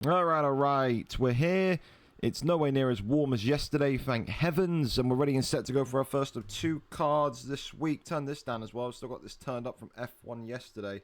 All right. We're here. It's nowhere near as warm as yesterday, thank heavens, and we're ready and set to go for our first of 2 cards this week. Turn this down as well. I've still got this turned up from F1 yesterday.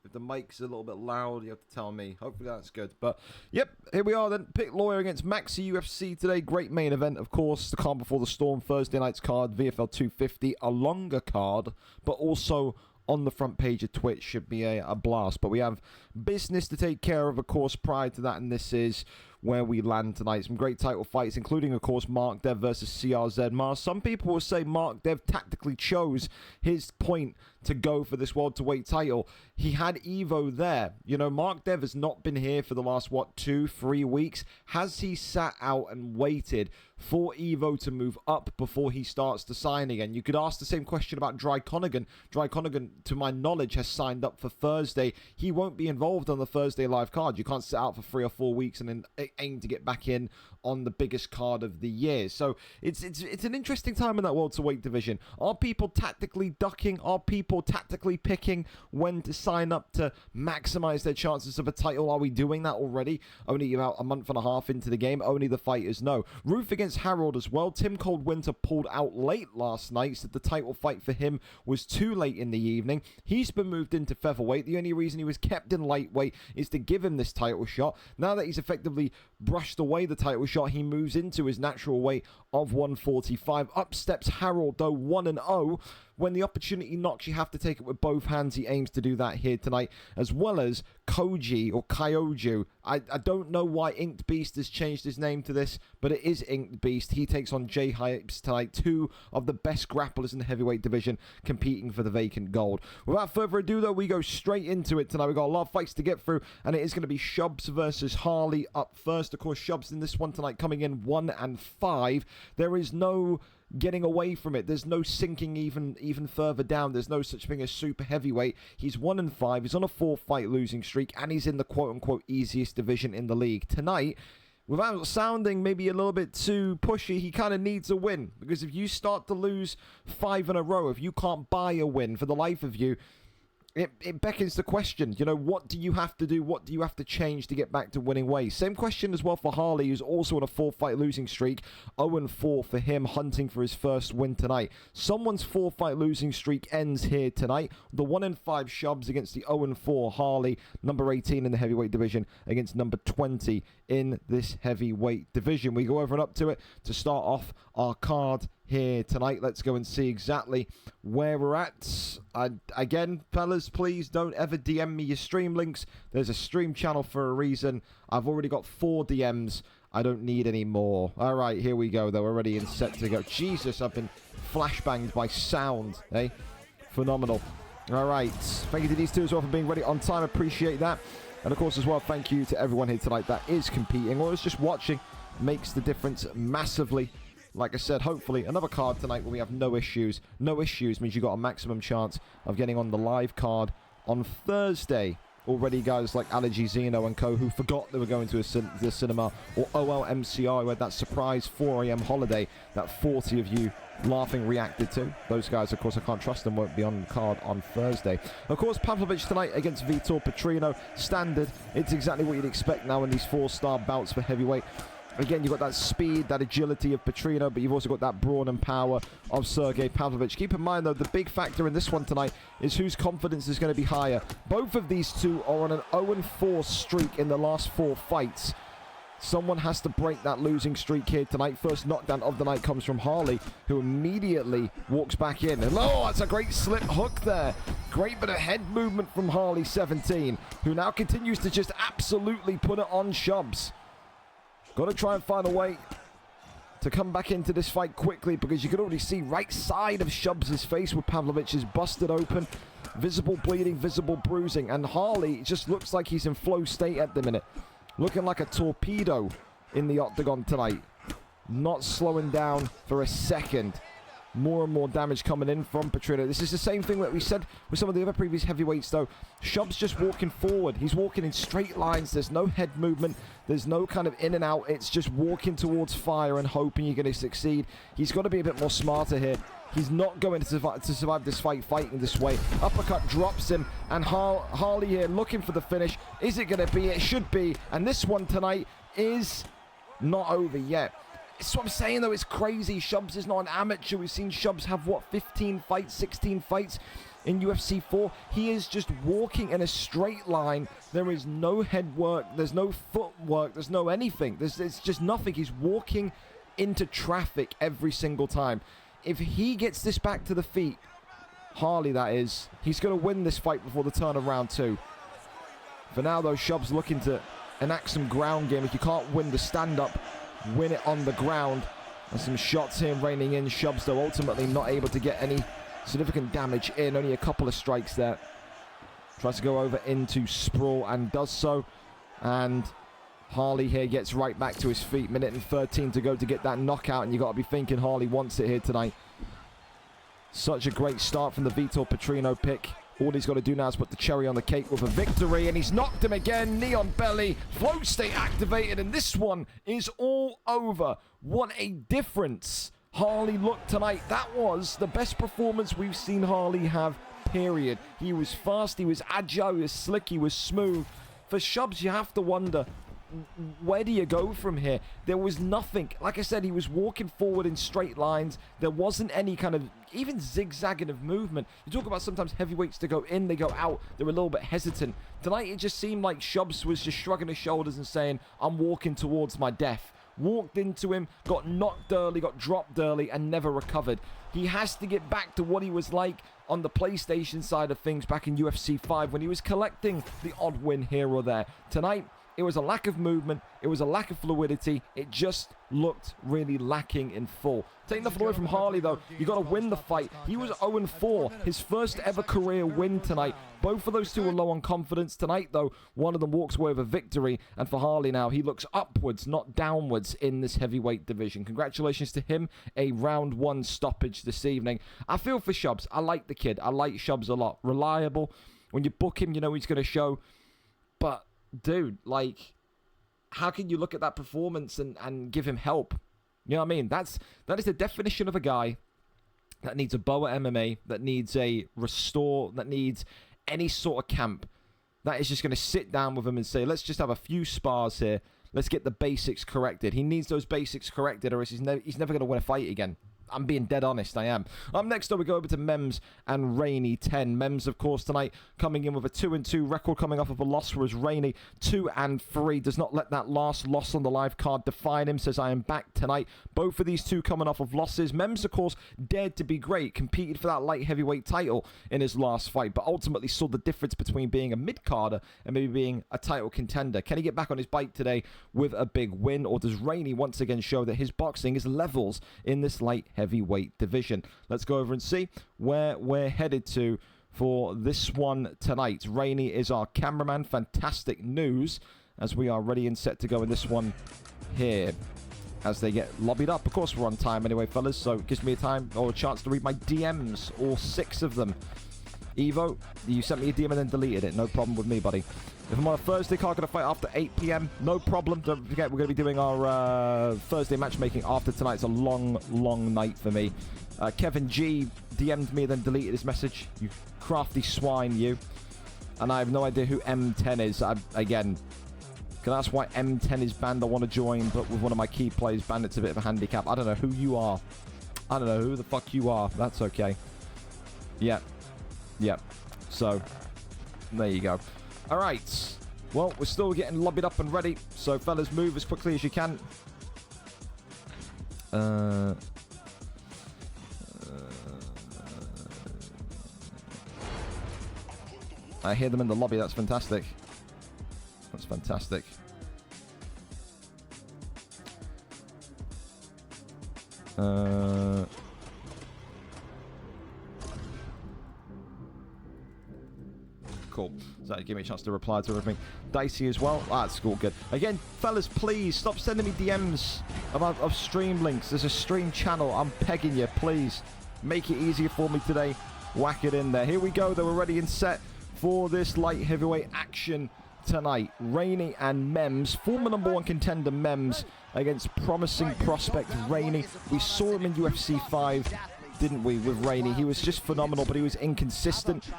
If the mic's a little bit loud, you have to tell me. Hopefully that's good. But, yep, here we are then. Pick Lawyer against MaxyUFC today. Great main event, of course. The calm before the storm. Thursday night's card, VFL 250. A longer card, but also on the front page of Twitch. Should be a blast. But we have business to take care of, course, prior to that. And this is where we land tonight. Some great title fights, including, of course, Mark Dev versus CRZ Mars. Some people will say Mark Dev tactically chose his point to go for this welterweight title. He had Evo there. You know, Mark Dev has not been here for the last, 2-3 weeks. Has he sat out and waited for Evo to move up before he starts to sign again? You could ask the same question about Dry Connigan. Dry Connigan, to my knowledge, has signed up for Thursday. He won't be involved on the Thursday live card. You can't sit out for 3 or 4 weeks and then aim to get back in on the biggest card of the year. So it's an interesting time in that welterweight division. Are people tactically ducking? Are people tactically picking when to sign up to maximize their chances of a title? Are we doing that already? Only about a month and a half into the game. Only the fighters know. Ruth against Harold as well. Tim Coldwinter pulled out late last night, so the title fight for him was too late in the evening. He's been moved into featherweight. The only reason he was kept in lightweight is to give him this title shot. Now that he's effectively brushed away the title shot, he moves into his natural weight of 145. Up steps Harold, though, 1-0. When the opportunity knocks, you have to take it with both hands. He aims to do that here tonight, as well as Koji or Kyoju. I don't know why Inked Beast has changed his name to this, but it is Inked Beast. He takes on Jay Hypes tonight, 2 of the best grapplers in the heavyweight division competing for the vacant gold. Without further ado, though, we go straight into it tonight. We've got a lot of fights to get through, and it is going to be Shubs versus Harley up first. Of course, Shubs in this one tonight coming in 1-5. There is no getting away from it. There's no sinking even further down. There's no such thing as super heavyweight. He's 1-5. He's on a 4-fight losing streak, and he's in the quote-unquote easiest division in the league. Tonight, without sounding maybe a little bit too pushy, he kind of needs a win, because if you start to lose 5 in a row, if you can't buy a win for the life of you, it beckons the question, you know, what do you have to do? What do you have to change to get back to winning ways? Same question as well for Harley, who's also on a 4-fight losing streak. 0-4 for him, hunting for his first win tonight. Someone's 4-fight losing streak ends here tonight. The 1-5 Shubs against the 0-4 Harley, number 18 in the heavyweight division, against number 20 in this heavyweight division. We go over and up to it to start off our card here tonight. Let's go and see exactly where we're at. Again, fellas, please don't ever DM me your stream links. There's a stream channel for a reason. I've already got 4 DMs. I don't need any more. All right, here we go, though. We're ready and set to go. Jesus, I've been flashbanged by sound, eh? Phenomenal. All right. Thank you to these two as well for being ready on time. Appreciate that. And, of course, as well, thank you to everyone here tonight that is competing or is just watching. Makes the difference massively. Like I said, hopefully another card tonight where we have no issues. No issues means you got a maximum chance of getting on the live card on Thursday. Already guys like Allergy Zeno and co who forgot they were going to the cinema, or OLMCR who had that surprise 4 a.m. holiday that 40 of you laughing reacted to. Those guys, of course, I can't trust them, won't be on the card on Thursday. Of course, Pavlovich tonight against Vitor Petrino. Standard. It's exactly what you'd expect now in these 4-star bouts for heavyweight. Again, you've got that speed, that agility of Petrino, but you've also got that brawn and power of Sergey Pavlovich. Keep in mind, though, the big factor in this one tonight is whose confidence is going to be higher. Both of these two are on an 0-4 streak in the last 4 fights. Someone has to break that losing streak here tonight. First knockdown of the night comes from Harley, who immediately walks back in. And oh, that's a great slip hook there. Great bit of head movement from Harley, 17, who now continues to just absolutely put it on Shubs. Got to try and find a way to come back into this fight quickly, because you can already see right side of Shubs' face with Pavlovich is busted open. Visible bleeding, visible bruising. And Harley just looks like he's in flow state at the minute. Looking like a torpedo in the octagon tonight. Not slowing down for a second. More and more damage coming in from Petrino. This is the same thing that we said with some of the other previous heavyweights, though. Shubs just walking forward. He's walking in straight lines. There's no head movement. There's no kind of in and out. It's just walking towards fire and hoping you're going to succeed. He's got to be a bit more smarter here. He's not going to survive this fight fighting this way. Uppercut drops him, and Harley here looking for the finish. Is it going to be? It should be. And this one tonight is not over yet. It's what I'm saying, though. It's crazy. Shubs is not an amateur. We've seen Shubs have, what, 15 fights, 16 fights in UFC 4. He is just walking in a straight line. There is no head work. There's no footwork. There's no anything. There's just nothing. He's walking into traffic every single time. If he gets this back to the feet, Harley that is, he's going to win this fight before the turn of round 2. For now, though, Shubs looking to enact some ground game. If you can't win the stand-up, win it on the ground. And some shots here raining in. Shubs, though, ultimately not able to get any significant damage in. Only a couple of strikes there. Tries to go over into sprawl and does so. And Harley here gets right back to his feet. Minute and 13 to go to get that knockout. And you got to be thinking Harley wants it here tonight. Such a great start from the Vitor Petrino pick. All he's got to do now is put the cherry on the cake with a victory, and he's knocked him again. Knee on belly, flow state activated, and this one is all over. What a difference Harley looked tonight. That was the best performance we've seen Harley have, period. He was fast, he was agile, he was slick, he was smooth. For Shubs, you have to wonder, where do you go from here? There was nothing. Like I said, he was walking forward in straight lines. There wasn't any kind of even zigzagging of movement. You talk about sometimes heavyweights to go in, they go out. They're a little bit hesitant. Tonight, it just seemed like Shubs was just shrugging his shoulders and saying, I'm walking towards my death. Walked into him, got knocked early, got dropped early, and never recovered. He has to get back to what he was like on the PlayStation side of things back in UFC 5 when he was collecting the odd win here or there. Tonight, it was a lack of movement. It was a lack of fluidity. It just looked really lacking in full. Take nothing away from Harley, though. You got to win the fight. He was 0-4. His first ever career win tonight. Both of those two are low on confidence. Tonight, though, one of them walks away with a victory. And for Harley now, he looks upwards, not downwards in this heavyweight division. Congratulations to him. A round 1 stoppage this evening. I feel for Shubs. I like the kid. I like Shubs a lot. Reliable. When you book him, you know he's going to show. But dude, like, how can you look at that performance and give him help? You know what I mean? That is the definition of a guy that needs a bow at MMA, that needs a restore, that needs any sort of camp. That is just going to sit down with him and say, let's just have a few spars here. Let's get the basics corrected. He needs those basics corrected, or else he's never going to win a fight again. I'm being dead honest, I am. Up next, though, we go over to Mems and Rainey 10. Mems, of course, tonight coming in with a 2-2 record coming off of a loss, whereas Rainey 2-3 does not let that last loss on the live card define him, says I am back tonight. Both of these two coming off of losses. Mems, of course, dared to be great, competed for that light heavyweight title in his last fight, but ultimately saw the difference between being a mid-carder and maybe being a title contender. Can he get back on his bike today with a big win, or does Rainey once again show that his boxing is levels in this light heavyweight division? Let's go over and see where we're headed to for this one tonight. Rainey is our cameraman. Fantastic news as we are ready and set to go in this one here as they get lobbied up. Of course, we're on time anyway, fellas, so it gives me a time or a chance to read my DMs, all 6 of them. Evo, you sent me a DM and then deleted it. No problem with me, buddy. If I'm on a Thursday card, going to fight after 8 p.m. No problem. Don't forget, we're going to be doing our Thursday matchmaking after tonight. It's a long, long night for me. Kevin G DM'd me and then deleted his message. You crafty swine, you. And I have no idea who M10 is. Again, can I ask why M10 is banned? I want to join, but with one of my key players banned, it's a bit of a handicap. I don't know who you are. I don't know who the fuck you are. That's okay. Yeah. Yep. So, there you go. All right. Well, we're still getting lobbied up and ready. So, fellas, move as quickly as you can. I hear them in the lobby. That's fantastic. That's fantastic. Cool. So that give me a chance to reply to everything. Dicey as well. That's all good. Again, fellas, please stop sending me DMs of stream links. There's a stream channel. I'm pegging you. Please make it easier for me today. Whack it in there. Here we go. Though we're ready and set for this light heavyweight action tonight. Rainey and Mems. Former #1 contender Mems against promising prospect Rainey. We saw him in UFC 5. didn't we, with Rainey? He was just phenomenal, but he was inconsistent.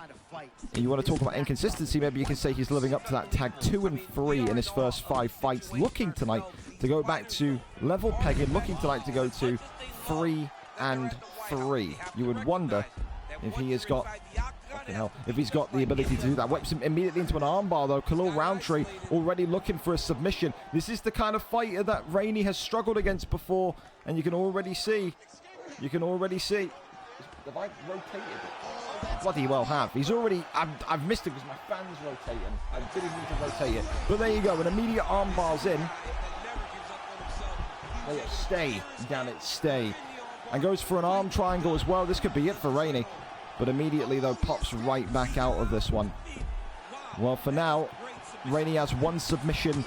And you want to talk about inconsistency, maybe you can say he's living up to that tag. 2 and 3 in his first 5 fights. Looking tonight to go back to level pegging. Looking tonight to go to 3 and 3. You would wonder if he has got... if he's got the ability to do that. Whips him immediately into an armbar, though. Khalil Roundtree already looking for a submission. This is the kind of fighter that Rainey has struggled against before, and you can already see. Have I rotated? Bloody well have. He's already... I've missed it because my fan's rotating. I didn't need to rotate it. But there you go. An immediate armbar's in. Stay. Damn it, stay. And goes for an arm triangle as well. This could be it for Rainey. But immediately, though, pops right back out of this one. Well, for now, Rainey has 1 submission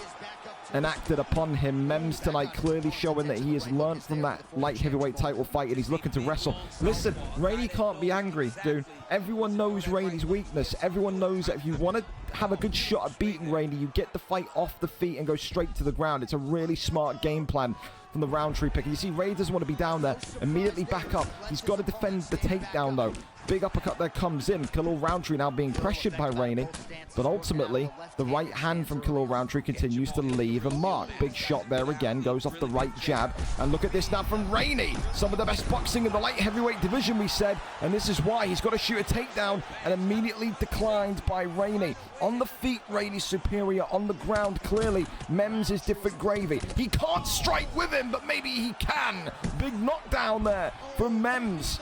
enacted upon him. Mems tonight clearly showing that he has learned from that light heavyweight title fight and he's looking to wrestle. Listen, Rainey can't be angry, dude. Everyone knows Rainey's weakness. Everyone knows that if you want to have a good shot at beating Rainey, you get the fight off the feet and go straight to the ground. It's a really smart game plan from the Roundtree pick. You see, Rainey doesn't want to be down there. Immediately back up. He's got to defend the takedown, though. Big uppercut there comes in. Khalil Roundtree now being pressured by Rainey. But ultimately, the right hand from Khalil Roundtree continues to leave a mark. Big shot there again. Goes off the right jab. And look at this now from Rainey. Some of the best boxing in the light heavyweight division, we said. And this is why he's got to shoot a takedown. And immediately declined by Rainey. On the feet, Rainey's superior. On the ground, clearly, Mems is different gravy. He can't strike with him, but maybe he can. Big knockdown there from Mems.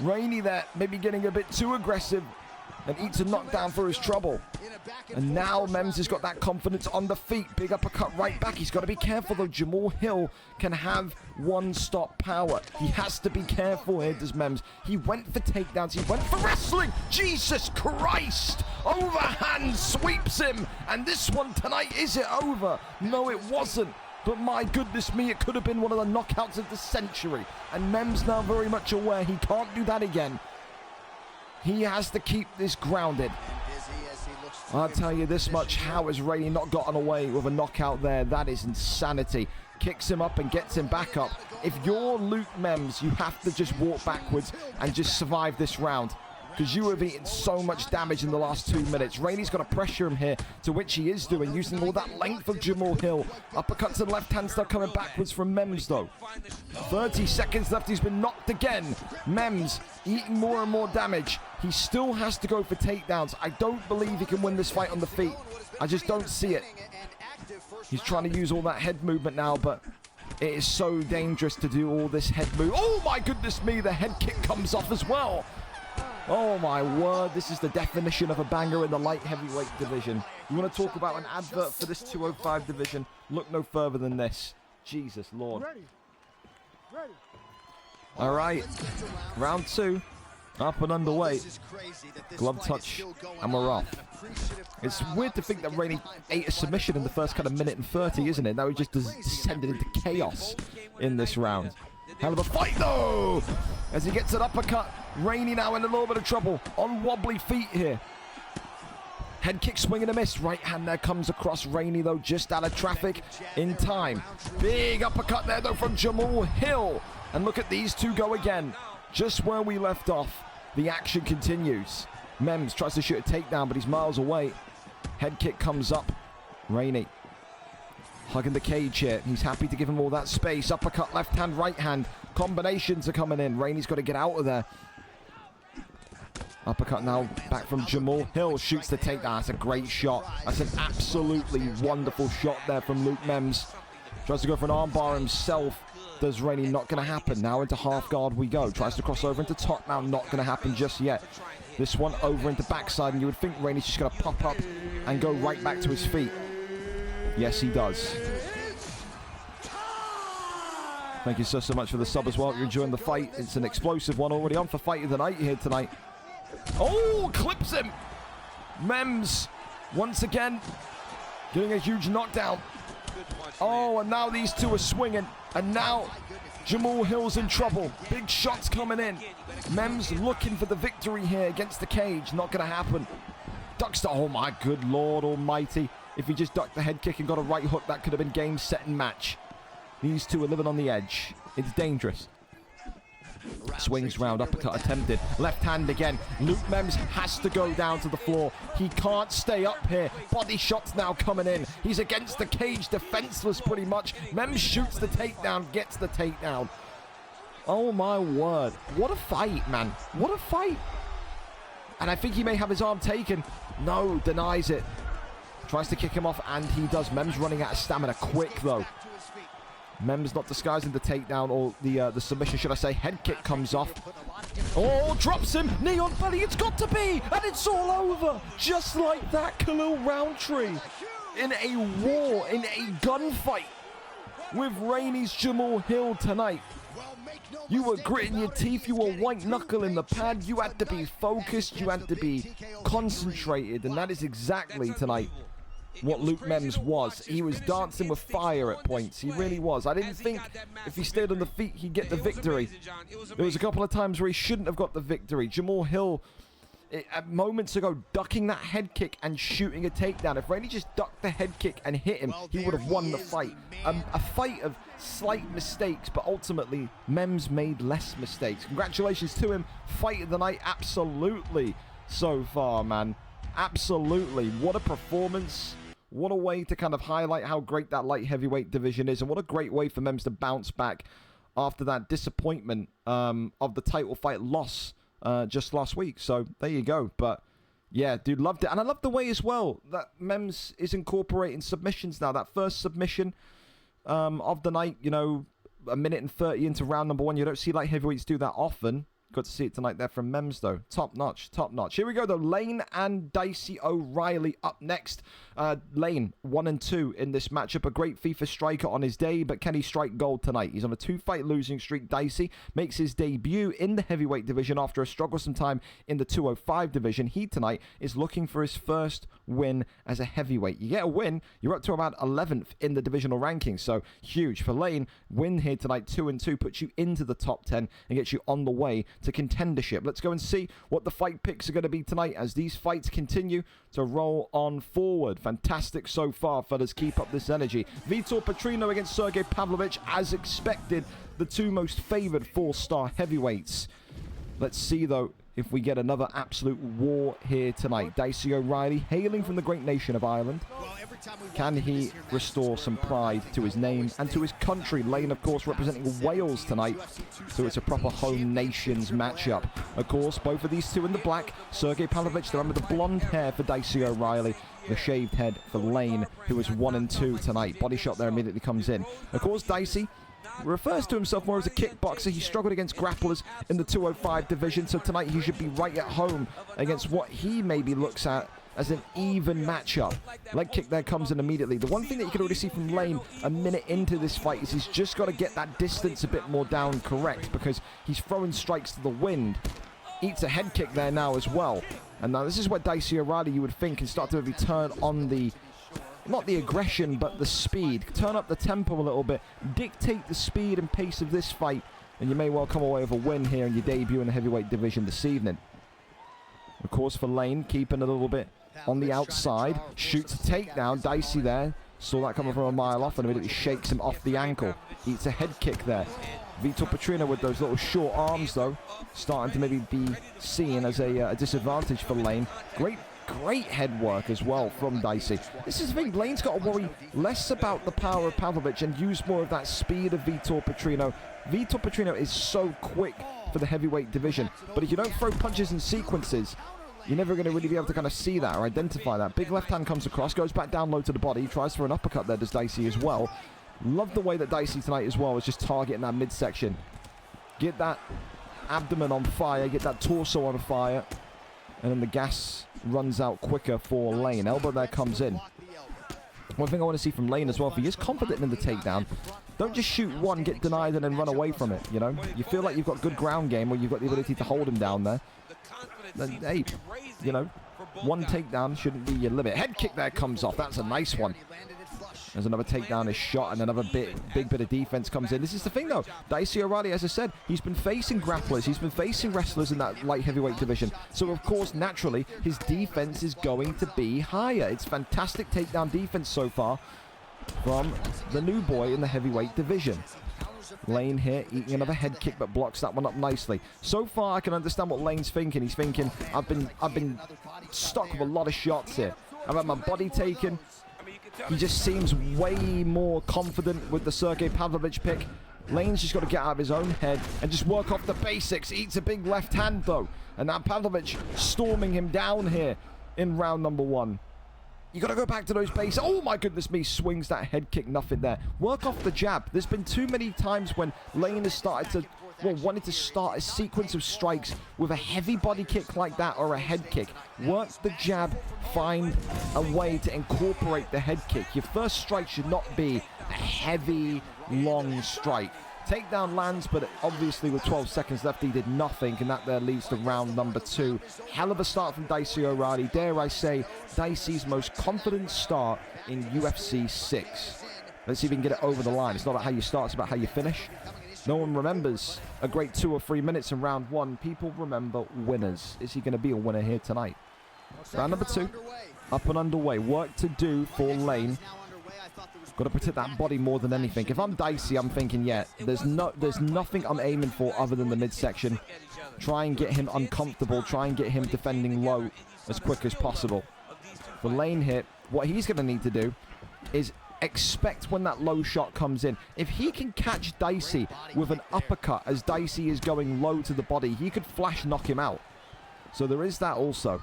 Rainey there, maybe getting a bit too aggressive and eats a knockdown for his trouble. And now Mems has got that confidence on the feet. Big uppercut right back. He's got to be careful, though. Jamal Hill can have one-stop power. He has to be careful here, does Mems. He went for takedowns. He went for wrestling. Jesus Christ! Overhand sweeps him. And this one tonight, is it over? No, it wasn't. But my goodness me, it could have been one of the knockouts of the century. And Mems now very much aware he can't do that again. He has to keep this grounded. I'll tell you this much, how has Rainey not gotten away with a knockout there? That is insanity. Kicks him up and gets him back up. If you're Luke Mems, you have to just walk backwards and just survive this round. Because you have eaten so much damage in the last 2 minutes. Rainey's got to pressure him here, to which he is doing, using all that length of Jamal Hill. Uppercut to the left hand, still coming backwards from Mems, though. 30 seconds left, he's been knocked again. Mems eating more and more damage. He still has to go for takedowns. I don't believe he can win this fight on the feet. I just don't see it. He's trying to use all that head movement now, but it is so dangerous to do all this head move. Oh my goodness me, the head kick comes off as well. Oh my word, this is the definition of a banger in the light heavyweight division. You want to talk about an advert for this 205 division? Look no further than this. Jesus Lord. All right, round 2, up and underway. Glove touch, and we're off. It's weird to think that Rainey ate a submission in the first kind of minute and 30, isn't it? Now he just descended into chaos in this round. Hell of a fight, though! As he gets an uppercut, Rainey now in a little bit of trouble. On wobbly feet here. Head kick, swing and a miss. Right hand there comes across Rainey, though, just out of traffic in time. Big uppercut there, though, from Jamal Hill. And look at these two go again. Just where we left off, the action continues. Mems tries to shoot a takedown, but he's miles away. Head kick comes up. Rainey hugging the cage here. He's happy to give him all that space. Uppercut, left hand, right hand. Combinations are coming in. Rainey's got to get out of there. Uppercut now back from Jamal Hill. Shoots the takedown. That's a great shot. That's an absolutely wonderful shot there from Luke Mems. Tries to go for an armbar himself. Does Rainey? Not going to happen. Now into half guard we go. Tries to cross over into top. Now not going to happen just yet. This one over into backside, and you would think Rainey's just going to pop up and go right back to his feet. Yes, he does. Thank you so much for the sub as well. You're enjoying the fight. It's an explosive one already on for Fight of the Night here tonight. Oh, clips him. Mems, once again, getting a huge knockdown. Oh, and now these two are swinging. And now Jamal Hill's in trouble. Big shots coming in. Mems looking for the victory here against the cage. Not going to happen. Ducks the... Oh, my good Lord almighty. If he just ducked the head kick and got a right hook, that could have been game, set, and match. These two are living on the edge. It's dangerous. Swings round, uppercut attempted. Left hand again. Luke Mems has to go down to the floor. He can't stay up here. Body shots now coming in. He's against the cage, defenseless pretty much. Mems shoots the takedown, gets the takedown. Oh my word. What a fight, man. What a fight. And I think he may have his arm taken. No, denies it. Tries to kick him off, and he does. Mems running out of stamina quick, though. Mems not disguising the takedown or the submission, should I say. Head kick comes off. Oh, drops him. Knee on belly. It's got to be. And it's all over. Just like that, Khalil Roundtree. In a war, in a gunfight with Rainey's Jamal Hill tonight. You were gritting your teeth. You were white knuckling the pad. You had to be focused. You had to be concentrated. And that is exactly tonight what Luke Mems was. He was dancing with fire at points. He really was. I didn't think if he stayed on the feet, he'd get the victory. There was a couple of times where he shouldn't have got the victory. Jamal Hill, moments ago, ducking that head kick and shooting a takedown. If Rainey just ducked the head kick and hit him, he would have won the fight. A fight of slight mistakes, but ultimately, Mems made less mistakes. Congratulations to him. Fight of the night, absolutely, so far, man. Absolutely. What a performance. What a way to kind of highlight how great that light heavyweight division is, and what a great way for Mems to bounce back after that disappointment of the title fight loss just last week. So there you go. But yeah, dude, loved it. And I love the way as well that Mems is incorporating submissions now. That first submission of the night, you know, a minute and 30 into round number 1. You don't see light heavyweights do that often. Good to see it tonight there from Mems, though. Top notch, top notch. Here we go, though. Lane and Dicey O'Reilly up next. Lane, 1-2 in this matchup. A great FIFA striker on his day, but can he strike gold tonight? He's on a 2-fight losing streak. Dicey makes his debut in the heavyweight division after a strugglesome time in the 205 division. He tonight is looking for his first win as a heavyweight. You get a win, you're up to about 11th in the divisional rankings, so huge for Lane. Win here tonight, 2-2, puts you into the top 10 and gets you on the way to contendership. Let's go and see what the fight picks are going to be tonight as these fights continue to roll on forward. Fantastic so far, fellas. Keep up this energy. Vitor Petrino against Sergey Pavlovich, as expected, the two most favored 4-star heavyweights. Let's see, though, if we get another absolute war here tonight. Dicey O'Reilly, hailing from the great nation of Ireland. Can he restore some pride to his name and to his country? Lane, of course, representing Wales tonight, so it's a proper home nations matchup. Of course, both of these two in the black. Sergey Pavlovich, the one with the blonde hair for Dicey O'Reilly. The shaved head for Lane, who is 1-2 tonight. Body shot there immediately comes in. Of course, Dicey refers to himself more as a kickboxer. He struggled against grapplers in the 205 division, so tonight he should be right at home against what he maybe looks at as an even matchup. Leg kick there comes in immediately. The one thing that you can already see from Lane a minute into this fight is he's just got to get that distance a bit more down correct, because he's throwing strikes to the wind. Eats a head kick there now as well. And now this is where Dicey O'Reilly, you would think, can start to maybe turn on the, not the aggression, but the speed. Turn up the tempo a little bit. Dictate the speed and pace of this fight. And you may well come away with a win here in your debut in the heavyweight division this evening. Of course, for Lane, keeping a little bit on the outside. Shoots a takedown. Dicey there. Saw that coming from a mile off and immediately shakes him off the ankle. Eats a head kick there. Vitor Petrino with those little short arms, though, starting to maybe be seen as a disadvantage for Lane. Great head work as well from Dicey. This is the thing, Lane's got to worry less about the power of Pavlovich and use more of that speed of Vitor Petrino. Vitor Petrino is so quick for the heavyweight division, but if you don't throw punches in sequences, you're never going to really be able to kind of see that or identify that. Big left hand comes across, goes back down low to the body, tries for an uppercut there, does Dicey as well. Love the way that Dicey tonight as well is just targeting that midsection. Get that abdomen on fire, get that torso on fire, and then the gas runs out quicker for Lane. Elbow there comes in. One thing I want to see from Lane as well, if he is confident in the takedown, don't just shoot one, get denied, and then run away from it, you know? You feel like you've got good ground game or you've got the ability to hold him down there. Then, hey, you know, one takedown shouldn't be your limit. Head kick there comes off. That's a nice one. There's another takedown is shot, and another big bit of defense comes in. This is the thing, though. Dicey O'Reilly, as I said, he's been facing grapplers. He's been facing wrestlers in that light heavyweight division. So, of course, naturally, his defense is going to be higher. It's fantastic takedown defense so far from the new boy in the heavyweight division. Lane here, eating another head kick, but blocks that one up nicely. So far, I can understand what Lane's thinking. He's thinking, I've been stuck with a lot of shots here. I've had my body taken. He just seems way more confident with the Sergey Pavlovich pick. Lane's just got to get out of his own head and just work off the basics. Eats a big left hand, though. And now Pavlovich storming him down here in round number 1. You got to go back to those basics. Oh, my goodness me. Swings that head kick. Nothing there. Work off the jab. There's been too many times when Lane has started to... Well, wanted to start a sequence of strikes with a heavy body kick like that or a head kick. Work the jab. Find a way to incorporate the head kick. Your first strike should not be a heavy, long strike. Takedown lands, but obviously with 12 seconds left, he did nothing, and that there leads to round number 2. Hell of a start from Dicey O'Reilly. Dare I say, Dicey's most confident start in UFC 6. Let's see if we can get it over the line. It's not about how you start, it's about how you finish. No one remembers a great 2 or 3 minutes in round 1. People remember winners. Is he going to be a winner here tonight? Round number 2, up and underway. Work to do for Lane. Got to protect that body more than anything. If I'm Dicey, I'm thinking, yeah, there's nothing I'm aiming for other than the midsection. Try and get him uncomfortable. Try and get him defending low as quick as possible. For Lane here, what he's going to need to do is expect when that low shot comes in. If he can catch Dicey with an uppercut as Dicey is going low to the body, he could flash knock him out. So there is that also.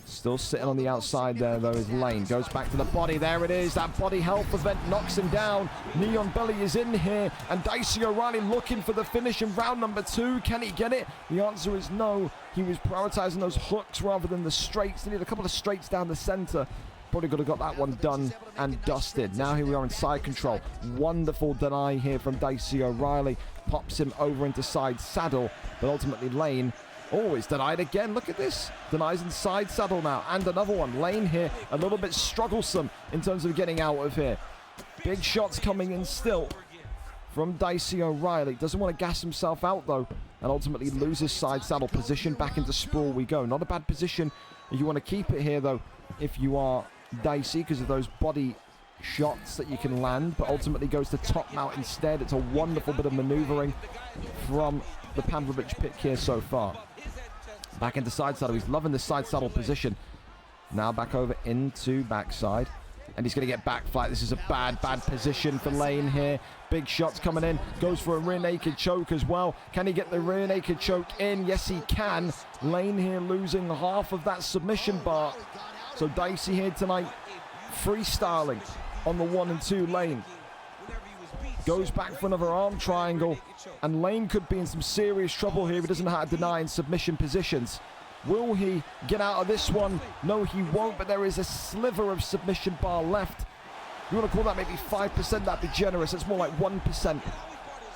Still sitting on the outside there, though, is Lane. Goes back to the body. There it is. That body health event knocks him down. Neon Belly is in here. And Dicey O'Reilly looking for the finish in round number 2. Can he get it? The answer is no. He was prioritizing those hooks rather than the straights. They need a couple of straights down the center. Probably could have got that one done and dusted. Now here we are in side control. Wonderful deny here from Dicey O'Reilly. Pops him over into side saddle. But ultimately Lane... Oh, it's denied again. Look at this. Denies inside saddle now. And another one. Lane here, a little bit strugglesome in terms of getting out of here. Big shots coming in still from Dicey O'Reilly. Doesn't want to gas himself out, though. And ultimately loses side saddle position. Back into sprawl we go. Not a bad position. You want to keep it here, though, if you are Dicey, because of those body shots that you can land. But ultimately goes to top mount instead. It's a wonderful bit of maneuvering from the Pavlovich pick here so far. Back into side saddle. He's loving the side saddle position. Now back over into backside. And he's going to get back flat. This is a bad position for Lane here. Big shots coming in. Goes for a rear naked choke as well. Can he get the rear naked choke in? Yes, he can. Lane here losing half of that submission bar. So Dicey here tonight freestyling on the 1 and 2 lane. Goes back for another arm triangle. And Lane could be in some serious trouble here if he doesn't know how to deny in submission positions. Will he get out of this one? No, he won't, but there is a sliver of submission bar left. You want to call that maybe 5%? That'd be generous. It's more like 1%.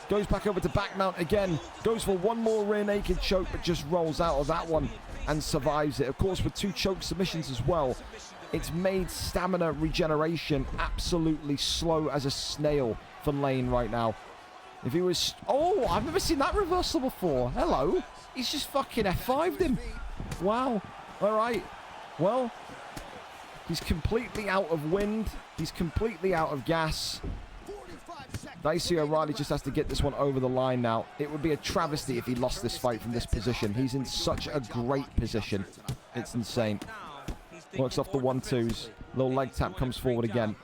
Goes back over to back mount again. Goes for one more rear naked choke, but just rolls out of that one and survives it. Of course, with 2 choke submissions as well, it's made stamina regeneration absolutely slow as a snail for Lane right now. If he was... Oh, I've never seen that reversal before. Hello. He's just fucking F5'd him. Wow. All right. Well, he's completely out of wind. He's completely out of gas. Dicey O'Reilly just has to get this one over the line now. It would be a travesty if he lost this fight from this position. He's in such a great position. It's insane. Works off the 1-2s. Little leg tap, comes forward again.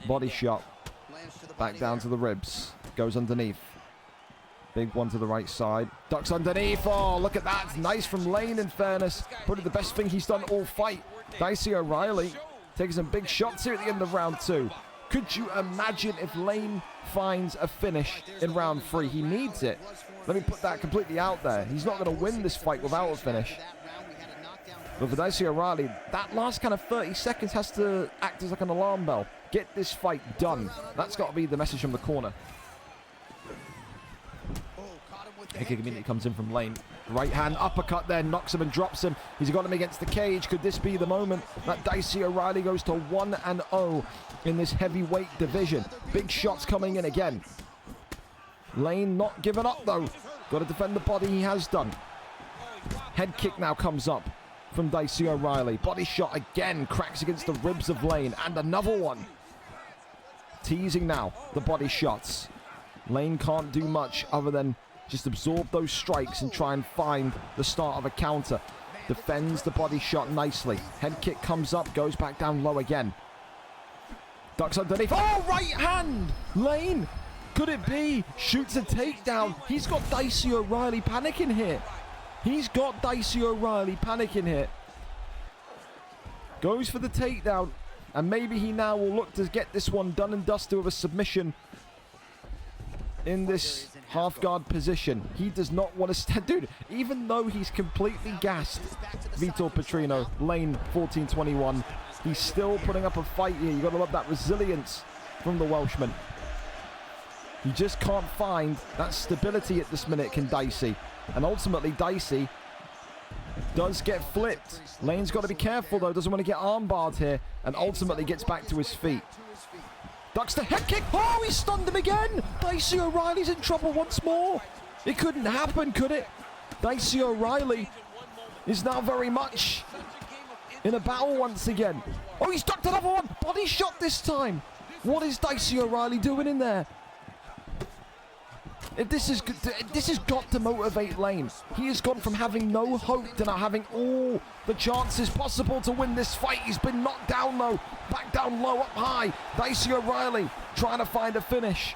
Body shot. Back down to the ribs. Goes underneath. Big one to the right side. Ducks underneath. Oh, look at that. Nice from Lane, in fairness. Probably the best thing he's done all fight. Dicey O'Reilly taking some big shots here at the end of round 2. Could you imagine if Lane finds a finish in round 3? He needs it. Let me put that completely out there. He's not going to win this fight without a finish. But for Dicey O'Reilly, that last kind of 30 seconds has to act as like an alarm bell. Get this fight done. That's got to be the message from the corner. Head kick immediately comes in from Lane. Right hand uppercut there, knocks him and drops him. He's got him against the cage. Could this be the moment that Dicey O'Reilly goes to 1-0 in this heavyweight division? Big shots coming in again. Lane not giving up though. Got to defend the body, he has done. Head kick now comes up from Dicey O'Reilly. Body shot again, cracks against the ribs of Lane. And another one. Teasing now. The body shots. Lane can't do much other than just absorb those strikes and try and find the start of a counter. Defends the body shot nicely. Head kick comes up, goes back down low again. Ducks underneath. Oh, right hand! Lane! Could it be? Shoots a takedown. He's got Dicey O'Reilly panicking here. He's got Dicey O'Reilly panicking here. Goes for the takedown. And maybe he now will look to get this one done and dusted with a submission in this half-guard position. He does not want to stand. Dude, even though he's completely gassed, Vitor Petrino, lane 14-21, he's still putting up a fight here. You've got to love that resilience from the Welshman. He just can't find that stability at this minute, can Dicey. And ultimately, Dicey does get flipped. Lane's got to be careful, though. Doesn't want to get armbarred here. And ultimately gets back to his feet. Ducks the head kick. Oh, he stunned him again. Dicey O'Reilly's in trouble once more. It couldn't happen, could it? Dicey O'Reilly is now very much in a battle once again. Oh, he's ducked another one. Body shot this time. What is Dicey O'Reilly doing in there? This has got to motivate Lane. He has gone from having no hope to now having all the chances possible to win this fight. He's been knocked down though. Back down low, up high. Dicey O'Reilly trying to find a finish.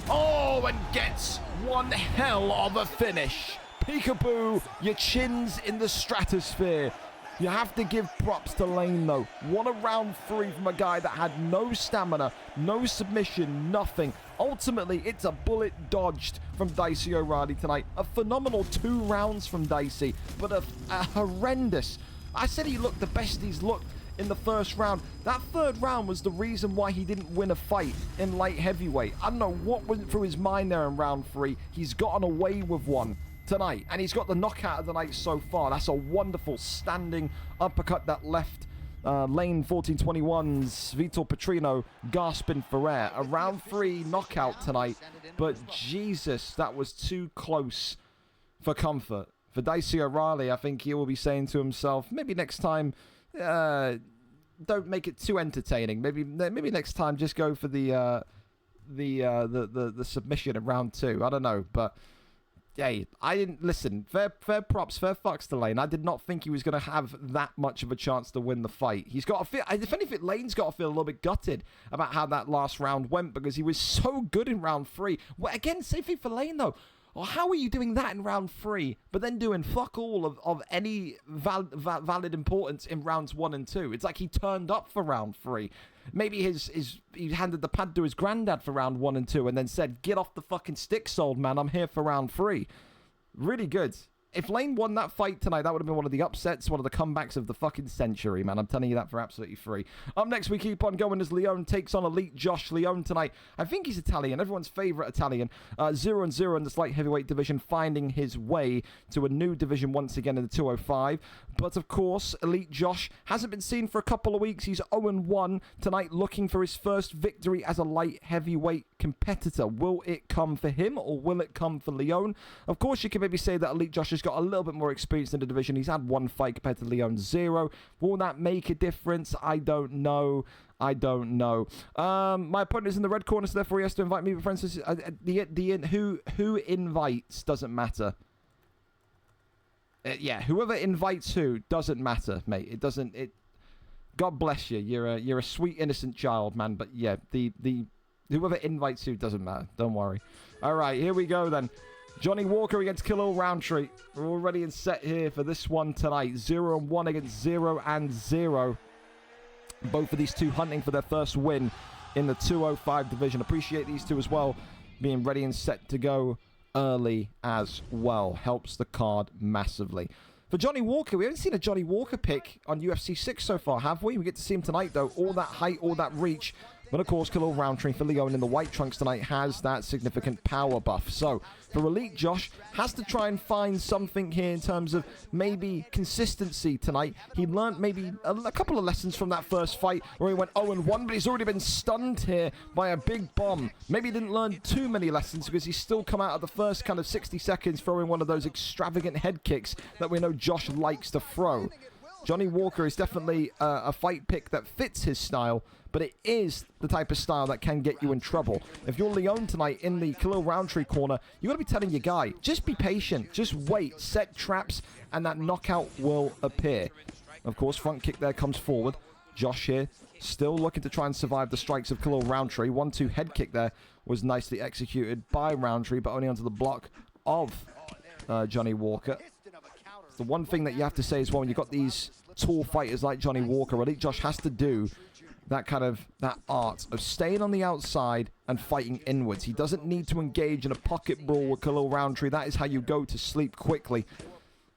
Oh, and gets one hell of a finish. Peekaboo, your chin's in the stratosphere. You have to give props to Lane, though. What a round 3 from a guy that had no stamina, no submission, nothing. Ultimately, it's a bullet dodged from Dicey O'Reilly tonight. A phenomenal 2 rounds from Dicey, but a horrendous. I said he looked the best he's looked in the first round. That third round was the reason why he didn't win a fight in light heavyweight. I don't know what went through his mind there in round 3. He's gotten away with one tonight, and he's got the knockout of the night so far. That's a wonderful standing uppercut that left lane 14-21's Vitor Petrino gasping for air. A round 3 knockout tonight, but Jesus, that was too close for comfort. For Dicey O'Reilly, I think he will be saying to himself, maybe next time, don't make it too entertaining. Maybe next time just go for the submission in round 2. I don't know, but hey, I didn't listen. Fair props, fair fucks to Lane. I did not think he was going to have that much of a chance to win the fight. He's got to feel, if anything, Lane's got to feel a little bit gutted about how that last round went because he was so good in round 3. Well, again, same thing for Lane though. Well, how are you doing that in round 3, but then doing fuck all of any valid importance in rounds 1 and 2? It's like he turned up for round 3. Maybe he handed the pad to his granddad for round 1 and 2 and then said, get off the fucking sticks, old man. I'm here for round 3. Really good. If Lane won that fight tonight, that would have been one of the upsets, one of the comebacks of the fucking century, man. I'm telling you that for absolutely free. Up next, we keep on going as Leone takes on Elite Josh. Leone tonight, I think he's Italian, everyone's favorite Italian. 0-0 in this light heavyweight division, finding his way to a new division once again in the 205. But of course, Elite Josh hasn't been seen for a couple of weeks. He's 0-1 tonight, looking for his first victory as a light heavyweight competitor. Will it come for him or will it come for Leone? Of course, you can maybe say that Elite Josh has got a little bit more experience in the division. He's had 1 fight compared to Leone's 0. Will that make a difference? I don't know. My opponent is in the red corner, so therefore he has to invite me. For instance, who invites doesn't matter. Yeah, whoever invites who doesn't matter, mate. It doesn't. God bless you. You're a sweet innocent child, man. But yeah, the whoever invites who doesn't matter. Don't worry. All right, here we go then. Johnny Walker against Khalil-Rountree. We're all ready and set here for this one tonight. 0-1 against 0-0. Both of these two hunting for their first win in the 205 division. Appreciate these two as well, being ready and set to go early as well. Helps the card massively. For Johnny Walker, we haven't seen a Johnny Walker pick on UFC 6 so far, have we? We get to see him tonight, though. All that height, all that reach. But, of course, Khalil-Rountree for Leone in the white trunks tonight has that significant power buff. So, for Elite Josh, has to try and find something here in terms of maybe consistency tonight. He learned maybe a couple of lessons from that first fight where he went 0-1, but he's already been stunned here by a big bomb. Maybe he didn't learn too many lessons because he's still come out of the first kind of 60 seconds throwing one of those extravagant head kicks that we know Josh likes to throw. Johnny Walker is definitely a fight pick that fits his style, but it is the type of style that can get you in trouble. If you're Leon tonight in the Khalil Roundtree corner, you got to be telling your guy, just be patient, just wait, set traps, and that knockout will appear. Of course, front kick there comes forward. Josh here, still looking to try and survive the strikes of Khalil Roundtree. 1-2 head kick there was nicely executed by Roundtree, but only onto the block of Johnny Walker. It's the one thing that you have to say as well, when you've got these tall fighters like Johnny Walker, Elite Josh has to do that art of staying on the outside and fighting inwards. He doesn't need to engage in a pocket brawl with Khalil Roundtree. That is how you go to sleep quickly.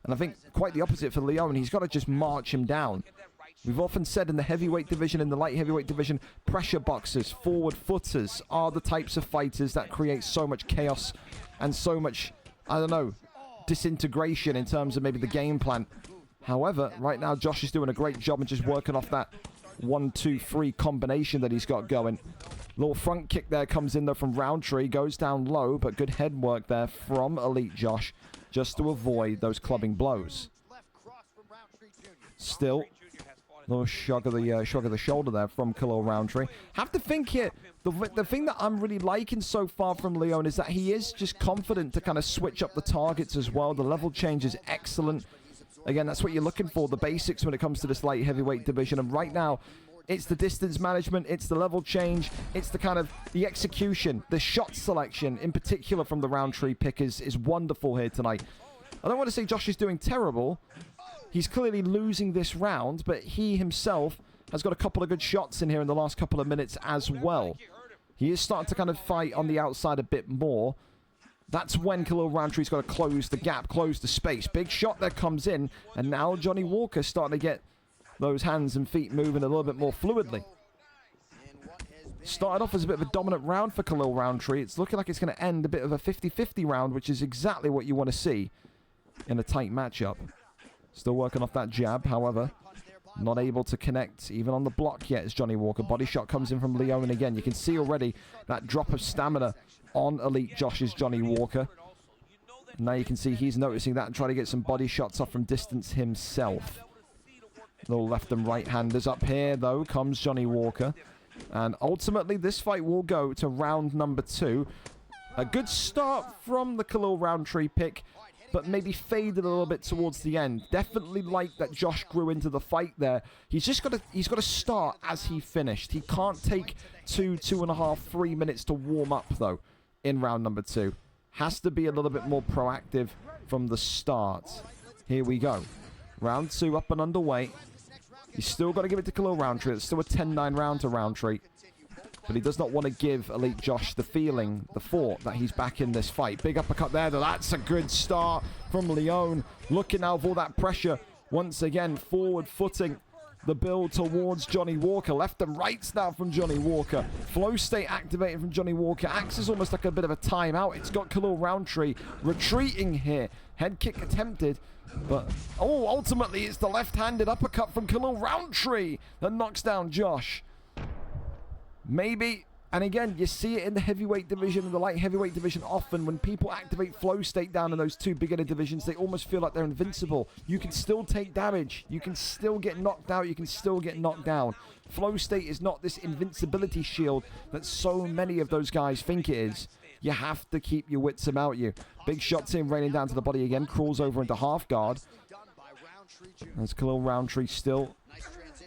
And I think quite the opposite for Leon. He's got to just march him down. We've often said in the heavyweight division, in the light heavyweight division, pressure boxers, forward footers are the types of fighters that create so much chaos and so much, I don't know, disintegration in terms of maybe the game plan. However, right now Josh is doing a great job and just working off that 1-2-3 combination that he's got going. Little front kick there comes in though from Roundtree, goes down low, but good head work there from Elite Josh just to avoid those clubbing blows. Still, little shrug of the shoulder there from Khalil Roundtree. Have to think here, the thing that I'm really liking so far from Leon is that he is just confident to kind of switch up the targets as well. The level change is excellent. Again, that's what you're looking for, the basics when it comes to this light heavyweight division. And right now, it's the distance management, it's the level change, it's the execution, the shot selection in particular from the Roundtree pick is wonderful here tonight. I don't want to say Josh is doing terrible. He's clearly losing this round, but he himself has got a couple of good shots in here in the last couple of minutes as well. He is starting to kind of fight on the outside a bit more. That's when Khalil Roundtree's got to close the gap, close the space. Big shot that comes in, and now Johnny Walker's starting to get those hands and feet moving a little bit more fluidly. Started off as a bit of a dominant round for Khalil Roundtree. It's looking like it's going to end a bit of a 50-50 round, which is exactly what you want to see in a tight matchup. Still working off that jab, however, not able to connect even on the block yet as Johnny Walker. Body shot comes in from Leon, and again, you can see already that drop of stamina on Elite Josh's Johnny Walker. Now you can see he's noticing that and trying to get some body shots off from distance himself. Little left and right handers up here, though, comes Johnny Walker. And ultimately, this fight will go to round number 2. A good start from the Khalil Roundtree pick, but maybe faded a little bit towards the end. Definitely like that Josh grew into the fight there. He's got to start as he finished. He can't take 2.5, 3 minutes to warm up, though, in round number 2. Has to be a little bit more proactive from the start. Here we go. Round 2 up and underway. He's still got to give it to Khalil Roundtree. It's still a 10-9 round to Roundtree. But he does not want to give Elite Josh the feeling, the thought that he's back in this fight. Big uppercut there. That's a good start from Leon. Looking now for all that pressure. Once again, forward footing the build towards Johnny Walker. Left and rights now from Johnny Walker. Flow state activated from Johnny Walker. Acts is almost like a bit of a timeout. It's got Khalil Roundtree retreating here. Head kick attempted. But, oh, ultimately it's the left-handed uppercut from Khalil Roundtree that knocks down Josh. Maybe, and again, you see it in the heavyweight division and the light heavyweight division often. When people activate flow state down in those two beginner divisions, they almost feel like they're invincible. You can still take damage. You can still get knocked out. You can still get knocked down. Flow state is not this invincibility shield that so many of those guys think it is. You have to keep your wits about you. Big shots in, raining down to the body again. Crawls over into half guard. As Khalil Roundtree still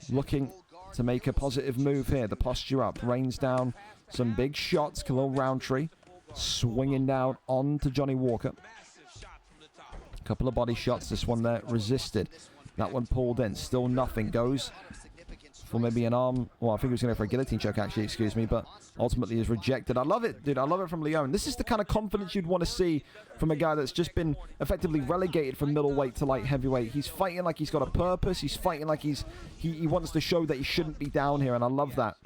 looking to make a positive move here. The posture up, rains down some big shots. Khalil Roundtree swinging down onto Johnny Walker. A couple of body shots. This one there resisted. That one pulled in. Still nothing. Goes for maybe an arm. Well, I think he was going to go for a guillotine choke, actually, excuse me, but ultimately is rejected. I love it, dude. I love it from Leon. This is the kind of confidence you'd want to see from a guy that's just been effectively relegated from middleweight to light heavyweight. He's fighting like he's got a purpose. He's fighting like he wants to show that he shouldn't be down here, and I love that.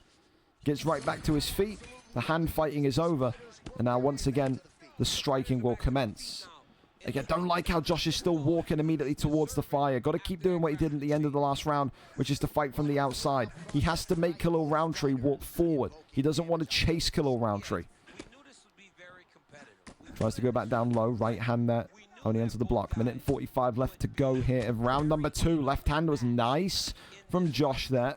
Gets right back to his feet. The hand fighting is over, and now once again, the striking will commence. Again, don't like how Josh is still walking immediately towards the fire. Got to keep doing what he did at the end of the last round, which is to fight from the outside. He has to make Khalil Roundtree walk forward. He doesn't want to chase Khalil Roundtree. Tries to go back down low. Right hand there Only entered the block. Minute and 45 left to go here of round number 2. Left hand was nice from Josh there.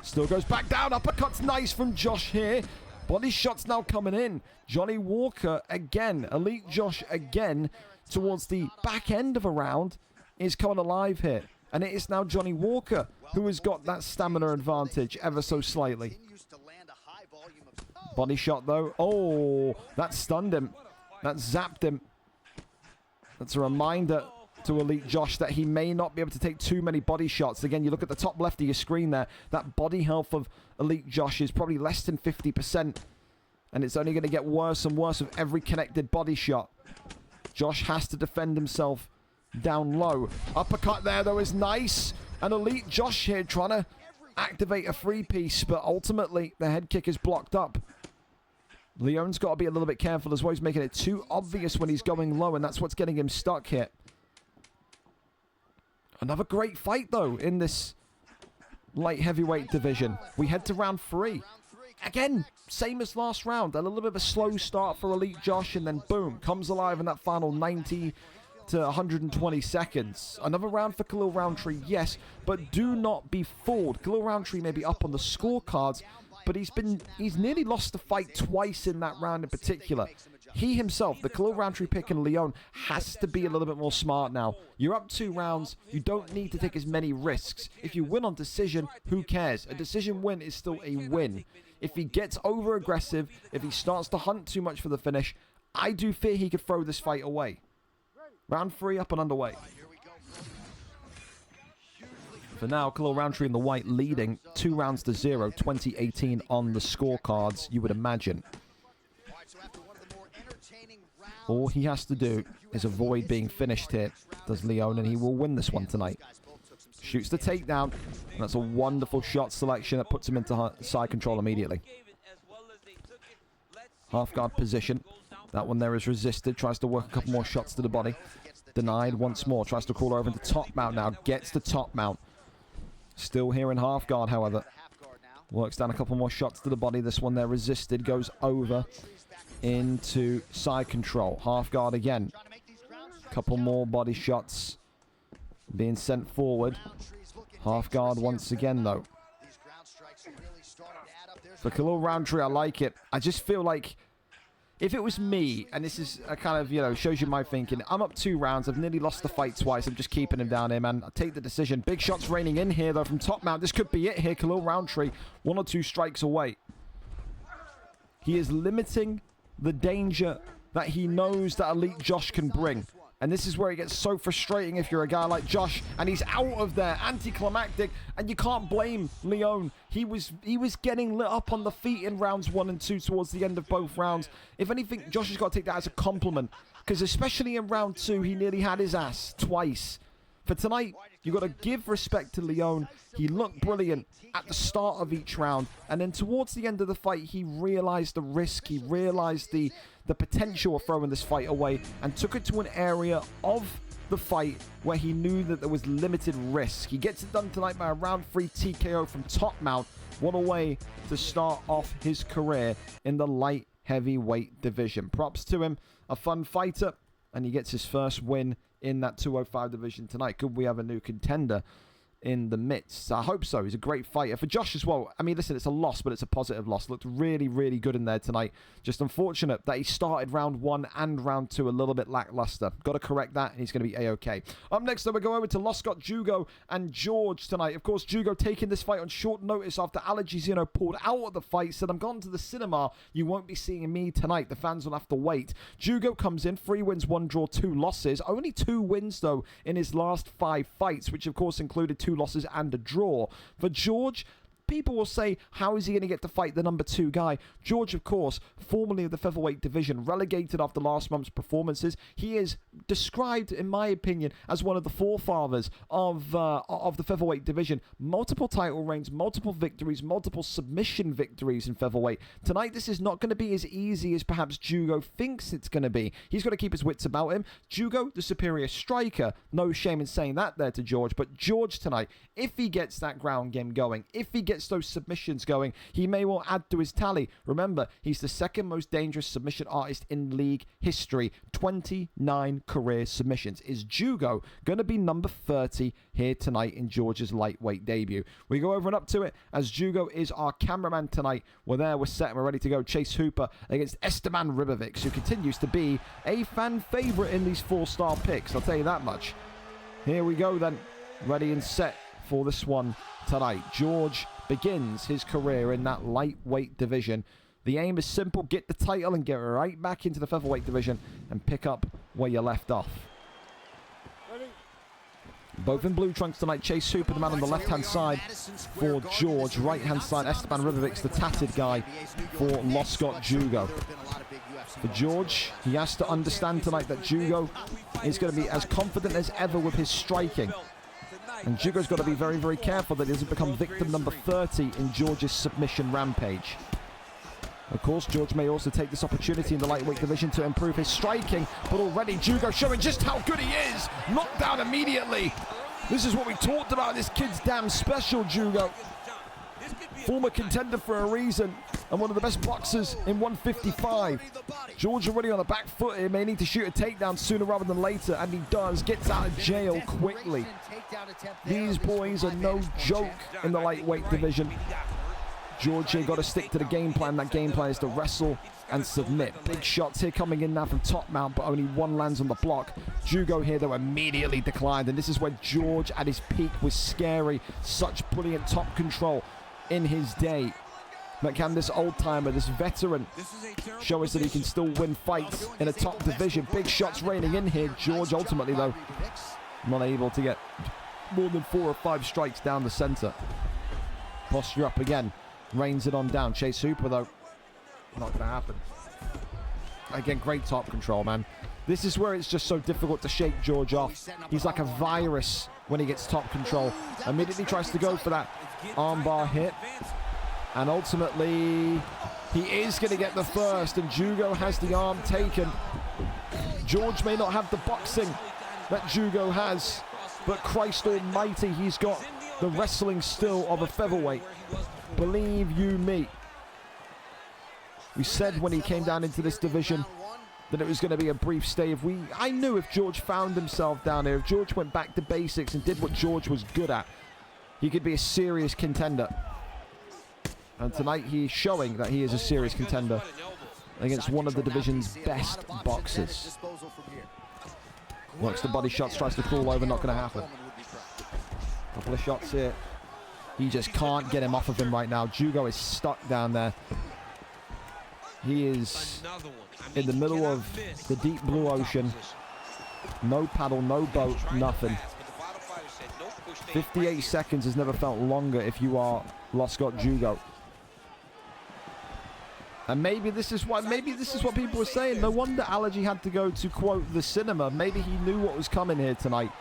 Still goes back down. Uppercut's nice from Josh here. Body shots now coming in. Johnny Walker again. Elite Josh again towards the back end of a round is coming alive here. And it is now Johnny Walker who has got that stamina advantage ever so slightly. Body shot though. Oh, that stunned him. That zapped him. That's a reminder to Elite Josh that he may not be able to take too many body shots. Again, you look at the top left of your screen there. That body health of Elite Josh is probably less than 50%. And it's only going to get worse and worse with every connected body shot. Josh has to defend himself down low. Uppercut there, though, is nice. And Elite Josh here trying to activate a free piece. But ultimately, the head kick is blocked up. Leon's got to be a little bit careful as well. He's making it too obvious when he's going low. And that's what's getting him stuck here. Another great fight, though, in this light heavyweight division. We head to round 3. Again, same as last round. A little bit of a slow start for Elite Josh, and then boom, comes alive in that final 90 to 120 seconds. Another round for Khalil Roundtree, yes, but do not be fooled. Khalil Roundtree may be up on the scorecards, but he's nearly lost the fight twice in that round in particular. He himself, the Khalil Roundtree pick in Leon, has to be a little bit more smart now. You're up 2 rounds. You don't need to take as many risks. If you win on decision, who cares? A decision win is still a win. If he gets over-aggressive, if he starts to hunt too much for the finish, I do fear he could throw this fight away. Round 3 up and underway. For now, Khalil Roundtree in the white leading 2 rounds to 0, 20-18 on the scorecards, you would imagine. All he has to do is avoid being finished here, does Leon, and he will win this one tonight. Shoots the takedown, and that's a wonderful shot selection that puts him into side control immediately. Half guard position. That one there is resisted, tries to work a couple more shots to the body. Denied once more, tries to crawl over into top mount now, gets to top mount. Still here in half guard, however. Works down a couple more shots to the body. This one there resisted, goes over into side control. Half guard again. Couple more body shots being sent forward. Half guard once again, though. For Khalil Roundtree, I like it. I just feel like if it was me, and this is a kind of, you know, shows you my thinking. I'm up 2 rounds. I've nearly lost the fight twice. I'm just keeping him down here, man. I'll take the decision. Big shots raining in here, though, from top mount. This could be it here. Khalil Roundtree, 1 or 2 strikes away. He is limiting the danger that he knows that Elite Josh can bring. And this is where it gets so frustrating if you're a guy like Josh, and he's out of there, anticlimactic, and you can't blame Leon. He was getting lit up on the feet in rounds 1 and 2 towards the end of both rounds. If anything, Josh has got to take that as a compliment, because especially in round 2, he nearly had his ass twice. For tonight, you've got to give respect to Leon. He looked brilliant at the start of each round. And then towards the end of the fight, he realized the risk. He realized the potential of throwing this fight away and took it to an area of the fight where he knew that there was limited risk. He gets it done tonight by a round 3 TKO from top mount. What a way to start off his career in the light heavyweight division. Props to him. A fun fighter. And he gets his first win in that 205 division tonight. Could we have a new contender in the midst? I hope so. He's a great fighter. For Josh as well, I mean, listen, it's a loss, but it's a positive loss. Looked really, really good in there tonight. Just unfortunate that he started round 1 and round 2 a little bit lackluster. Got to correct that, and he's going to be A-OK. Up next, though, we go over to Loscott Jugo and George tonight. Of course, Jugo taking this fight on short notice after allergies, pulled out of the fight. Said, I'm gone to the cinema. You won't be seeing me tonight. The fans will have to wait. Jugo comes in, 3 wins, 1 draw, 2 losses. Only 2 wins, though, in his last 5 fights, which, of course, included 2 losses and a draw. For George, people will say, how is he going to get to fight the number 2 guy? George, of course, formerly of the featherweight division, relegated after last month's performances. He is described, in my opinion, as one of the forefathers of the featherweight division. Multiple title reigns, multiple victories, multiple submission victories in featherweight. Tonight, this is not going to be as easy as perhaps Jugo thinks it's going to be. He's got to keep his wits about him. Jugo, the superior striker. No shame in saying that there to George. But George tonight, if he gets that ground game going, if he gets gets those submissions going, he may well add to his tally. Remember, he's the second most dangerous submission artist in league history. 29 career submissions. Is Jugo going to be number 30 here tonight in George's lightweight debut? We go over and up to it, as Jugo is our cameraman tonight. We're there, we're set, and we're ready to go. Chase Hooper against Esteban Ribovics, who continues to be a fan favorite in these 4-star picks, I'll tell you that much. Here we go then, ready and set for this one tonight. George begins his career in that lightweight division. The aim is simple: get the title and get right back into the featherweight division and pick up where you left off. Both in blue trunks tonight. Chase Hooper, the man on the left-hand side for George. Right-hand side, Esteban Ribovics, the tatted guy for Loscott Jugo. For George, he has to understand tonight that Jugo is going to be as confident as ever with his striking. And Jugo's got to be very, very careful that he doesn't become victim number 30 in George's submission rampage. Of course, George may also take this opportunity in the lightweight division to improve his striking, but already Jugo showing just how good he is. Knocked down immediately. This is what we talked about. This kid's damn special, Jugo. Former contender for a reason, and one of the best boxers in 155. George already on the back foot here. May need to shoot a takedown sooner rather than later, and he does. Gets out of jail quickly. These boys are no joke in the lightweight division. George here got to stick to the game plan. That game plan is to wrestle and submit. Big shots here coming in now from top mount, but only one lands on the block. Jugo here, though, immediately declined, and this is where George at his peak was scary. Such brilliant top control in his day. But can this old-timer, this veteran, show us that he can still win fights in a top division? Big shots raining in here. George ultimately, though, not able to get more than 4 or 5 strikes down the center. Posture up again. Rains it on down. Chase Hooper, though, not going to happen. Again, great top control, man. This is where it's just so difficult to shake George off. He's like a virus when he gets top control. Immediately tries to go for that armbar hit. And ultimately, he is going to get the first. And Jugo has the arm taken. George may not have the boxing that Jugo has, but Christ almighty, he's got the wrestling still of a featherweight. Believe you me. We said when he came down into this division that it was going to be a brief stay. I knew if George found himself down here, if George went back to basics and did what George was good at, he could be a serious contender. And tonight he's showing that he is a serious contender against one of the division's best boxers. Works the body shots, tries to crawl over, not going to happen. Couple of shots here. He just can't get him off of him right now. Jugo is stuck down there. He is in the middle of the deep blue ocean. No paddle, no boat, nothing. 58 seconds has never felt longer if you are Loscott Jugo. And maybe this is what people were saying. No wonder Allergy had to go to, quote, the cinema. Maybe he knew what was coming here tonight.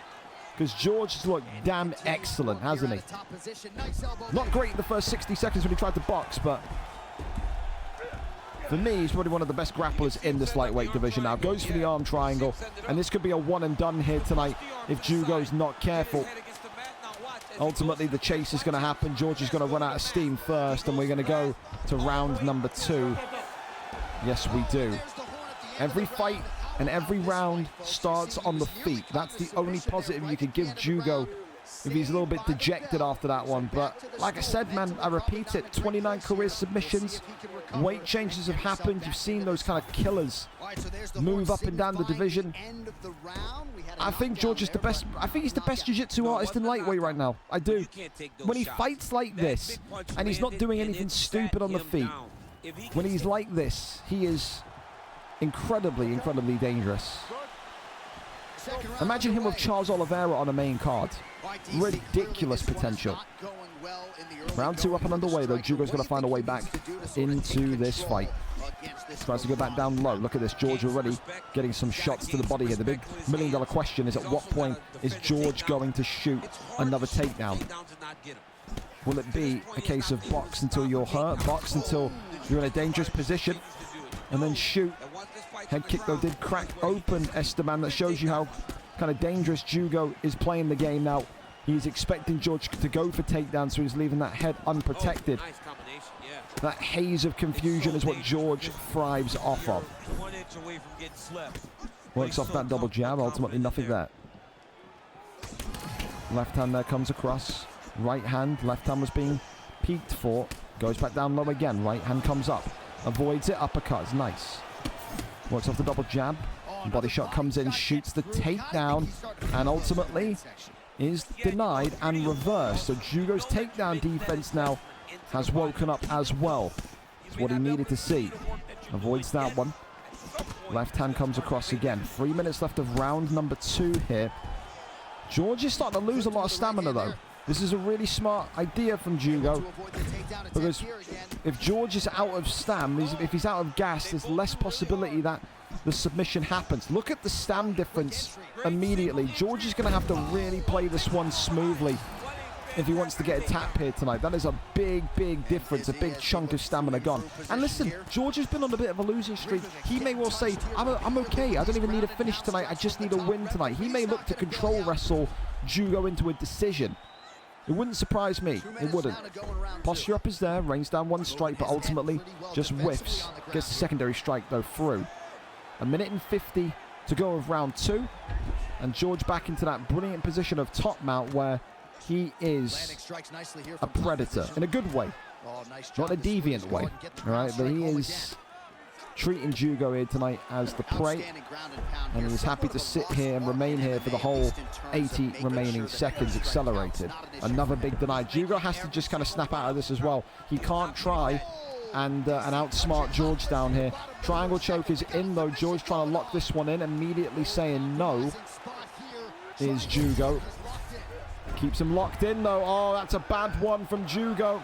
Because George has looked damn excellent, hasn't he? Not great in the first 60 seconds when he tried to box, but for me, he's probably one of the best grapplers in this lightweight division now. Goes for the arm triangle, and this could be a one and done here tonight if Jugo's not careful. Ultimately, the chase is going to happen. George is going to run out of steam first, and we're going to go to round number 2. Yes, we do. Every fight and every round starts on the feet. That's the only positive you could give Jugo if he's a little bit dejected after that one. But like I said, man, I repeat it, 29 career submissions. Weight changes have happened. You've seen those kind of killers move up and down the division. I think George is the best. I think he's the best jiu-jitsu artist in lightweight right now. I do. When he fights like this, and he's not doing anything stupid on the feet, when he's like this, he is incredibly, incredibly dangerous. Imagine him with Charles Oliveira on a main card. Ridiculous potential. Round 2 up and underway, though. Jugo's going to find a way back into this fight. Tries to go back down low. Look at this. George already getting some shots to the body here. The big million-dollar question is, at what point is George going to shoot another takedown? Will it be a case of box until you're hurt, box until you're in a dangerous position, and then shoot? Head kick, though, did crack open Esteban. That shows you how kind of dangerous Jugo is playing the game now. He's expecting George to go for takedown, so he's leaving that head unprotected. Nice combination, yeah. That haze of confusion is what George thrives off of. 1 inch away from getting slept. Works off that double jab, ultimately nothing there. Left hand there comes across. Right hand, left hand was being peeked for. Goes back down low again. Right hand comes up. Avoids it, uppercuts, nice. Works off the double jab. Body shot comes in, shoots the takedown, and ultimately is denied and reversed. So Jugo's takedown defense now has woken up as well. It's what he needed to see. Avoids that one. Left hand comes across again. 3 minutes left of round number 2 here. George is starting to lose a lot of stamina though. This is a really smart idea from Jugo, because if George is out of stam, if he's out of gas, there's less possibility that the submission happens. Look at the stam difference immediately. George is going to have to really play this one smoothly if he wants to get a tap here tonight. That is a big, big difference, a big chunk of stamina gone. And listen, George has been on a bit of a losing streak. He may well say, I'm okay, I don't even need a finish tonight, I just need a win tonight. He may look to control wrestle Jugo into a decision. It wouldn't surprise me. It wouldn't. Posture up is there. Rains down one strike, but ultimately just whiffs. Gets the secondary strike, though, through. 1 minute and 50 to go of round 2. And George back into that brilliant position of top mount where he is a predator. In a good way. Not a deviant way. All right, but he is treating Jugo here tonight as the prey, and he's happy to sit here and remain here for the whole 80 remaining seconds accelerated. Another big deny. Jugo has to just kind of snap out of this as well. He can't try and outsmart George down here. Triangle choke is in though. George trying to lock this one in, immediately saying no is Jugo. Keeps him locked in though. Oh, that's a bad one from Jugo.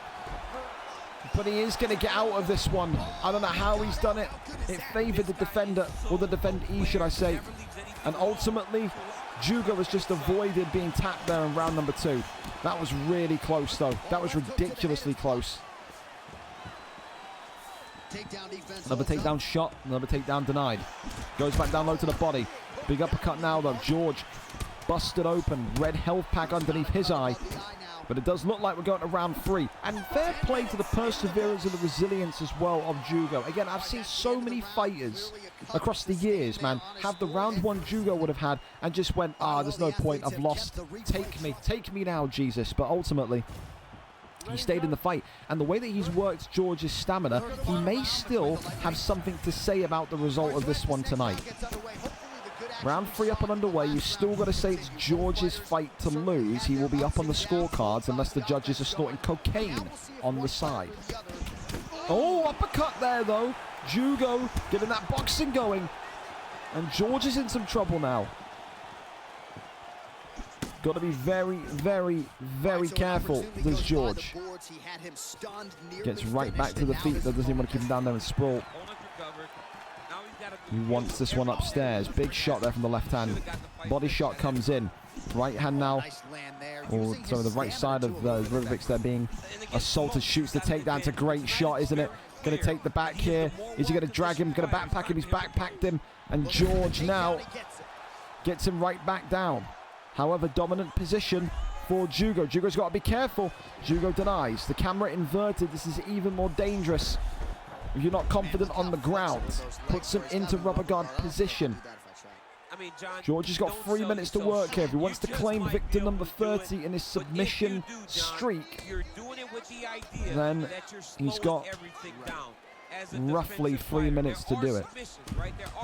But he is going to get out of this one. I don't know how he's done it. It favoured the defender, or the defendee, should I say. And ultimately, Jugo has just avoided being tapped there in round number 2. That was really close, though. That was ridiculously close. Another takedown shot, another takedown denied. Goes back down low to the body. Big uppercut now, though. George busted open. Red health pack underneath his eye. But it does look like we're going to round 3. And fair play to the perseverance and the resilience as well of Jugo. Again, I've seen so many fighters across the years, man, have the round 1 Jugo would have had and just went, there's no point, I've lost. Take me now, Jesus. But ultimately, he stayed in the fight. And the way that he's worked George's stamina, he may still have something to say about the result of this one tonight. Round 3 up and underway. You've still got to say it's George's fight to lose. He will be up on the scorecards unless the judges are snorting cocaine on the side. Oh, uppercut there, though. Jugo getting that boxing going. And George is in some trouble now. Got to be very, very, very careful, does George. Gets right back to the feet, though. Doesn't even want to keep him down there and sprawl. He wants this one upstairs. Big shot there from the left hand. Body shot comes in. Right hand now. Or sorry, the right side of Rivovic's there being assaulted. Shoots the takedown. It's a great shot, isn't it? Going to take the back here. Is he going to drag him? Going to backpack him. He's backpacked him. And George now gets him right back down. However, dominant position for Jugo. Jugo's got to be careful. Jugo denies. The camera inverted. This is even more dangerous. If you're not confident on the ground, puts him into rubber guard position. George has got 3 minutes to work here. If he wants to claim victor number 30 in his submission streak, then he's got roughly 3 minutes to do it.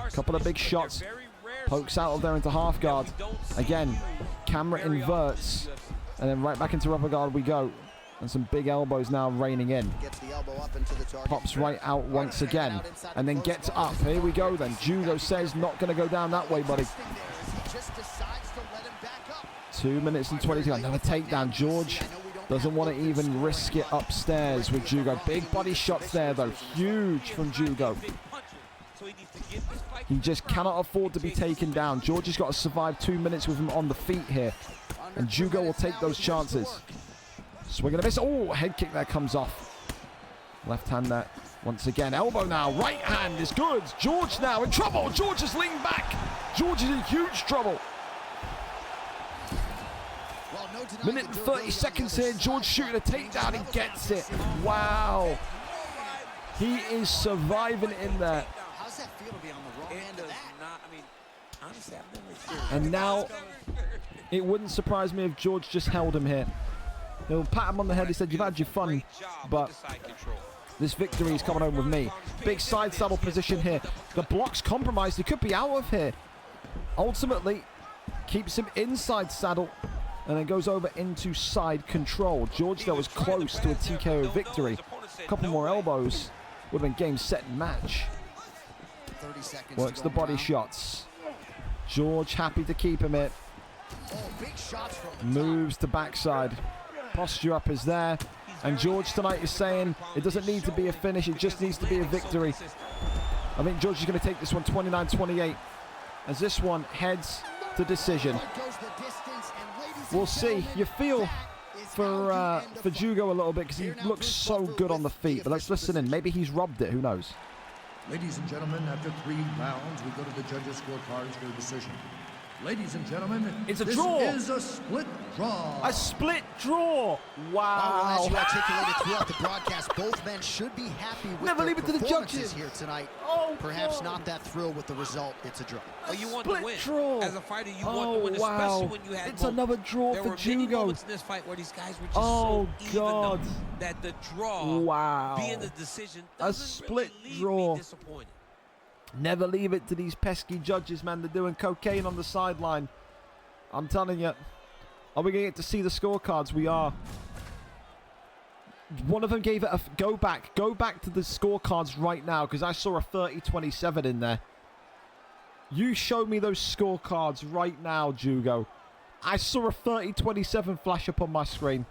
A couple of big shots. Pokes out of there into half guard. Again, camera inverts. And then right back into rubber guard we go. And some big elbows now raining in. Pops right out once again. And then gets up. Here we go then. Jugo says not going to go down that way, buddy. 2 minutes and 20 seconds. Another takedown. George doesn't want to even risk it upstairs with Jugo. Big body shots there, though. Huge from Jugo. He just cannot afford to be taken down. George has got to survive 2 minutes with him on the feet here. And Jugo will take those chances. Swing and a miss. Oh, head kick there comes off. Left hand there. Once again, elbow now. Right hand is good. George now in trouble. George is leaning back. George is in huge trouble. Minute and 30 seconds here. George shooting a takedown. He gets it. Wow. He is surviving in there. How's that feel to be on the wrong end of that? I mean, honestly, I've never experienced And now, it wouldn't surprise me if George just held him here. He'll pat him on the head. He said, "You've had your fun, but this victory is coming home with me." Big side saddle position here. The block's compromised. He could be out of here. Ultimately, keeps him inside saddle and then goes over into side control. George, though, was close to a TKO victory. A couple more elbows would have been game, set, and match. 30 seconds. Works the body shots. George happy to keep him here. Oh, big shots from the Moves to backside. Posture up is there. And George tonight is saying it doesn't need to be a finish. It just needs to be a victory. I think George is going to take this one 29-28 as this one heads to decision. We'll see. You feel for Jugo a little bit because he looks so good on the feet. But let's listen in. Maybe he's robbed it. Who knows? Ladies and gentlemen, after 3 rounds, we go to the judges' scorecards for a decision. Ladies and gentlemen, it's a this draw. is a split draw. A split draw. Wow. As you articulated throughout the broadcast, both men should be happy with Never their leave it to the performances judges here tonight. Oh, Perhaps God. not that thrilled with the result. It's a draw. Oh, you want Split to win. draw. As a fighter, you want to win, wow. especially when you had It's moments. another draw There for were many Jugo. moments in this fight where these guys were just Oh, so even God. though, that the draw Wow. being the decision A doesn't split really leave draw. me disappointed. Never leave it to these pesky judges, man. They're doing cocaine on the sideline. I'm telling you. Are we going to get to see the scorecards? We are. One of them gave it a... Go back to the scorecards right now because I saw a 30-27 in there. You show me those scorecards right now, Jugo. I saw a 30-27 flash up on my screen.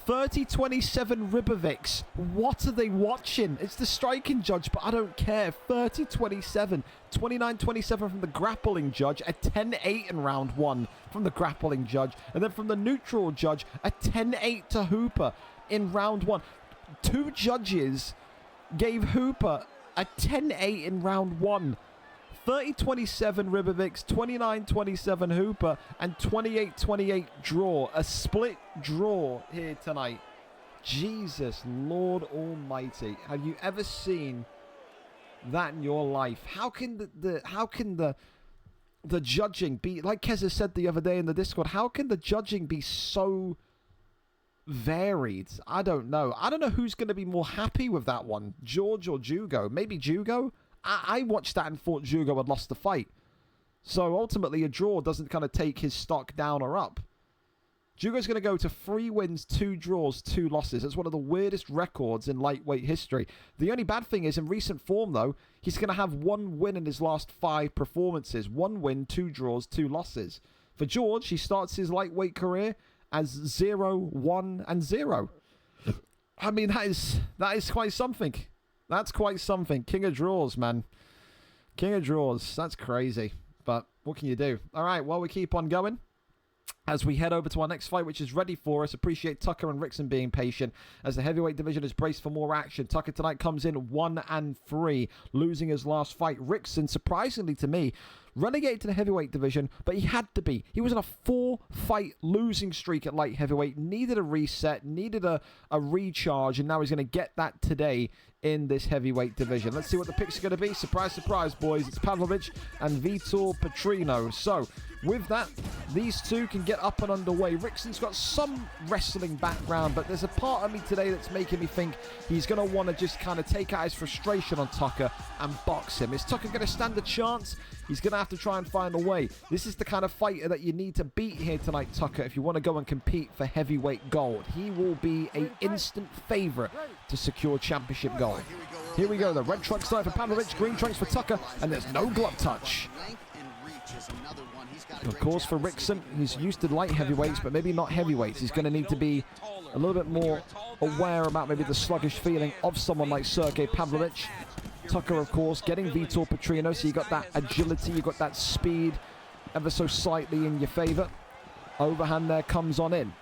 30-27 Ribovics. What are they watching? It's the striking judge, but I don't care. 30-27. 29-27 from the grappling judge. A 10-8 in round 1 from the grappling judge. And then from the neutral judge, a 10-8 to Hooper in round 1. 2 judges gave Hooper a 10-8 in round 1. 30-27 Ribovics, 29-27 Hooper, and 28-28 draw. A split draw here tonight. Jesus Lord Almighty. Have you ever seen that in your life? How can the judging be, like Keza said the other day in the Discord, how can the judging be so varied? I don't know. I don't know who's going to be more happy with that one, George or Jugo. Maybe Jugo? I watched that and thought Jugo had lost the fight. So ultimately, a draw doesn't kind of take his stock down or up. Jugo's going to go to 3 wins, 2 draws, 2 losses. That's one of the weirdest records in lightweight history. The only bad thing is, in recent form, though, he's going to have 1 win in his last 5 performances. 1 win, 2 draws, 2 losses. For George, he starts his lightweight career as 0, 1, and 0. I mean, that is quite something. That's quite something. King of draws, man. King of draws. That's crazy. But what can you do? All right, well, we keep on going as we head over to our next fight, which is ready for us. Appreciate Tucker and Rickson being patient as the heavyweight division is braced for more action. Tucker tonight comes in 1-3, losing his last fight. Rickson, surprisingly to me, relegated to the heavyweight division, but he had to be. He was on a 4-fight losing streak at light heavyweight, needed a reset, needed a recharge, and now he's going to get that today in this heavyweight division. Let's see what the picks are going to be. Surprise, surprise, boys. It's Pavlovich and Vitor Petrino. So, with that, these two can get up and underway. Rickson's got some wrestling background, but there's a part of me today that's making me think he's going to want to just kind of take out his frustration on Tucker and box him. Is Tucker going to stand a chance? He's going to have to try and find a way. This is the kind of fighter that you need to beat here tonight, Tucker, if you want to go and compete for heavyweight gold. He will be an instant favorite to secure championship gold. Here we go. The red trunks side for Pavlovich, green trunks for Tucker, and there's no glove touch. Of course, for Rickson, he's used to light heavyweights, but maybe not heavyweights. He's going to need to be a little bit more aware about maybe the sluggish feeling of someone like Sergey Pavlovich. Tucker, of course, getting Vitor Petrino, so you got that agility, you got that speed ever so slightly in your favor. Overhand there comes on in.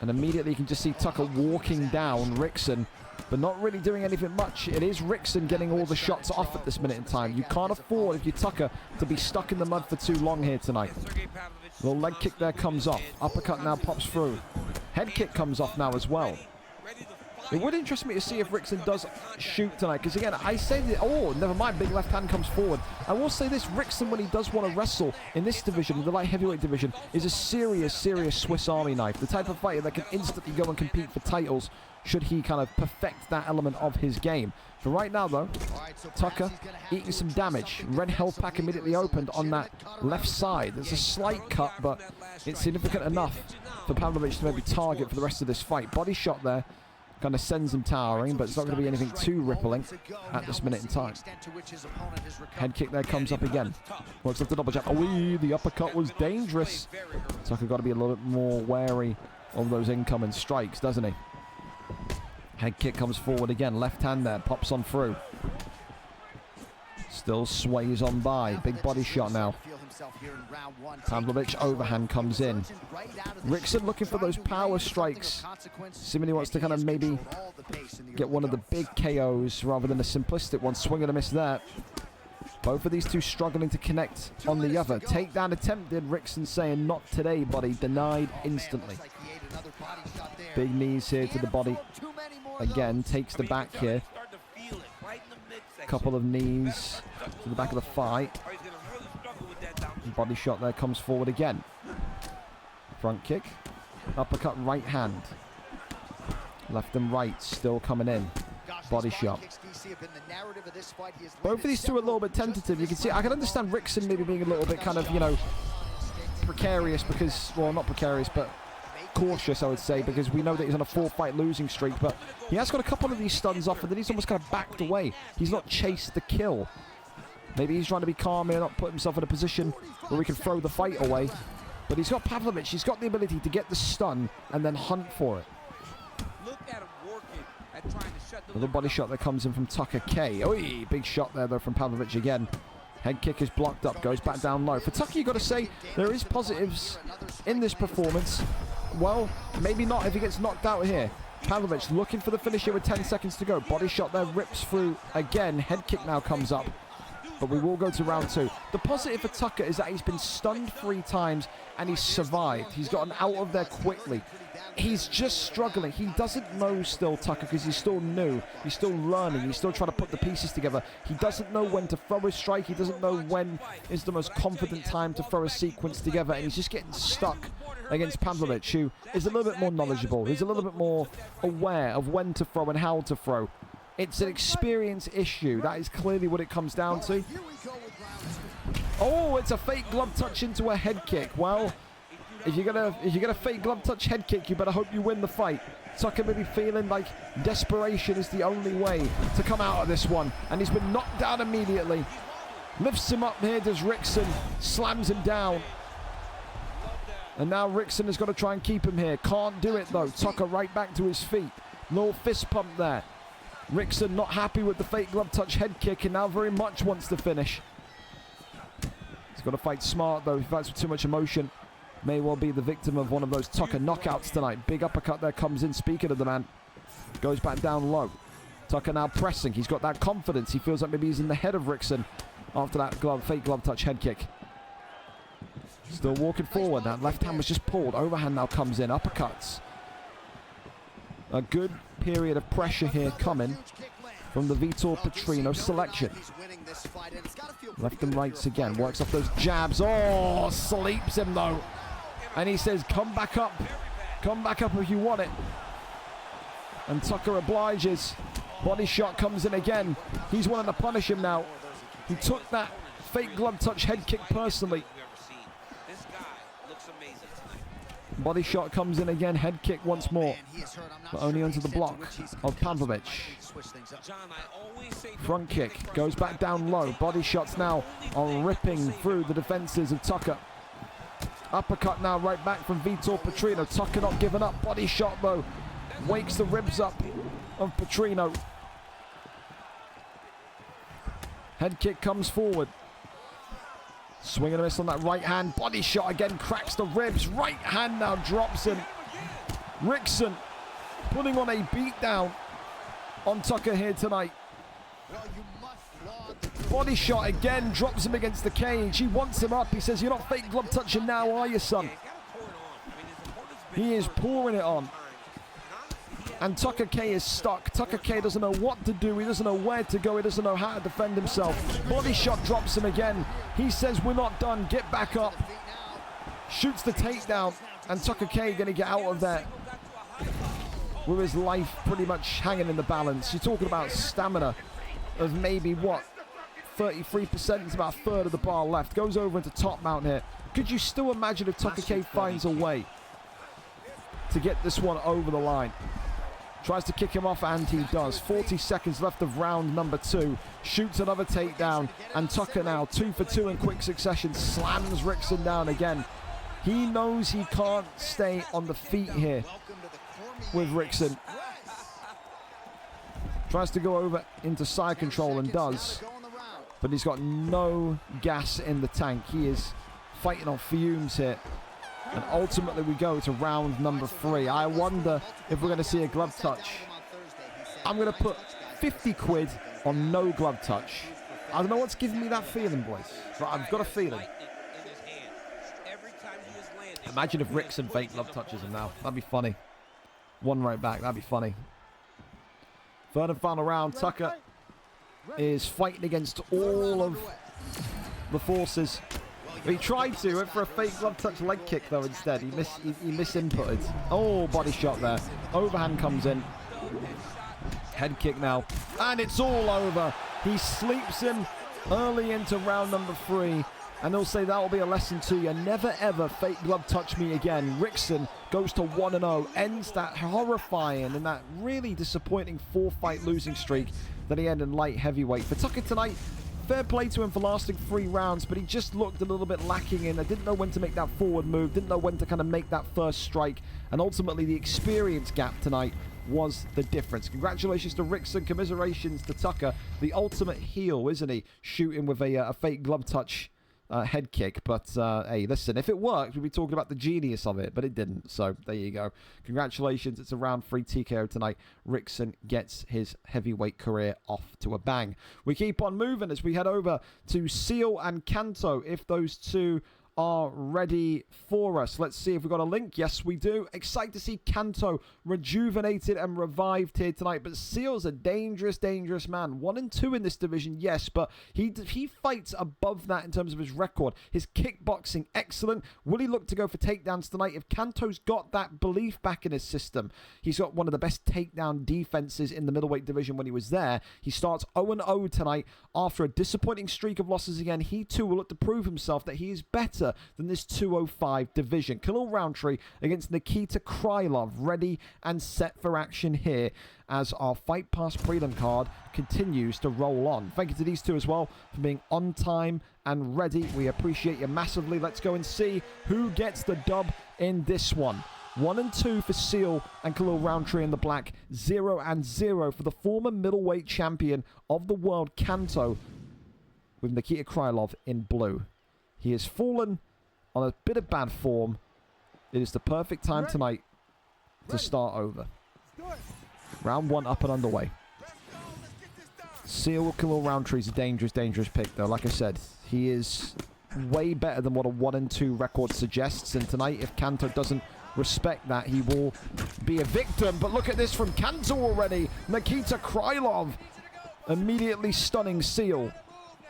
And immediately you can just see Tucker walking down Rickson, but not really doing anything much. It is Rickson getting all the shots off at this minute in time. You can't afford, if you're Tucker, to be stuck in the mud for too long here tonight. Sergey Pavlovich Little leg kick there comes off. Uppercut now pops through. Head kick comes off now as well. It would interest me to see if Rickson does shoot tonight, because again, I say that, oh, never mind, big left hand comes forward. I will say this, Rickson, when he does want to wrestle in this division, the light heavyweight division, is a serious Swiss Army knife. The type of fighter that can instantly go and compete for titles, should he kind of perfect that element of his game. For right now, though, Tucker eating some damage. Red health pack immediately opened on that left side. There's a slight cut, but it's significant enough for Pavlovich to maybe target for the rest of this fight. Body shot there. Kind of sends him towering, but it's not going to be anything too rippling at this minute in time. Head kick there comes up again. Works up the double jab. Oh, the uppercut was dangerous. Tucker got to be a little bit more wary of those incoming strikes, doesn't he? Head kick comes forward again. Left hand there, pops on through. Still sways on by. Big body shot now. Pavlovich overhand comes in. Rickson looking for those power strikes. Seemingly wants to kind of maybe get one of the big KOs rather than a simplistic one. Swing and a miss there. Both of these two struggling to connect on the other. Takedown attempted. Rickson saying, not today, buddy. Denied instantly. Big knees here to the body. Again, takes the back here. Couple of knees to the back of the fight. Body shot there comes forward again. Front kick. Uppercut right hand. Left and right still coming in. Body shot. Both of these two are a little bit tentative. You can see, I can understand Rickson maybe being a little bit kind of, you know, precarious because, well, not precarious, but cautious, I would say, because we know that he's on a 4-fight losing streak, but he has got a couple of these stuns off, and then he's almost kind of backed away. He's not chased the kill. Maybe he's trying to be calm here, not put himself in a position where we can throw the fight away. But he's got Pavlovich. He's got the ability to get the stun and then hunt for it. Look at him working at trying to shut the Little body shot that comes in from Tucker K. Oh, big shot there, though, from Pavlovich again. Head kick is blocked up, goes back down low. For Tucker, you've got to say, there is positives in this performance. Well, maybe not if he gets knocked out here. Pavlovich looking for the finish here with 10 seconds to go. Body shot there, rips through again. Head kick now comes up. But we will go to round 2. The positive for Tucker is that he's been stunned 3 times and he's survived. He's gotten out of there quickly. He's just struggling. He doesn't know still, Tucker, because he's still new. He's still learning. He's still trying to put the pieces together. He doesn't know when to throw his strike. He doesn't know when is the most confident time to throw a sequence together. And he's just getting stuck against Pavlovich, who is a little bit more knowledgeable. He's a little bit more aware of when to throw and how to throw. It's an experience issue. That is clearly what it comes down to. Oh, it's a fake glove touch into a head kick. Well, if you're gonna fake glove touch head kick, you better hope you win the fight. Tucker may be feeling like desperation is the only way to come out of this one, and he's been knocked down immediately. Lifts him up here, does Rickson, slams him down. And now Rickson has got to try and keep him here. Can't do it though. Tucker right back to his feet. Little fist pump there. Rickson not happy with the fake glove touch head kick and now very much wants to finish. He's got to fight smart though. If he fights with too much emotion, may well be the victim of one of those Tucker knockouts tonight. Big uppercut there comes in. Speaking of the man, goes back down low. Tucker now pressing. He's got that confidence. He feels like maybe he's in the head of Rickson after that fake glove touch head kick. Still walking forward. That left hand was just pulled. Overhand now comes in. Uppercuts. A good period of pressure here coming from the Vitor Petrino selection. Left and rights again. Works off those jabs. Oh, sleeps him though. And he says, come back up. Come back up if you want it. And Tucker obliges. Body shot comes in again. He's wanting to punish him now. He took that fake glove touch head kick personally. Body shot comes in again, head kick once more, but only onto the block of Pavlovich. Front kick, goes back down low. Body shots now are ripping through the defenses of Tucker. Uppercut now right back from Vitor Petrino. Tucker not giving up. Body shot though, wakes the ribs up of Petrino. Head kick comes forward. Swing and a miss on that right hand. Body shot again, cracks the ribs. Right hand now drops him. Rickson putting on a beat down on Tucker here tonight. Well, you must laud the Body shot again, drops him against the cage. He wants him up. He says, you're not fake glove touching now, are you, son? He is pouring it on. And Tucker K is stuck. Tucker K doesn't know what to do. He doesn't know where to go. He doesn't know how to defend himself. Body shot drops him again. He says, we're not done. Get back up. Shoots the takedown. And Tucker K going to get out of there with his life pretty much hanging in the balance. You're talking about stamina of maybe, what, 33%? It's about a third of the bar left. Goes over into top mount here. Could you still imagine if Tucker K finds a way to get this one over the line? Tries to kick him off, and he does. 40 seconds left of round number 2. Shoots another takedown, and Tucker now 2 for 2 in quick succession. Slams Rickson down again. He knows he can't stay on the feet here with Rickson. Tries to go over into side control and does, but he's got no gas in the tank. He is fighting on fumes here. And ultimately we go to round number 3. I wonder if we're going to see a glove touch. I'm going to put 50 quid on no glove touch. I don't know what's giving me that feeling, boys, but I've got a feeling. Imagine if Rickson fake glove touches him now. That'd be funny. One right back. That'd be funny. Third and final round. Tucker is fighting against all of the forces. He tried to, went for a fake glove touch leg kick though instead. He misinputted. Oh, body shot there. Overhand comes in. Head kick now. And it's all over. He sleeps him early into round number 3. And they'll say that will be a lesson to you. Never ever fake glove touch me again. Rickson goes to 1-0. Ends that horrifying and that really disappointing 4-fight losing streak that he had in light heavyweight. For Tucker tonight, fair play to him for lasting 3 rounds, but he just looked a little bit lacking in. I didn't know when to make that forward move, didn't know when to kind of make that first strike, and ultimately the experience gap tonight was the difference. Congratulations to Rickson, commiserations to Tucker, the ultimate heel, isn't he? Shooting with a fake glove touch head kick, but hey, listen, if it worked, we'd be talking about the genius of it, but it didn't, so there you go. Congratulations, it's a round 3 TKO tonight. Rickson gets his heavyweight career off to a bang. We keep on moving as we head over to Seal and Kanto, if those two are ready for us. Let's see if we've got a link. Yes, we do. Excited to see Kanto rejuvenated and revived here tonight, but Seal's a dangerous, dangerous man. 1-2 in this division, yes, but he fights above that in terms of his record. His kickboxing, excellent. Will he look to go for takedowns tonight? If Kanto's got that belief back in his system, he's got one of the best takedown defenses in the middleweight division when he was there. He starts 0-0 tonight after a disappointing streak of losses again. He too will look to prove himself that he is better than this 205 division. Khalil Roundtree against Nikita Krylov, ready and set for action here as our Fight Pass prelim card continues to roll on. Thank you to these two as well for being on time and ready. We appreciate you massively. Let's go and see who gets the dub in this one. 1-2 for Seal and Khalil Roundtree in the black. 0-0 for the former middleweight champion of the world, Kanto, with Nikita Krylov in blue. He has fallen on a bit of bad form. It is the perfect time tonight to start over. Round 1 up and underway. Seal Khalil Roundtree is a dangerous, dangerous pick, though. Like I said, he is way better than what a 1-2 record suggests. And tonight, if Kanto doesn't respect that, he will be a victim. But look at this from Kanto already. Nikita Krylov immediately stunning Seal.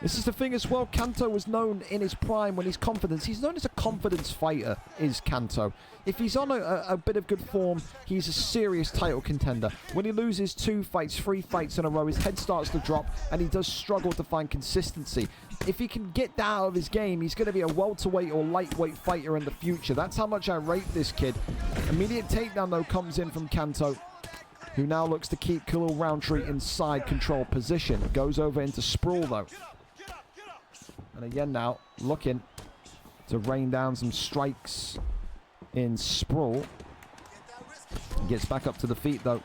This is the thing as well, Kanto was known in his prime when he's confident. He's known as a confidence fighter, is Kanto. If he's on a bit of good form, he's a serious title contender. When he loses 2 fights, 3 fights in a row, his head starts to drop and he does struggle to find consistency. If he can get that out of his game, he's going to be a welterweight or lightweight fighter in the future. That's how much I rate this kid. Immediate takedown, though, comes in from Kanto, who now looks to keep Khalil Roundtree in side control position. Goes over into sprawl, though. And again now, looking to rain down some strikes in sprawl. Gets back up to the feet, though.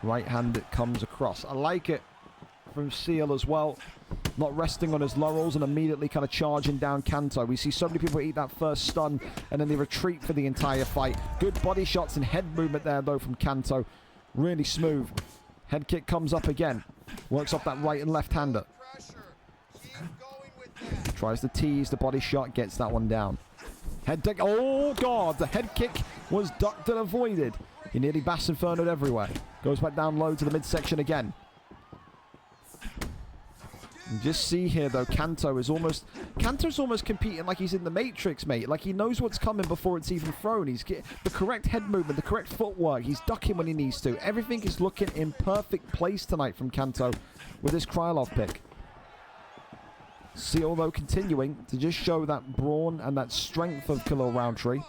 Right hand that comes across. I like it from Seal as well. Not resting on his laurels and immediately kind of charging down Kanto. We see so many people eat that first stun and then they retreat for the entire fight. Good body shots and head movement there, though, from Kanto. Really smooth. Head kick comes up again. Works off that right and left-hander. Tries to tease the body shot, gets that one down. Head kick. Oh, God. The head kick was ducked and avoided. He nearly Bass Inferno'd everywhere. Goes back down low to the midsection again. And just see here, though, Kanto's almost competing like he's in the Matrix, mate. Like he knows what's coming before it's even thrown. He's getting the correct head movement, the correct footwork. He's ducking when he needs to. Everything is looking in perfect place tonight from Kanto with his Krylov pick. Seal, though, continuing to just show that brawn and that strength of Khalil Roundtree.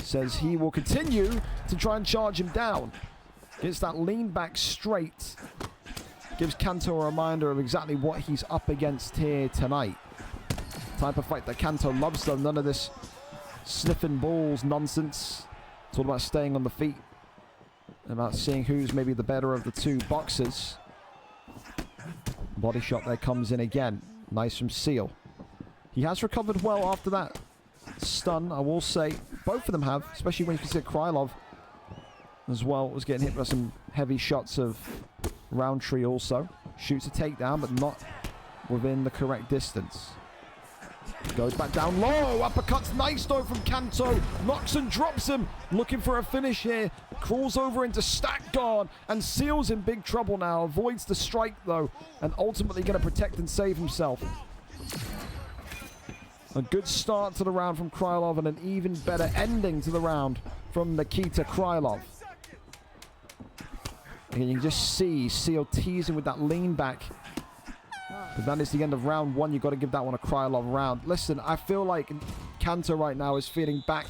Says he will continue to try and charge him down. Gets that lean back straight. Gives Kanto a reminder of exactly what he's up against here tonight. Type of fight that Kanto loves, though. None of this sniffing balls nonsense. It's all about staying on the feet. About seeing who's maybe the better of the two boxers. Body shot there comes in again. Nice from Seal. He has recovered well after that stun, I will say. Both of them have, especially when you consider Krylov as well was getting hit by some heavy shots of Roundtree also. Shoots a takedown, but not within the correct distance. Goes back down low. Uppercuts nice though from Kanto. Knocks and drops him. Looking for a finish here. Crawls over into stack guard. And Seal's in big trouble now. Avoids the strike though. And ultimately going to protect and save himself. A good start to the round from Krylov. And an even better ending to the round from Nikita Krylov. And you can just see Seal teasing with that lean back. But that is the end of round one. You've got to give that one a Krylov round. Listen, I feel like Kanto right now is feeling back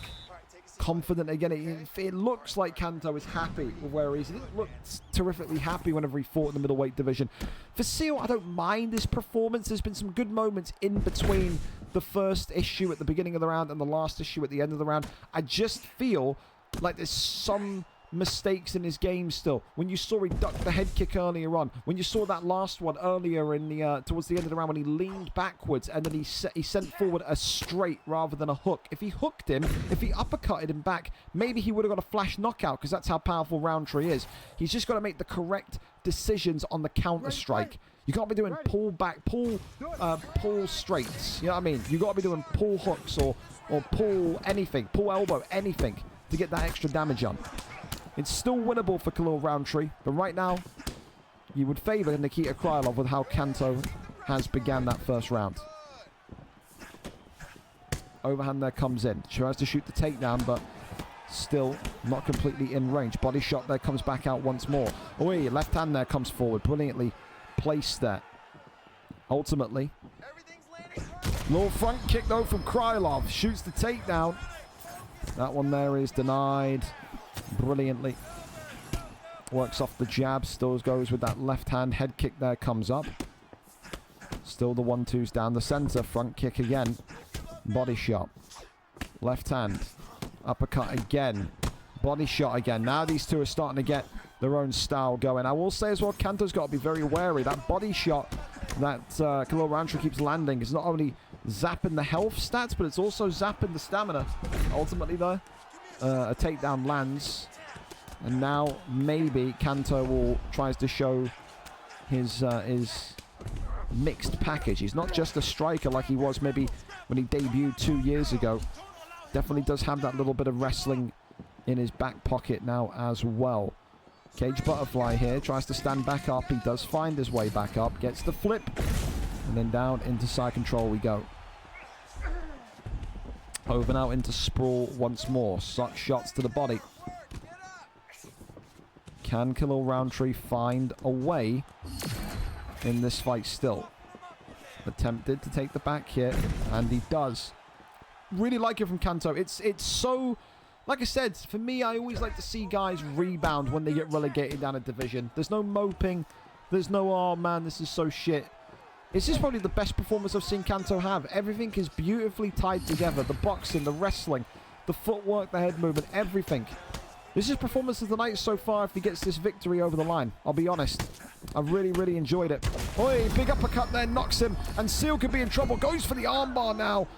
confident again. It looks like Kanto is happy with where he is. He didn't look terrifically happy whenever he fought in the middleweight division. For Seal, I don't mind his performance. There's been some good moments in between the first issue at the beginning of the round and the last issue at the end of the round. I just feel like there's some mistakes in his game still. When you saw he ducked the head kick earlier on, when you saw that last one earlier in the towards the end of the round when he leaned backwards and then he sent forward a straight rather than a hook. If he hooked him, if he uppercutted him back, maybe he would have got a flash knockout because that's how powerful Roundtree is. He's just got to make the correct decisions on the counter strike. You can't be doing pull back, pull straights. You know what I mean? You got to be doing pull hooks or pull anything, pull elbow, anything to get that extra damage on. It's still winnable for Khalil Roundtree, but right now, you would favor Nikita Krylov with how Kanto has began that first round. Overhand there comes in. Tries to shoot the takedown, but still not completely in range. Body shot there comes back out once more. Oh, yeah, left hand there comes forward. Brilliantly placed there. Ultimately, little front kick though from Krylov. Shoots the takedown. That one there is denied. Brilliantly. Works off the jab. Still goes with that left hand. Head kick there comes up. Still the 1-2s down the center. Front kick again. Body shot. Left hand. Uppercut again. Body shot again. Now these two are starting to get their own style going. I will say as well, Kanto's got to be very wary. That body shot that Khalil Roundtree keeps landing is not only zapping the health stats, but it's also zapping the stamina. Ultimately though, a takedown lands, and now maybe Kanto tries to show his mixed package. He's not just a striker like he was maybe when he debuted 2 years ago. Definitely does have that little bit of wrestling in his back pocket now as well. Cage butterfly here, tries to stand back up. He does find his way back up, gets the flip, and then down into side control we go. Over now into sprawl once more. Suck shots to the body. Can Khalil Roundtree find a way in this fight still? Attempted to take the back here, and he does. Really like it from Kanto. It's so... Like I said, for me, I always like to see guys rebound when they get relegated down a division. There's no moping. There's no, oh man, this is so shit. This is probably the best performance I've seen Kanto have. Everything is beautifully tied together. The boxing, the wrestling, the footwork, the head movement, everything. This is performance of the night so far if he gets this victory over the line. I'll be honest. I've really, really enjoyed it. Oi, big uppercut there, knocks him. And Seal could be in trouble. Goes for the armbar now.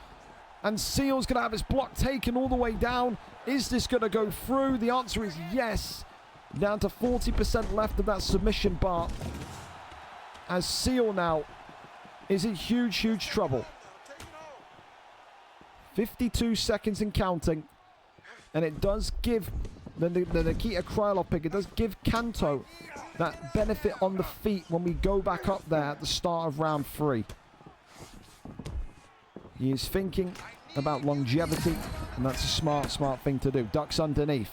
And Seal's going to have his block taken all the way down. Is this going to go through? The answer is yes. Down to 40% left of that submission bar. As Seal now is in huge, huge trouble. 52 seconds and counting. And it does give the Nikita Krylov pick, it does give Kanto that benefit on the feet when we go back up there at the start of round 3. He is thinking about longevity, and that's a smart thing to do. Ducks underneath.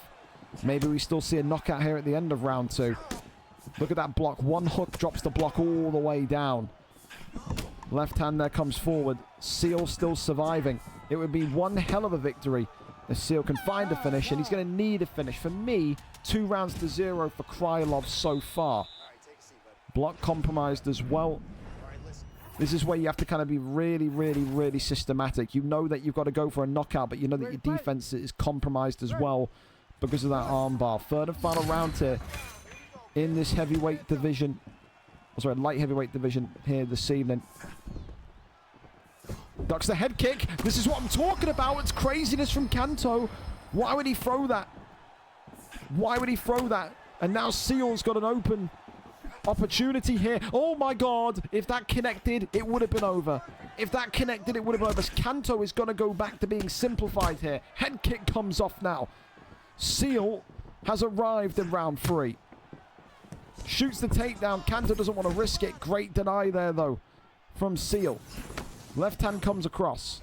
Maybe we still see a knockout here at the end of round 2. Look at that block. One hook drops the block all the way down. Left hand there comes forward. Seal still surviving. It would be one hell of a victory if Seal can find a finish, and he's going to need a finish. For me, 2 rounds to 0 for Krylov so far. Block compromised as well. This is where you have to kind of be really systematic. You know that you've got to go for a knockout, but you know that your defense is compromised as well because of that armbar. Third and final round here in this heavyweight division. Oh, sorry, light heavyweight division here this evening. Ducks the head kick. This is what I'm talking about. It's craziness from Kanto. Why would he throw that? Why would he throw that? And now Seal's got an open opportunity here. Oh my God. If that connected, it would have been over. If that connected, it would have been over. Kanto is going to go back to being simplified here. Head kick comes off now. Seal has arrived in round 3. Shoots the takedown. Kanto doesn't want to risk it. Great deny there, though, from Seal. Left hand comes across.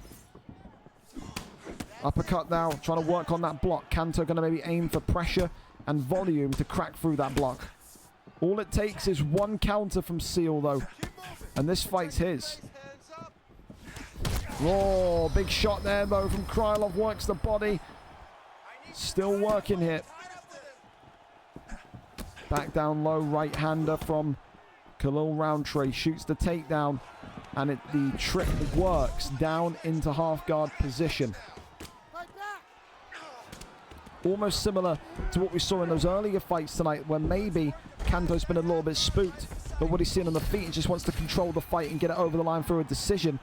Uppercut now, trying to work on that block. Kanto going to maybe aim for pressure and volume to crack through that block. All it takes is one counter from Seal, though. And this fight's his. Oh, big shot there, though, from Krylov. Works the body. Still working here. Back down low, right-hander from Khalil Roundtree. Shoots the takedown. And the trick works down into half-guard position. Almost similar to what we saw in those earlier fights tonight, where maybe Kanto's been a little bit spooked. But what he's seeing on the feet, he just wants to control the fight and get it over the line through a decision.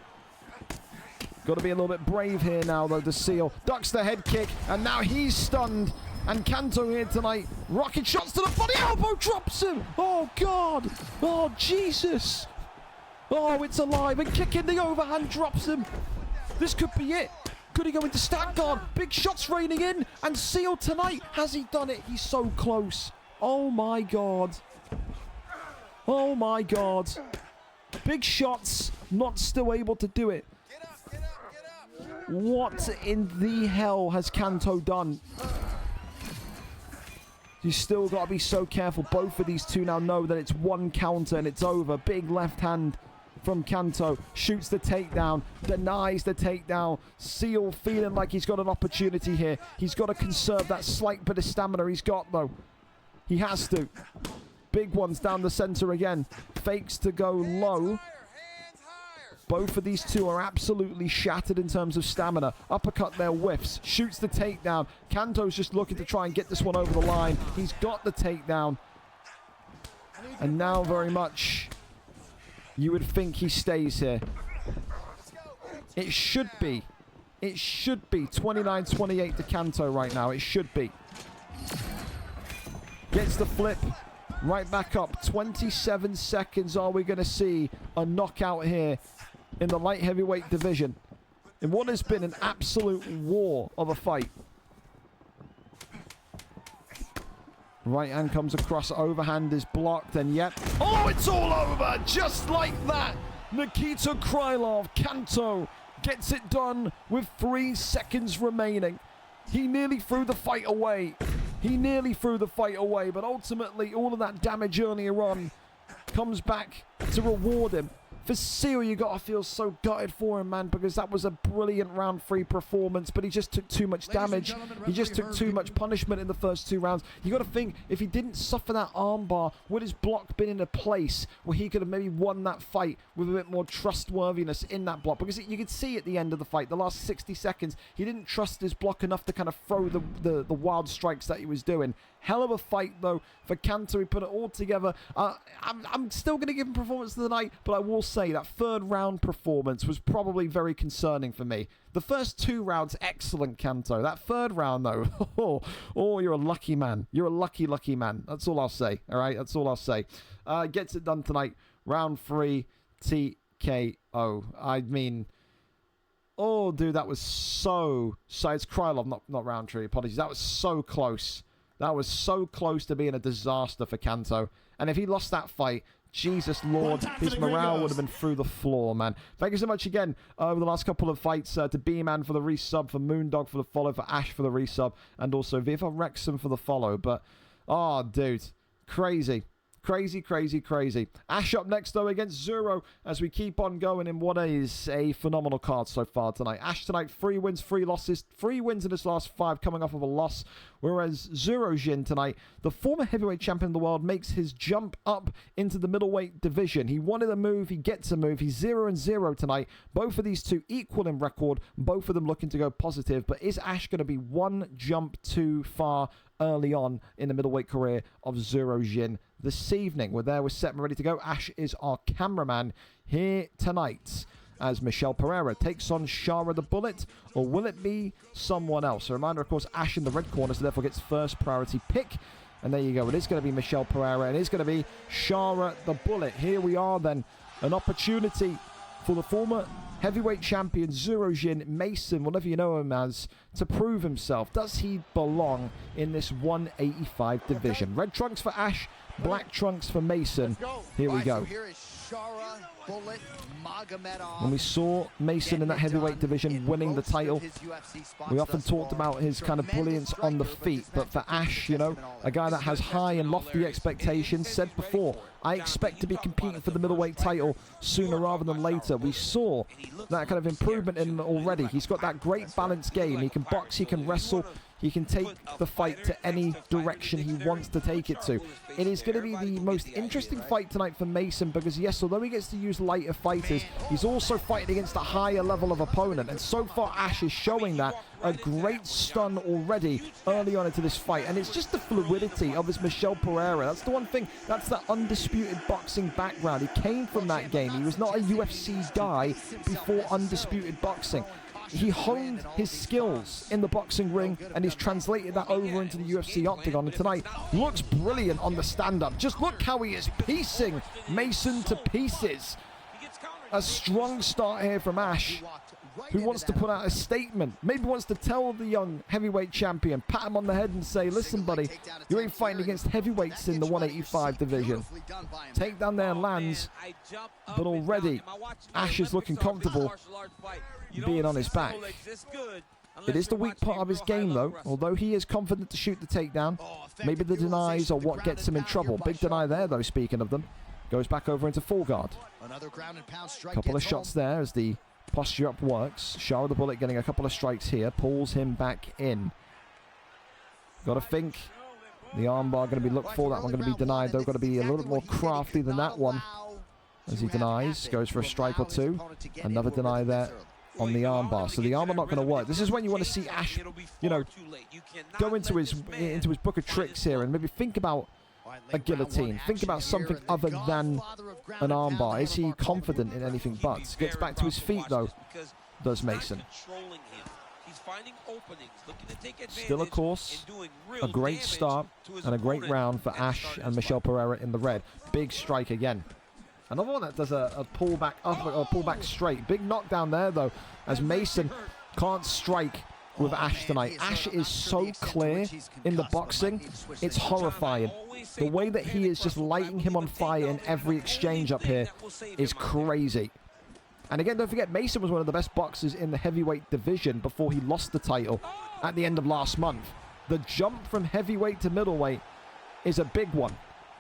Got to be a little bit brave here now, though, to Seal. Ducks the head kick, and now he's stunned. And Kanto here tonight. Rocket shots to the body. Elbow drops him. Oh, God. Oh, Jesus. Oh, it's alive. And kicking the overhand drops him. This could be it. Could he go into stack guard? Big shots raining in. And Seal tonight. Has he done it? He's so close. Oh, my God. Oh, my God. Big shots. Not still able to do it. What in the hell has Kanto done? You still got to be so careful. Both of these two now know that it's one counter and it's over. Big left hand from Kanto. Shoots the takedown. Denies the takedown. Seal feeling like he's got an opportunity here. He's got to conserve that slight bit of stamina he's got, though. He has to. Big ones down the center again. Fakes to go low. Both of these two are absolutely shattered in terms of stamina. Uppercut there, whiffs. Shoots the takedown. Kanto's just looking to try and get this one over the line. He's got the takedown. And now very much you would think he stays here. It should be. It should be 29-28 to Kanto right now. It should be. Gets the flip. Right back up. 27 seconds. Are we going to see a knockout here in the light heavyweight division, in what has been an absolute war of a fight? Right hand comes across, overhand is blocked, and yet, oh, it's all over, just like that. Nikita Krylov, Kanto, gets it done with 3 seconds remaining. He nearly threw the fight away. He nearly threw the fight away, but ultimately, all of that damage earlier on comes back to reward him. For Seal, you got to feel so gutted for him, man, because that was a brilliant round 3 performance, but he just took too much damage. He just took too much punishment in the first 2 rounds. You got to think, if he didn't suffer that armbar, would his block been in a place where he could have maybe won that fight with a bit more trustworthiness in that block? Because you could see at the end of the fight, the last 60 seconds, he didn't trust his block enough to kind of throw the wild strikes that he was doing. Hell of a fight, though, for Kanto. He put it all together. I'm still going to give him performance of the night, but I will say that 3rd round performance was probably very concerning for me. The first 2 rounds, excellent, Kanto. That 3rd round, though, oh, you're a lucky man. You're a lucky man. That's all I'll say, all right? That's all I'll say. Gets it done tonight. Round 3, TKO. I mean, Oh, dude, that was so it's Krylov, not Roundtree. Apologies. That was so close. That was so close to being a disaster for Kanto. And if he lost that fight, Jesus Lord, his morale would have been through the floor, man. Thank you so much again over the last couple of fights to B-Man for the resub, for Moondog for the follow, for Ash for the resub, and also VFL Wrexham for the follow. But, oh, dude, crazy. Crazy, crazy, crazy. Ash up next, though, against Zero as we keep on going in what is a phenomenal card so far tonight. Ash tonight, 3 wins, 3 losses. 3 wins in his last 5 coming off of a loss. Whereas Zero Jin tonight, the former heavyweight champion of the world, makes his jump up into the middleweight division. He wanted a move. He gets a move. He's 0-0 tonight. Both of these two equal in record. Both of them looking to go positive. But is Ash going to be one jump too far early on in the middleweight career of Zero Jin this evening? We're there, we're set and ready to go. Ash is our cameraman here tonight as Michelle Pereira takes on Shara the Bullet, or will it be someone else? A reminder, of course, Ash in the red corner, so therefore gets first priority pick. And there you go, it is going to be Michelle Pereira, and it is going to be Shara the Bullet. Here we are then, an opportunity for the former heavyweight champion Zero Jin Mason, whatever you know him as, to prove himself. Does he belong in this 185 division? Red trunks for Ash, black trunks for Mason. Here we go. When we saw Mason in that heavyweight division winning the title, we often talked about his kind of brilliance on the feet. But for Ash, you know, a guy that has high and lofty expectations, said before, I expect to be competing for the middleweight title sooner rather than later. We saw that kind of improvement in him already. He's got that great balanced game. He can box, he can wrestle, he can take the fight to any direction he wants to take it to. It is going to be the most interesting fight tonight for Mason because, yes, although he gets to use lighter fighters, he's also fighting against a higher level of opponent. And so far, Ash is showing that. A great stun already early on into this fight. And it's just the fluidity of this Michelle Pereira. That's the one thing. That's that undisputed boxing background. He came from that game. He was not a UFC guy before undisputed boxing. He honed his skills in the boxing ring and he's translated that over into the UFC octagon. And tonight looks brilliant on the stand-up. Just look how he is piecing Mason to pieces. A strong start here from Ash, who wants to put out a statement. Maybe wants to tell the young heavyweight champion, pat him on the head and say, listen, buddy, you ain't fighting against heavyweights in the 185 division. Takedown there lands, but already Ash is looking comfortable being on his back. It is the weak part of his game, though. Although he is confident to shoot the takedown, maybe the denies are what gets him in trouble. Big deny there, though, speaking of them. Goes back over into full guard. Couple of shots there as the posture up works. Shara the Bullet getting a couple of strikes here. Pulls him back in. Got to think the armbar going to be looked for. That one going to be denied, though. Got to be a little bit more crafty than that one. As he denies, goes for a strike or two. Another deny there on the armbar. So the armbar not going to work. This is when you want to see Ash, you know, go into his book of tricks here and maybe think about a guillotine. Think about something other than an armbar. Is he confident in anything but? Gets back to his feet, though, does Mason. Still, of course, a great start and a great round for Ash and Michelle Pereira in the red. Big strike again. Another one that does a pullback up or pullback straight. Big knockdown there, though, as Mason can't strike with Ash tonight. Ash is so clear in the boxing, it's horrifying. The way that he is just lighting him on fire in every exchange up here is crazy. And again, don't forget, Mason was one of the best boxers in the heavyweight division before he lost the title at the end of last month. The jump from heavyweight to middleweight is a big one,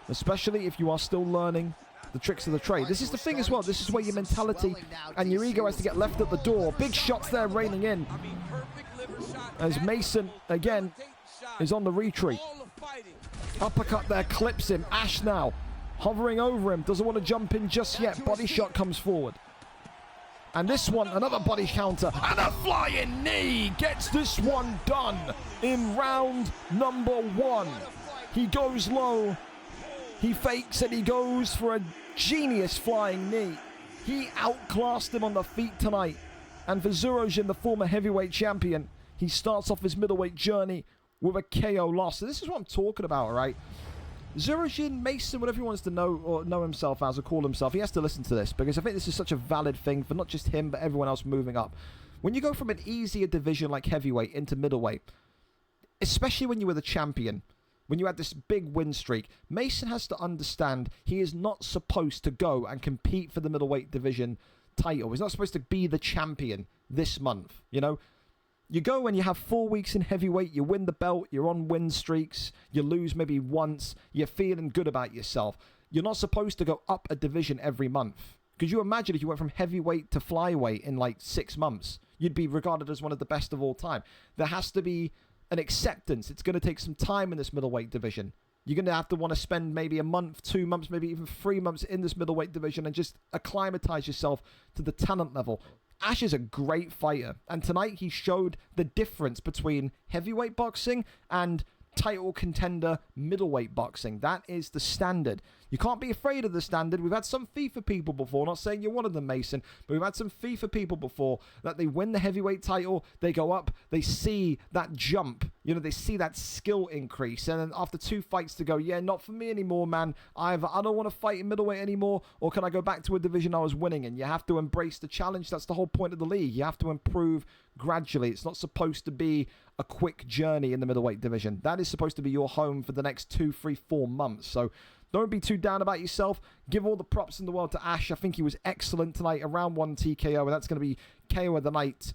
especially if you are still learning the tricks of the trade. This is the thing as well. This is where your mentality and your ego has to get left at the door. Big shots there raining in as Mason, again, is on the retreat. Uppercut there clips him. Ash now hovering over him. Doesn't want to jump in just yet. Body shot comes forward. And this one, another body counter. And a flying knee gets this one done in round number 1. He goes low. He fakes and he goes for a genius flying knee. He outclassed him on the feet tonight. And for Zero Jin, the former heavyweight champion, he starts off his middleweight journey with a KO loss. So this is what I'm talking about, right? Zero Jin, Mason, whatever he wants to know or know himself as or call himself, he has to listen to this because I think this is such a valid thing for not just him but everyone else moving up. When you go from an easier division like heavyweight into middleweight, especially when you were the champion, when you had this big win streak, Mason has to understand he is not supposed to go and compete for the middleweight division title. He's not supposed to be the champion this month, you know? You go and you have 4 weeks in heavyweight, you win the belt, you're on win streaks, you lose maybe once, you're feeling good about yourself. You're not supposed to go up a division every month. Could you imagine if you went from heavyweight to flyweight in like 6 months? You'd be regarded as one of the best of all time. There has to be an acceptance. It's going to take some time in this middleweight division. You're going to have to want to spend maybe a month, 2 months, maybe even 3 months in this middleweight division and just acclimatize yourself to the talent level. Ash is a great fighter, and tonight he showed the difference between heavyweight boxing and title contender middleweight boxing. That is the standard. You can't be afraid of the standard. We've had some FIFA people before, not saying you're one of them, Mason, but we've had some FIFA people before that they win the heavyweight title, they go up, they see that jump, you know, they see that skill increase, and then after 2 fights to go, yeah, not for me anymore, man. Either I don't want to fight in middleweight anymore, or can I go back to a division I was winning in? You have to embrace the challenge. That's the whole point of the league. You have to improve gradually. It's not supposed to be a quick journey in the middleweight division. That is supposed to be your home for the next 2, 3, 4 months. So don't be too down about yourself. Give all the props in the world to Ash. I think he was excellent tonight. A round 1 TKO, and that's going to be KO of the night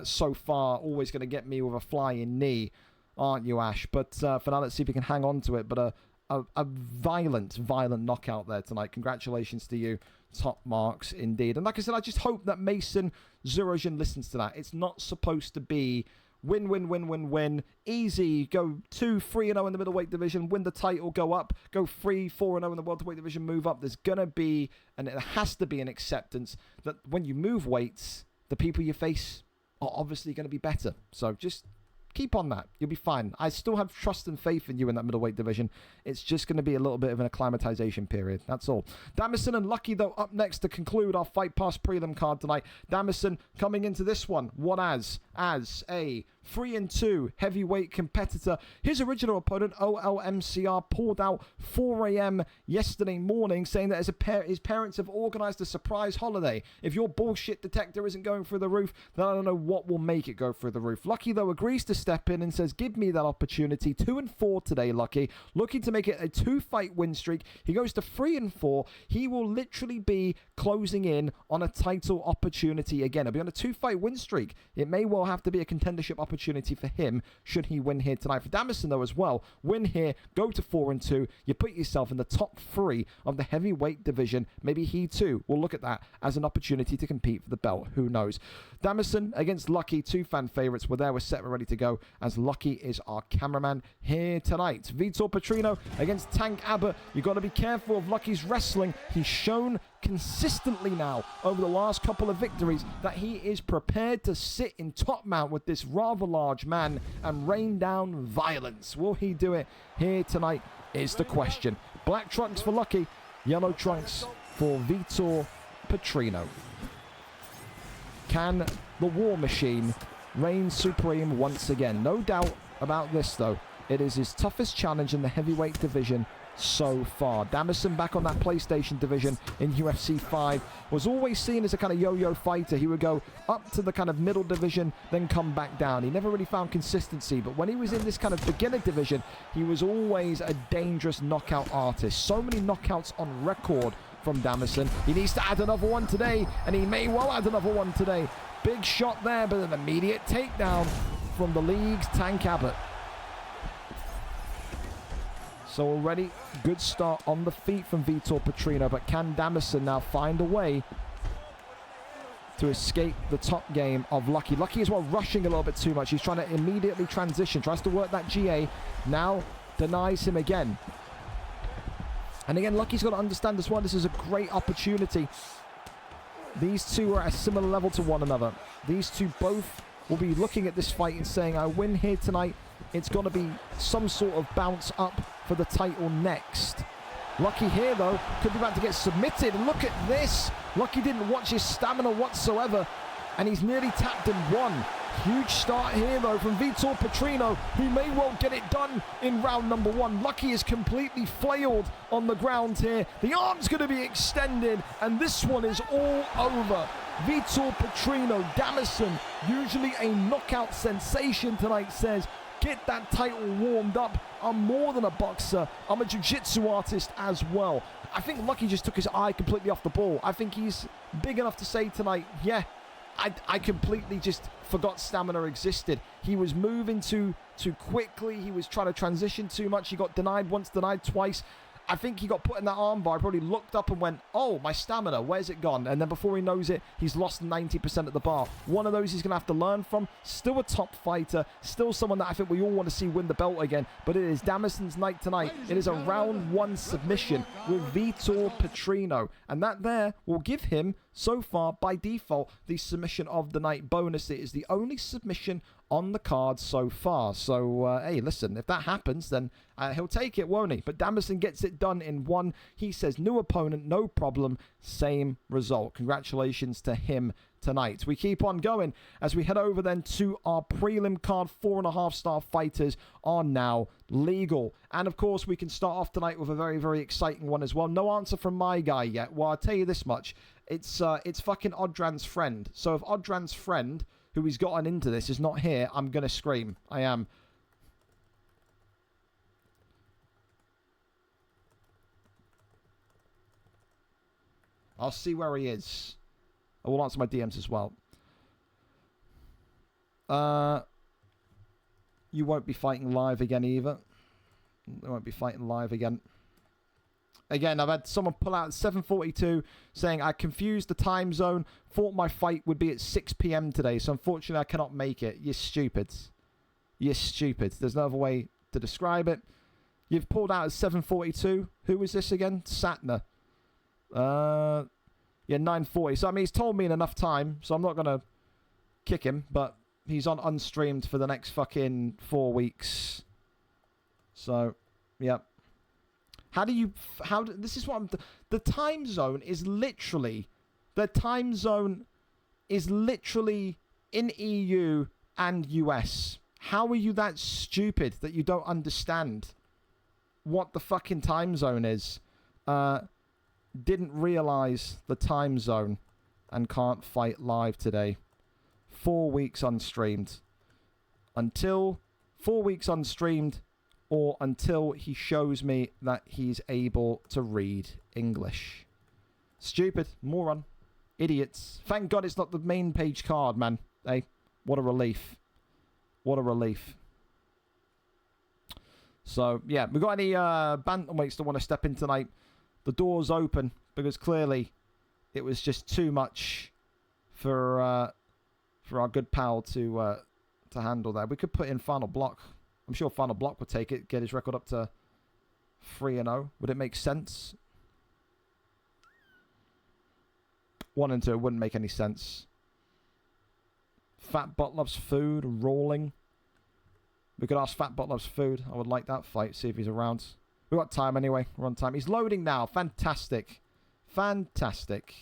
so far. Always going to get me with a flying knee, aren't you, Ash? But for now, let's see if we can hang on to it. But a violent knockout there tonight. Congratulations to you. Top marks indeed. And like I said, I just hope that Mason Zurojin listens to that. It's not supposed to be win, easy, go 2-3-0 in the middleweight division, win the title, go up, go 3-4-0 in the welterweight division, move up. There's going to be, and it has to be, an acceptance that when you move weights, the people you face are obviously going to be better. So just keep on that. You'll be fine. I still have trust and faith in you in that middleweight division. It's just going to be a little bit of an acclimatization period. That's all. Damison and Lucky, though, up next to conclude our Fight Pass prelim card tonight. Damison coming into this one, what as a 3-2 heavyweight competitor. His original opponent, OLMCR, pulled out 4 a.m. yesterday morning, saying that his parents have organized a surprise holiday. If your bullshit detector isn't going through the roof, then I don't know what will make it go through the roof. Lucky, though, agrees to step in and says, give me that opportunity. 2-4 today, Lucky. Looking to make it a 2-fight win streak. He goes to 3-4. He will literally be closing in on a title opportunity again. He'll be on a 2-fight win streak. It may well have to be a contendership opportunity for him should he win here tonight. For Damison, though, as well, win here, go to 4-2. You put yourself in the top 3 of the heavyweight division. Maybe he too will look at that as an opportunity to compete for the belt. Who knows? Damison against Lucky, 2 fan favorites. We're there, we're set, we're ready to go, as Lucky is our cameraman here tonight. Vitor Petrino against Tank Abbott. You've got to be careful of Lucky's wrestling. He's shown consistently now over the last couple of victories that he is prepared to sit in top mount with this rather large man and rain down violence. Will he do it here tonight is the question. Black trunks for Lucky, yellow trunks for Vitor Petrino. Can the War Machine reign supreme once again? No doubt about this, though. It is his toughest challenge in the heavyweight division so far. Damison back on that PlayStation division in UFC 5 was always seen as a kind of yo-yo fighter. He would go up to the kind of middle division, then come back down. He never really found consistency, but when he was in this kind of beginner division, he was always a dangerous knockout artist. So many knockouts on record from Damison. He needs to add another one today, and he may well add another one today. Big shot there, but an immediate takedown from the league's Tank Abbott. So already, good start on the feet from Vitor Petrino, but can Damison now find a way to escape the top game of Lucky? Lucky as well rushing a little bit too much. He's trying to immediately transition, tries to work that GA, now denies him again. And again, Lucky's got to understand as well, this is a great opportunity. These two are at a similar level to one another. These two both will be looking at this fight and saying, I win here tonight, it's got to be some sort of bounce up for the title next. Lucky here, though, could be about to get submitted. Look at this. Lucky didn't watch his stamina whatsoever, and he's nearly tapped and won. Huge start here, though, from Vitor Petrino, who may well get it done in round number 1. Lucky is completely flailed on the ground here. The arm's going to be extended, and this one is all over. Vitor Petrino, Damison, usually a knockout sensation tonight, says, get that title warmed up. I'm more than a boxer. I'm a jiu-jitsu artist as well. I think Lucky just took his eye completely off the ball. I think he's big enough to say tonight, yeah, I completely just forgot stamina existed. He was moving too quickly. He was trying to transition too much. He got denied once, denied twice. I think he got put in that armbar, probably looked up and went, oh, my stamina, where's it gone? And then before he knows it, he's lost 90% at the bar. One of those he's going to have to learn from. Still a top fighter. Still someone that I think we all want to see win the belt again. But it is Damison's night tonight. It is a round 1 submission with Vitor Petrino. And that there will give him, so far, by default, the submission of the night bonus. It is the only submission on the card so far. So, hey, listen, if that happens, then he'll take it, won't he? But Damison gets it done in 1. He says, new opponent, no problem, same result. Congratulations to him tonight. We keep on going as we head over then to our prelim card. 4.5-star fighters are now legal. And, of course, we can start off tonight with a very, very exciting one as well. No answer from my guy yet. Well, I'll tell you this much. It's fucking Odran's friend. So if Odran's friend, who he's gotten into this, is not here, I'm going to scream. I am. I'll see where he is. I will answer my DMs as well. You won't be fighting live again either. You won't be fighting live again. Again, I've had someone pull out at 7:42 saying, I confused the time zone. Thought my fight would be at 6 p.m. today, so unfortunately I cannot make it. You're stupid. You're stupid. There's no other way to describe it. You've pulled out at 7:42. Who was this again? Satner. Yeah, 9:40. So, I mean, he's told me in enough time, so I'm not going to kick him, but he's on unstreamed for the next fucking 4 weeks. So, yeah. This is what I'm... The time zone is literally... The time zone is literally in EU and US. How are you that stupid that you don't understand what the fucking time zone is? Didn't realize the time zone and can't fight live today. 4 weeks unstreamed. Until 4 weeks unstreamed, or until he shows me that he's able to read English. Stupid. Moron. Idiots. Thank God it's not the main page card, man. Hey, what a relief. What a relief. So, yeah, we got any bantamweights that want to step in tonight? The door's open, because clearly it was just too much for our good pal to handle there. We could put in Final Block. I'm sure Final Block would take it, get his record up to 3-0. Would it make sense? 1 and 2, it wouldn't make any sense. Fat Butt Loves Food, Rolling. We could ask Fat Butt Loves Food. I would like that fight, see if he's around. We've got time anyway. We're on time. He's loading now. Fantastic. Fantastic.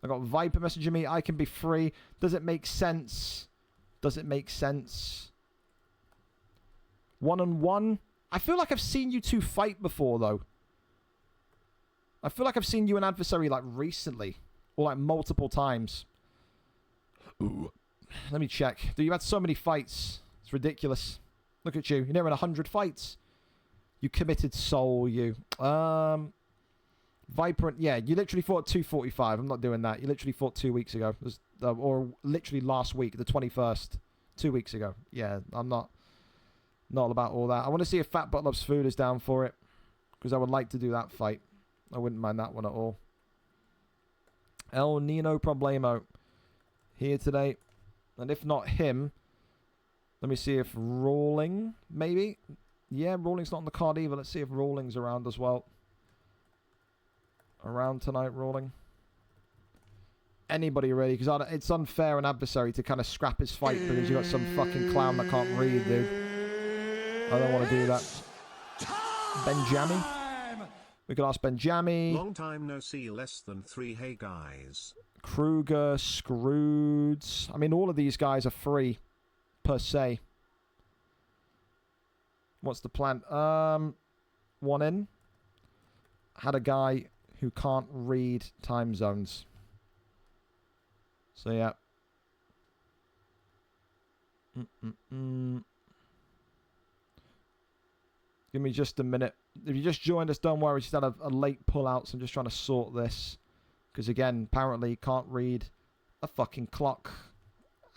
I got Viper messaging me. I can be free. Does it make sense? Does it make sense? 1-on-1. I feel like I've seen you two fight before, though. I feel like I've seen you an adversary, like, recently. Or, like, multiple times. Ooh. Let me check. Dude, you had so many fights. It's ridiculous. Look at you. You're nearing 100 fights. You committed soul, you. Viper, yeah, you literally fought 245. I'm not doing that. You literally fought 2 weeks ago. It was, or literally last week, the 21st. 2 weeks ago. Yeah, I'm not about all that. I want to see if Fat Butt Loves Food is down for it. Because I would like to do that fight. I wouldn't mind that one at all. El Nino Problemo. Here today. And if not him, let me see if Rawling, maybe. Yeah, Rawling's not on the card either. Let's see if Rawling's around as well. Around tonight, Rawling. Anybody really? Because it's unfair an adversary to kind of scrap his fight because you got some fucking clown that can't read, dude. I don't want to do that. Benjami? We could ask Benjami. Long time no see, less than 3. Hey guys. Kruger, Scroods. I mean, all of these guys are free, per se. What's the plan? 1 in. Had a guy who can't read time zones. So, yeah. Give me just a minute. If you just joined us, don't worry. Just had a late pull-out, so I'm just trying to sort this. Because, again, apparently you can't read a fucking clock.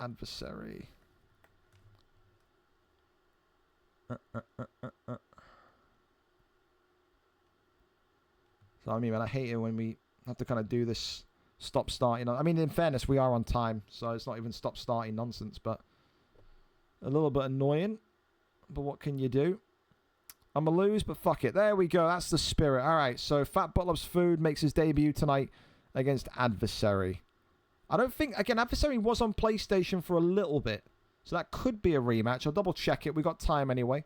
Adversary. So, I mean, man, I hate it when we have to kind of do this stop-starting. I mean, in fairness, we are on time, so it's not even stop-starting nonsense, but a little bit annoying. But what can you do? I'm going to lose, but fuck it. There we go. That's the spirit. All right, so Fat Butt Loves Food makes his debut tonight against Adversary. I don't think... Again, Adversary was on PlayStation for a little bit, so that could be a rematch. I'll double-check it. We got time anyway.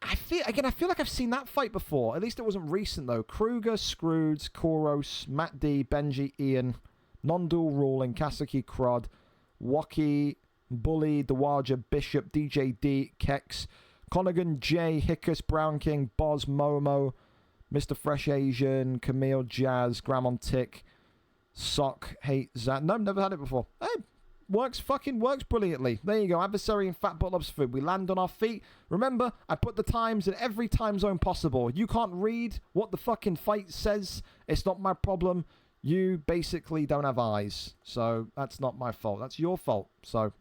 I feel like I've seen that fight before. At least it wasn't recent, though. Kruger, Scroods, Koros, Matt D, Benji, Ian, Non-Dual Ruling, Kasaki, Crod, Waki, Bully, Dawaja, Bishop, DJ D, Kex, Connigan, Jay, Hickus, Brown King, Boz, Momo, Mr. Fresh Asian, Camille, Jazz, Grammon Tick, Sock, Hate, Zat. No, never had it before. Hey, works brilliantly. There you go. Adversary and Fat Butt Loves Food. We land on our feet. Remember, I put the times in every time zone possible. You can't read what the fucking fight says. It's not my problem. You basically don't have eyes. So that's not my fault. That's your fault. So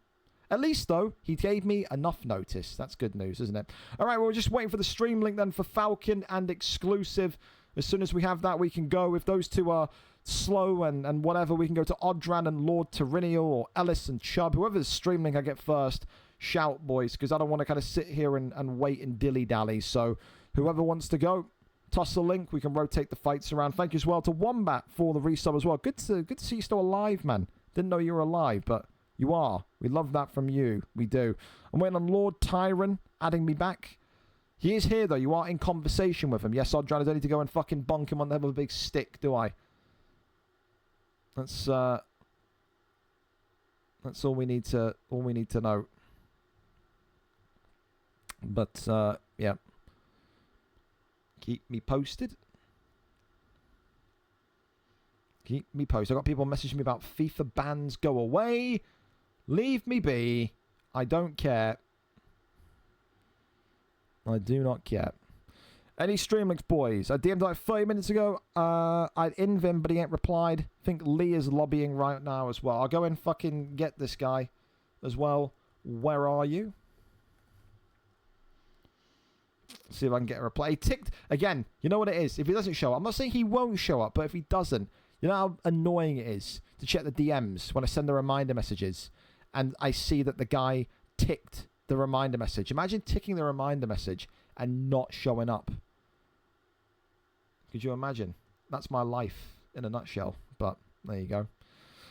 at least, though, he gave me enough notice. That's good news, isn't it? All right, well, we're just waiting for the stream link then for Falcon and Exclusive. As soon as we have that, we can go. If those two are slow and whatever, we can go to Odran and Lord Tyrannial or Ellis and Chubb. Whoever's stream link I get first, shout, boys, because I don't want to kind of sit here and wait and dilly-dally. So whoever wants to go, toss a link. We can rotate the fights around. Thank you as well to Wombat for the resub as well. Good to see you still alive, man. Didn't know you were alive, but you are. We love that from you. We do. I'm waiting on Lord Tyron adding me back. He is here, though. You are in conversation with him. Yes, Odran, I don't need to go and fucking bonk him on the head with a big stick, do I? That's all we need to know. But yeah. Keep me posted. Keep me posted. I got people messaging me about FIFA bans. Go away. Leave me be. I don't care. I do not care. Any stream links, boys? I DM'd like 30 minutes ago. I'd Invim, but he ain't replied. I think Lee is lobbying right now as well. I'll go and fucking get this guy as well. Where are you? See if I can get a reply. He ticked. Again, you know what it is? If he doesn't show up, I'm not saying he won't show up, but if he doesn't, you know how annoying it is to check the DMs when I send the reminder messages and I see that the guy ticked the reminder message. Imagine ticking the reminder message and not showing up. Could you imagine? That's my life in a nutshell. But there you go.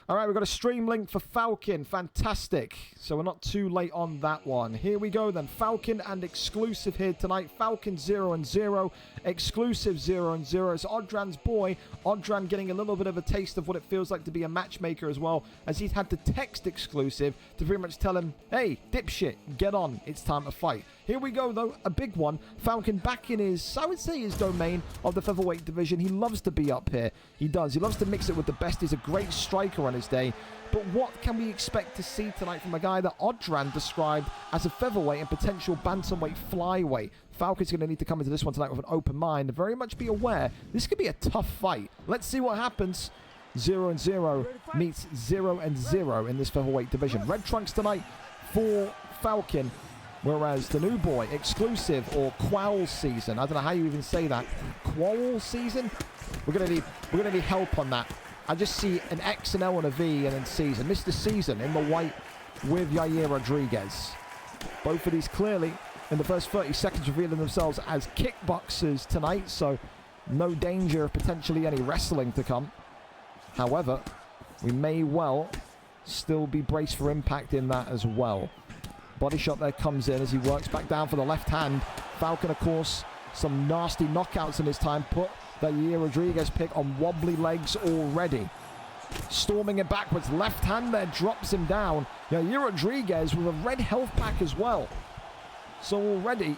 All right, we've got a stream link for Falcon. Fantastic. So we're not too late on that one. Here we go then. Falcon and Exclusive here tonight. Falcon 0-0. Exclusive 0-0. It's Odran's boy. Odran getting a little bit of a taste of what it feels like to be a matchmaker as well, as he's had to text Exclusive to pretty much tell him, hey, dipshit, get on. It's time to fight. Here we go, though. A big one. Falcon back in his, I would say, his domain of the featherweight division. He loves to be up here. He does. He loves to mix it with the best. He's a great striker on his day. But what can we expect to see tonight from a guy that Odran described as a featherweight and potential bantamweight flyweight? Falcon's going to need to come into this one tonight with an open mind and very much be aware this could be a tough fight. Let's see what happens. 0-0 meets 0-0 in this featherweight division. Red trunks tonight for Falcon, whereas the new boy, Exclusive, or Qual Season, I don't know how you even say that. Qual Season? We're gonna need help on that. I just see an X, an L, and a V, and then Season. Mr. Season in the white with Yair Rodriguez. Both of these clearly in the first 30 seconds revealing themselves as kickboxers tonight, so no danger of potentially any wrestling to come. However, we may well still be braced for impact in that as well. Body shot there comes in as he works back down for the left hand. Falcon, of course, some nasty knockouts in his time. Put that Yair Rodriguez pick on wobbly legs already. Storming it backwards. Left hand there drops him down. Yair Rodriguez with a red health pack as well. So already,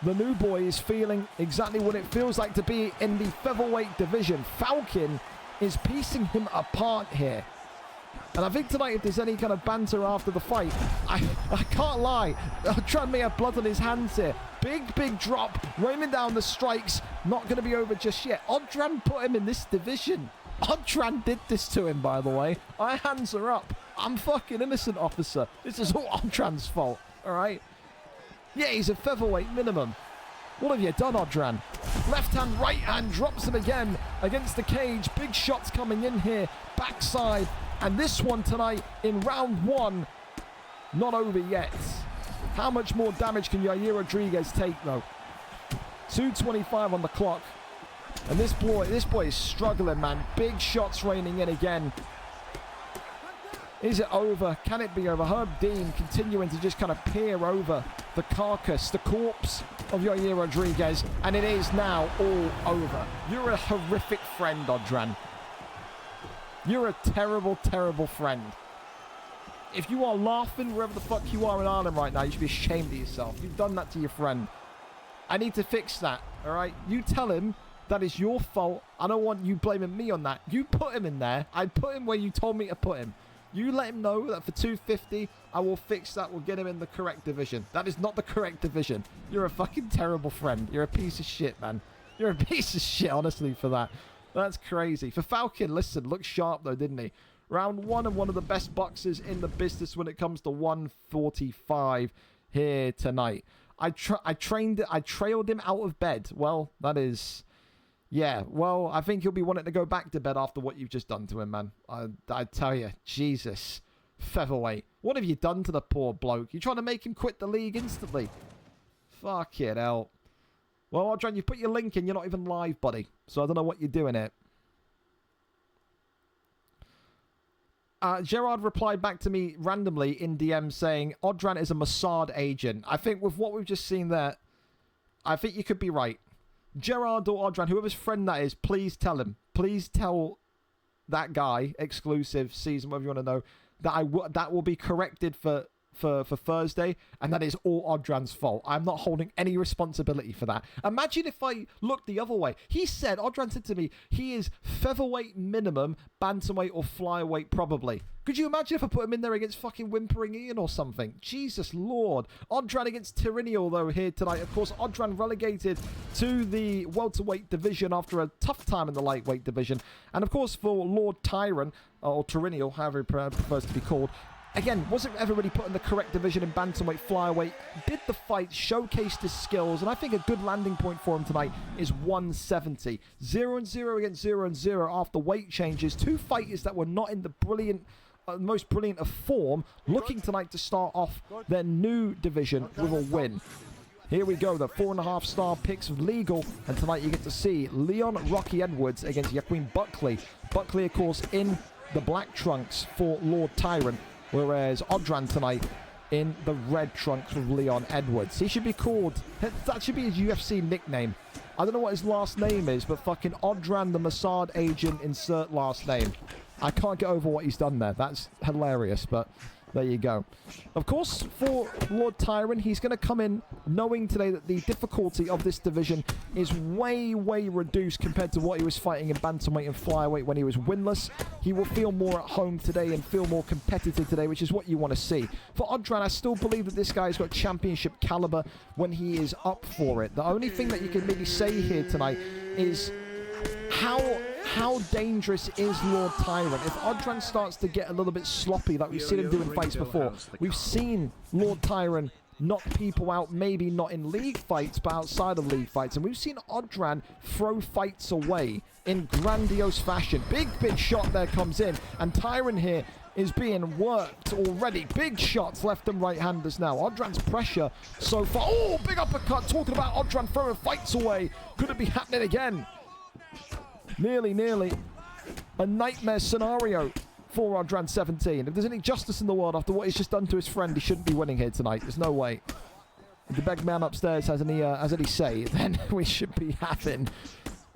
the new boy is feeling exactly what it feels like to be in the featherweight division. Falcon is piecing him apart here. And I think tonight, if there's any kind of banter after the fight, I can't lie, Odran may have blood on his hands here. Big drop, raining down the strikes, not going to be over just yet. Odran put him in this division. Odran did this to him, by the way. My hands are up. I'm fucking innocent, officer. This is all Odran's fault, all right? Yeah, he's a featherweight minimum. What have you done, Odran? Left hand, right hand, drops him again against the cage. Big shots coming in here, backside. And this one tonight in round 1, not over yet. How much more damage can Yair Rodriguez take, though? 2:25 on the clock. And this boy is struggling, man. Big shots raining in again. Is it over? Can it be over? Herb Dean continuing to just kind of peer over the carcass, the corpse of Yair Rodriguez. And it is now all over. You're a horrific friend, Odran. You're a terrible, terrible friend. If you are laughing wherever the fuck you are in Ireland right now, you should be ashamed of yourself. You've done that to your friend. I need to fix that, all right? You tell him that is your fault. I don't want you blaming me on that. You put him in there. I put him where you told me to put him. You let him know that for 250, I will fix that. We'll get him in the correct division. That is not the correct division. You're a fucking terrible friend. You're a piece of shit, man. You're a piece of shit, honestly, for that. That's crazy. For Falcon, listen, looked sharp, though, didn't he? Round 1 and one of the best boxers in the business when it comes to 145 here tonight. I trailed him out of bed. Well, that is... Yeah, well, I think he'll be wanting to go back to bed after what you've just done to him, man. I tell you, Jesus. Featherweight. What have you done to the poor bloke? You're trying to make him quit the league instantly. Fuck it hell. Well, Odran, you put your link in. You're not even live, buddy. So I don't know what you're doing here. Gerard replied back to me randomly in DM saying, Odran is a Mossad agent. I think with what we've just seen there, I think you could be right. Gerard or Odran, whoever's friend that is, please tell him. Please tell that guy, exclusive season, whatever you want to know, that that will be corrected for Thursday, and that is all Odran's fault. I'm not holding any responsibility for that. Imagine if I looked the other way. Odran said to me, he is featherweight minimum, bantamweight or flyweight probably. Could you imagine if I put him in there against fucking Whimpering Ian or something? Jesus Lord. Odran against Tyrannial, though, here tonight. Of course, Odran relegated to the welterweight division after a tough time in the lightweight division. And, of course, for Lord Tyrant, or Tyrannial, however he prefers to be called, again, wasn't ever really put in the correct division in bantamweight, flyweight. Did the fight, showcased his skills, and I think a good landing point for him tonight is 170. 0-0 against 0-0 after weight changes. Two fighters that were not in the most brilliant of form, looking tonight to start off their new division with a win. Here we go, the 4.5-star picks of legal, and tonight you get to see Leon Rocky Edwards against Joaquin Buckley. Buckley, of course, in the black trunks for Lord Tyrant, whereas Odran tonight in the red trunks with Leon Edwards. He should be called, that should be his UFC nickname. I don't know what his last name is, but fucking Odran the Mossad agent, insert last name. I can't get over what he's done there. That's hilarious, but there you go. Of course, for Lord Tyrant, he's going to come in knowing today that the difficulty of this division is way, way reduced compared to what he was fighting in bantamweight and flyweight when he was winless. He will feel more at home today and feel more competitive today, which is what you want to see. For Odran, I still believe that this guy's got championship caliber when he is up for it. The only thing that you can maybe say here tonight is how dangerous is Lord Tyrant? If Odran starts to get a little bit sloppy like we've seen him do in fights before, we've seen Lord Tyrant knock people out, maybe not in league fights, but outside of league fights. And we've seen Odran throw fights away in grandiose fashion. Big shot there comes in, and Tyrant here is being worked already. Big shots left and right-handers now. Odran's pressure so far. Oh, big uppercut. Talking about Odran throwing fights away. Could it be happening again? Nearly a nightmare scenario for Odran 17. If there's any justice in the world after what he's just done to his friend, he shouldn't be winning here tonight. There's no way. If the big man upstairs has any say, then we should be having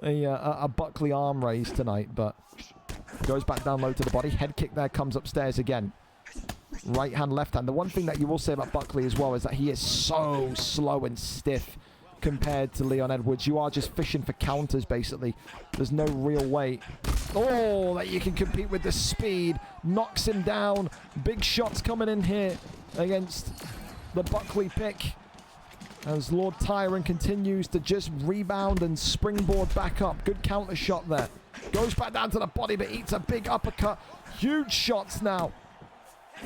a Buckley arm raise tonight. But goes back down low to the body. Head kick there, comes upstairs again. Right hand, left hand. The one thing that you will say about Buckley as well is that he is so slow and stiff compared to Leon Edwards. You are just fishing for counters, basically. There's no real way Oh, that you can compete with the speed. Knocks him down. Big shots coming in here against the Buckley pick. As Lord Tyrant continues to just rebound and springboard back up. Good counter shot there. Goes back down to the body, but eats a big uppercut. Huge shots now.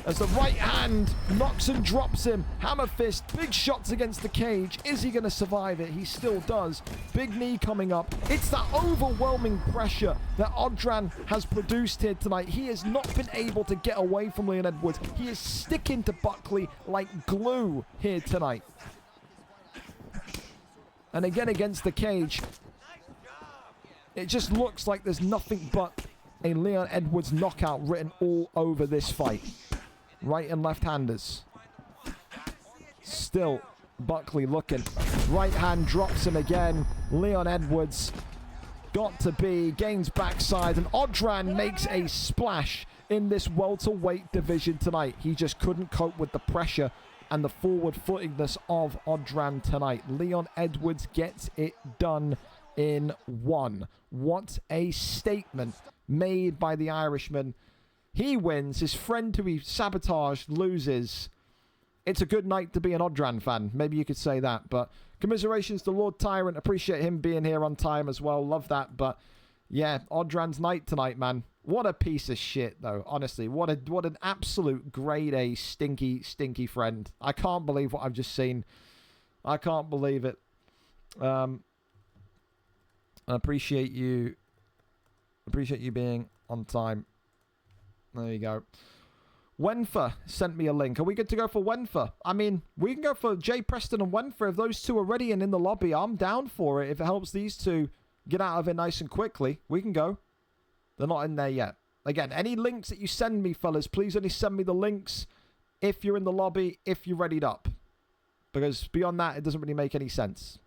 As the right hand knocks and drops him. Hammer fist, big shots against the cage. Is he going to survive it? He still does. Big knee coming up. It's that overwhelming pressure that Odran has produced here tonight. He has not been able to get away from Leon Edwards. He is sticking to Buckley like glue here tonight. And again against the cage. It just looks like there's nothing but a Leon Edwards knockout written all over this fight. Right and left-handers. Still, Buckley looking. Right hand drops him again. Leon Edwards got to be. Gains backside. And Odran makes a splash in this welterweight division tonight. He just couldn't cope with the pressure and the forward-footingness of Odran tonight. Leon Edwards gets it done in one. What a statement made by the Irishman. He wins. His friend who he sabotaged loses. It's a good night to be an Odran fan. Maybe you could say that. But commiserations to Lord Tyrant. Appreciate him being here on time as well. Love that. But yeah, Odran's night tonight, man. What a piece of shit, though. Honestly, what an absolute grade A stinky friend. I can't believe what I've just seen. I can't believe it. I appreciate you being on time. There you go. Wenfer sent me a link. Are we good to go for Wenfer? I mean, we can go for Jay Preston and Wenfer. If those two are ready and in the lobby, I'm down for it. If it helps these two get out of it nice and quickly, we can go. They're not in there yet. Again, any links that you send me, fellas, please only send me the links if you're in the lobby, if you're readied up. Because beyond that, it doesn't really make any sense.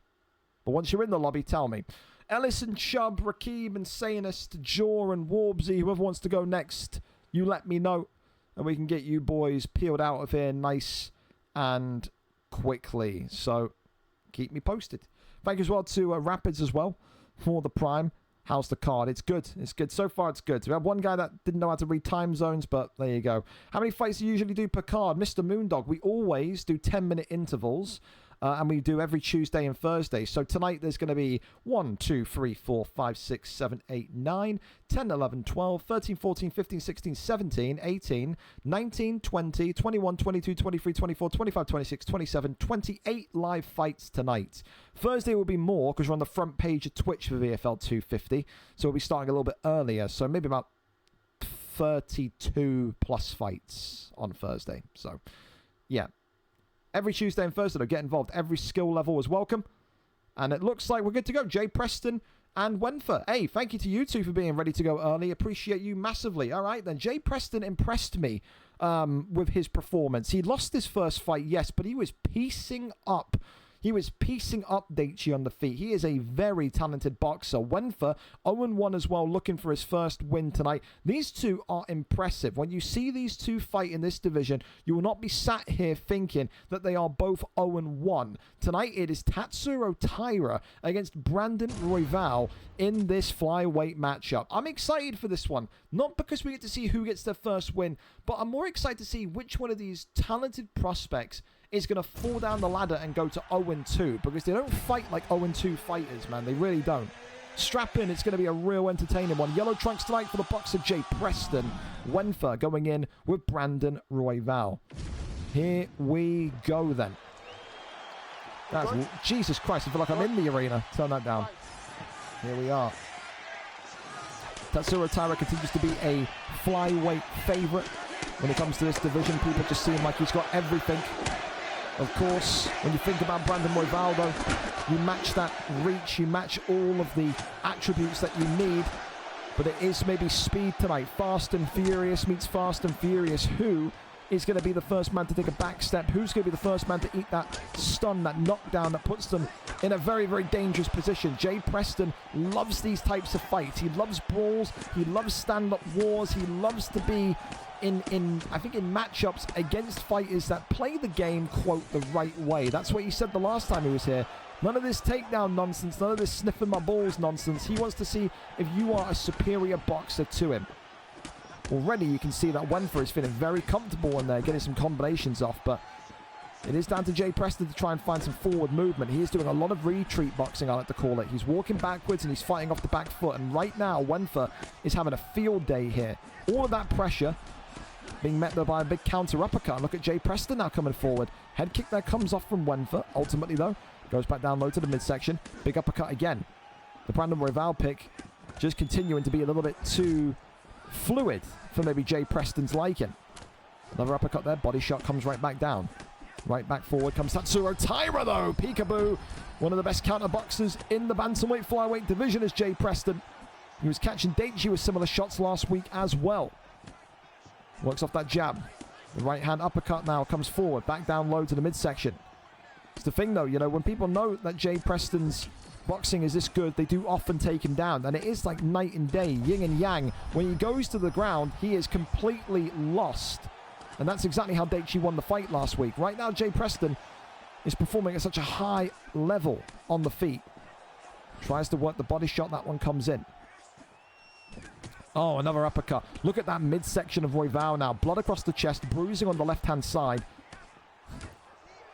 But once you're in the lobby, tell me. Ellison, Chubb, Rakib, and Sanist, Jaw, and Warbsy, whoever wants to go next, you let me know. And we can get you boys peeled out of here nice and quickly. So, keep me posted. Thank you as well to Rapids as well for the Prime. How's the card? It's good. It's good. So far, it's good. We have one guy that didn't know how to read time zones, but there you go. How many fights do you usually do per card? Mr. Moondog, we always do 10-minute intervals. And we do every Tuesday and Thursday. So tonight there's going to be 1, 2, 3, 4, 5, 6, 7, 8, 9, 10, 11, 12, 13, 14, 15, 16, 17, 18, 19, 20, 21, 22, 23, 24, 25, 26, 27, 28 live fights tonight. Thursday will be more because we're on the front page of Twitch for VFL 250. So we'll be starting a little bit earlier. So maybe about 32 plus fights on Thursday. So, yeah. Every Tuesday and Thursday, though, get involved. Every skill level is welcome. And it looks like we're good to go. Jay Preston and Wenfer. Hey, thank you to you two for being ready to go early. Appreciate you massively. All right, then. Jay Preston impressed me with his performance. He lost his first fight, yes, but he was piecing up. He was piecing up Daichi on the feet. He is a very talented boxer. Wenfer, 0-1 as well, looking for his first win tonight. These two are impressive. When you see these two fight in this division, you will not be sat here thinking that they are both 0-1. Tonight, it is Tatsuro Taira against Brandon Royval in this flyweight matchup. I'm excited for this one. Not because we get to see who gets their first win, but I'm more excited to see which one of these talented prospects is going to fall down the ladder and go to 0-2, because they don't fight like 0-2 fighters, man. They really don't. Strap in. It's going to be a real entertaining one. Yellow trunks tonight for the boxer Jay Preston. Wenfer going in with Brandon Royval. Here we go, then. Jesus Christ, I feel like I'm in the arena. Turn that down. Here we are. Tatsuro Taira continues to be a flyweight favorite when it comes to this division. People just seem like he's got everything. Of course, when you think about Brandon Royval, though, you match that reach, you match all of the attributes that you need, but it is maybe speed tonight. Fast and Furious meets Fast and Furious. Who is going to be the first man to take a back step? Who's going to be the first man to eat that stun, that knockdown that puts them in a very, very dangerous position? Jay Preston loves these types of fights. He loves brawls. He loves stand-up wars. He loves to be in matchups against fighters that play the game, quote, the right way. That's what he said the last time he was here. None of this takedown nonsense, none of this sniffing my balls nonsense. He wants to see if you are a superior boxer to him. Already you can see that Wenfer is feeling very comfortable in there, getting some combinations off, but it is down to Jay Preston to try and find some forward movement. He is doing a lot of retreat boxing, I like to call it. He's walking backwards and he's fighting off the back foot, and right now Wenfer is having a field day here. All of that pressure being met though by a big counter uppercut. Look at Jay Preston now coming forward. Head kick there comes off from Wenfer. Ultimately though, goes back down low to the midsection. Big uppercut again. The Brandon Royval pick just continuing to be a little bit too fluid for maybe Jay Preston's liking. Another uppercut there. Body shot comes right back down. Right back forward comes Tatsuro Taira though. Peekaboo. One of the best counter boxers in the bantamweight flyweight division is Jay Preston. He was catching Daichi with similar shots last week as well. Works off that jab. The right hand uppercut now comes forward. Back down low to the midsection. It's the thing though, you know, when people know that Jay Preston's boxing is this good, they do often take him down. And it is like night and day, yin and yang. When he goes to the ground, he is completely lost. And that's exactly how Daichi won the fight last week. Right now, Jay Preston is performing at such a high level on the feet. Tries to work the body shot. That one comes in. Oh, another uppercut. Look at that midsection of Royval now. Blood across the chest, bruising on the left-hand side.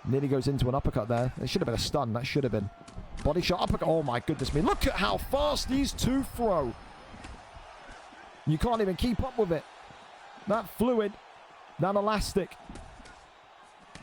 Nearly goes into an uppercut there. It should have been a stun. That should have been. Body shot, uppercut. Oh, my goodness me. Look at how fast these two throw. You can't even keep up with it. That fluid, that elastic,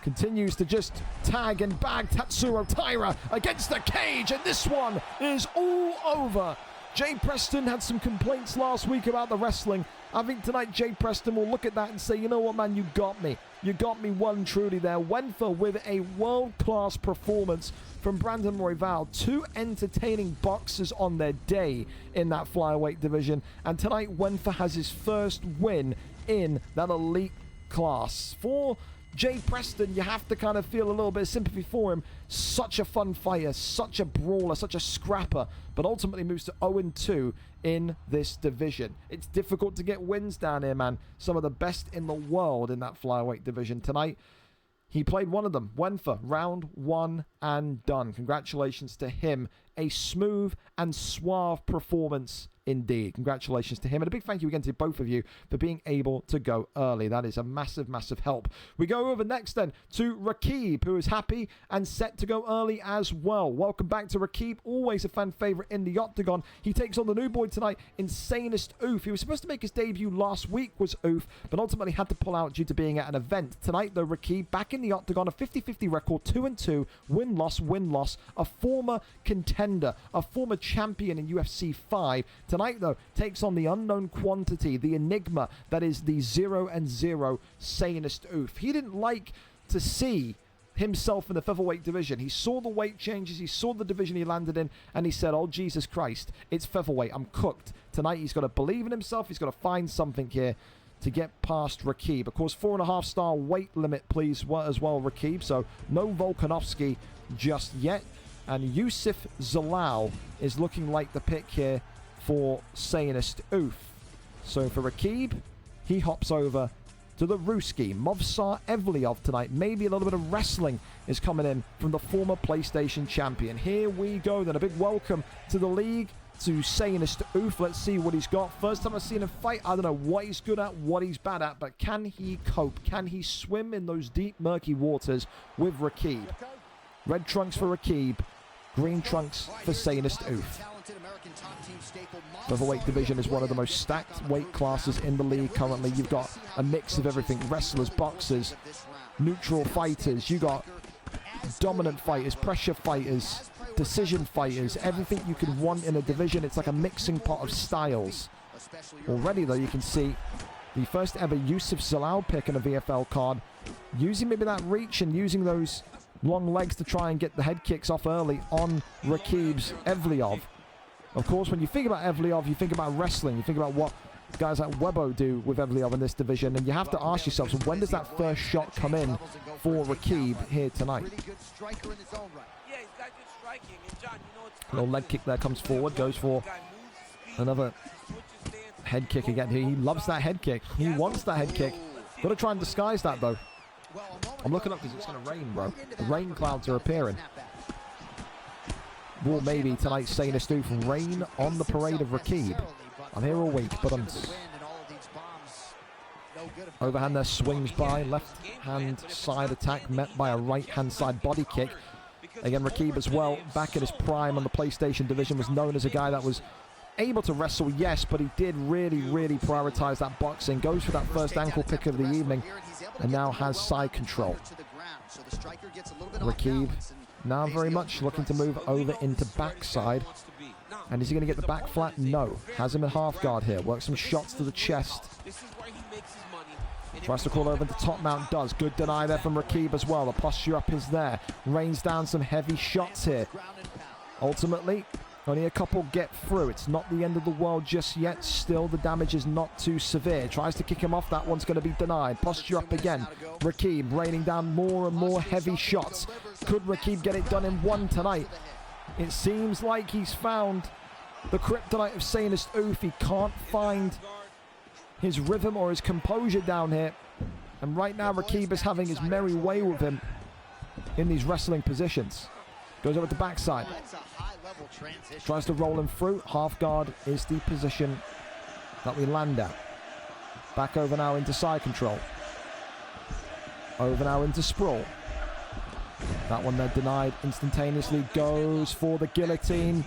continues to just tag and bag Tatsuro Taira against the cage. And this one is all over. Jay Preston had some complaints last week about the wrestling. I think tonight Jay Preston will look at that and say, you know what, man, you got me. You got me one truly there. Wenfer with a world-class performance from Brandon Royval. Two entertaining boxers on their day in that flyweight division. And tonight Wenfer has his first win in that elite class. For Jay Preston, you have to kind of feel a little bit of sympathy for him. Such a fun fighter, such a brawler, such a scrapper, but ultimately moves to 0-2 in this division. It's difficult to get wins down here, man. Some of the best in the world in that flyweight division tonight. He played one of them, Wenfer, round one and done. Congratulations to him. A smooth and suave performance indeed. Congratulations to him. And a big thank you again to both of you for being able to go early. That is a massive, massive help. We go over next then to Rakib, who is happy and set to go early as well. Welcome back to Rakib. Always a fan favorite in the octagon. He takes on the new boy tonight, Insanest Oof. He was supposed to make his debut last week, was Oof, but ultimately had to pull out due to being at an event. Tonight, though, Rakib back in the octagon, a 50-50 record, 2-2, win-loss, win-loss, a former contender, a former champion in UFC 5. Tonight, though, takes on the unknown quantity, the enigma that is the 0-0 Sanest Oof. He didn't like to see himself in the featherweight division. He saw the weight changes, he saw the division he landed in, and he said, oh, Jesus Christ, it's featherweight, I'm cooked. Tonight, he's got to believe in himself, he's got to find something here to get past Rakib. Of course, 4.5-star weight limit, please, as well, Rakib, so no Volkanovski just yet. And Yusuf Zalal is looking like the pick here for Sanest Oof. So for Rakib, he hops over to the Ruski. Movsar Evliov tonight. Maybe a little bit of wrestling is coming in from the former PlayStation champion. Here we go then. A big welcome to the league to Sanest Oof. Let's see what he's got. First time I've seen him fight. I don't know what he's good at, what he's bad at, but can he cope? Can he swim in those deep, murky waters with Rakib? Red trunks for Rakib. Green trunks for Sanest Oof. Featherweight division is one of the most stacked weight classes in the league currently. You've got a mix of everything. Wrestlers, boxers, neutral fighters. You got dominant fighters, pressure fighters, decision fighters. Everything you could want in a division. It's like a mixing pot of styles. Already, though, you can see the first ever Yusuf Zalal pick in a VFL card. Using maybe that reach and using those long legs to try and get the head kicks off early on Rakib's Evliov. Of course, when you think about Evliov, you think about wrestling. You think about what guys like Webo do with Evliov in this division. And you have to ask yourself, so when does that first shot come in for Rakib here tonight? Little leg kick there comes forward, goes for another head kick again. He loves that head kick. He wants that head kick. Got to try and disguise that, though. I'm looking up because it's going to rain, bro. The rain clouds are appearing. will maybe tonight Saint Estouff rain on the parade of Rakib. I'm here all week, but I'm... Overhand there, swings by, left hand side attack met by a right hand side body kick. Again, Rakib as well, back in his prime on the PlayStation division, was known as a guy that was able to wrestle, yes, but he did really prioritize that boxing. Goes for that first ankle pick of the evening, and now has side control. Rakib now very much looking to move over into backside. And is he going to get the back flat? No. Has him in half guard here. Works some shots to the chest. Tries to crawl over into top mount, does. Good deny there from Rakib as well. The posture up is there. Rains down some heavy shots here. Ultimately, only a couple get through. It's not the end of the world just yet. Still, the damage is not too severe. Tries to kick him off. That one's going to be denied. Posture up again. Rakib raining down more and more heavy shots. Could Rakib get it done in one tonight? It seems like he's found the kryptonite of Saint Estouff. He can't find his rhythm or his composure down here. And right now, Rakib is having his merry way with him in these wrestling positions. Goes over to backside. Tries to roll him through. Half guard is the position that we land at. Back over now into side control. Over now into sprawl. That one there denied instantaneously. Goes for the guillotine.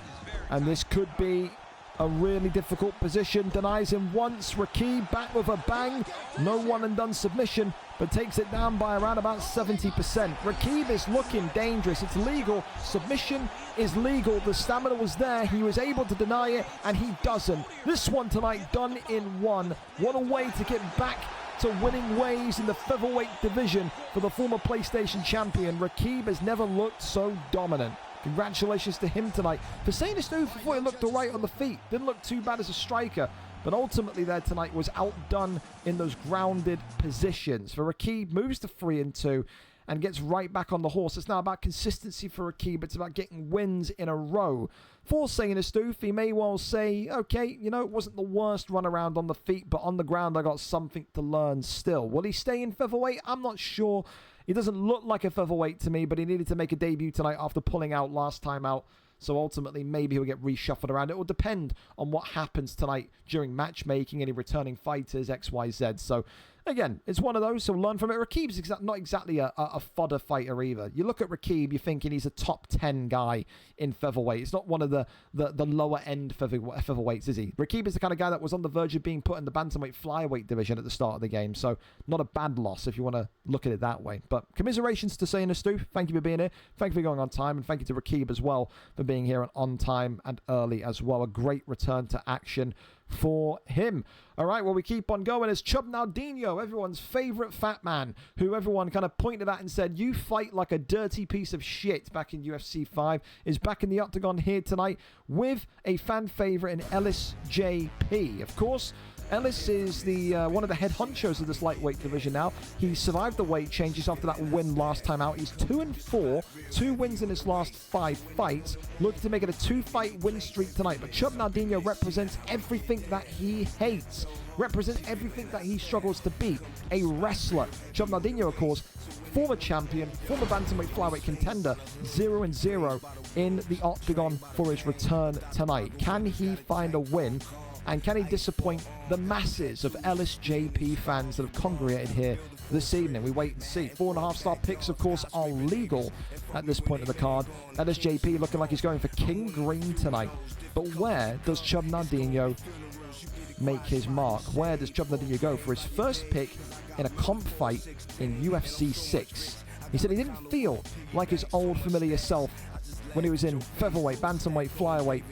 And this could be a really difficult position. Denies him once. Rakib back with a bang. No one and done submission, but takes it down by around about 70%. Rakib is looking dangerous. It's legal. Submission is legal. The stamina was there. He was able to deny it, and he doesn't. This one tonight done in one. What a way to get back to winning ways in the featherweight division for the former PlayStation champion. Rakib has never looked so dominant. Congratulations to him tonight. For Saint Estouff, before he looked all right on the feet. Didn't look too bad as a striker, but ultimately there tonight was outdone in those grounded positions. For Rakib, moves to 3-2 and gets right back on the horse. It's now about consistency for Rakib. It's about getting wins in a row. For Saint Estouff, he may well say, okay, you know, it wasn't the worst run around on the feet, but on the ground I got something to learn still. Will he stay in featherweight? I'm not sure. He doesn't look like a featherweight to me, but he needed to make a debut tonight after pulling out last time out. So ultimately, maybe he'll get reshuffled around. It will depend on what happens tonight during matchmaking, any returning fighters, X, Y, Z. So again, it's one of those, so learn from it. Rakib's not exactly a fodder fighter either. You look at Rakib, you're thinking he's a top 10 guy in featherweight. It's not one of the lower end featherweights, is he? Rakib is the kind of guy that was on the verge of being put in the bantamweight flyweight division at the start of the game, so not a bad loss if you want to look at it that way. But commiserations to Saint Estouff. Thank you for being here. Thank you for going on time, and thank you to Rakib as well for being here and on time and early as well. A great return to action for him. All right, well, we keep on going as Chub Naldinho, everyone's favorite fat man, who everyone kind of pointed at and said, you fight like a dirty piece of shit back in UFC 5, is back in the octagon here tonight with a fan favorite in Ellis JP. Of course, Ellis is the one of the head honchos of this lightweight division now. He survived the weight changes after that win last time out. He's 2-4, 2 wins in his last 5 fights. Looking to make it a 2-fight win streak tonight. But Chub Naldinho represents everything that he hates. Represents everything that he struggles to beat. A wrestler. Chub Naldinho, of course, former champion, former bantamweight flyweight contender, 0-0 in the octagon for his return tonight. Can he find a win? And can he disappoint the masses of Ellis JP fans that have congregated here this evening? We wait and see. 4.5-star picks, of course, are legal at this point of the card. Ellis JP looking like he's going for King Green tonight. But where does Chub Naldinho make his mark? Where does Chub Naldinho go for his first pick in a comp fight in UFC 6? He said he didn't feel like his old familiar self when he was in featherweight, bantamweight, flyweight.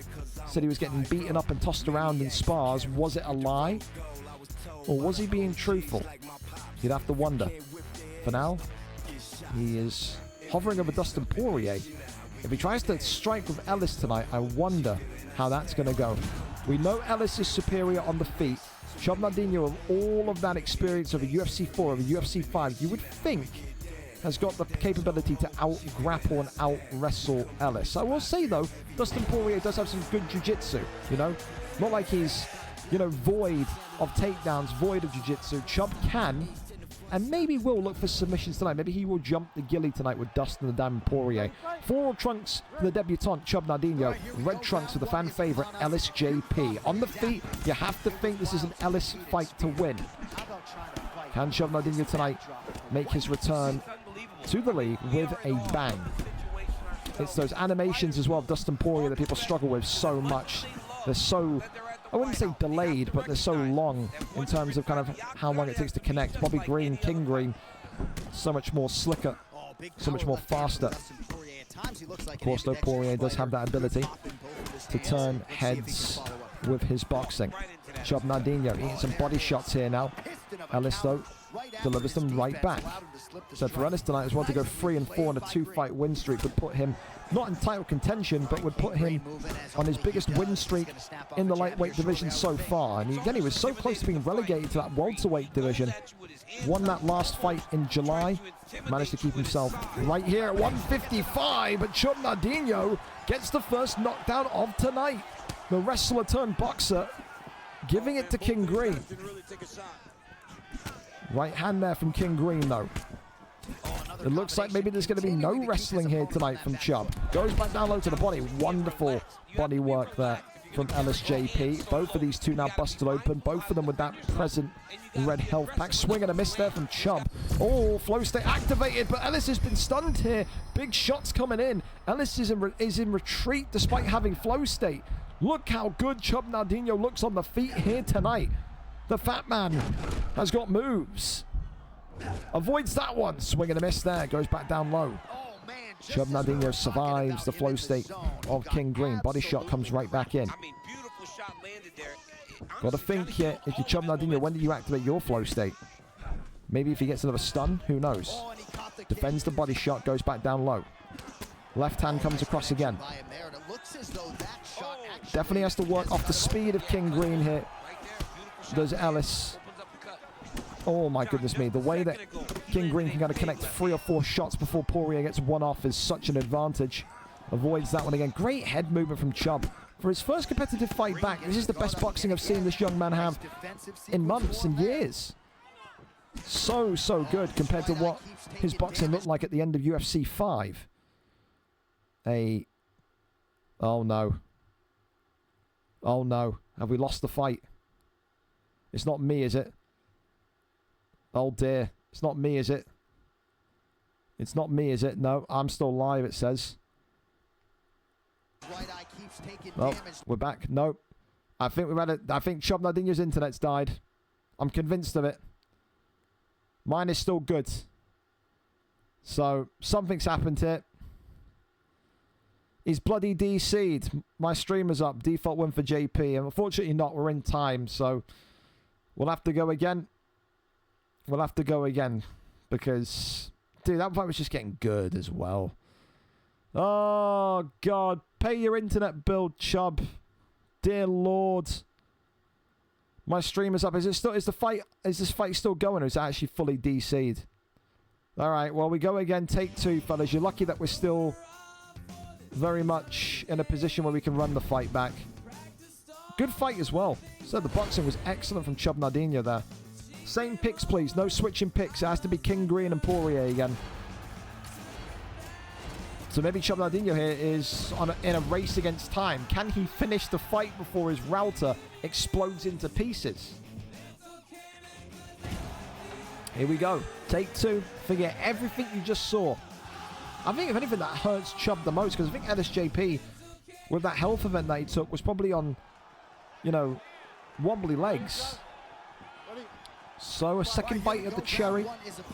Said he was getting beaten up and tossed around in spars. Was it a lie? Or was he being truthful? You'd have to wonder. For now, he is hovering over Dustin Poirier. If he tries to strike with Ellis tonight, I wonder how that's going to go. We know Ellis is superior on the feet. Chub Naldinho, with all of that experience of a UFC 4, of a UFC 5, you would think has got the capability to out-grapple and out-wrestle Ellis. I will say, though, Dustin Poirier does have some good jiu-jitsu, you know? Not like he's, you know, void of takedowns, void of jiu-jitsu. Chub can and maybe will look for submissions tonight. Maybe he will jump the gilly tonight with Dustin the Damn Poirier. Floral trunks for the debutant, Chub Nardinho. Red trunks for the fan favorite, Ellis JP. On the feet, you have to think this is an Ellis fight to win. Can Chub Nardinho tonight make his return to the league with a bang? It's those animations as well of Dustin Poirier that people struggle with so much. They're so, I wouldn't say delayed, but they're so long in terms of kind of how long it takes to connect. Bobby Green, King Green, so much more slicker, so much more faster. Of course, though, Poirier does have that ability to turn heads with his boxing. Chub Nardinho eating some body shots here now. Ellis, though, delivers them right back. So for Ellis tonight as well to go 3-4 in a 2-fight win streak would put him not in title contention, but would put him on his biggest win streak in the lightweight division so far. And again, he was so close to being relegated to that welterweight division. Won that last fight in July. Managed to keep himself right here at 155. But Chub Nardinho gets the first knockdown of tonight. The wrestler turned boxer giving it to King Green. Right hand there from King Green, though. It looks like maybe there's going to be no wrestling here tonight from Chub. Goes back down low to the body. Wonderful body work there from Ellis JP. Both of these two now busted open. Both of them with that present red health pack. Swing and a miss there from Chub. Oh, flow state activated, but Ellis has been stunned here. Big shots coming in. Ellis is in retreat despite having flow state. Look how good Chub Nardinho looks on the feet here tonight. The fat man has got moves. Avoids that one. Swing and a miss there. Goes back down low. Chub Nardinho survives the flow state of King Green. Body shot comes right back in. Got to think here, if you Chub Nardinho, when did you activate your flow state? Maybe if he gets another stun, who knows? Defends the body shot, goes back down low. Left hand comes across again. Definitely has to work off the speed of King Green here. Does Ellis. Oh my goodness me. The way that King Green can kind of connect 3 or 4 shots before Poirier gets one off is such an advantage. Avoids that one again. Great head movement from Chub. For his first competitive fight back, this is the best boxing I've seen this young man have in months and years. So good compared to what his boxing looked like at the end of UFC 5. Oh no. Oh no. Have we lost the fight? It's not me, is it? Oh dear. It's not me, is it? It's not me, is it? No, I'm still live, it says. Oh, we're back. Nope. I think I think Chub Nardinho's internet's died. I'm convinced of it. Mine is still good. So, something's happened here. He's bloody DC'd. My streamer's up. Default win for JP. And unfortunately not. We're in time, so we'll have to go again. We'll have to go again. Because, dude, that fight was just getting good as well. Oh, God. Pay your internet bill, Chub. Dear Lord. My streamer's up. Is this fight still going, or is it actually fully DC'd? Alright, well, we go again. Take 2, fellas. You're lucky that we're still very much in a position where we can run the fight back. Good fight as well. So the boxing was excellent from Chub Nardinho there. Same picks, please. No switching picks. It has to be King Green and Poirier again. So maybe Chub Nardinho here is in a race against time. Can he finish the fight before his router explodes into pieces? Here we go. Take 2. Forget everything you just saw. I think if anything that hurts Chub the most, because I think Ellis JP, with that health event that he took, was probably on, you know, wobbly legs. So a second bite of the cherry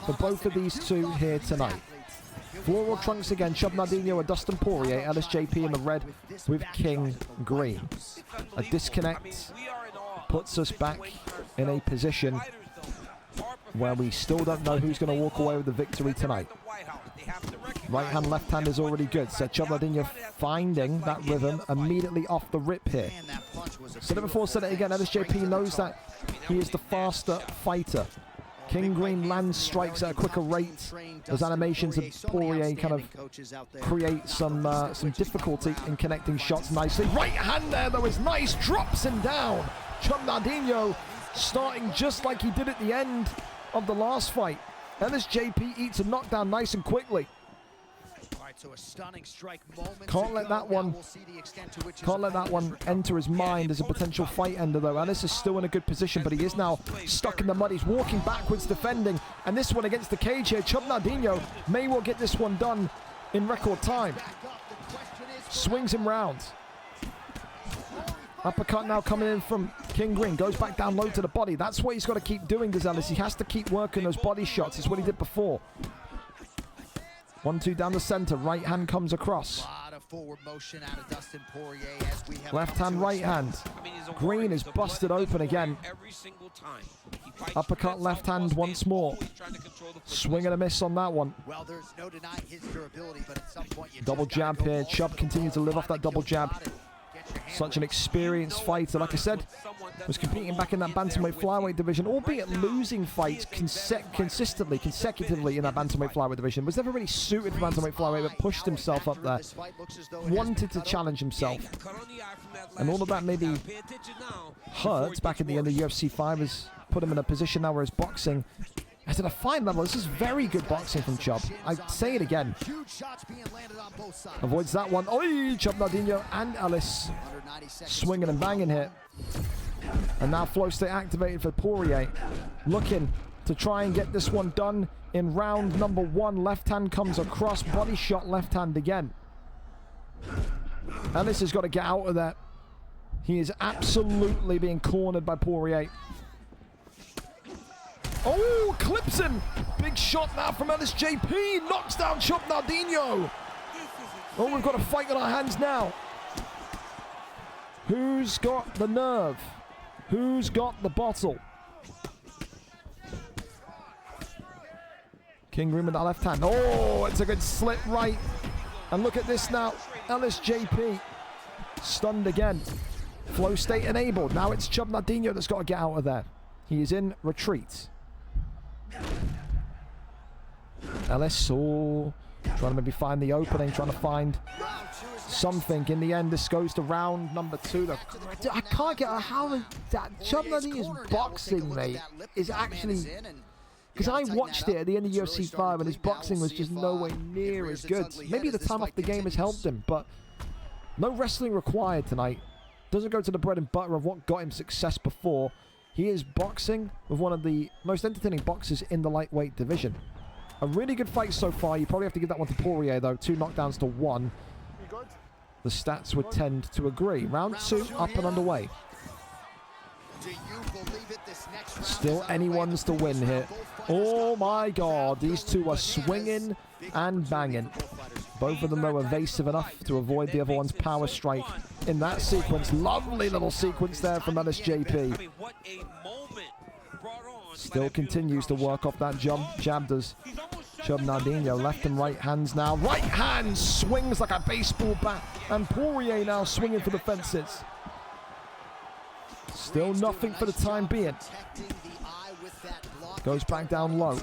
for both of these two here tonight. Floral trunks again, Chub Nardinho and Dustin Poirier, Ellis JP in the red with King Green. A disconnect puts us back in a position where we still don't know who's going to walk away with the victory tonight. Right hand, left hand is already good. So Chub Nardinho finding that rhythm immediately off the rip here. Said it before, said it again. Ellis JP knows that he is the faster fighter. King Green lands strikes at a quicker rate. Those animations of Poirier kind of create some difficulty in connecting shots nicely. Right hand there though is nice. Drops him down. Chub Nardinho starting just like he did at the end of the last fight. Ellis JP eats a knockdown nice and quickly. All right, so a stunning strike moments Can't let ago. that Now one, we'll see the extent to which his can't let that opponent one is enter his mind as a potential fight ender though. Ellis is still in a good position, but he is now stuck in the mud. He's walking backwards defending, and this one against the cage here. Chub Nardinho may well get this one done in record time. back up. The question is, Swings him round. Uppercut now coming in from King Green. Goes back down low to the body. That's what he's got to keep doing, does Ellis. He has to keep working those body shots. It's what he did before. 1-2 down the center. Right hand comes across. lot of forward motion out of Dustin Poirier as we have Left come hand, to right hand. Green is busted open again. Uppercut, left hand once more. Swing and a miss on that one. Well, there's no denying his durability, but at some point you Double just gotta jab go here. all Chubb in. continues to live off that double Kill jab. shot and get your hand Such an right. experienced fighter. Like I said, was competing back in that bantamweight flyweight division, albeit losing fights consecutively in that bantamweight flyweight division. Was never really suited for bantamweight flyweight, but pushed himself up there. This fight looks as though it has Wanted been to cut challenge himself. And all of that maybe hurt back at the end of UFC 5 has put him in a position now where his boxing is at a fine level. This is very good boxing from Chubb. I say it again. huge shots being landed on both sides. Avoids that one. Oi! Chub Nardinho and Ellis Under 90 seconds swinging and banging here. And now flow state activated for Poirier. Looking to try and get this one done in round number 1. Left hand comes across. Body shot left hand again. Ellis has got to get out of there. He is absolutely being cornered by Poirier. Oh, clips him. Big shot now from Ellis JP. Knocks down Chub Nardinho. Oh, we've got a fight on our hands now. Who's got the nerve? Who's got the bottle? King Green with that left hand. Oh, it's a good slit right. And look at this now. Ellis JP stunned again. Flow state enabled. Now it's Chub Nardinho that's got to get out of there. He is in retreat. Ellis, trying to maybe find the opening, trying to find something. In the end, this goes to round number 2. I can't get how that Chub Nardinho's boxing, mate, is actually, because I watched it at the end of UFC 5 and his boxing was just nowhere near as good. Maybe the time off the game has helped him, but no wrestling required tonight. Doesn't go to the bread and butter of what got him success before. He is boxing with one of the most entertaining boxers in the lightweight division. A really good fight so far. You probably have to give that one to Poirier, though. 2 knockdowns to 1. The stats would tend to agree. Round 2 up and underway. Still anyone's to win here. Oh my God, these two are swinging and banging. Both of them though evasive enough to avoid the other one's power strike in that sequence. Lovely little sequence there from Ellis JP. Still continues to work off that jab does Chub Nardinho. Left and right hands now. Right hand swings like a baseball bat. And Poirier now swinging for the fences. Still nothing for the time being. Goes back down low.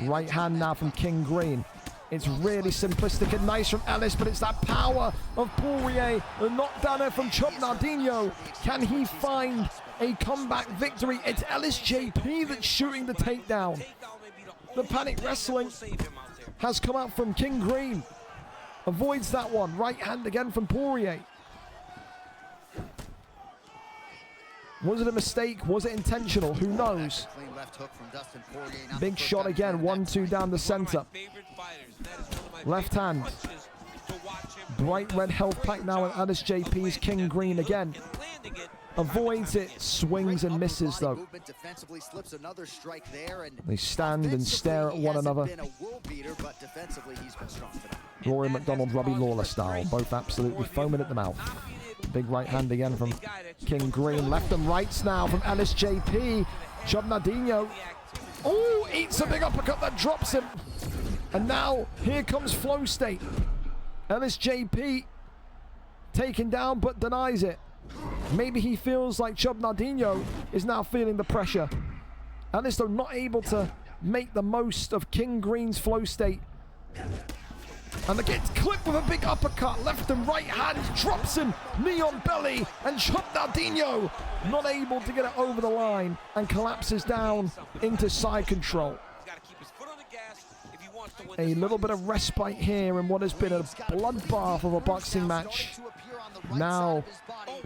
Right hand now from King Green. It's really simplistic and nice from Ellis, but it's that power of Poirier. The knockdown there from Chub Nardinho. Can he find a comeback victory? It's Ellis JP that's shooting the takedown. The panic wrestling has come out from King Green. Avoids that one. Right hand again from Poirier. Was it a mistake? Was it intentional? Who knows? Big shot again. 1-2 down the center. Left hand. Bright red health pack now on Ellis JP's King Green again. Avoids it. Swings and misses though. They stand and stare at one another. Rory McDonald, Robbie Lawler style. Both absolutely foaming at the mouth. Big right hand again from King Green. Left and rights now from Ellis JP. Chub Nardinho. Oh, eats a big uppercut that drops him. And now here comes flow state. Ellis JP taken down but denies it. Maybe he feels like Chub Nardinho is now feeling the pressure. Ellis though not able to make the most of King Green's flow state. And gets clipped with a big uppercut. Left and right hand. Drops him. Knee on belly. And Chub Nardinho not able to get it over the line. And collapses down into side control. A little bit of respite here in what has been a bloodbath of a boxing match. Now,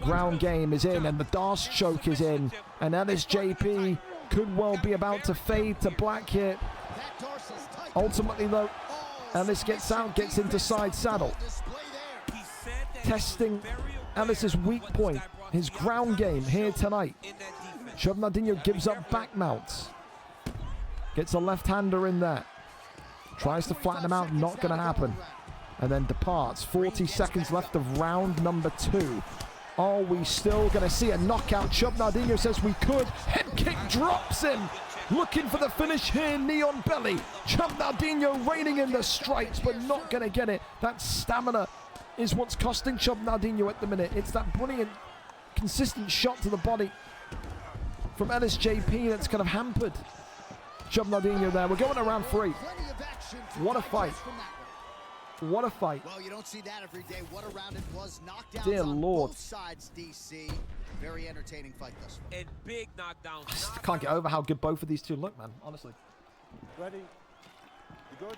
ground game is in and the Darce choke is in. And Ellis JP could well be about to fade to black here. Ultimately, though, Ellis gets out, gets into side saddle. Testing Ellis's weak point, his ground game here tonight. Chub Nardinho gives up back mounts. Gets a left-hander in there. Tries to flatten him out, not going to happen. And then departs. 40 seconds left of round number 2. Are we still going to see a knockout? Chub Nardinho says we could. Head kick drops him. Looking for the finish here, knee on belly. Chub Nardinho reining in the strikes, but not going to get it. That stamina is what's costing Chub Nardinho at the minute. It's that brilliant, consistent shot to the body from Ellis JP that's kind of hampered Chub Nardinho there. We're going to round 3. What a fight. What a fight. Well, you don't see that every day. What a round it was. Knockdowns Dear on Lord. both sides, DC. Very entertaining fight thus far. And big knockdowns. I just can't get over how good both of these two look, man, honestly. Ready? You good?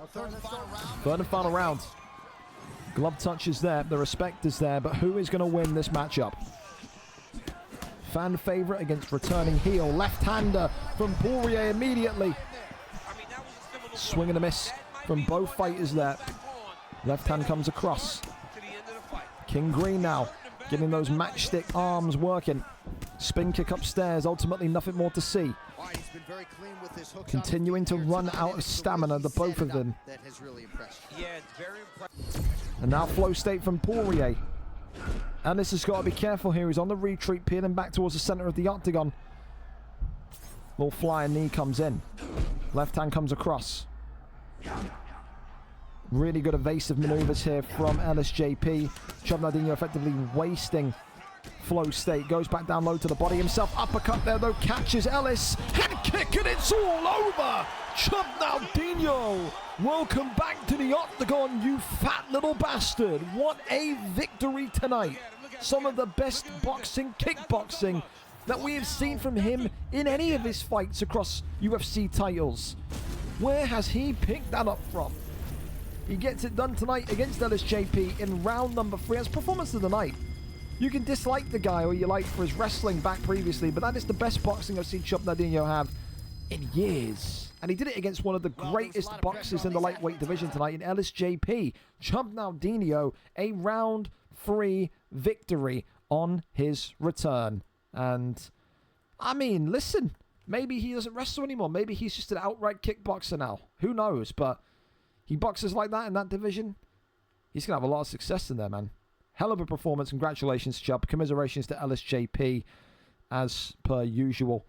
Third and final round. Glove touch is there, the respect is there, but who is going to win this matchup? Fan favorite against returning heel. Left-hander from Poirier immediately. Swing and a miss from both fighters there. Left hand comes across. King Green now getting those matchstick arms working. Spin kick upstairs, ultimately nothing more to see. Continuing to run out of stamina, the both of them. And now flow state from Poirier. And this has got to be careful here. He's on the retreat, peeling back towards the center of the octagon. Little flying knee comes in. Left hand comes across. Really good evasive maneuvers here from Ellis JP. Chub Nardinho effectively wasting flow state. Goes back down low to the body himself. Uppercut there though. Catches Ellis. Head kick and it's all over. Chub Nardinho. Welcome back to the octagon, you fat little bastard. What a victory tonight. Some of the best boxing, kickboxing that we have seen from him in any of his fights across UFC titles. Where has he picked that up from? He gets it done tonight against Ellis JP in round number 3 as performance of the night. You can dislike the guy or you like for his wrestling back previously, but that is the best boxing I've seen Chub Nardinho have in years. And he did it against one of the greatest boxers in the lightweight division tonight in Ellis JP. Chub Nardinho, a round 3 victory on his return. And, I mean, listen, maybe he doesn't wrestle anymore. Maybe he's just an outright kickboxer now. Who knows? But he boxes like that in that division. He's going to have a lot of success in there, man. Hell of a performance. Congratulations, Chub. Commiserations to Ellis JP, as per usual.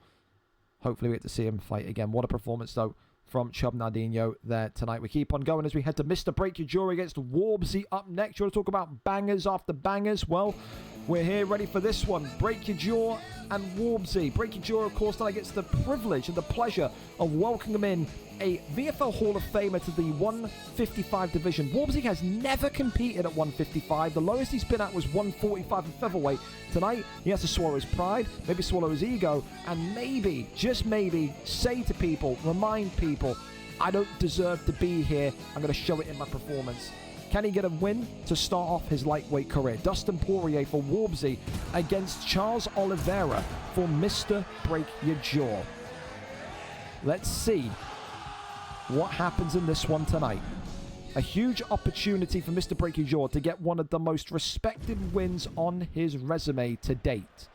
Hopefully we get to see him fight again. What a performance, though, from Chub Nardinho there tonight. We keep on going as we head to Mr. Break Your Jaw against Warbsy up next. You want to talk about bangers after bangers? Well, we're here ready for this one. Break Your Jaw and Warbsy. Break Your Jaw, of course, tonight gets the privilege and the pleasure of welcoming in a VFL Hall of Famer to the 155 division. Warbsy has never competed at 155. The lowest he's been at was 145 in featherweight. Tonight, he has to swallow his pride, maybe swallow his ego, and maybe, just maybe, say to people, remind people, I don't deserve to be here. I'm going to show it in my performance. Can he get a win to start off his lightweight career? Dustin Poirier for Warbsy against Charles Oliveira for Mr. Break Your Jaw. Let's see what happens in this one tonight. A huge opportunity for Mr. Break Your Jaw to get one of the most respected wins on his resume to date.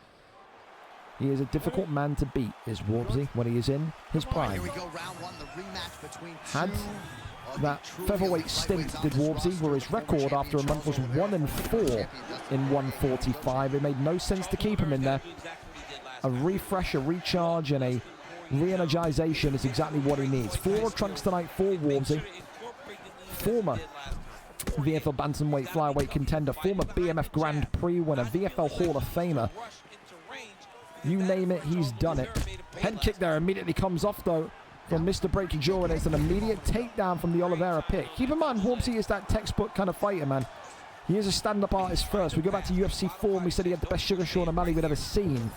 He is a difficult man to beat, is Warbsy, when he is in his prime. Had that featherweight stint did Warbsy, where his record after a month was 1-4 in 145. It made no sense to keep him in there. A refresh, a recharge, and a re-energization is exactly what he needs. 4 trunks tonight for Warbsy. Former VFL Bantamweight flyweight contender, former BMF Grand Prix winner, VFL Hall of Famer. You name it, he's done it. Head kick there immediately comes off, though, from Mr. Breaking Jaw, and it's an immediate takedown from the Oliveira pick. Keep in mind, Warbsy is that textbook kind of fighter, man. He is a stand-up artist first. We go back to UFC 4 and we said he had the best Sugar Sean O'Malley we'd ever seen.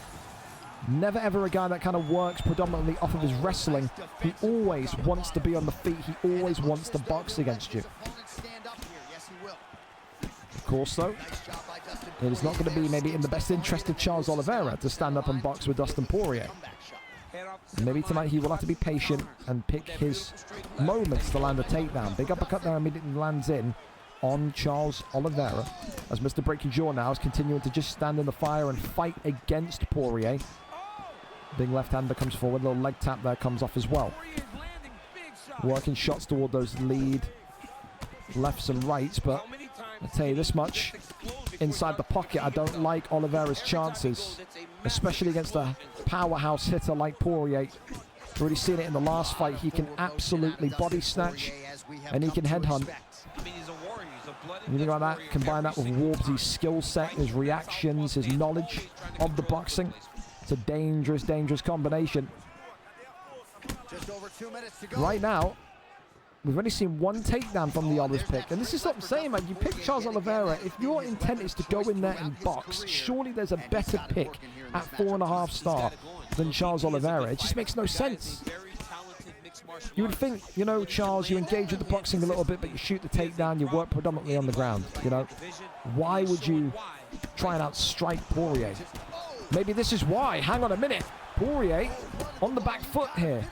Never ever a guy that kind of works predominantly off of his wrestling. He always wants to be on the feet. He always wants to box against you. Of course, though, it is not going to be maybe in the best interest of Charles Oliveira to stand up and box with Dustin Poirier. Maybe tonight he will have to be patient and pick his moments to land a takedown. Big uppercut there immediately lands in on Charles Oliveira, as Mr. Breaking Jaw now is continuing to just stand in the fire and fight against Poirier. Big left-hander comes forward, little leg tap there comes off as well. Working shots toward those lead lefts and rights, but I'll tell you this much, inside the pocket, I don't like Oliveira's chances, especially against a powerhouse hitter like Poirier. Already seen it in the last fight. He can absolutely body snatch and he can headhunt. You think about that, combine that with Warbsy's skill set, his reactions, his knowledge of the boxing. It's a dangerous, dangerous combination. Right now, we've only seen one takedown from the Oliver's pick. And this is what I'm saying, man. You pick Charles Oliveira. If your intent is to go in there and box, surely there's a better pick at 4.5 star than Charles Oliveira. It just makes no sense. You would think, you know, Charles, you engage with the boxing a little bit, but you shoot the takedown, you work predominantly on the ground, you know. Why would you try and outstrike Poirier? Maybe this is why. Hang on a minute. Poirier on the back foot here.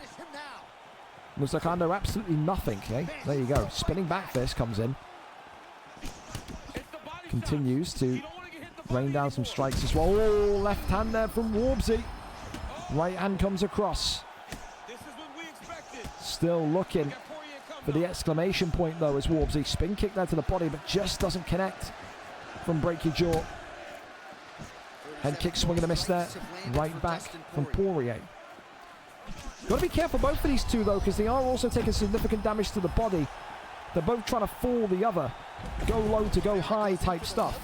Looks like I know absolutely nothing, okay? There you go. Spinning back fist comes in. Continues to rain down some strikes as well. Oh, left hand there from Warbsy. Right hand comes across. Still looking for the exclamation point, though, as Warbsy. Spin kick there to the body, but just doesn't connect from Break Your Jaw. Head kick, swing and a miss there. Right back from Poirier. Got to be careful both of these two, though, because they are also taking significant damage to the body. They're both trying to fool the other. Go low to go high type stuff.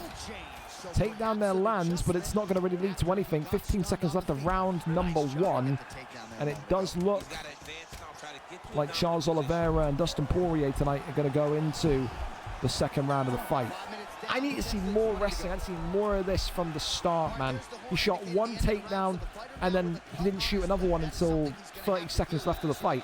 Take down their lands, but it's not going to really lead to anything. 15 seconds left of round number 1. And it does look like Charles Oliveira and Dustin Poirier tonight are going to go into the second round of the fight. I need to see more wrestling. I need to see more of this from the start, man. He shot one takedown, and then he didn't shoot another one until 30 seconds left of the fight.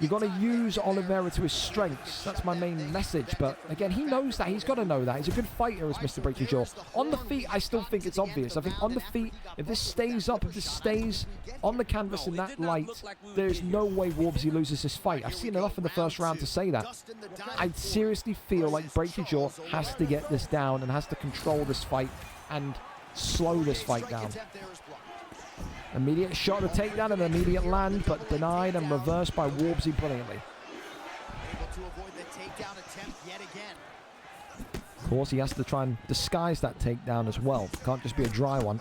You've got to use Oliveira to his strengths. That's my main message. But again, he knows that. He's got to know that. He's a good fighter, as Mr. Breaking Jaw. On the feet, I still think it's obvious. I think on the feet, if this stays up, if this stays on the canvas in that light, there's no way Warbsy loses this fight. I've seen enough in the first round to say that. I seriously feel like Breaking Jaw has to get this down and has to control this fight and slow this fight down. Immediate shot of takedown and immediate land, but denied and reversed by Warbsy brilliantly. Of course, he has to try and disguise that takedown as well. Can't just be a dry one.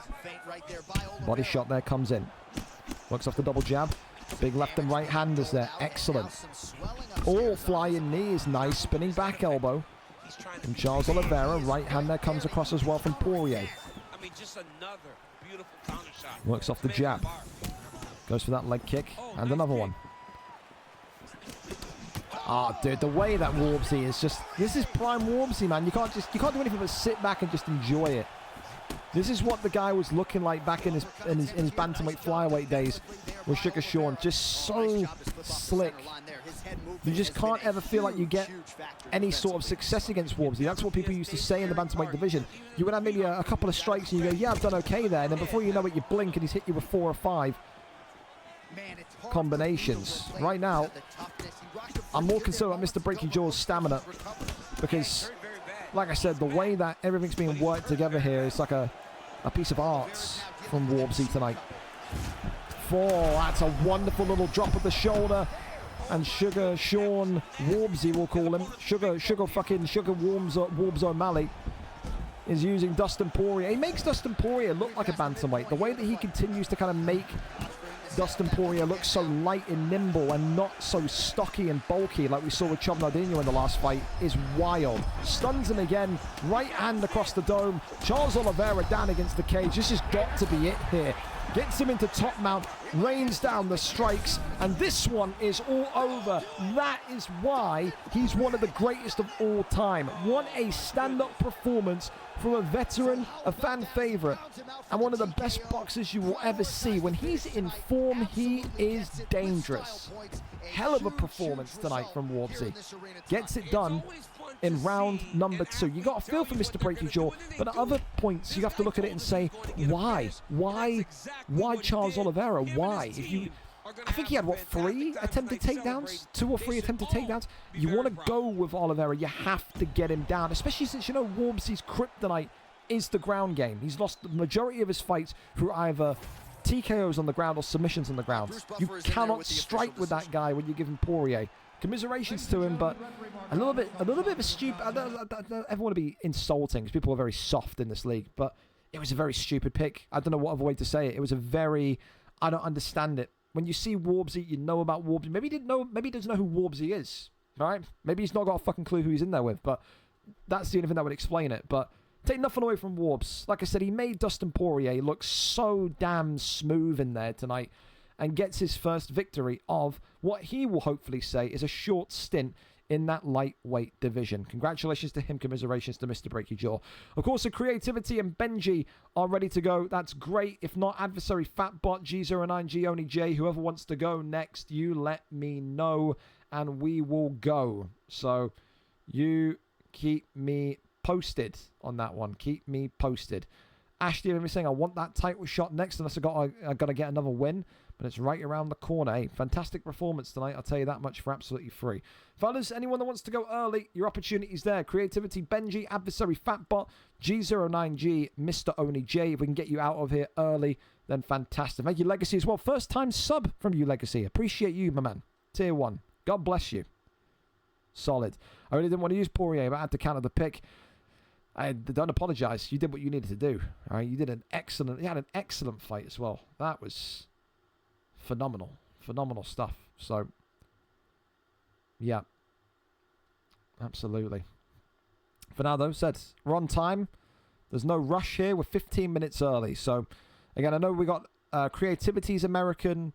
Body shot there comes in. Works off the double jab. Big left and right handers there. Excellent. All flying knee is nice. Spinning back elbow from Charles Oliveira. Right hand there comes across as well from Poirier. Works off the jab. Goes for that leg kick and another one. Ah, dude, the way that Warbsy is just, this is prime Warbsy, man. You can't do anything but sit back and just enjoy it. This is what the guy was looking like back in his bantamweight flyweight days with Sugar Sean. Just so slick. You just can't ever feel like you get any sort of success against Warbsy. That's what people used to say in the bantamweight division. You would have maybe a couple of strikes and you go, yeah, I've done okay there. And then before you know it, you blink and he's hit you with 4 or 5 combinations. Right now, I'm more concerned about Mr. Breaking Jaw's stamina because, like I said, the way that everything's being worked together here is like a piece of art from Warbsy tonight. 4, that's a wonderful little drop of the shoulder. And Sugar Sean Warbsy, we'll call him. Sugar Warbs O'Malley is using Dustin Poirier. He makes Dustin Poirier look like a bantamweight. The way that he continues to kind of make Dustin Poirier looks so light and nimble and not so stocky and bulky like we saw with Chovnardinho in the last fight is wild. Stuns him again, right hand across the dome. Charles Oliveira down against the cage. This has got to be it here. Gets him into top mount, rains down the strikes, and this one is all over. That is why he's one of the greatest of all time. What a stand-up performance from a veteran, a fan favorite, and one of the best boxers you will ever see. When he's in form, he is dangerous. Hell of a performance tonight from Warbsy. Gets it done in round number 2. You got a feel for Mr. Breaky Jaw, but at other points you have to look at it and say, why? Why Charles Oliveira? Why? I think he had, what, 3 attempted takedowns? 2 or 3 attempted takedowns? You want to go with Oliveira, you have to get him down, especially since, you know, Warbsy's kryptonite is the ground game. He's lost the majority of his fights through either TKOs on the ground or submissions on the ground. You cannot strike with that guy when you give him Poirier. Commiserations to him, but a little bit of a stupid. I don't ever want to be insulting because people are very soft in this league, but it was a very stupid pick. I don't know what other way to say it. It was a very, I don't understand it. When you see Warbsy, you know about Warbsy. Maybe he didn't know. Maybe he doesn't know who Warbsy is. All right. Maybe he's not got a fucking clue who he's in there with. But that's the only thing that would explain it. But take nothing away from Warbs. Like I said, he made Dustin Poirier look so damn smooth in there tonight, and gets his first victory of what he will hopefully say is a short stint in that lightweight division. Congratulations to him. Commiserations to Mr. Breaky Jaw. Of course, the Creativity and Benji are ready to go. That's great. If not, Adversary, Fatbot, G09G, Only J, whoever wants to go next, you let me know, and we will go. So you keep me posted on that one. Keep me posted. Ashley, I'm saying I want that title shot next, unless I got to get another win. But it's right around the corner. Hey, fantastic performance tonight. I'll tell you that much for absolutely free. Fellas, anyone that wants to go early, your opportunity's there. Creativity, Benji, Adversary, Fatbot, G09G, Mr. Only J. If we can get you out of here early, then fantastic. Thank you, Legacy, as well. First time sub from you, Legacy. Appreciate you, my man. Tier 1. God bless you. Solid. I really didn't want to use Poirier, but I had to counter the pick. I don't apologize. You did what you needed to do. All right, you had an excellent fight as well. That was phenomenal stuff. So yeah, absolutely. For now though, we're on time. There's no rush here. We're 15 minutes early. So again, I know we got Creativity's American,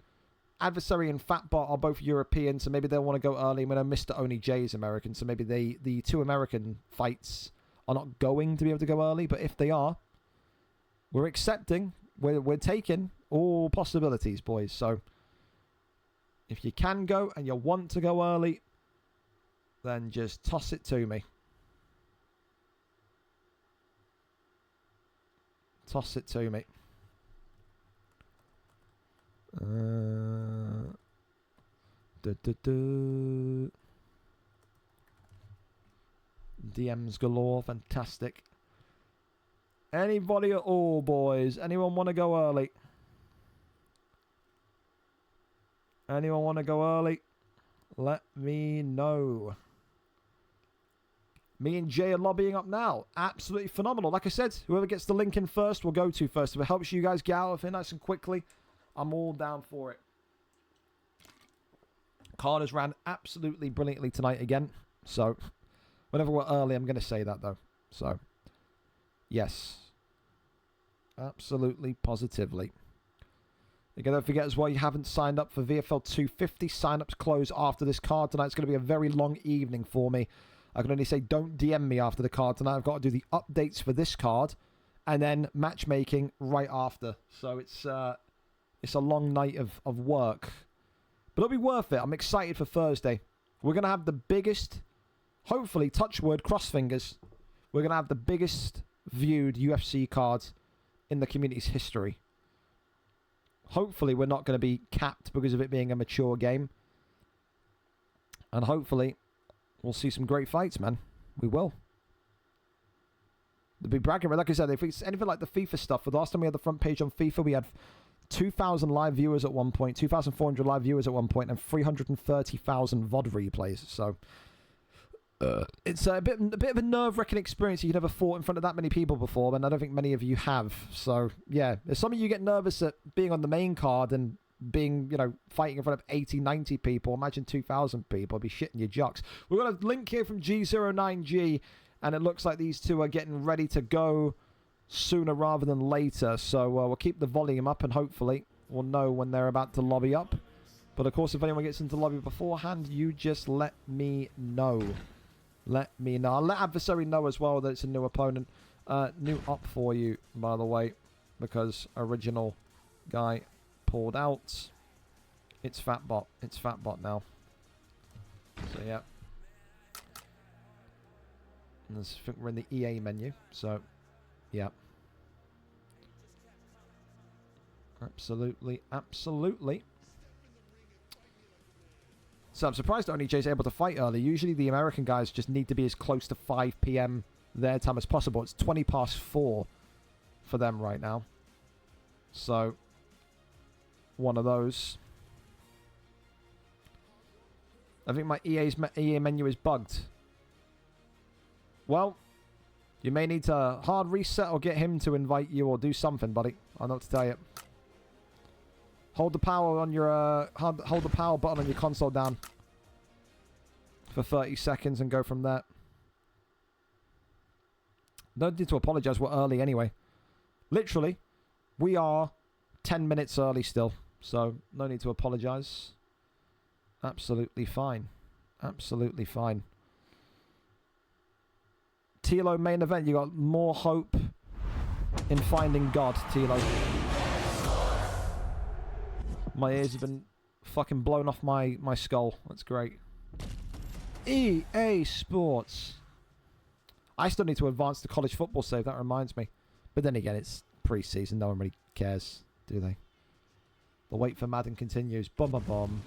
Adversary and Fatbot are both European, so maybe they'll want to go early. We know Mr. Only J is American, so maybe the 2 American fights are not going to be able to go early, but if they are, we're accepting, we're taking all possibilities, boys. So if you can go and you want to go early, then just toss it to me. Toss it to me. DMs galore, fantastic. Anybody at all, boys? Anyone want to go early? Anyone want to go early? Let me know. Me and Jay are lobbying up now. Absolutely phenomenal. Like I said, whoever gets the link in first will go to first. If it helps you guys get out of here nice and quickly, I'm all down for it. Card has ran absolutely brilliantly tonight again. So, whenever we're early, I'm going to say that, though. So, yes. Absolutely, positively. Again, don't forget as well, you haven't signed up for VFL 250. Sign-ups close after this card tonight. It's going to be a very long evening for me. I can only say don't DM me after the card tonight. I've got to do the updates for this card and then matchmaking right after. So it's a long night of work. But it'll be worth it. I'm excited for Thursday. We're going to have the biggest, hopefully, touch wood, cross fingers, we're going to have the biggest viewed UFC cards in the community's history. Hopefully, we're not going to be capped because of it being a mature game. And hopefully, we'll see some great fights, man. We will. The big bracket, like I said, if it's anything like the FIFA stuff, the last time we had the front page on FIFA, we had 2,000 live viewers at one point, 2,400 live viewers at one point, and 330,000 VOD replays. So it's a bit of a nerve-wracking experience. You've never fought in front of that many people before, and I don't think many of you have. So yeah, if some of you get nervous at being on the main card and being, fighting in front of 80, 90 people, imagine 2,000 people, I'd be shitting your jocks. We've got a link here from G09G, and it looks like these two are getting ready to go sooner rather than later. So we'll keep the volume up, and hopefully will know when they're about to lobby up. But of course, if anyone gets into lobby beforehand, you just let me know. Let me know. I'll let adversary know as well that it's a new opponent. New up for you, by the way, because original guy pulled out. It's Fatbot. It's Fatbot now. So, yeah. And I think we're in the EA menu. So, yeah. Absolutely. Absolutely. So I'm surprised that OnlyJ's able to fight early. Usually the American guys just need to be as close to 5 p.m. their time as possible. It's 20 past 4 for them right now. So, one of those. I think my EA menu is bugged. Well, you may need to hard reset or get him to invite you or do something, buddy. I don't know what to tell you. Hold the power on your hold the power button on your console down for 30 seconds and go from there. No need to apologize. We're early anyway. Literally, we are 10 minutes early still, so no need to apologize. Absolutely fine. Absolutely fine. Tilo main event. You got more hope in finding God, Tilo. My ears have been fucking blown off my skull. That's great. EA Sports. I still need to advance the college football save. That reminds me. But then again, it's pre-season. No one really cares, do they? The wait for Madden continues. Bum, bum, bum.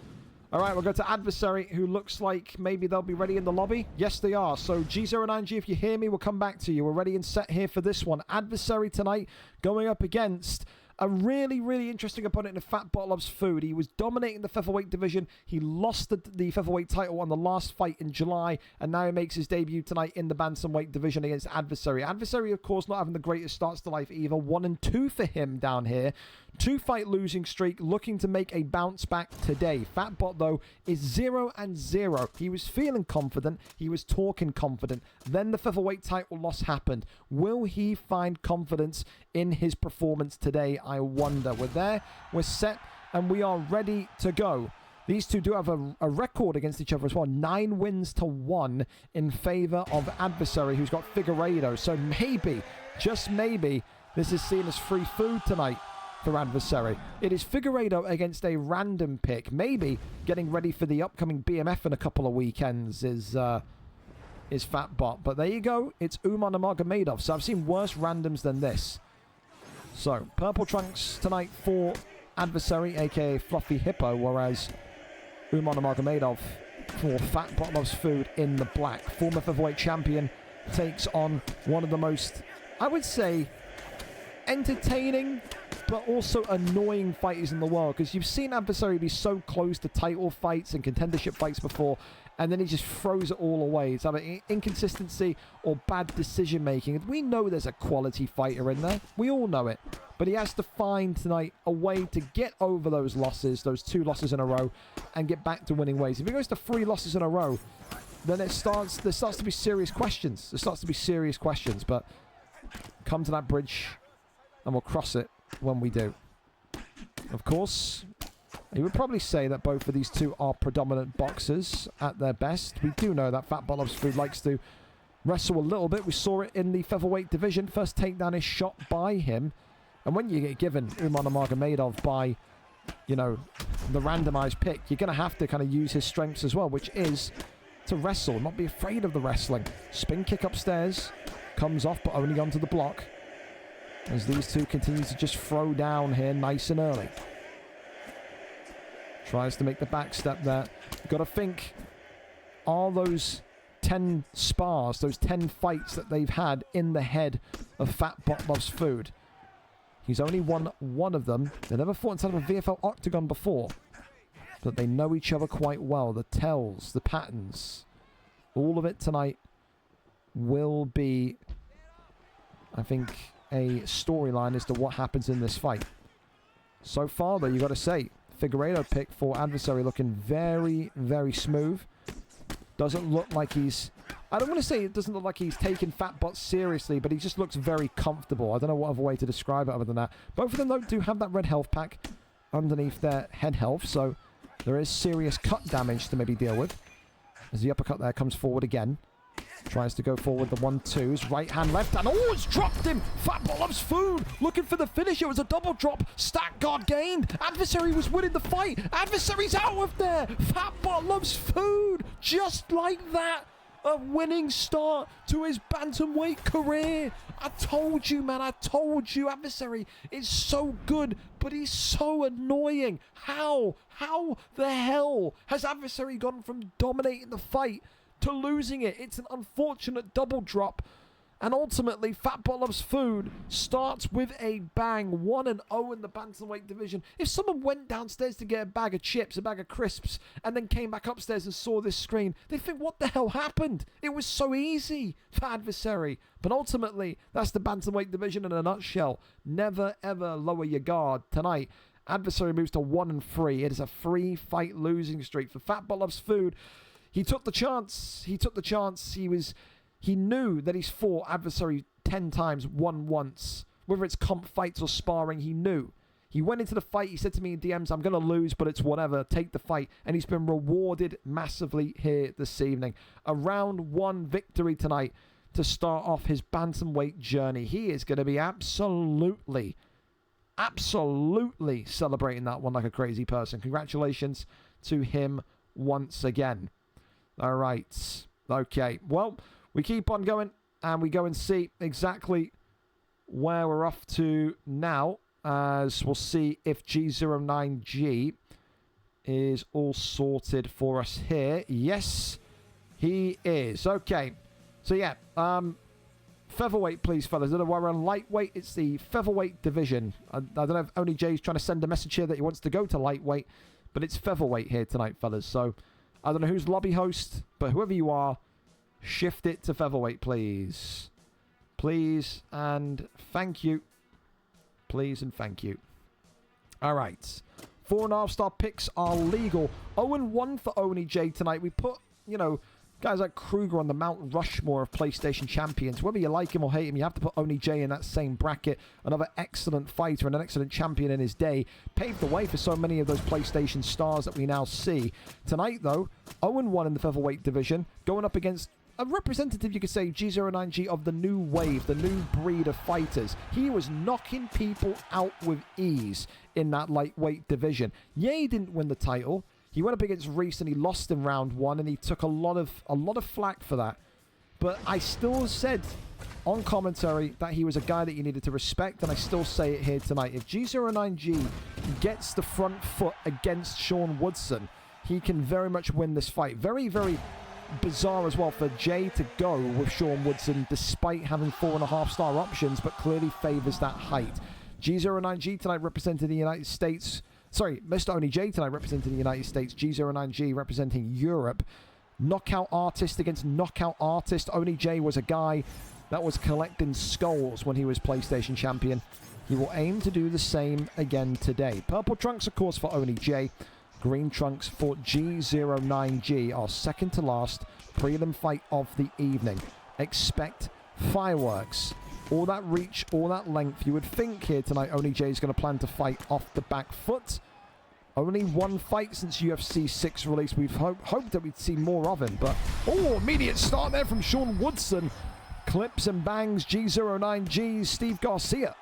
All right, we'll go to adversary, who looks like maybe they'll be ready in the lobby. Yes, they are. So G09G, if you hear me, we'll come back to you. We're ready and set here for this one. Adversary tonight going up against a really, really interesting opponent in Fatbot Loves Food. He was dominating the featherweight division. He lost the featherweight title on the last fight in July, and now he makes his debut tonight in the bantamweight division against Adversary. Adversary, of course, not having the greatest starts to life either. 1-2 for him down here. 2-fight losing streak, looking to make a bounce back today. Fatbot, though, is 0-0. He was feeling confident. He was talking confident. Then the featherweight title loss happened. Will he find confidence in his performance today? I wonder. We're there, we're set, and we are ready to go. These two do have a record against each other as well. 9 wins to 1 in favor of Adversary, who's got Figueiredo. So maybe, just maybe, this is seen as free food tonight for Adversary. It is Figueiredo against a random pick. Maybe getting ready for the upcoming BMF in a couple of weekends is Fatbot. But there you go. It's Umar Nurmagomedov. So I've seen worse randoms than this. So, purple trunks tonight for Adversary, a.k.a. Fluffy Hippo, whereas Umar Nurmagomedov for Fatbot Loves Food in the black. Former featherweight champion takes on one of the most, I would say, entertaining but also annoying fighters in the world, because you've seen Adversary be so close to title fights and contendership fights before, and then he just throws it all away. It's either inconsistency or bad decision making. We know there's a quality fighter in there. We all know it. But he has to find tonight a way to get over those losses, those 2 losses in a row, and get back to winning ways. If he goes to 3 losses in a row, then there starts to be serious questions. There starts to be serious questions. But come to that bridge, and we'll cross it when we do. Of course, you would probably say that both of these two are predominant boxers at their best. We do know that Fatbot Loves Food likes to wrestle a little bit. We saw it in the featherweight division. First takedown is shot by him. And when you get given Umar Nurmagomedov by, you know, the randomized pick, you're going to have to kind of use his strengths as well, which is to wrestle, not be afraid of the wrestling. Spin kick upstairs, comes off, but only onto the block, as these two continue to just throw down here nice and early. Tries to make the back step there. Got to think, are those 10 spars, those 10 fights that they've had in the head of Fatbot Loves Food? He's only won 1 of them. They never fought inside of a VFL octagon before, but they know each other quite well. The tells, the patterns, all of it tonight will be, I think, a storyline as to what happens in this fight. So far, though, you got to say, Figueiredo pick for Adversary looking very, very smooth. Doesn't look like he's... I don't want to say it doesn't look like he's taking Fatbot seriously, but he just looks very comfortable. I don't know what other way to describe it other than that. Both of them, though, do have that red health pack. underneath their head health, so there is serious cut damage to maybe deal with. As the uppercut there comes forward again. Tries to go forward the 1-2s. Right hand, left hand. Oh, it's dropped him. Fatbot loves food. Looking for the finish. It was a double drop. Stack guard gained. Adversary was winning the fight. Adversary's out of there. Fatbot loves food. Just like that. A winning start to his bantamweight career. I told you, man. I told you. Adversary is so good, but he's so annoying. How the hell has Adversary gone from dominating the fight to losing it? It's an unfortunate double drop. And ultimately, Fatbot Loves Food starts with a bang. 1-0 in the bantamweight division. If someone went downstairs to get a bag of chips, a bag of crisps, and then came back upstairs and saw this screen, they'd think, what the hell happened? It was so easy for Adversary. But ultimately, that's the bantamweight division in a nutshell. Never, ever lower your guard. Tonight, Adversary moves to 1-3. It is a 3-fight losing streak for Fatbot Loves Food. He took the chance. He knew that he's fought Adversary 10 times, won once. Whether it's comp fights or sparring, he knew. He went into the fight. He said to me in DMs, I'm going to lose, but it's whatever. Take the fight. And he's been rewarded massively here this evening. A round 1 victory tonight to start off his bantamweight journey. He is going to be absolutely celebrating that one like a crazy person. Congratulations to him once again. All right. Okay. Well, we keep on going, and we go and see exactly where we're off to now, as we'll see if G09G is all sorted for us here. Yes, he is. Okay, so yeah, featherweight, please, fellas. I don't know why we're on lightweight. It's the featherweight division. I don't know if Only Jay's trying to send a message here that he wants to go to lightweight, but it's featherweight here tonight, fellas. So I don't know who's lobby host, but whoever you are, shift it to featherweight, please. Please and thank you. Please and thank you. All right. 4.5-star picks are legal. 0-1 for Oni J tonight. We put, guys like Kruger on the Mount Rushmore of PlayStation champions. Whether you like him or hate him, you have to put Oni J in that same bracket. Another excellent fighter and an excellent champion in his day. Paved the way for so many of those PlayStation stars that we now see. Tonight, though, 0-1 in the featherweight division. Going up against a representative, you could say, G09G of the new wave, the new breed of fighters. He was knocking people out with ease in that lightweight division. Yeah, he didn't win the title. He went up against Reese and he lost in round 1, and he took a lot of flack for that. But I still said on commentary that he was a guy that you needed to respect, and I still say it here tonight. If G09G gets the front foot against Sean Woodson, he can very much win this fight. Very, very bizarre as well for Jay to go with Sean Woodson despite having 4.5-star options, but clearly favors that height. G09G tonight representing the United States. Sorry, Mr. Oni J tonight representing the United States. G09G representing Europe. Knockout artist against knockout artist. Oni J was a guy that was collecting skulls when he was PlayStation champion. He will aim to do the same again today. Purple trunks, of course, for Oni J. Green trunks for G09G, our second to last prelim fight of the evening. Expect fireworks. All that reach, all that length. You would think here tonight Oni J is going to plan to fight off the back foot. Only one fight since UFC 6 release. We've hoped that we'd see more of him. But, immediate start there from Sean Woodson. Clips and bangs G09G's Steve Garcia.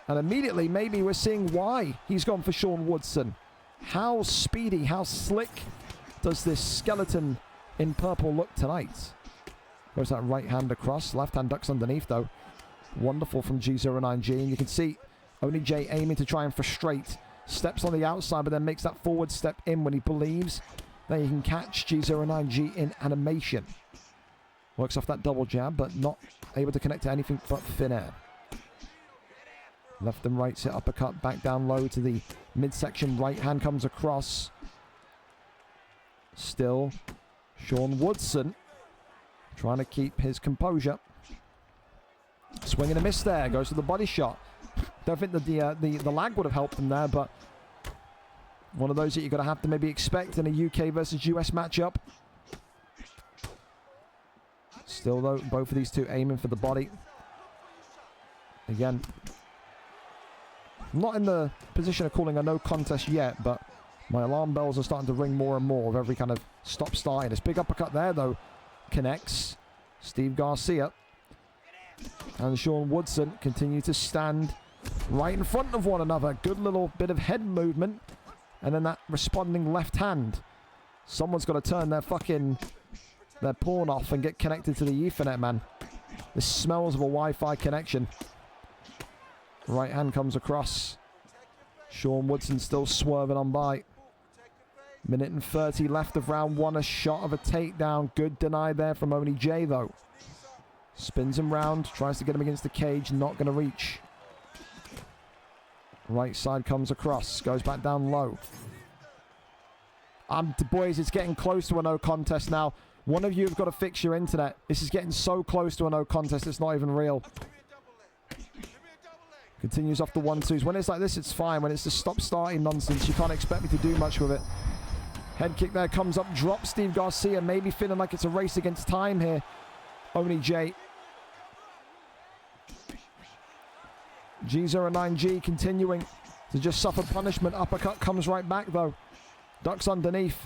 And immediately, maybe we're seeing why he's gone for Sean Woodson. How speedy, how slick does this skeleton in purple look tonight? Goes that right hand across. Left hand ducks underneath, though. Wonderful from G09G. And you can see Oni J aiming to try and frustrate. Steps on the outside, but then makes that forward step in when he believes that he can catch G09G in animation. Works off that double jab, but not able to connect to anything but thin air. Left and right sit uppercut, back down low to the midsection. Right hand comes across. Still, Sean Woodson trying to keep his composure. Swing and a miss there. Goes to the body shot. Don't think that the lag would have helped him there, but one of those that you're going to have to maybe expect in a UK versus US matchup. Still, though, both of these two aiming for the body. Again, I'm not in the position of calling a no contest yet, but my alarm bells are starting to ring more and more of every kind of stop starting. This big uppercut there, though, connects. Steve Garcia and Sean Woodson continue to stand right in front of one another. Good little bit of head movement. And then that responding left hand. Someone's got to turn their pawn off and get connected to the Ethernet, man. This smells of a Wi-Fi connection. Right hand comes across. Sean Woodson still swerving on by. Minute and 30 left of round one. A shot of a takedown. Good deny there from Oni J, though. Spins him round. Tries to get him against the cage. Not going to reach. Right side comes across. Goes back down low. Boys, it's getting close to a no contest now. One of you have got to fix your internet. This is getting so close to a no contest, it's not even real. Continues off the 1-2s. When it's like this, it's fine. When it's the stop-starting nonsense, you can't expect me to do much with it. Head kick there, comes up, drops Steve Garcia. Maybe feeling like it's a race against time here. Oni J. G09G continuing to just suffer punishment. Uppercut comes right back, though. Ducks underneath.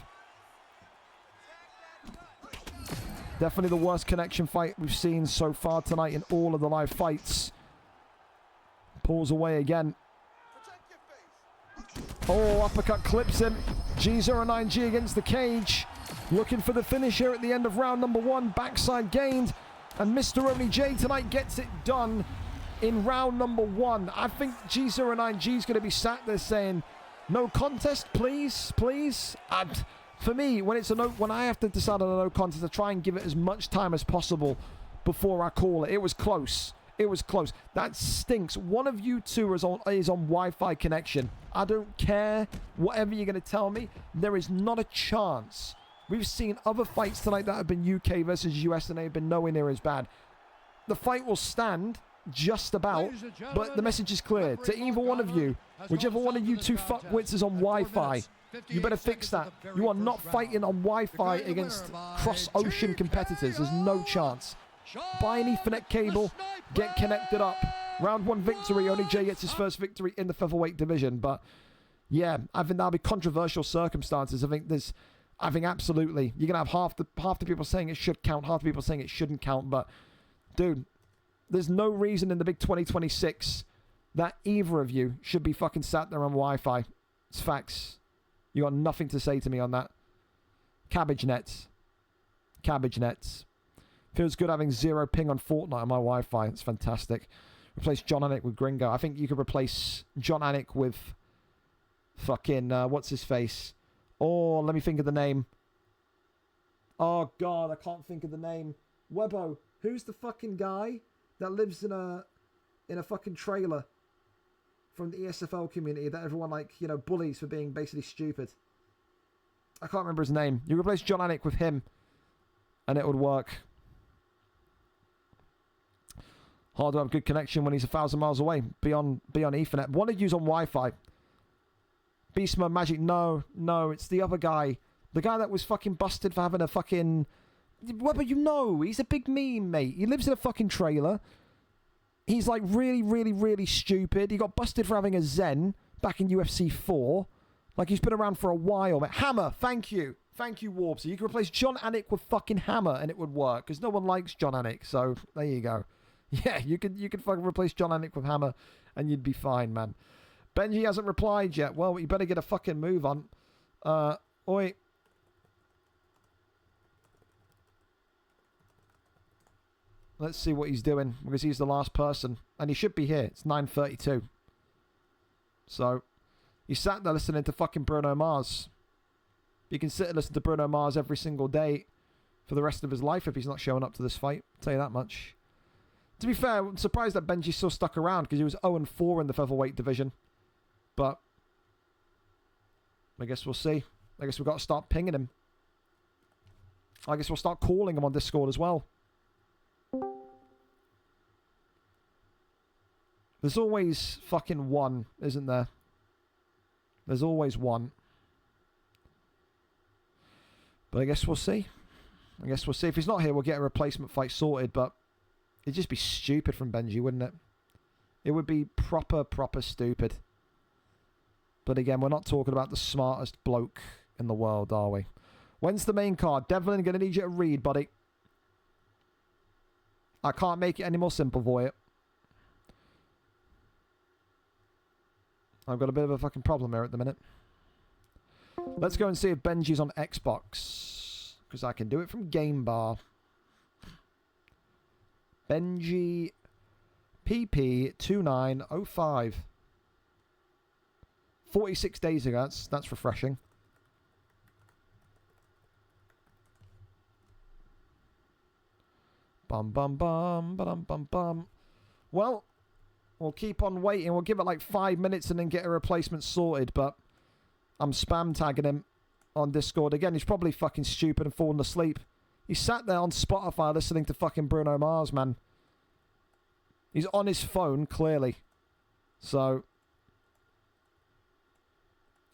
Definitely the worst connection fight we've seen so far tonight in all of the live fights. Pulls away again. Oh, uppercut clips him. G09G against the cage. Looking for the finish here at the end of round number one. Backside gained. And Mr. Oni J tonight gets it done in round number one. I think G09G is going to be sat there saying, no contest, please, please. And for me, when I have to decide on a no contest, I try and give it as much time as possible before I call it. It was close. It was close. That stinks. One of you two is on Wi-Fi connection. I don't care whatever you're going to tell me. There is not a chance. We've seen other fights tonight that have been UK versus US and they've been nowhere near as bad. The fight will stand just about, but the message is clear. To either one of you, whichever one of you two fuckwits is on Wi-Fi, you better fix that. You are not fighting on Wi-Fi against cross-ocean competitors. There's no chance. Buy an Ethernet cable, get connected up. Round one victory. Oni J gets his first victory in the featherweight division. But yeah, I think that'll be controversial circumstances. I think absolutely you're gonna have half the people saying it should count, half the people saying it shouldn't count. But dude, there's no reason in the big 2026 that either of you should be fucking sat there on Wi-Fi. It's facts. You got nothing to say to me on that. Cabbage nets. Cabbage nets. Feels good having 0 ping on Fortnite on my Wi-Fi. It's fantastic. Replace John Anik with Gringo. I think you could replace John Anik with fucking, what's his face? Oh, let me think of the name. Oh, God, I can't think of the name. Webbo. Who's the fucking guy that lives in a fucking trailer from the ESFL community that everyone, like, you know, bullies for being basically stupid? I can't remember his name. You replace John Anik with him and it would work. Hard to have good connection when he's 1,000 miles away. Be on Ethernet. One of you's on Wi-Fi. Beast Mode Magic. No, it's the other guy. The guy that was fucking busted for having a fucking... Well, but you know, he's a big meme, mate. He lives in a fucking trailer. He's like really, really, really stupid. He got busted for having a Zen back in UFC 4. Like, he's been around for a while, mate. Hammer, thank you. Thank you, Warp. So you can replace John Anik with fucking Hammer and it would work. Because no one likes John Anik. So, there you go. Yeah, you could fucking replace John Anik with Hammer and you'd be fine, man. Benji hasn't replied yet. Well, you better get a fucking move on. Oi. Let's see what he's doing, because he's the last person. And he should be here. It's 9:32. So, he sat there listening to fucking Bruno Mars. You can sit and listen to Bruno Mars every single day for the rest of his life if he's not showing up to this fight. I'll tell you that much. To be fair, I'm surprised that Benji's still stuck around, because he was 0-4 in the featherweight division. But I guess we'll see. I guess we've got to start pinging him. I guess we'll start calling him on Discord as well. There's always fucking one, isn't there? There's always one. But I guess we'll see. I guess we'll see. If he's not here, we'll get a replacement fight sorted, but it'd just be stupid from Benji, wouldn't it? It would be proper stupid. But again, we're not talking about the smartest bloke in the world, are we? When's the main card? Devlin, going to need you to read, buddy. I can't make it any more simple for you. I've got a bit of a fucking problem here at the minute. Let's go and see if Benji's on Xbox. Because I can do it from Game Bar. Benji PP2905. 46 days ago. That's refreshing. Bum bum bum bum bum bum. Well, we'll keep on waiting. We'll give it like 5 minutes and then get a replacement sorted. But I'm spam tagging him on Discord again. He's probably fucking stupid and fallen asleep. He sat there on Spotify listening to fucking Bruno Mars, man. He's on his phone, clearly. So,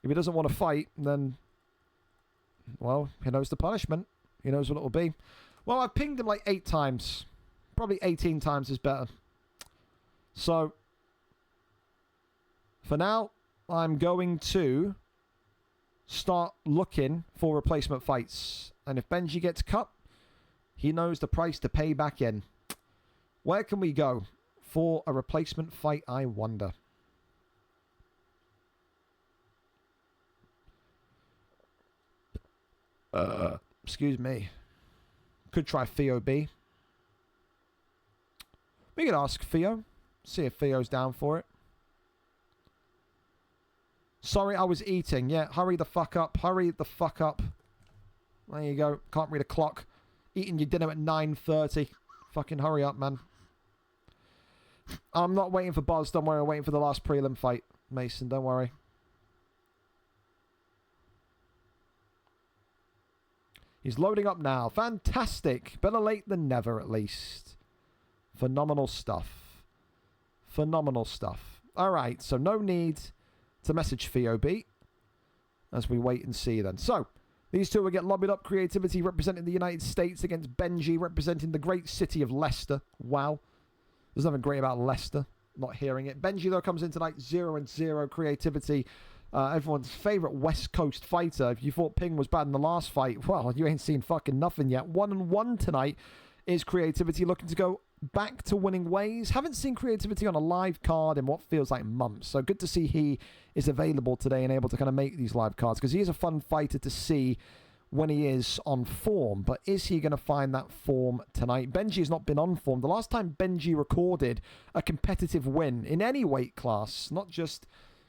if he doesn't want to fight, then, well, he knows the punishment. He knows what it will be. Well, I've pinged him like 8 times. Probably 18 times is better. So, for now, I'm going to start looking for replacement fights. And if Benji gets cut, he knows the price to pay back in. Where can we go for a replacement fight, I wonder? Excuse me. Could try Theo B. We could ask Theo. See if Theo's down for it. Sorry, I was eating. Yeah, hurry the fuck up. Hurry the fuck up. There you go. Can't read a clock. Eating your dinner at 9:30. Fucking hurry up, man. I'm not waiting for Buzz. Don't worry. I'm waiting for the last prelim fight, Mason. Don't worry. He's loading up now. Fantastic. Better late than never, at least. Phenomenal stuff. Phenomenal stuff. All right. So no need to message Theo B as we wait and see then. So these two will get lobbied up. Creativity representing the United States against Benji representing the great city of Leicester. Wow. There's nothing great about Leicester. Not hearing it. Benji, though, comes in tonight 0-0. Creativity. Everyone's favourite West Coast fighter. If you thought Ping was bad in the last fight, well, you ain't seen fucking nothing yet. 1-1 tonight is Creativity looking to go back to winning ways. Haven't seen Creativity on a live card in what feels like months. So good to see he is available today and able to kind of make these live cards because he is a fun fighter to see when he is on form. But is he going to find that form tonight? Benji has not been on form. The last time Benji recorded a competitive win in any weight class, not just,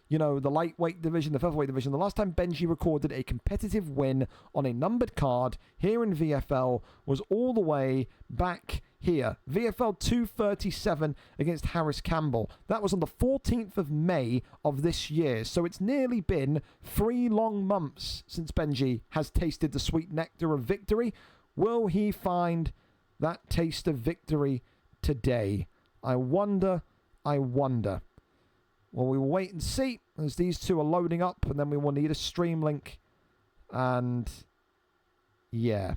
you know, the lightweight division, the featherweight division. The last time Benji recorded a competitive win on a numbered card here in VFL was all the way back here. VFL 237 against Harris Campbell. That was on the 14th of May of this year. So it's nearly been 3 long months since Benji has tasted the sweet nectar of victory. Will he find that taste of victory today? I wonder. Well, we will wait and see as these two are loading up, and then we will need a stream link. And yeah.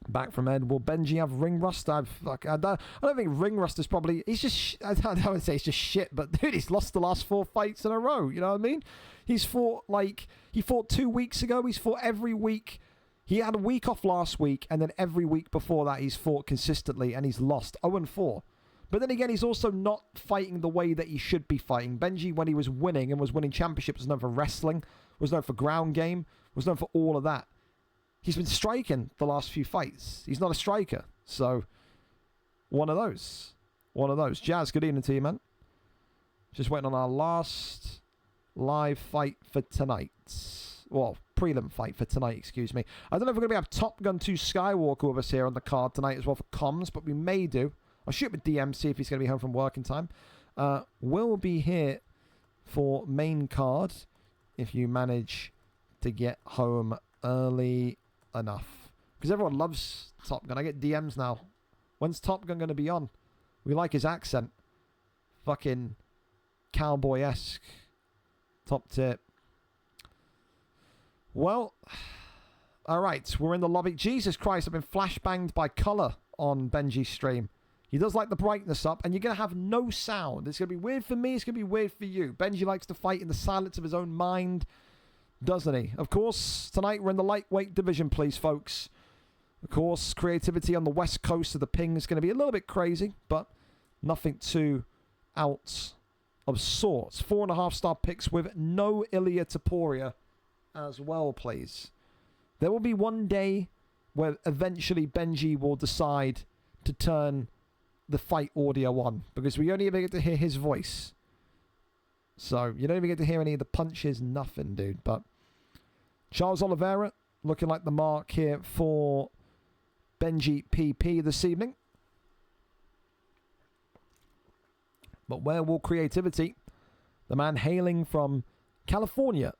Back from Ed. Will Benji have ring rust? I don't think ring rust is probably. He's just. I would say it's just shit. But dude, he's lost the last 4 fights in a row. You know what I mean? He fought 2 weeks ago. He's fought every week. He had a week off last week, and then every week before that, he's fought consistently, and he's lost 0-4. But then again, he's also not fighting the way that he should be fighting. Benji, when he was winning and was winning championships, was known for wrestling, was known for ground game, was known for all of that. He's been striking the last few fights. He's not a striker. So, one of those. Jazz, good evening to you, man. Just waiting on our last live fight for tonight. Well, prelim fight for tonight, excuse me. I don't know if we're going to have Top Gun 2 Skywalker with us here on the card tonight as well for comms, but we may do. I'll shoot with DM, see if he's going to be home from work in time. We'll be here for main card if you manage to get home early enough. Because everyone loves Top Gun. I get DMs now. When's Top Gun going to be on? We like his accent. Fucking cowboy-esque. Top tip. Well, alright, we're in the lobby. Jesus Christ, I've been flashbanged by colour on Benji's stream. He does like the brightness up, and you're going to have no sound. It's going to be weird for me. It's going to be weird for you. Benji likes to fight in the silence of his own mind, doesn't he? Of course, tonight we're in the lightweight division, please, folks. Of course, creativity on the west coast of the ping is going to be a little bit crazy, but nothing too out of sorts. 4.5-star picks with no Ilia Topuria as well, please. There will be one day where eventually Benji will decide to turn the fight audio on, because we only ever get to hear his voice. So you don't even get to hear any of the punches, nothing, dude. But Charles Oliveira looking like the mark here for Benji PP this evening. But where will creativity, the man hailing from California,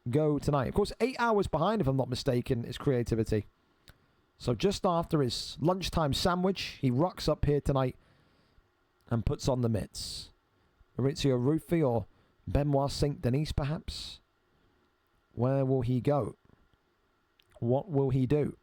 go tonight? Of course, 8 hours behind, if I'm not mistaken, is creativity. So just after his lunchtime sandwich, he rocks up here tonight and puts on the mitts. Maurizio Ruffi or Benoit St. Denis, perhaps? Where will he go? What will he do?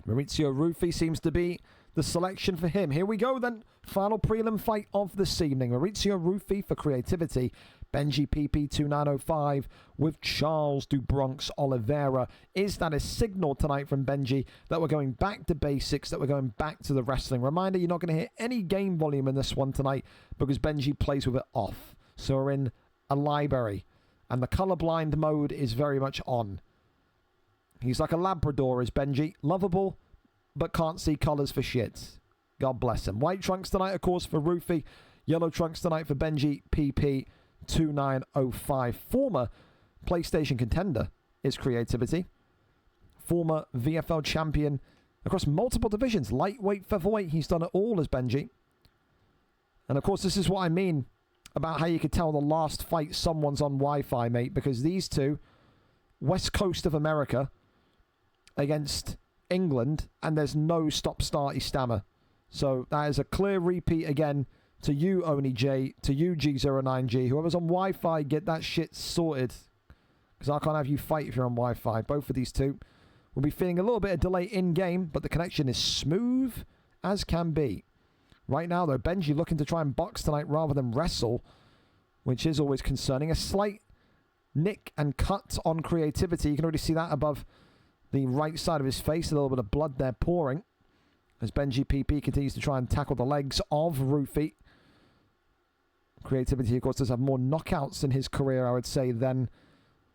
Maurizio Ruffi seems to be the selection for him. Here we go then. Final prelim fight of this evening. Maurizio Ruffi for creativity. Benji PP 2905 with Charles do Bronx Oliveira. Is that a signal tonight from Benji that we're going back to basics, that we're going back to the wrestling? Reminder, you're not going to hear any game volume in this one tonight because Benji plays with it off. So we're in a library and the colorblind mode is very much on. He's like a Labrador, is Benji. Lovable, but can't see colors for shit. God bless him. White trunks tonight, of course, for Ruffi. Yellow trunks tonight for Benji PP 2905. Former PlayStation contender is creativity. Former VFL champion across multiple divisions. Lightweight, featherweight. He's done it all as Benji. And of course, this is what I mean about how you could tell the last fight someone's on Wi-Fi, mate. Because these two, West Coast of America against England, and there's no stop-starty stammer. So that is a clear repeat again to you, Oni J, to you, G09G. Whoever's on Wi-Fi, get that shit sorted. Because I can't have you fight if you're on Wi-Fi. Both of these two will be feeling a little bit of delay in-game, but the connection is smooth as can be. Right now, though, Benji looking to try and box tonight rather than wrestle, which is always concerning. A slight nick and cut on creativity. You can already see that above the right side of his face. A little bit of blood there pouring as Benji PP continues to try and tackle the legs of Ruffi. Creativity, of course, does have more knockouts in his career, I would say, than,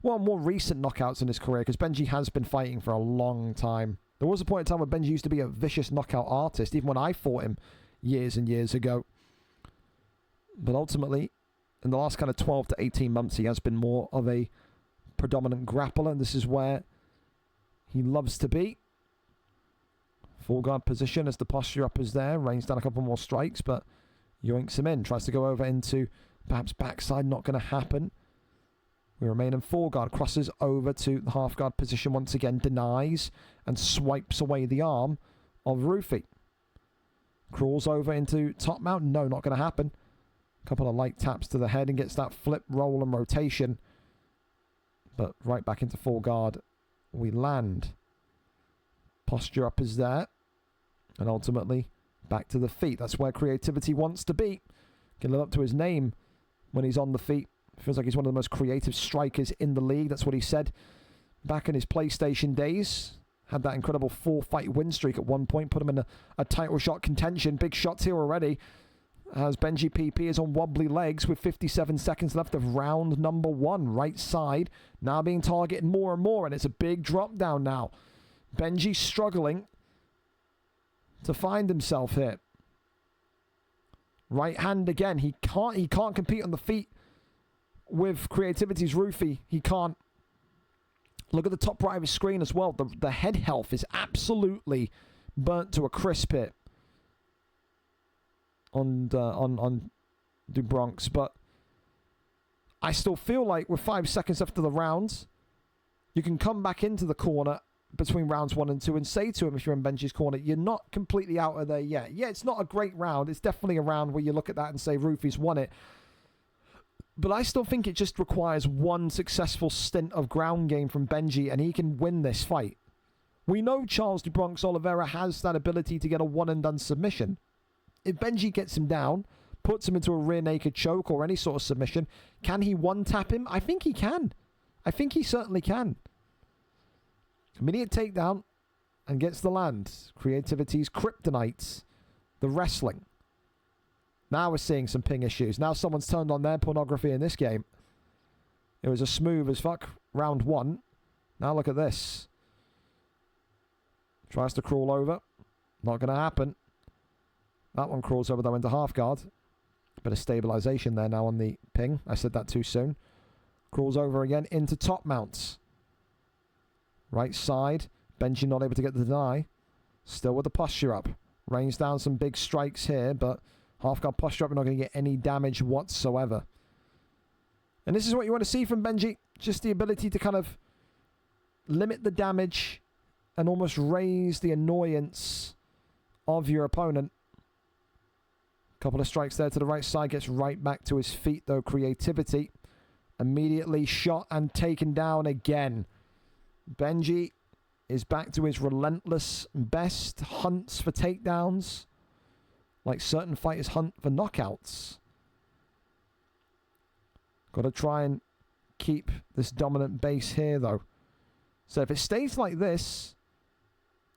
well, more recent knockouts in his career, because Benji has been fighting for a long time. There was a point in time where Benji used to be a vicious knockout artist, even when I fought him years and years ago. But ultimately, in the last kind of 12 to 18 months, he has been more of a predominant grappler, and this is where he loves to be. Full guard position as the posture up is there. Rains down a couple more strikes, but yoinks him in. Tries to go over into perhaps backside. Not going to happen. We remain in full guard. Crosses over to the half guard position once again. Denies and swipes away the arm of Ruffi. Crawls over into top mount. No, not going to happen. A couple of light taps to the head and gets that flip, roll and rotation. But right back into full guard we land. Posture up is there. And ultimately, back to the feet. That's where creativity wants to be. Can live up to his name when he's on the feet. Feels like he's one of the most creative strikers in the league. That's what he said back in his PlayStation days. Had that incredible 4-fight win streak at one point. Put him in a title shot contention. Big shots here already. As Benji PP is on wobbly legs with 57 seconds left of round number 1. Right side now being targeted more and more. And it's a big drop down now. Benji struggling to find himself here. Right hand again. He can't compete on the feet with creativity's Ruffi. He can't. Look at the top right of his screen as well. The head health is absolutely burnt to a crisp here on Du Bronx. But I still feel like with 5 seconds after the rounds, you can come back into the corner between rounds 1 and 2 and say to him, if you're in Benji's corner, you're not completely out of there yet. Yeah, it's not a great round. It's definitely a round where you look at that and say Ruffi's won it. But I still think it just requires one successful stint of ground game from Benji and he can win this fight. We know Charles do Bronx Oliveira has that ability to get a one-and-done submission. if Benji gets him down, puts him into a rear naked choke or any sort of submission, can he one-tap him? I think he can. I think he certainly can. Immediate takedown and gets the land. Creativity's kryptonite. The wrestling. Now we're seeing some ping issues. Now someone's turned on their pornography in this game. It was a smooth as fuck round 1. Now look at this. Tries to crawl over. Not going to happen. That one crawls over though into half guard. Bit of stabilization there now on the ping. I said that too soon. Crawls over again into top mounts. Right side. Benji not able to get the deny. Still with the posture up. Rains down some big strikes here, but half guard posture up, we're not going to get any damage whatsoever. And this is what you want to see from Benji. Just the ability to kind of limit the damage and almost raise the annoyance of your opponent. Couple of strikes there to the right side. Gets right back to his feet, though. Creativity. Immediately shot and taken down again. Benji is back to his relentless best. Hunts for takedowns. Like certain fighters hunt for knockouts. Got to try and keep this dominant base here, though. So if it stays like this,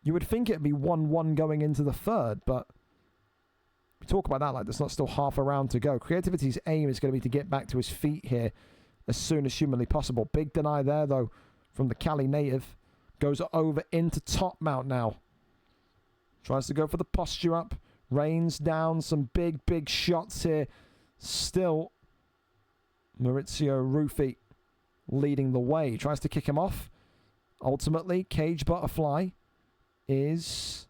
you would think it'd be 1-1 going into the third, but we talk about that like there's not still half a round to go. Creativity's aim is going to be to get back to his feet here as soon as humanly possible. Big deny there, though, from the Cali native. Goes over into top mount now. Tries to go for the posture up. Rains down some big, big shots here. Still, Maurizio Ruffi leading the way. Tries to kick him off. Ultimately, cage butterfly is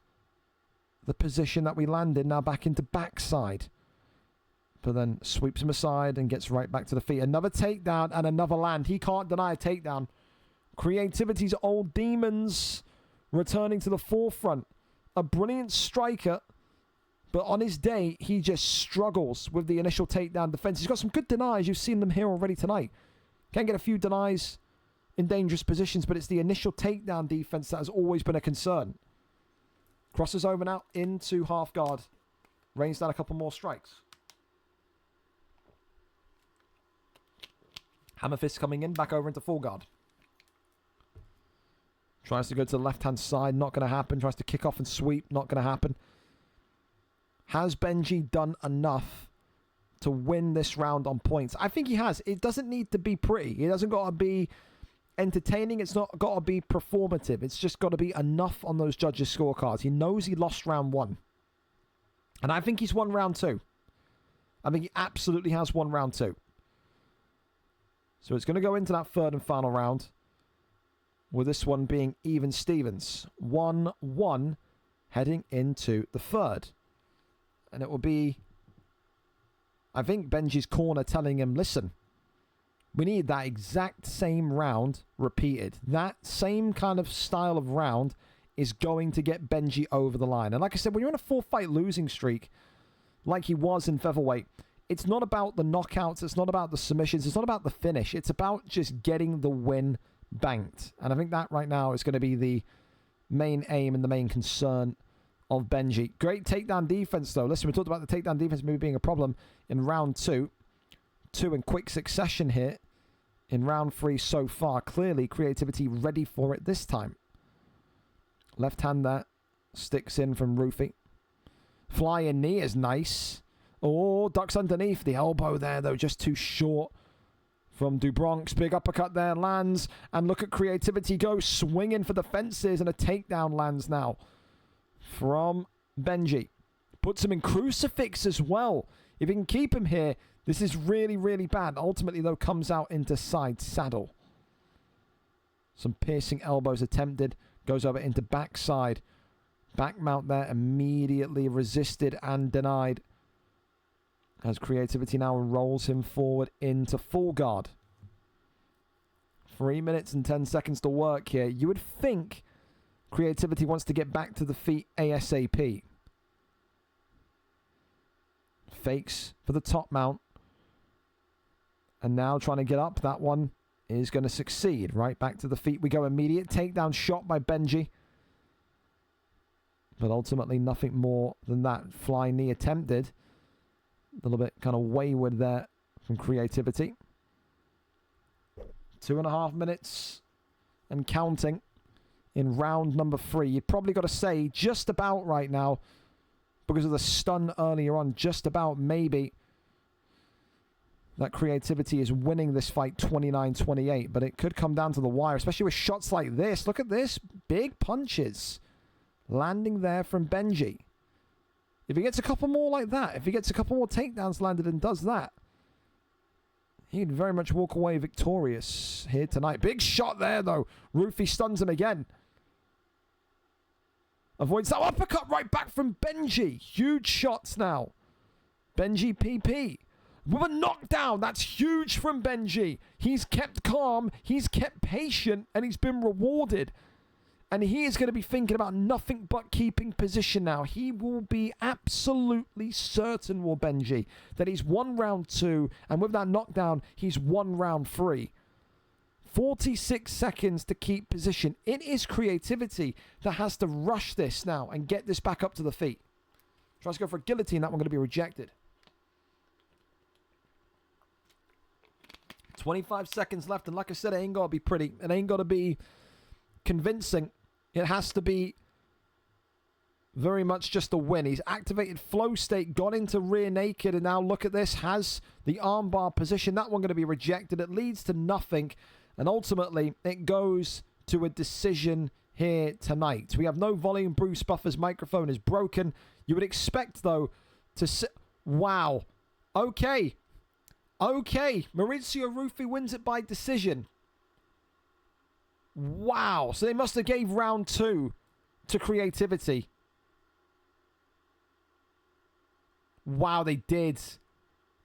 the position that we landed. Now back into backside. But then sweeps him aside and gets right back to the feet. Another takedown and another land. He can't deny a takedown. Creativity's old demons returning to the forefront. A brilliant striker, but on his day, he just struggles with the initial takedown defense. He's got some good denies. You've seen them here already tonight. Can get a few denies in dangerous positions, but it's the initial takedown defense that has always been a concern. Crosses over now into half guard. Rains down a couple more strikes. Hammer fist coming in, back over into full guard. Tries to go to the left-hand side, not going to happen. Tries to kick off and sweep, not going to happen. Has Benji done enough to win this round on points? I think he has. It doesn't need to be pretty. It doesn't got to be entertaining. It's not got to be performative. It's just got to be enough on those judges' scorecards. He knows he lost round 1. And I think he's won round 2. I think he absolutely has won round 2. So it's going to go into that third and final round, with this one being even Stevens. 1-1 heading into the third. And it will be, I think, Benji's corner telling him, listen, we need that exact same round repeated. That same kind of style of round is going to get Benji over the line. And like I said, when you're on a 4-fight losing streak, like he was in featherweight, it's not about the knockouts, it's not about the submissions, it's not about the finish. It's about just getting the win banked. And I think that right now is going to be the main aim and the main concern of Benji. Great takedown defense, though. Listen, we talked about the takedown defense maybe being a problem in round 2. 2 in quick succession here in round 3 so far. Clearly, Creativity ready for it this time. Left hand there. Sticks in from Rufy. Flying knee is nice. Oh, ducks underneath. The elbow there, though, just too short from Dubronx. Big uppercut there, lands. And look at Creativity go swinging for the fences, and a takedown lands now from Benji. Puts him in crucifix as well. If he can keep him here, this is really, really bad. Ultimately, though, comes out into side saddle. Some piercing elbows attempted. Goes over into backside. Back mount there, immediately resisted and denied. As Creativity now rolls him forward into full guard. 3 minutes and 10 seconds to work here. You would think Creativity wants to get back to the feet ASAP. Fakes for the top mount. And now trying to get up. That one is going to succeed. Right back to the feet we go. Immediate takedown shot by Benji. But ultimately, nothing more than that flying knee attempted. A little bit kind of wayward there from creativity. 2.5 minutes and counting in round number 3. You've probably got to say just about right now, because of the stun earlier on, just about maybe that creativity is winning this fight 29-28. But it could come down to the wire, especially with shots like this. Look at this. Big punches landing there from Benji. If he gets a couple more like that, if he gets a couple more takedowns landed and does that, he can very much walk away victorious here tonight. Big shot there, though. Rufy stuns him again. Avoids that uppercut right back from Benji. Huge shots now. Benji PP. With a knockdown. That's huge from Benji. He's kept calm. He's kept patient. And he's been rewarded. And he is going to be thinking about nothing but keeping position now. He will be absolutely certain, will Benji, that he's won round 2. And with that knockdown, he's won round 3. 46 seconds to keep position. It is creativity that has to rush this now and get this back up to the feet. Tries to go for a guillotine. That one going to be rejected. 25 seconds left. And like I said, it ain't got to be pretty. It ain't got to be convincing. It has to be very much just a win. He's activated flow state, got into rear naked, and now look at this. Has the armbar position. That one going to be rejected. It leads to nothing. And ultimately, it goes to a decision here tonight. We have no volume. Bruce Buffer's microphone is broken. You would expect, though, to see... Wow. Okay. Okay. Maurizio Rufy wins it by decision. Wow. So they must have gave round 2 to creativity. Wow, they did.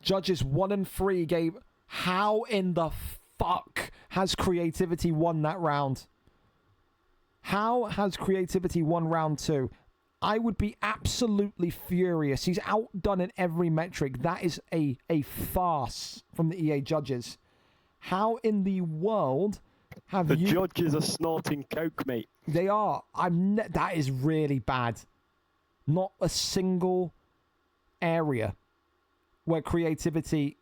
Judges 1 and 3 gave... How in the fuck has creativity won that round? How has creativity won round 2? I would be absolutely furious. He's outdone in every metric. That is a farce from the EA judges. How in the world have the judges are snorting coke, mate? They are. That is really bad. Not a single area where creativity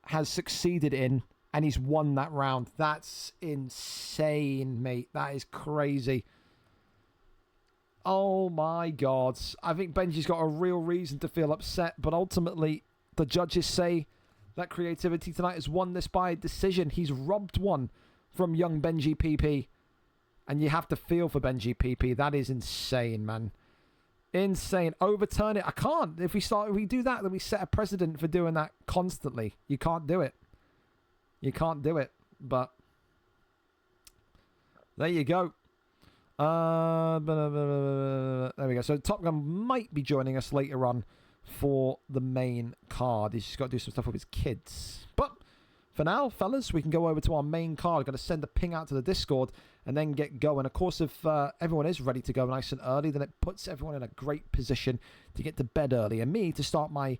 has succeeded in, and he's won that round. That's insane, mate. That is crazy. Oh my God. I think Benji's got a real reason to feel upset, but ultimately, the judges say that creativity tonight has won this by decision. He's robbed one from young Benji PP. And you have to feel for Benji PP. That is insane, man. Insane. Overturn it. I can't. If we do that, then we set a precedent for doing that constantly. You can't do it. You can't do it. But there you go. There we go. So Top Gun might be joining us later on for the main card. He's just got to do some stuff with his kids. But for now, fellas, we can go over to our main card. I'm going to send a ping out to the Discord and then get going. Of course, if everyone is ready to go nice and early, then it puts everyone in a great position to get to bed early and me to start my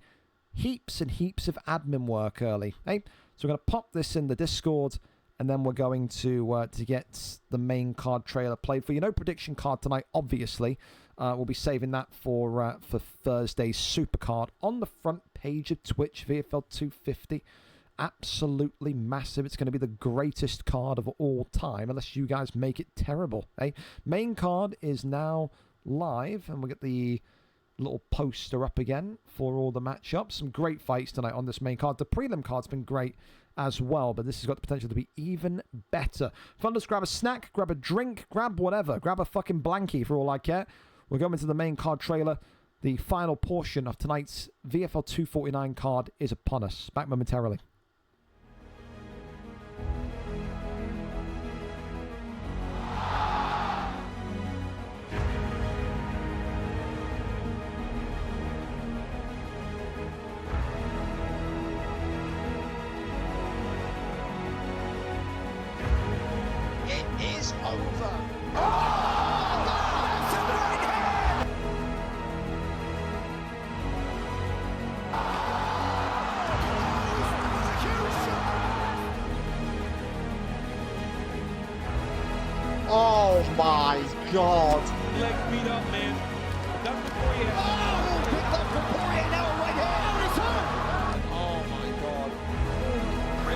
heaps and heaps of admin work early. Hey? So we're going to pop this in the Discord, and then we're going to get the main card trailer played for you. No prediction card tonight, obviously. We'll be saving that for Thursday's Supercard on the front page of Twitch, VFL 250. Absolutely massive. It's going to be the greatest card of all time, unless you guys make it terrible. Eh? Main card is now live, and we'll get the little poster up again for all the matchups. Some great fights tonight on this main card. The prelim card's been great as well, but this has got the potential to be even better. Funders, grab a snack, grab a drink, grab whatever. Grab a fucking blankie for all I care. We're going into the main card trailer. The final portion of tonight's VFL 249 card is upon us. Back momentarily. Oh my God. Leg beat up, man. Oh, big left from Poirier, now a right hand. Oh my God.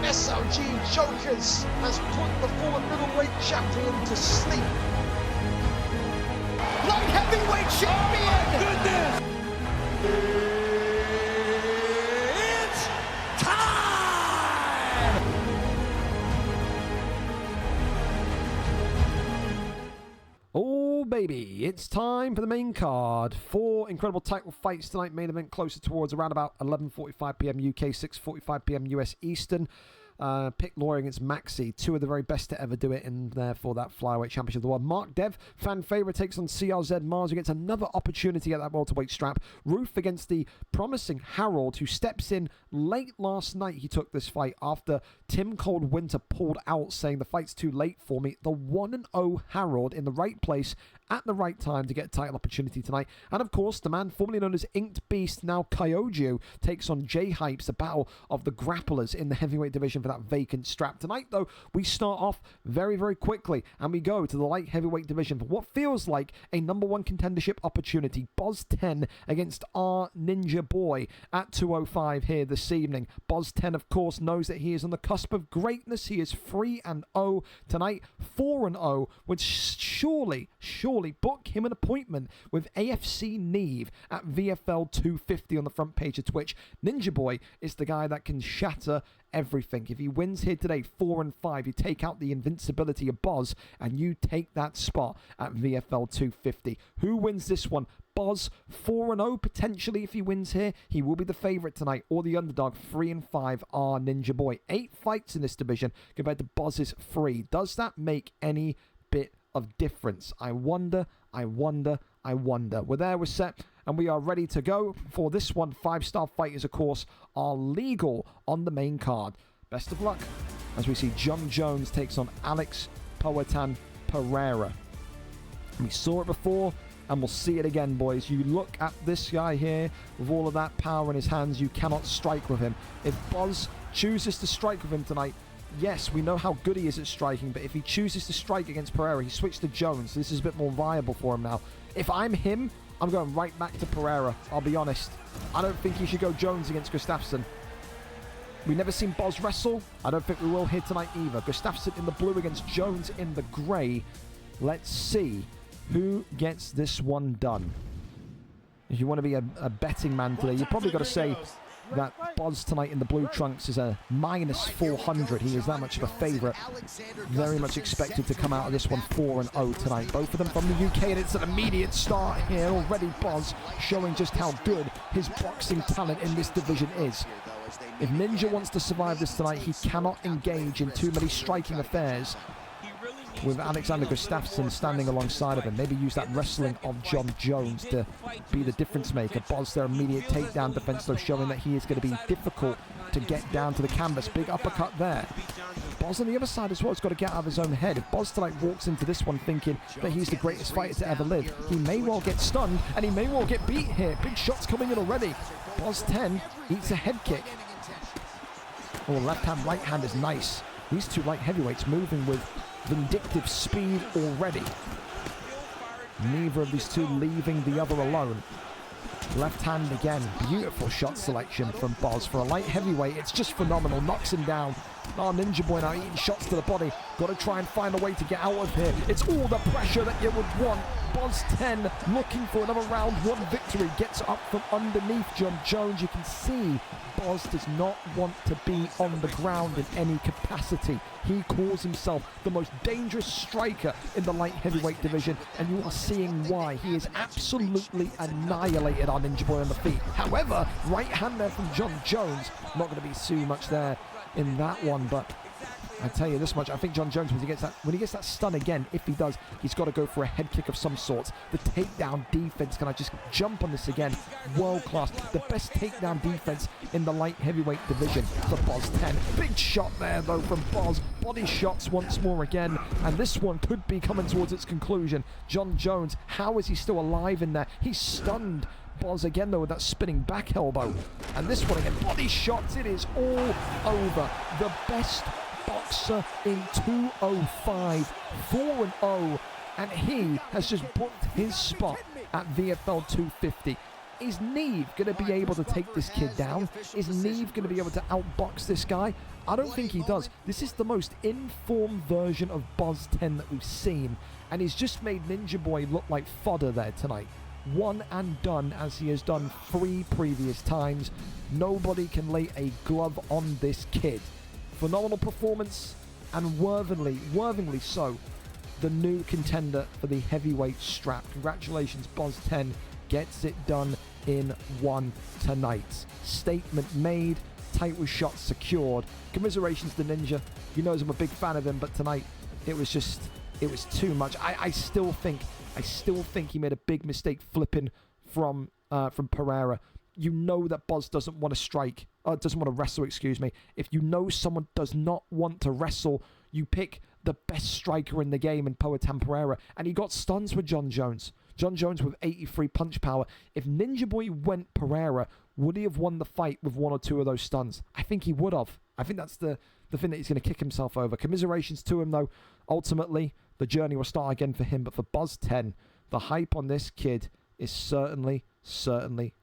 SLG Jokers has put the former middleweight champion to sleep. Light heavyweight champion. Goodness. It's time. Oh baby, it's time for the main card. 4 incredible title fights tonight. Main event closer towards around about 11:45 p.m. UK, 6:45 p.m. US Eastern. Pick Lawyer against Maxi, 2 of the very best to ever do it in there for that flyweight championship of the world. Mark Dev, fan favorite, takes on CRZ. Mars gets another opportunity at that welterweight strap. Roof against the promising Harold, who steps in late last night. He took this fight after Tim Coldwinter pulled out, saying the fight's too late for me. The 1-0 Harold in the right place at the right time to get a title opportunity tonight. And of course, the man formerly known as Inked Beast, now Kyoju, takes on J-Hypes, a battle of the grapplers in the heavyweight division for that vacant strap. Tonight, though, we start off very, very quickly, and we go to the light heavyweight division for what feels like a #1 contendership opportunity. Boz 10 against our Ninja Boy at 205 here this evening. Boz 10, of course, knows that he is on the cusp of greatness. He is 3-0 tonight, 4-0, which surely book him an appointment with AFC Neve at VFL 250 on the front page of Twitch. Ninja Boy is the guy that can shatter everything. If he wins here today, 4-5, you take out the invincibility of Boz and you take that spot at VFL 250. Who wins this one? Boz, 4-0 potentially if he wins here. He will be the favourite tonight, or the underdog. 3-5 are Ninja Boy. 8 fights in this division compared to Boz's 3. Does that make any bit of difference? I wonder. We're there, we're set, and we are ready to go for this one. 5-star fighters, of course, are legal on the main card. Best of luck as we see John Jones takes on Alex Poatan Pereira. We saw it before, and we'll see it again, boys. You look at this guy here with all of that power in his hands. You cannot strike with him. If Boz chooses to strike with him tonight, yes, we know how good he is at striking, but if he chooses to strike against Pereira, he switched to Jones. This is a bit more viable for him now. If I'm him, I'm going right back to Pereira. I'll be honest. I don't think he should go Jones against Gustafsson. We've never seen Boz wrestle. I don't think we will here tonight either. Gustafsson in the blue against Jones in the grey. Let's see who gets this one done. If you want to be a betting man today, you've probably got to say that Boz tonight in the blue trunks is a -400. He is that much of a favourite. Very much expected to come out of this one 4-0 tonight. Both of them from the UK, and it's an immediate start here. Already Boz showing just how good his boxing talent in this division is. If Ninja wants to survive this tonight, he cannot engage in too many striking affairs with Alexander Gustafsson standing alongside of him. Maybe use that wrestling of John Jones to be the difference maker. Boz, their immediate takedown defense, though, showing that he is going to be difficult to get down to the canvas. Big uppercut there. Boz on the other side as well has got to get out of his own head. If Boz tonight walks into this one thinking that he's the greatest fighter to ever live, he may well get stunned and he may well get beat here. Big shots coming in already. Boz 10 eats a head kick. Oh, left hand, right hand is nice. These two light heavyweights moving with vindictive speed already. Neither of these two leaving the other alone. Left hand again. Beautiful shot selection from Boz. For a light heavyweight, it's just phenomenal. Knocks him down. Oh, Ninja Boy now eating shots to the body. Got to try and find a way to get out of here. It's all the pressure that you would want. Boz 10 looking for another round 1 victory. Gets up from underneath John Jones. You can see Boz does not want to be on the ground in any capacity. He calls himself the most dangerous striker in the light heavyweight division, and you are seeing why. He is absolutely annihilated our Ninja Boy on the feet. However, right hand there from John Jones. Not going to be too much there in that one, but I tell you this much, I think John Jones, when he gets that stun again, if he does, he's got to go for a head kick of some sort. The takedown defense, can I just jump on this again? World class. The best takedown defense in the light heavyweight division for Boz 10. Big shot there though from Boz. Body shots once more again, and this one could be coming towards its conclusion. John Jones, how is he still alive in there? He's stunned Boz again though with that spinning back elbow. And this one again, body shots. It is all over. The best boxer in 205, 4-0, and he has just booked his spot at VFL 250. Is Neve going to be able to take this kid down? Is Neve going to be able to outbox this guy? I don't think he does. This is the most informed version of Buzz 10 that we've seen, and he's just made Ninja Boy look like fodder there tonight. One and done, as he has done 3 previous times. Nobody can lay a glove on this kid. Phenomenal performance, and worthily so, the new contender for the heavyweight strap. Congratulations, Buzz 10 gets it done in one tonight. Statement made, title shot secured. Commiserations to Ninja. He knows I'm a big fan of him, but tonight it was too much. I still think he made a big mistake flipping from Pereira. You know that Buzz doesn't want to wrestle, excuse me. If you know someone does not want to wrestle, you pick the best striker in the game in Poatan Pereira, and he got stuns with John Jones. John Jones with 83 punch power. If Ninja Boy went Pereira, would he have won the fight with 1 or 2 of those stuns? I think he would have. I think that's the thing that he's going to kick himself over. Commiserations to him, though. Ultimately, the journey will start again for him. But for Buzz 10, the hype on this kid is certainly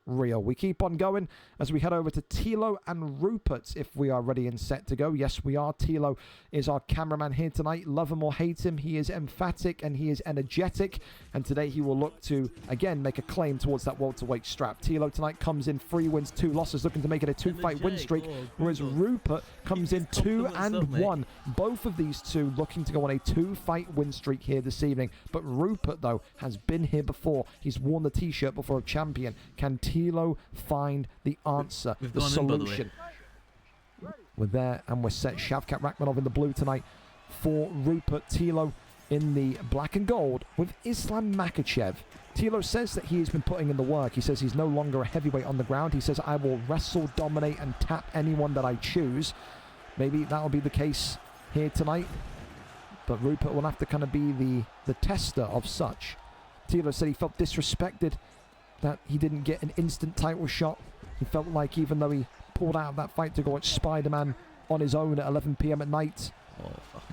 real. We keep on going as we head over to Tilo and Rupert if we are ready and set to go. Yes, we are. Tilo is our cameraman here tonight. Love him or hate him, he is emphatic and he is energetic, and today he will look to again make a claim towards that welterweight strap. Tilo tonight comes in 3 wins, 2 losses, looking to make it a 2-fight win streak, whereas Rupert comes in 2-1. Both of these two looking to go on a 2-fight win streak here this evening, but Rupert though has been here before. He's worn the t-shirt before a champion. Can Tilo find the answer, the solution? We're there and we're set. Shavkat Rakhmonov in the blue tonight for Rupert. Tilo in the black and gold with Islam Makhachev. Tilo says that he has been putting in the work. He says he's no longer a heavyweight on the ground. He says, I will wrestle, dominate, and tap anyone that I choose. Maybe that'll be the case here tonight, but Rupert will have to kind of be the tester of such. Tilo said he felt disrespected that he didn't get an instant title shot. He felt like even though he pulled out of that fight to go watch Spider-Man on his own at 11 p.m. at night,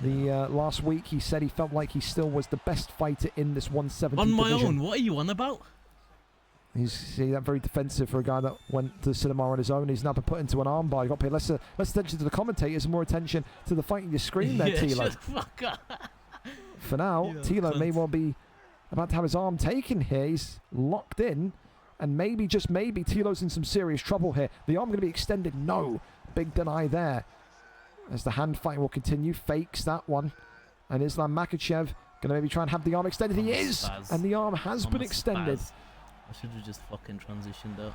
last week he said he felt like he still was the best fighter in this 170 on my division. own. What are you on about? He's very defensive for a guy that went to the cinema on his own. He's now been put into an armbar. You've got to pay less attention to the commentators and more attention to the fight in your screen there, Tilo. Shut the fuck up. For now, Tilo may well be about to have his arm taken here. He's locked in, and maybe, just maybe, Tilo's in some serious trouble here. The arm going to be extended? No. Big deny there. As the hand fight will continue. Fakes that one. And Islam Makhachev going to maybe try and have the arm extended. He is! And the arm has been extended. I should have just fucking transitioned though.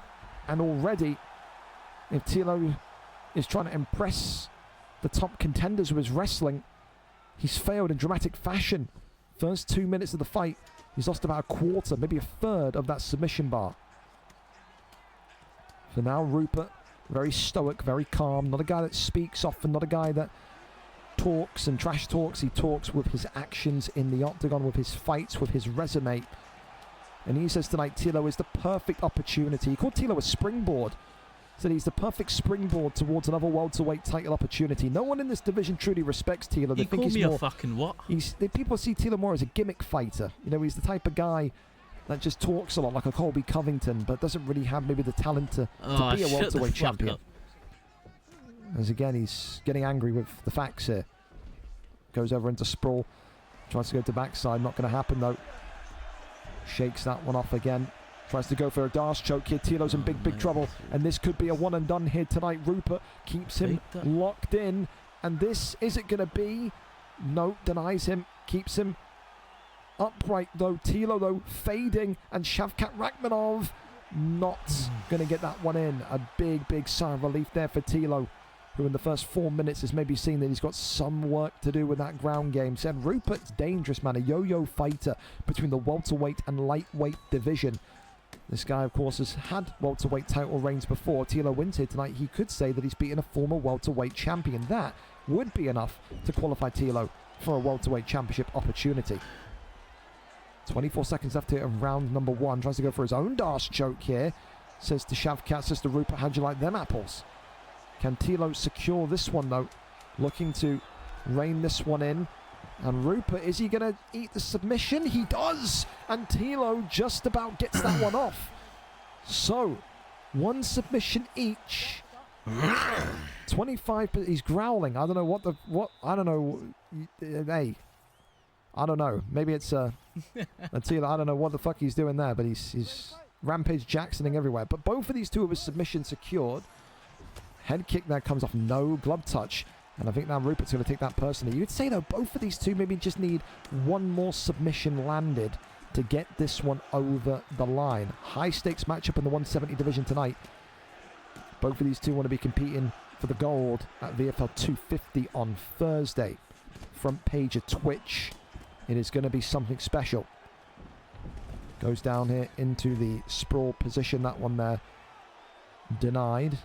And already, if Tilo is trying to impress the top contenders with his wrestling, he's failed in dramatic fashion. First 2 minutes of the fight, he's lost about a quarter, maybe a third of that submission bar. For now, Rupert, very stoic, very calm. Not a guy that speaks often, not a guy that talks and trash talks. He talks with his actions in the octagon, with his fights, with his resume. And he says tonight Tilo is the perfect opportunity. He called Tilo a springboard. Said he's the perfect springboard towards another welterweight title opportunity. No one in this division truly respects Tilo. They think he's more a fucking what? People see Tilo more as a gimmick fighter. You know, he's the type of guy that just talks a lot, like a Colby Covington, but doesn't really have maybe the talent to be a welterweight champion. As again, he's getting angry with the facts here. Goes over into sprawl. Tries to go to backside. Not going to happen though. Shakes that one off again. Tries to go for a Darce choke here. Tilo's in big trouble. And this could be a one and done here tonight. Rupert keeps him locked in. And this, is it going to be? No, denies him. Keeps him upright though. Tilo though fading. And Shavkat Rakhmonov not going to get that one in. A big sigh of relief there for Tilo, who in the first 4 minutes has maybe seen that he's got some work to do with that ground game. Said Rupert's dangerous, man. A yo-yo fighter between the welterweight and lightweight division. This guy, of course, has had welterweight title reigns before. Tilo wins here tonight. He could say that he's beaten a former welterweight champion. That would be enough to qualify Tilo for a welterweight championship opportunity. 24 seconds left here of round number 1. Tries to go for his own Darce choke here. Says to Shavkat, says to Rupert, how'd you like them apples? Can Tilo secure this one though? Looking to rein this one in. And Rupert, is he going to eat the submission? He does! And Tilo just about gets that one off. So, one submission each. 25, he's growling. I don't know I don't know. Hey. I don't know. Maybe it's Tilo. I don't know what the fuck he's doing there, but he's Rampage Jacksoning everywhere. But both of these two with submission secured. Head kick there comes off, no glove touch. And I think now Rupert's going to take that personally. You'd say, though, both of these two maybe just need one more submission landed to get this one over the line. High-stakes matchup in the 170 division tonight. Both of these two want to be competing for the gold at VFL 250 on Thursday. Front page of Twitch. It is going to be something special. Goes down here into the sprawl position. That one there denied.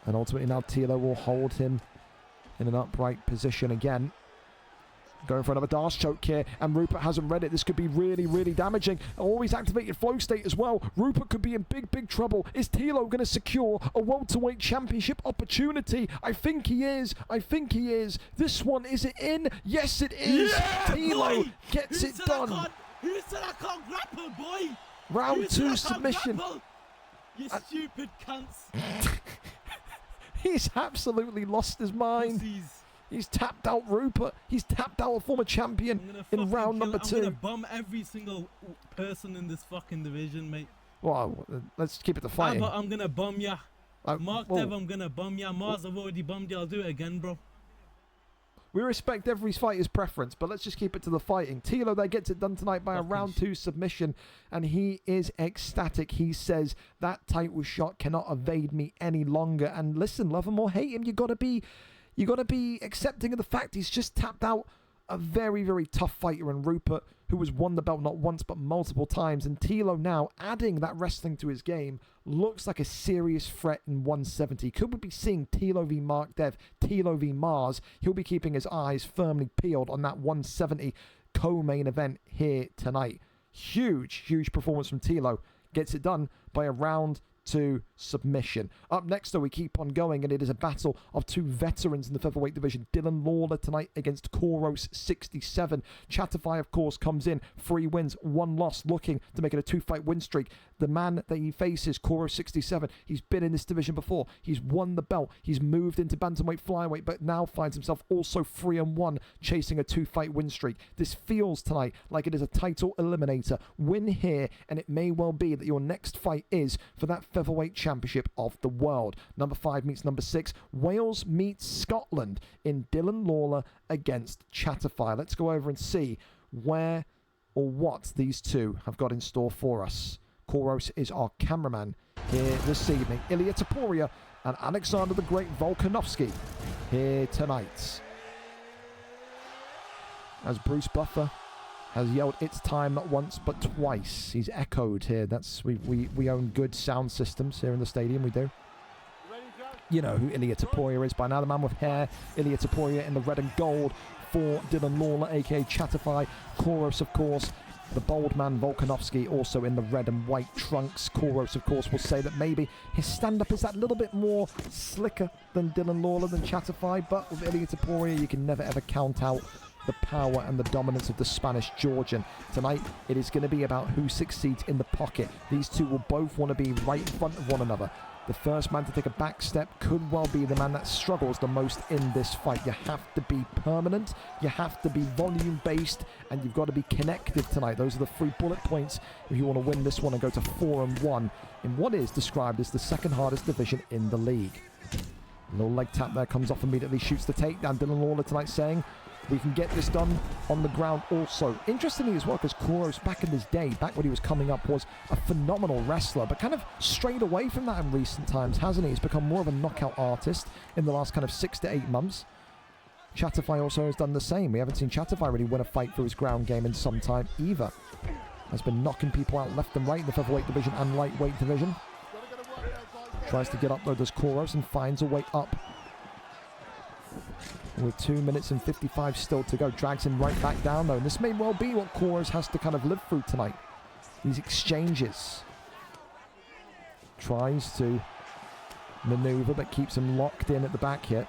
And ultimately now Tilo will hold him in an upright position again. Going for another Darce choke here, and Rupert hasn't read it. This could be really, really damaging. Always activated flow state as well. Rupert could be in big, big trouble. Is Tilo going to secure a welterweight championship opportunity? I think he is. I think he is. This one, is it in? Yes, it is. Yeah, Tilo boy! gets it done. Who said I can't grapple, boy? Round 2 submission. You stupid cunts. He's absolutely lost his mind. He's tapped out Rupert. He's tapped out a former champion in round number 2. I'm gonna bum every single person in this fucking division, mate. Well, let's keep it to fighting. I'm gonna bum ya. Mark Dev, I'm gonna bum ya. Mars, I've already bummed ya. I'll do it again, bro. We respect every fighter's preference, but let's just keep it to the fighting. Tilo there gets it done tonight by a round 2 submission, and he is ecstatic. He says, that title shot cannot evade me any longer. And listen, love him or hate him, you gotta be accepting of the fact he's just tapped out a very, very tough fighter in Rupert, who has won the belt not once but multiple times. And Tilo now, adding that wrestling to his game, looks like a serious threat in 170. Could we be seeing Tilo v Mark Dev, Tilo v Mars? He'll be keeping his eyes firmly peeled on that 170 co-main event here tonight. Huge, huge performance from Tilo. Gets it done by a round 2 submission. Up next, though, we keep on going, and it is a battle of 2 veterans in the featherweight division. Dylan Lawler tonight against Koros 67. Chatify, of course, comes in 3 wins, 1 loss, looking to make it a 2-fight win streak. The man that he faces, Koros 67, he's been in this division before. He's won the belt. He's moved into bantamweight flyweight, but now finds himself also 3-1, chasing a 2-fight win streak. This feels tonight like it is a title eliminator. Win here, and it may well be that your next fight is for that featherweight championship of the world. Number 5 meets number 6. Wales meets Scotland in Dylan Lawler against Chatify. Let's go over and see where or what these two have got in store for us. Koros is our cameraman here this evening. Ilya Topuria and Alexander the Great Volkanovski here tonight. As Bruce Buffer has yelled, it's time not once but twice. He's echoed here. That's we own good sound systems here in the stadium. We do. You know who Ilya Topuria is by now. The man with hair. Ilya Topuria in the red and gold for Dylan Lawler, aka Chatify. Koros, of course. The bold man Volkanovski also in the red and white trunks. Koros, of course, will say that maybe his stand-up is that little bit more slicker than Dylan Lawler, than Chatify, but with Ilya Topuria, you can never ever count out the power and the dominance of the Spanish Georgian. Tonight, it is going to be about who succeeds in the pocket. These two will both want to be right in front of one another. The first man to take a back step could well be the man that struggles the most in this fight. You have to be permanent, you have to be volume-based, and you've got to be connected tonight. Those are the 3 bullet points if you want to win this one and go to 4-1 in what is described as the second hardest division in the league. A little leg tap there, comes off immediately, shoots the takedown. Dylan Lawler tonight saying, we can get this done on the ground also. Interestingly as well, because Koros back in his day, back when he was coming up, was a phenomenal wrestler, but kind of strayed away from that in recent times, hasn't he? He's become more of a knockout artist in the last kind of 6 to 8 months. Chatify also has done the same. We haven't seen Chatify really win a fight through his ground game in some time either. Has been knocking people out left and right in the featherweight division and lightweight division. Tries to get up though, does Koros, and finds a way up. With 2 minutes and 55 still to go. Drags him right back down though. And this may well be what Koros has to kind of live through tonight. These exchanges. Tries to maneuver but keeps him locked in at the back here.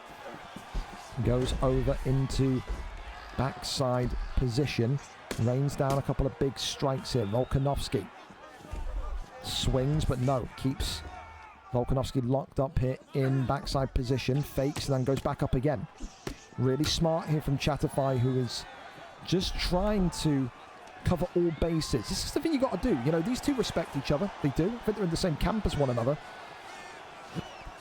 Goes over into backside position. Rains down a couple of big strikes here. Volkanovski swings, but no, keeps Volkanovski locked up here in backside position. Fakes, then goes back up again. Really smart here from Chatterfy, who is just trying to cover all bases. This is the thing you got to do. You know, these two respect each other. They do. I think they're in the same camp as one another.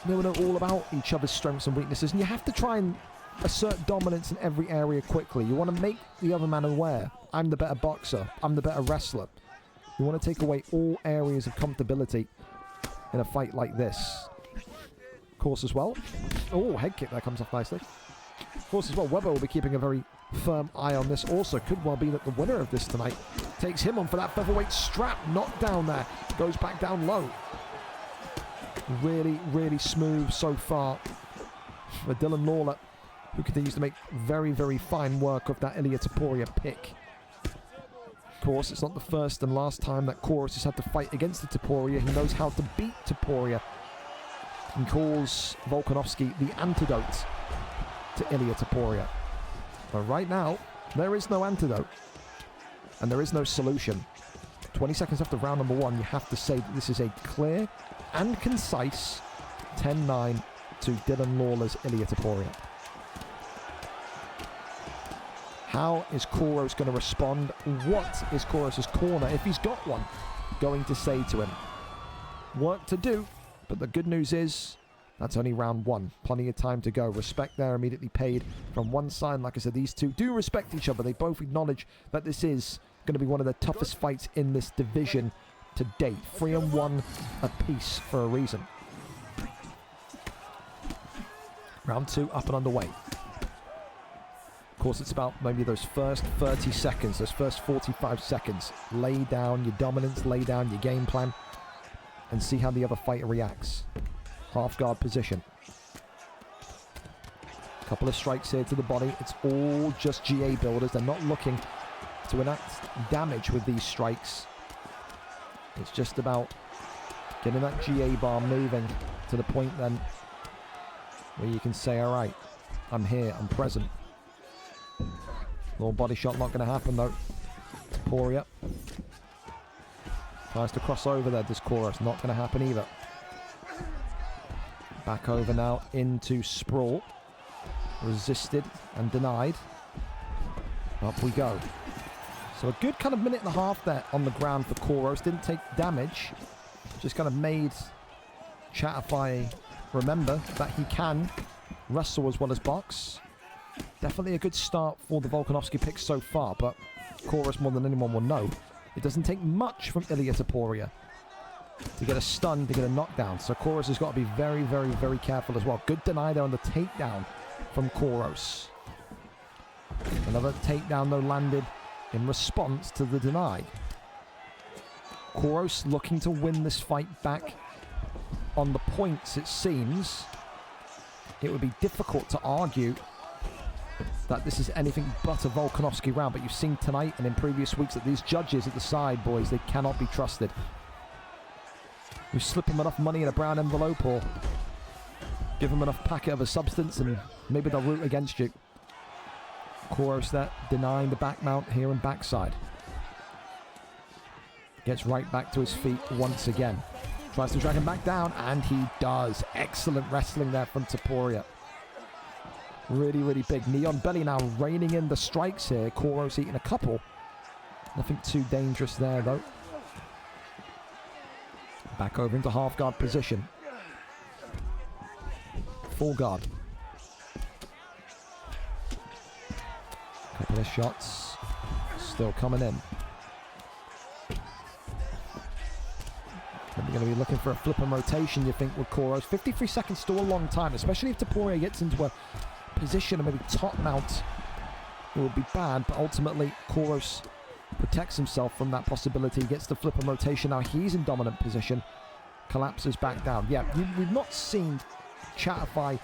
They know all about each other's strengths and weaknesses, and you have to try and assert dominance in every area quickly. You want to make the other man aware, I'm the better boxer, I'm the better wrestler. You want to take away all areas of comfortability in a fight like this. Of course, as well. Oh, head kick, that comes off nicely. Of course, as well, Weber will be keeping a very firm eye on this. Also, could well be that the winner of this tonight takes him on for that featherweight strap. Knocked down there, goes back down low. Really, really smooth so far for Dylan Lawler, who continues to make very, very fine work of that Ilia Topuria pick. Of course, it's not the first and last time that Kouros has had to fight against the Topuria. He knows how to beat Topuria and calls Volkanovski the antidote to Ilia Topuria. But right now, there is no antidote and there is no solution. 20 seconds after round number 1, you have to say that this is a clear and concise 10-9 to Dylan Lawler's Ilia Topuria. How is Kouros going to respond? What is Kouros' corner, if he's got one, going to say to him? Work to do, but the good news is that's only round 1. Plenty of time to go. Respect there immediately paid from one side. Like I said, these two do respect each other. They both acknowledge that this is going to be one of the toughest fights in this division to date. 3-1 apiece for a reason. Round 2 up and underway. Of course, it's about maybe those first 30 seconds, those first 45 seconds. Lay down your dominance, lay down your game plan, and see how the other fighter reacts. Half guard position. Couple of strikes here to the body. It's all just GA builders. They're not looking to enact damage with these strikes. It's just about getting that GA bar moving to the point then where you can say, all right, I'm here, I'm present. Little body shot not going to happen though. Topuria tries to cross over there, does Kouros. Not going to happen either. Back over now into sprawl. Resisted and denied. Up we go. So a good kind of minute and a half there on the ground for Kouros. Didn't take damage. Just kind of made Chatterfy remember that he can wrestle as well as box. Definitely a good start for the Volkanovski pick so far, but Kouros, more than anyone will know, it doesn't take much from Ilia Topuria to get a stun, to get a knockdown. So Kouros has got to be very, very, very careful as well. Good deny there on the takedown from Kouros. Another takedown though landed in response to the deny. Kouros looking to win this fight back on the points, it seems. It would be difficult to argue that this is anything but a Volkanovski round, but you've seen tonight and in previous weeks that these judges at the side, boys, they cannot be trusted. You slip them enough money in a brown envelope or give them enough packet of a substance and maybe they'll root against you. Kouros there denying the back mount here and backside. Gets right back to his feet once again. Tries to drag him back down, and he does. Excellent wrestling there from Topuria. Really, really big. Knee on belly now, reining in the strikes here. Kouros eating a couple. Nothing too dangerous there, though. Back over into half guard position. Full guard. Couple of shots. Still coming in. We're going to be looking for a flip and rotation, you think, with Kouros. 53 seconds, still a long time, especially if Topuria gets into a position and maybe top mount. It would be bad, but ultimately Kouros protects himself from that possibility. He gets the flip and rotation. Now he's in dominant position. Collapses back down. Yeah, we've not seen Chatterfy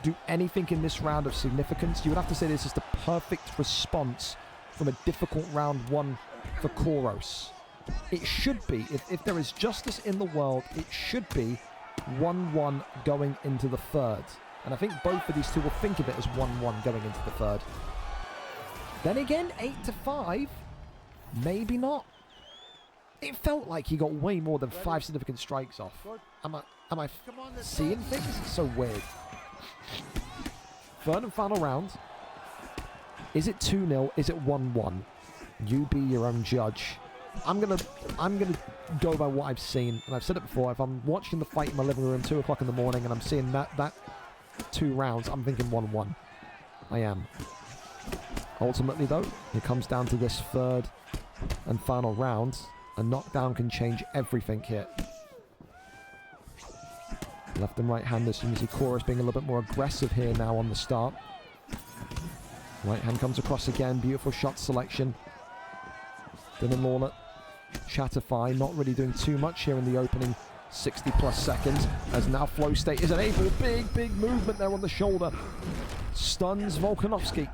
do anything in this round of significance. You would have to say this is the perfect response from a difficult round 1 for Kouros. It should be, if there is justice in the world, it should be 1-1 going into the third. And I think both of these two will think of it as 1-1 going into the third. Then again, 8-5, maybe not. It felt like he got way more than 5 significant strikes off. Am I seeing things? It's so weird. Third and final round. Is it 2-0? Is it 1-1? You be your own judge. I'm gonna go by what I've seen, and I've said it before. If I'm watching the fight in my living room 2 o'clock in the morning and I'm seeing that 2 rounds, I'm thinking 1-1. I am. Ultimately, though, it comes down to this third and final round. A knockdown can change everything here. Left and right handers. You can see Chorus being a little bit more aggressive here now on the start. Right hand comes across again. Beautiful shot selection. Dylan Lawler, Chatterfy, not really doing too much here in the opening 60+ seconds. As now Flow State is unable. Big movement there on the shoulder. Stuns Volkanovski.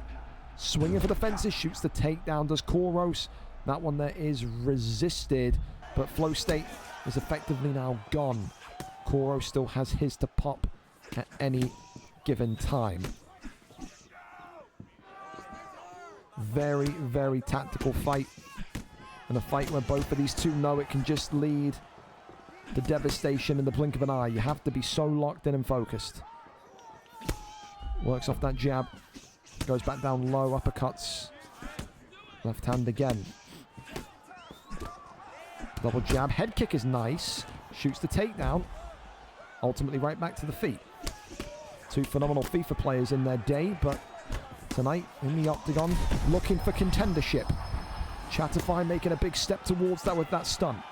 Swinging for the fences. Shoots the takedown. Does Koros. That one there is resisted. But Flow State is effectively now gone. Koros still has his to pop at any given time. Very, very tactical fight. And a fight where both of these two know it can just lead to devastation in the blink of an eye. You have to be so locked in and focused. Works off that jab. Goes back down low. Uppercuts. Left hand again. Double jab. Head kick is nice. Shoots the takedown. Ultimately right back to the feet. 2 phenomenal FIFA players in their day, but tonight in the octagon looking for contendership. Chatterfy making a big step towards that with that stun.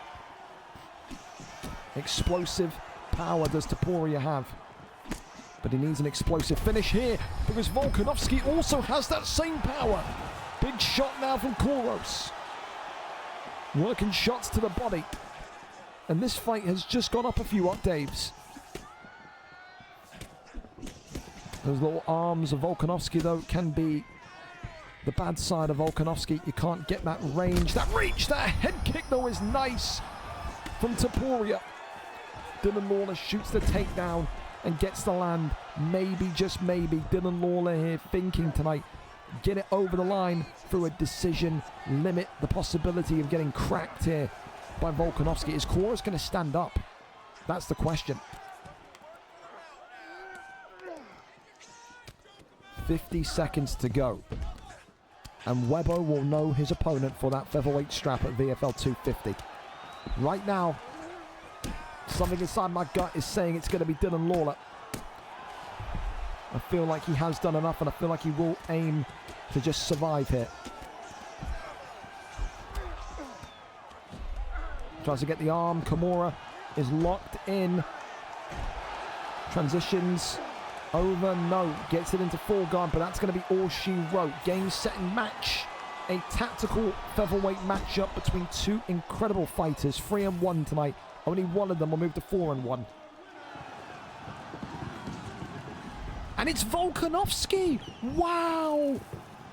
Explosive power does Topuria have. But he needs an explosive finish here because Volkanovski also has that same power. Big shot now from Koros. Working shots to the body. And this fight has just gone up a few octaves. Those little arms of Volkanovski, though, can be the bad side of Volkanovski. You can't get that range. That reach, that head kick, though, is nice from Topuria. Dylan Lawler shoots the takedown and gets the land. Maybe, just maybe, Dylan Lawler here thinking tonight, get it over the line through a decision, limit the possibility of getting cracked here by Volkanovski. Is Koros going to stand up? That's the question. 50 seconds to go. And Webo will know his opponent for that featherweight strap at VFL 250. Right now, something inside my gut is saying it's going to be Dylan Lawler. I feel like he has done enough, and I feel like he will aim to just survive here. Tries to get the arm. Kimura is locked in. Transitions over. No. Gets it into full guard, but that's going to be all she wrote. Game, set, and match. A tactical featherweight matchup between 2 incredible fighters. 3-1 tonight. Only one of them will move to 4-1. And it's Volkanovski! Wow!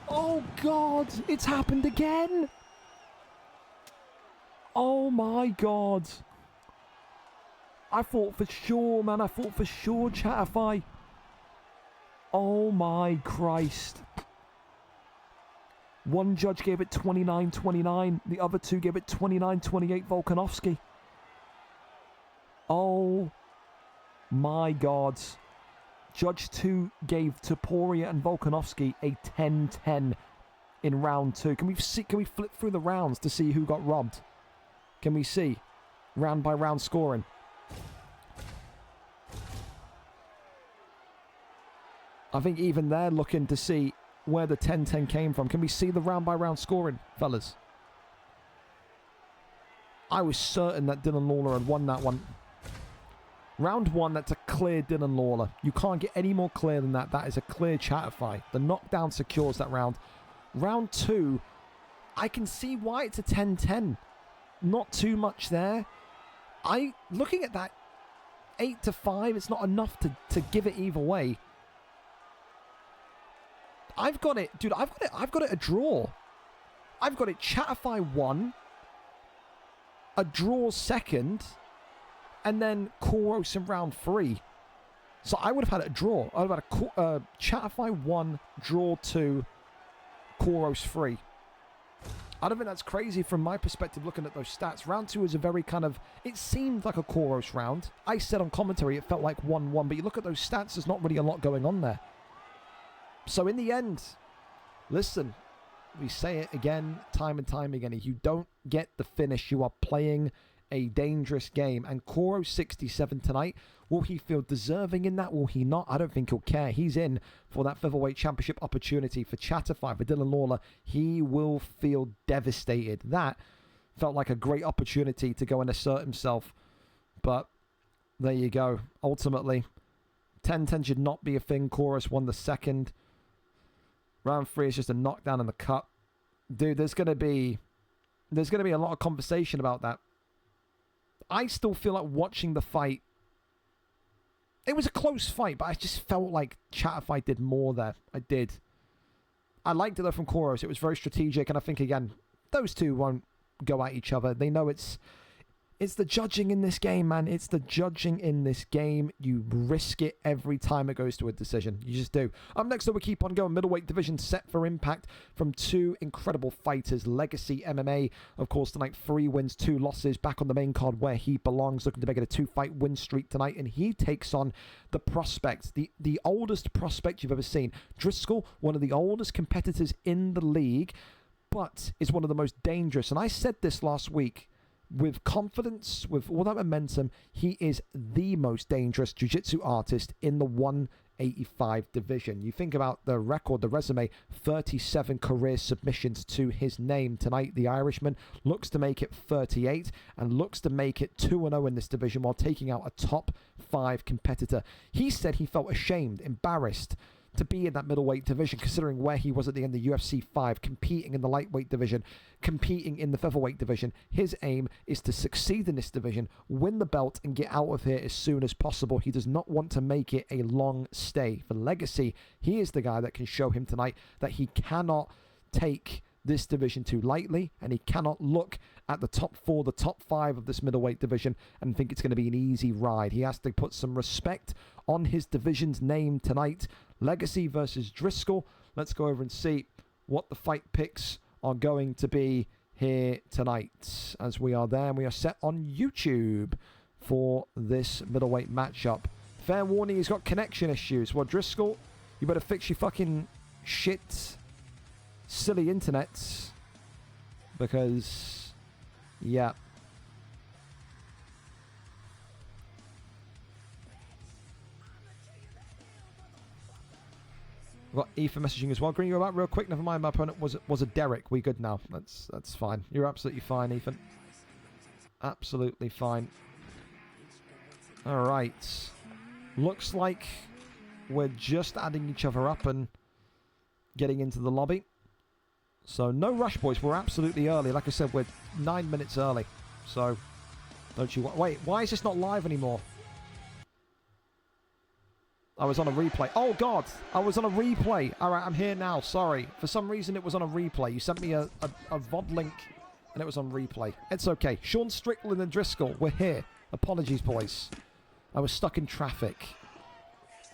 Oh God, it's happened again! Oh my God. I thought for sure, man, I thought for sure Chatterfy. Oh my Christ. One judge gave it 29-29, the other 2 gave it 29-28 Volkanovski. Oh my God. Judge 2 gave Topuria and Volkanovski a 10-10 in round 2. Can we flip through the rounds to see who got robbed? Can we see round by round scoring? I think even they're looking to see where the 10-10 came from. Can we see the round by round scoring, fellas? I was certain that Dylan Lawler had won that one. Round 1, that's a clear Dylan Lawler. You can't get any more clear than that. That is a clear Chatterfy. The knockdown secures that round. Round 2, I can see why it's a 10-10. Not too much there. Looking at that 8-5, it's not enough to give it either way. I've got it, dude. I've got it a draw. I've got it Chatterfy 1, a draw 2nd, and then Koros in round 3. So I would have had a draw. I would have had a Chatterfy 1, draw 2, Koros 3. I don't think that's crazy from my perspective looking at those stats. Round 2 is a very kind of... It seemed like a Koros round. I said on commentary it felt like 1-1, but you look at those stats, there's not really a lot going on there. So in the end, listen, we say it again, time and time again. If you don't get the finish, you are playing a dangerous game. And Koro 67 tonight, will he feel deserving in that? Will he not? I don't think he'll care. He's in for that featherweight championship opportunity for Chatterfight, for Dylan Lawler. He will feel devastated. That felt like a great opportunity to go and assert himself. But there you go. Ultimately, 10-10 should not be a thing. Koros won the second. Round 3 is just a knockdown in the cut. Dude, there's gonna be a lot of conversation about that. I still feel like watching the fight. It was a close fight, but I just felt like Chatterfight did more there. I did. I liked it though from Koros. It was very strategic, and I think again, those two won't go at each other. They know it's the judging in this game, man. It's the judging in this game. You risk it every time it goes to a decision. You just do. Up next, though, we keep on going. Middleweight division set for impact from two incredible fighters. Legacy MMA, of course, tonight. 3 wins, 2 losses. Back on the main card where he belongs. Looking to make it a 2-fight win streak tonight. And he takes on the prospect. The oldest prospect you've ever seen. Driscoll, one of the oldest competitors in the league, but is one of the most dangerous. And I said this last week. With confidence, with all that momentum, he is the most dangerous jiu-jitsu artist in the 185 division. You think about the record, the resume, 37 career submissions to his name tonight. The Irishman looks to make it 38 and looks to make it 2-0 in this division while taking out a top 5 competitor. He said he felt ashamed, embarrassed to be in that middleweight division, considering where he was at the end of UFC 5, competing in the lightweight division, competing in the featherweight division. His aim is to succeed in this division, win the belt, and get out of here as soon as possible. He does not want to make it a long stay. For Legacy, he is the guy that can show him tonight that he cannot take this division too lightly, and he cannot look at the top 4, the top 5 of this middleweight division and think it's going to be an easy ride. He has to put some respect on his division's name tonight. Legacy versus Driscoll. Let's go over and see what the fight picks are going to be here tonight. As we are there, and we are set on YouTube for this middleweight matchup. Fair warning, he's got connection issues. Well, Driscoll, you better fix your fucking shit, silly internet, because, yeah. We've got Ethan messaging as well. Green, you're about real quick. Never mind, my opponent was a Derek. We good now. That's fine. You're absolutely fine, Ethan. Absolutely fine. All right. Looks like we're just adding each other up and getting into the lobby. So no rush, boys. We're absolutely early. Like I said, we're 9 minutes early. So don't you... Wait, why is this not live anymore? I was on a replay. Oh, God. I was on a replay. All right, I'm here now. Sorry. For some reason, it was on a replay. You sent me a VOD link, and it was on replay. It's okay. Sean Strickland and Driscoll, we're here. Apologies, boys. I was stuck in traffic.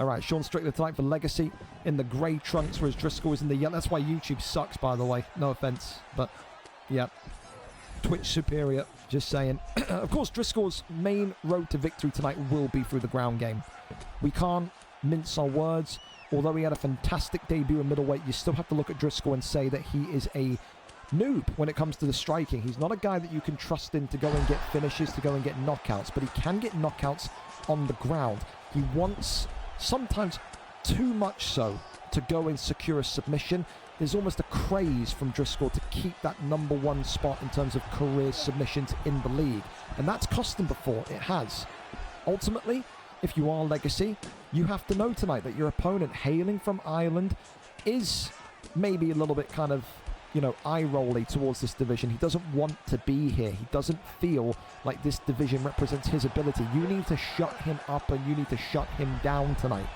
All right, Sean Strickland tonight for Legacy in the grey trunks, whereas Driscoll is in the yellow. That's why YouTube sucks, by the way. No offense, but yeah. Twitch superior, just saying. Of course, Driscoll's main road to victory tonight will be through the ground game. We can't mince our words. Although he had a fantastic debut in middleweight, you still have to look at Driscoll and say that he is a noob when it comes to the striking. He's not a guy that you can trust in to go and get finishes, to go and get knockouts, but he can get knockouts on the ground. He wants, sometimes too much so, to go and secure a submission. There's almost a craze from Driscoll to keep that #1 spot in terms of career submissions in the league. And that's cost him before. It has. Ultimately, if you are Legacy, you have to know tonight that your opponent, hailing from Ireland, is maybe a little bit kind of, you know, eye-rolly towards this division. He doesn't want to be here. He doesn't feel like this division represents his ability. You need to shut him up and you need to shut him down tonight.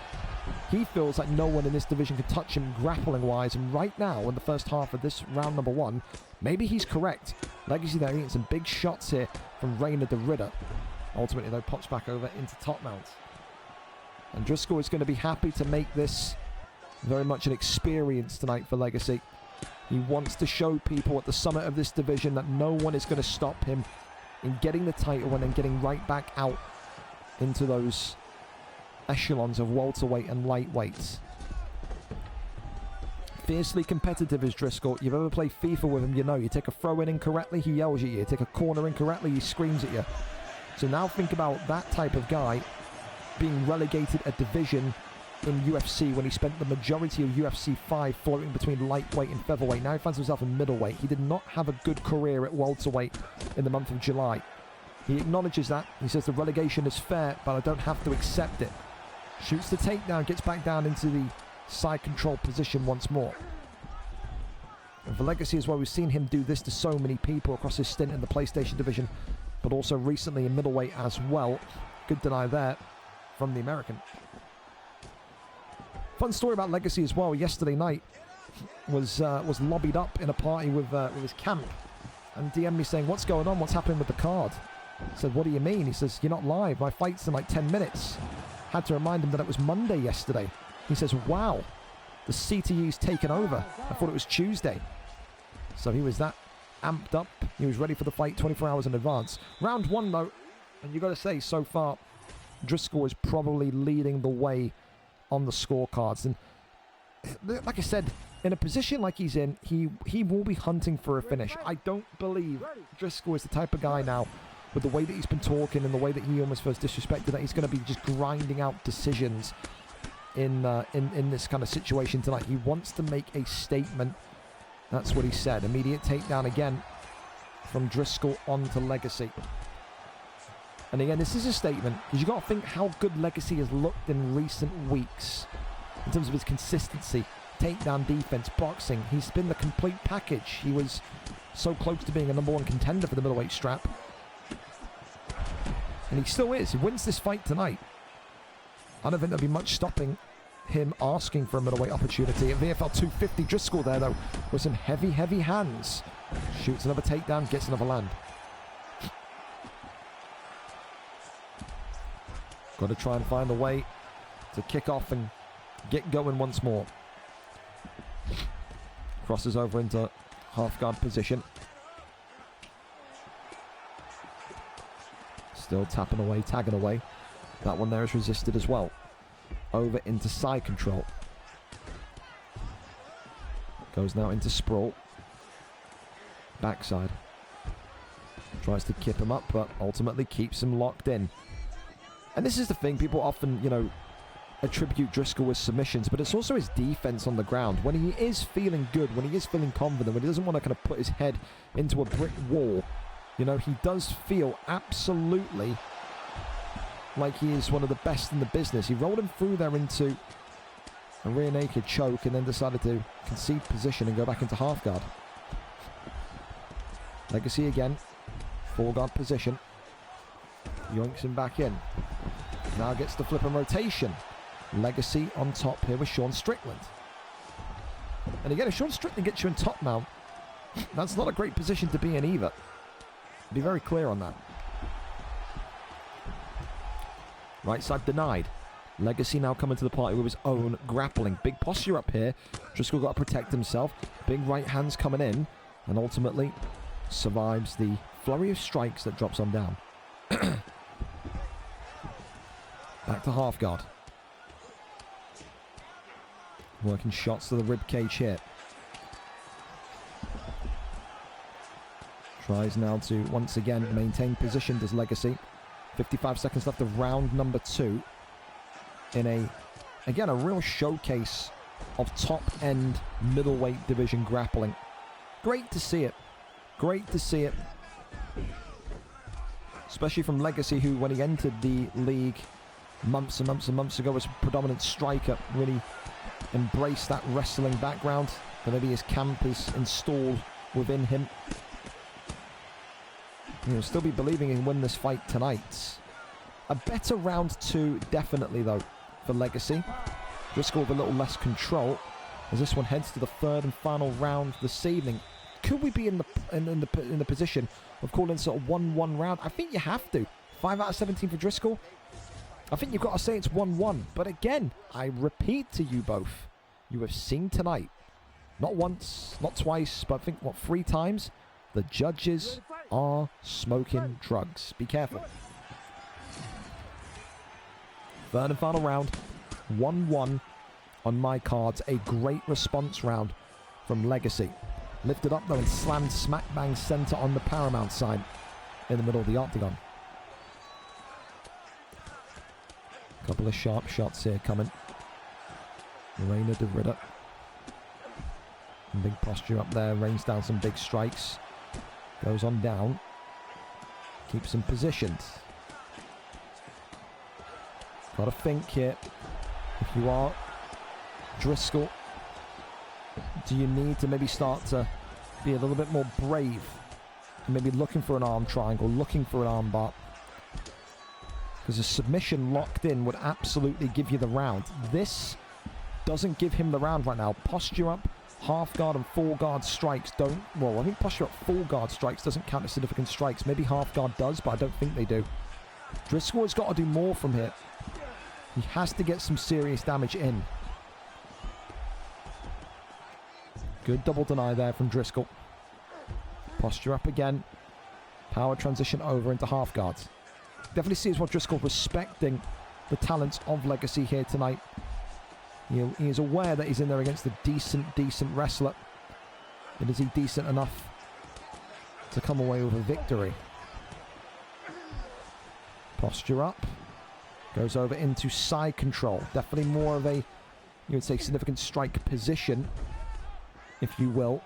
He feels like no one in this division can touch him grappling-wise, and right now, in the first half of this round #1, maybe he's correct. Legacy there getting some big shots here from Rainer de Ridder. Ultimately, though, pops back over into top mount. And Driscoll is going to be happy to make this very much an experience tonight for Legacy. He wants to show people at the summit of this division that no one is going to stop him in getting the title and then getting right back out into those echelons of welterweight and lightweights. Fiercely competitive is Driscoll. You've ever played FIFA with him, you know. You take a throw in incorrectly, he yells at you. You take a corner incorrectly, he screams at you. So now think about that type of guy being relegated a division in UFC when he spent the majority of UFC 5 floating between lightweight and featherweight. Now he finds himself in middleweight. He did not have a good career at welterweight in the month of July. He acknowledges that. He says the relegation is fair, but I don't have to accept it. Shoots the takedown, gets back down into the side control position once more. And for Legacy as well, we've seen him do this to so many people across his stint in the PlayStation division, but also recently in middleweight as well. Good deny there from the American. Fun story about Legacy as well. Yesterday night was lobbied up in a party with his camp, and DM'd me saying, "What's going on? What's happening with the card?" I said, "What do you mean?" He says, "You're not live. My fight's in like 10 minutes." Had to remind him that it was Monday yesterday. He says, "Wow, the CTE's taken over. I thought it was Tuesday." So he was that amped up. He was ready for the fight 24 hours in advance. Round one, though, and you got to say, so far, Driscoll is probably leading the way on the scorecards. And like I said, in a position like he's in, he will be hunting for a finish. I don't believe Driscoll is the type of guy now, with the way that he's been talking and the way that he almost feels disrespected, that he's going to be just grinding out decisions in this kind of situation tonight. He wants to make a statement. That's what he said. Immediate takedown again from Driscoll onto Legacy. And again, this is a statement, because you've got to think how good Legacy has looked in recent weeks in terms of his consistency, takedown defense, boxing. He's been the complete package. He was so close to being a #1 contender for the middleweight strap. And he still is. He wins this fight tonight. I don't think there'll be much stopping him asking for a middleweight opportunity. At VFL 250, Driscoll there, though, with some heavy, heavy hands. Shoots another takedown, gets another land. Got to try and find a way to kick off and get going once more. Crosses over into half guard position. Still tapping away, tagging away. That one there is resisted as well. Over into side control. Goes now into sprawl. Backside. Tries to kip him up, but ultimately keeps him locked in. And this is the thing, people often, attribute Driscoll with submissions, but it's also his defense on the ground. When he is feeling good, when he is feeling confident, when he doesn't want to kind of put his head into a brick wall, he does feel absolutely like he is one of the best in the business. He rolled him through there into a rear naked choke and then decided to concede position and go back into half guard. Legacy again, full guard position. Yoinks him back in. Now gets the flip and rotation. Legacy on top here with Sean Strickland. And again, if Sean Strickland gets you in top mount, that's not a great position to be in either. Be very clear on that. Right side denied. Legacy now coming to the party with his own grappling. Big posture up here. Driscoll got to protect himself. Big right hands coming in. And ultimately survives the flurry of strikes that drops on down. Back to half guard. Working shots to the rib cage here. Tries now to once again maintain position, does Legacy. 55 seconds left of round number 2. In a real showcase of top-end middleweight division grappling. Great to see it. Great to see it. Especially from Legacy, who when he entered the league months and months and months ago was a predominant striker, really embraced that wrestling background that maybe his camp is installed within him. He'll still be believing he can win this fight tonight. A better round 2 definitely though for Legacy. Driscoll with a little less control as this one heads to the third and final round this evening. Could we be in the position of calling sort of 1-1 round? I think you have to. 5 out of 17 for Driscoll. I think you've got to say it's 1-1. But again, I repeat to you both, you have seen tonight Not once, not twice, but I think, what, 3 times? The judges are smoking drugs. Be careful. Third and final round. 1-1 on my cards. A great response round from Legacy. Lifted up, though, and slammed smack bang center on the Paramount sign in the middle of the octagon. Couple of sharp shots here coming. Reina de Ridder. Big posture up there. Rains down some big strikes. Goes on down. Keeps him positioned. Got to think here. If you are Driscoll, do you need to maybe start to be a little bit more brave? And maybe looking for an arm triangle, looking for an arm bar. Because a submission locked in would absolutely give you the round. This doesn't give him the round right now. Posture up, half guard and full guard strikes don't... Well, I think posture up, full guard strikes doesn't count as significant strikes. Maybe half guard does, but I don't think they do. Driscoll has got to do more from here. He has to get some serious damage in. Good double deny there from Driscoll. Posture up again. Power transition over into half guards. Definitely sees what Driscoll respecting the talents of Legacy here tonight. He is aware that he's in there against a decent wrestler. But is he decent enough to come away with a victory? Posture up. Goes over into side control. Definitely more of a, you would say, significant strike position, if you will.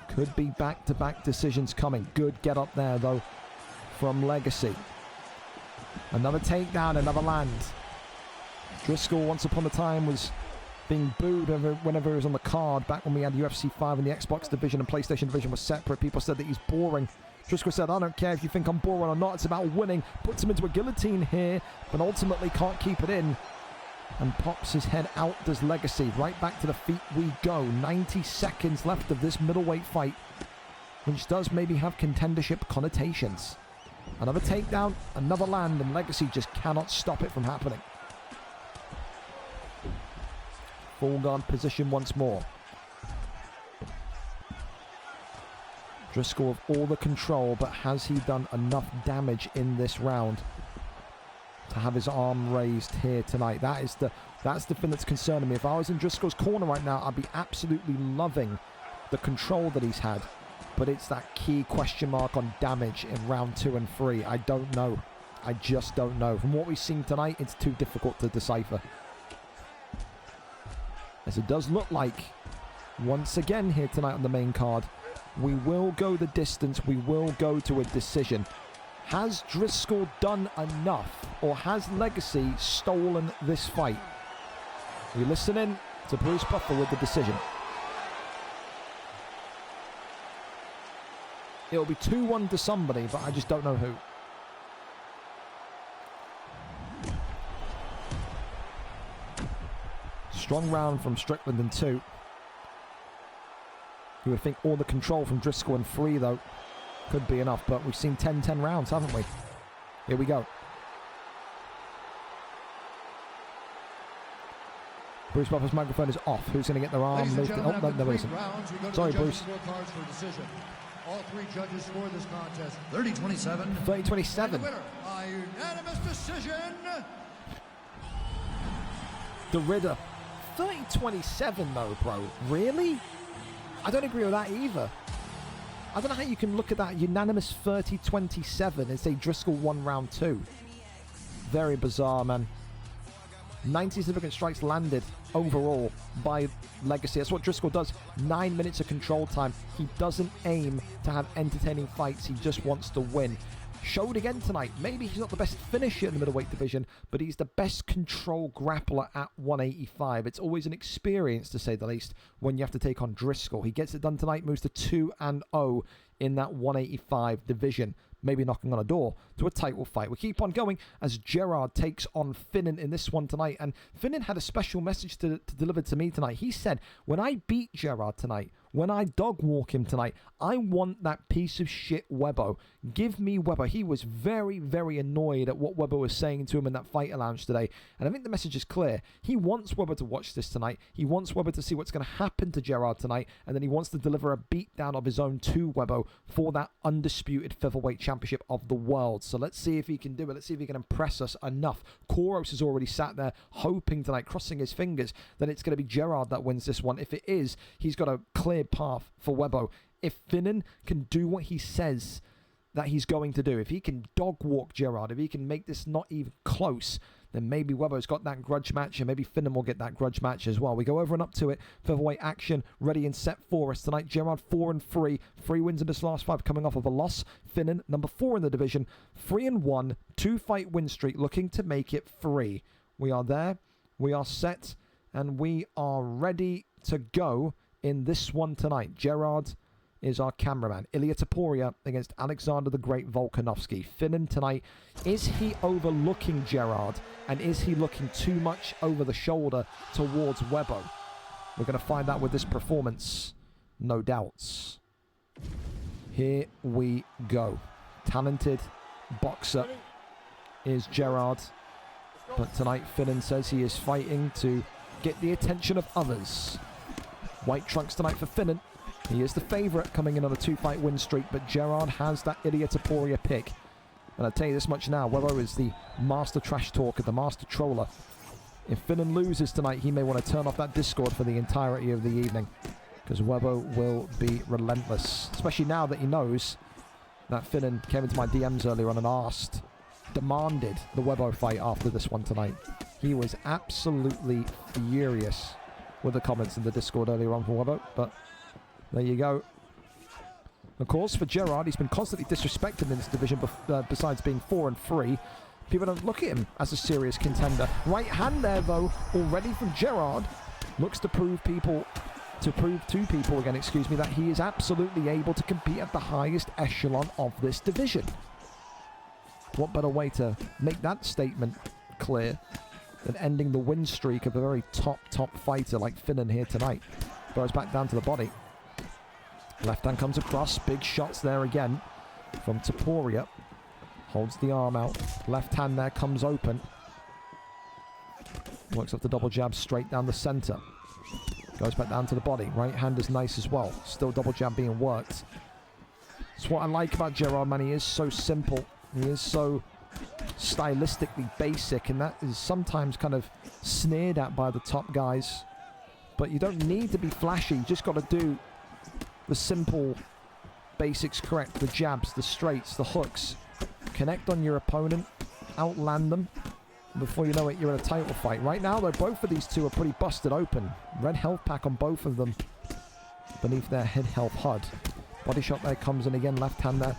Could be back-to-back decisions coming. Good get up there, though, from Legacy. Another takedown, another land. Driscoll, once upon a time, was being booed whenever he was on the card. Back when we had UFC 5 and the Xbox division and PlayStation division was separate, people said that he's boring. Driscoll said, I don't care if you think I'm boring or not, it's about winning. Puts him into a guillotine here, but ultimately can't keep it in. And pops his head out, does Legacy. Right back to the feet we go. 90 seconds left of this middleweight fight, which does maybe have contendership connotations. Another takedown, another land, and Legacy just cannot stop it from happening. Full guard position once more. Driscoll with all the control, but has he done enough damage in this round to have his arm raised here tonight? That's the thing that's concerning me. If I was in Driscoll's corner right now, I'd be absolutely loving the control that he's had. But it's that key question mark on damage in round 2 and 3. I don't know. I just don't know. From what we've seen tonight, it's too difficult to decipher. As it does look like, once again here tonight on the main card, we will go the distance. We will go to a decision. Has Driscoll done enough, or has Legacy stolen this fight? You're listening to Bruce Buffer with the decision. It'll be 2-1 to somebody, but I just don't know who. Strong round from Strickland in 2. You would think all the control from Driscoll in 3, though, could be enough, but we've seen 10-10 rounds, haven't we? Here we go. Bruce Buffer's microphone is off. Who's going to get their arm lifted? Oh, no, there isn't. Sorry, Bruce. All 3 judges scored this contest 30-27. 30-27. Winner by unanimous decision. The Ridder. 30-27 though, bro. Really? I don't agree with that either. I don't know how you can look at that unanimous 30-27 and say Driscoll won round 2. Very bizarre, man. 90 significant strikes landed overall by Legacy. That's what Driscoll does. 9 minutes of control time. He doesn't aim to have entertaining fights. He just wants to win. Showed again tonight. Maybe he's not the best finisher in the middleweight division, but he's the best control grappler at 185. It's always an experience, to say the least, when you have to take on Driscoll. He gets it done tonight, moves to 2-0 in that 185 division. Maybe knocking on a door to a title fight. We keep on going as Gerard takes on Finnan in this one tonight. And Finnan had a special message to deliver to me tonight. He said, when I beat Gerard tonight, when I dog walk him tonight, I want that piece of shit Webbo. Give me Webbo. He was very, very annoyed at what Webbo was saying to him in that fighter lounge today. And I think the message is clear. He wants Webbo to watch this tonight. He wants Webbo to see what's going to happen to Gerard tonight. And then he wants to deliver a beatdown of his own to Webbo for that undisputed featherweight championship of the world. So let's see if he can do it. Let's see if he can impress us enough. Kouros has already sat there hoping tonight, crossing his fingers, that it's going to be Gerard that wins this one. If it is, he's got a clear path for Webbo. If Finnan can do what he says that he's going to do, if he can dog walk Gerard, if he can make this not even close, then maybe Webbo's got that grudge match, and maybe Finnan will get that grudge match as well. We go over and up to it. Featherweight action ready and set for us tonight. Gerard 4-3, 3 wins in his last 5, coming off of a loss. Finnan, number 4 in the division, 3-1, 2-fight win streak, looking to make it 3. We are there, we are set, and we are ready to go in this one tonight. Gerard is our cameraman. Ilia Topuria against Alexander the Great Volkanovski. Finnan tonight, is he overlooking Gerard, and is he looking too much over the shoulder towards Webbo? We're going to find out with this performance, no doubts. Here we go. Talented boxer is Gerard, but tonight Finnan says he is fighting to get the attention of others. White trunks tonight for Finnan. He is the favourite coming in on a 2-fight win streak, but Gerard has that Ilia Topuria pick. And I'll tell you this much now, Webbo is the master trash talker, the master troller. If Finnan loses tonight, he may want to turn off that Discord for the entirety of the evening, because Webbo will be relentless, especially now that he knows that Finnan came into my DMs earlier on and asked, demanded the Webbo fight after this one tonight. He was absolutely furious with the comments in the Discord earlier on for Webbo, but there you go. Of course, for Gerard, he's been constantly disrespected in this division, besides being 4-3. People don't look at him as a serious contender. Right hand there, though, already from Gerard. Looks to prove to people again, that he is absolutely able to compete at the highest echelon of this division. What better way to make that statement clear than ending the win streak of a very top fighter like Finnan here tonight. Throws back down to the body. Left hand comes across. Big shots there again from Topuria. Holds the arm out. Left hand there comes open. Works up the double jab straight down the center. Goes back down to the body. Right hand is nice as well. Still double jab being worked. That's what I like about Gerard, man. He is so simple. He is so stylistically basic, and that is sometimes kind of sneered at by the top guys. But you don't need to be flashy. You just got to do the simple basics correct. The jabs, the straights, the hooks. Connect on your opponent. Outland them. Before you know it, you're in a title fight. Right now, though, both of these two are pretty busted open. Red health pack on both of them beneath their head health HUD. Body shot there comes in again. Left hand there.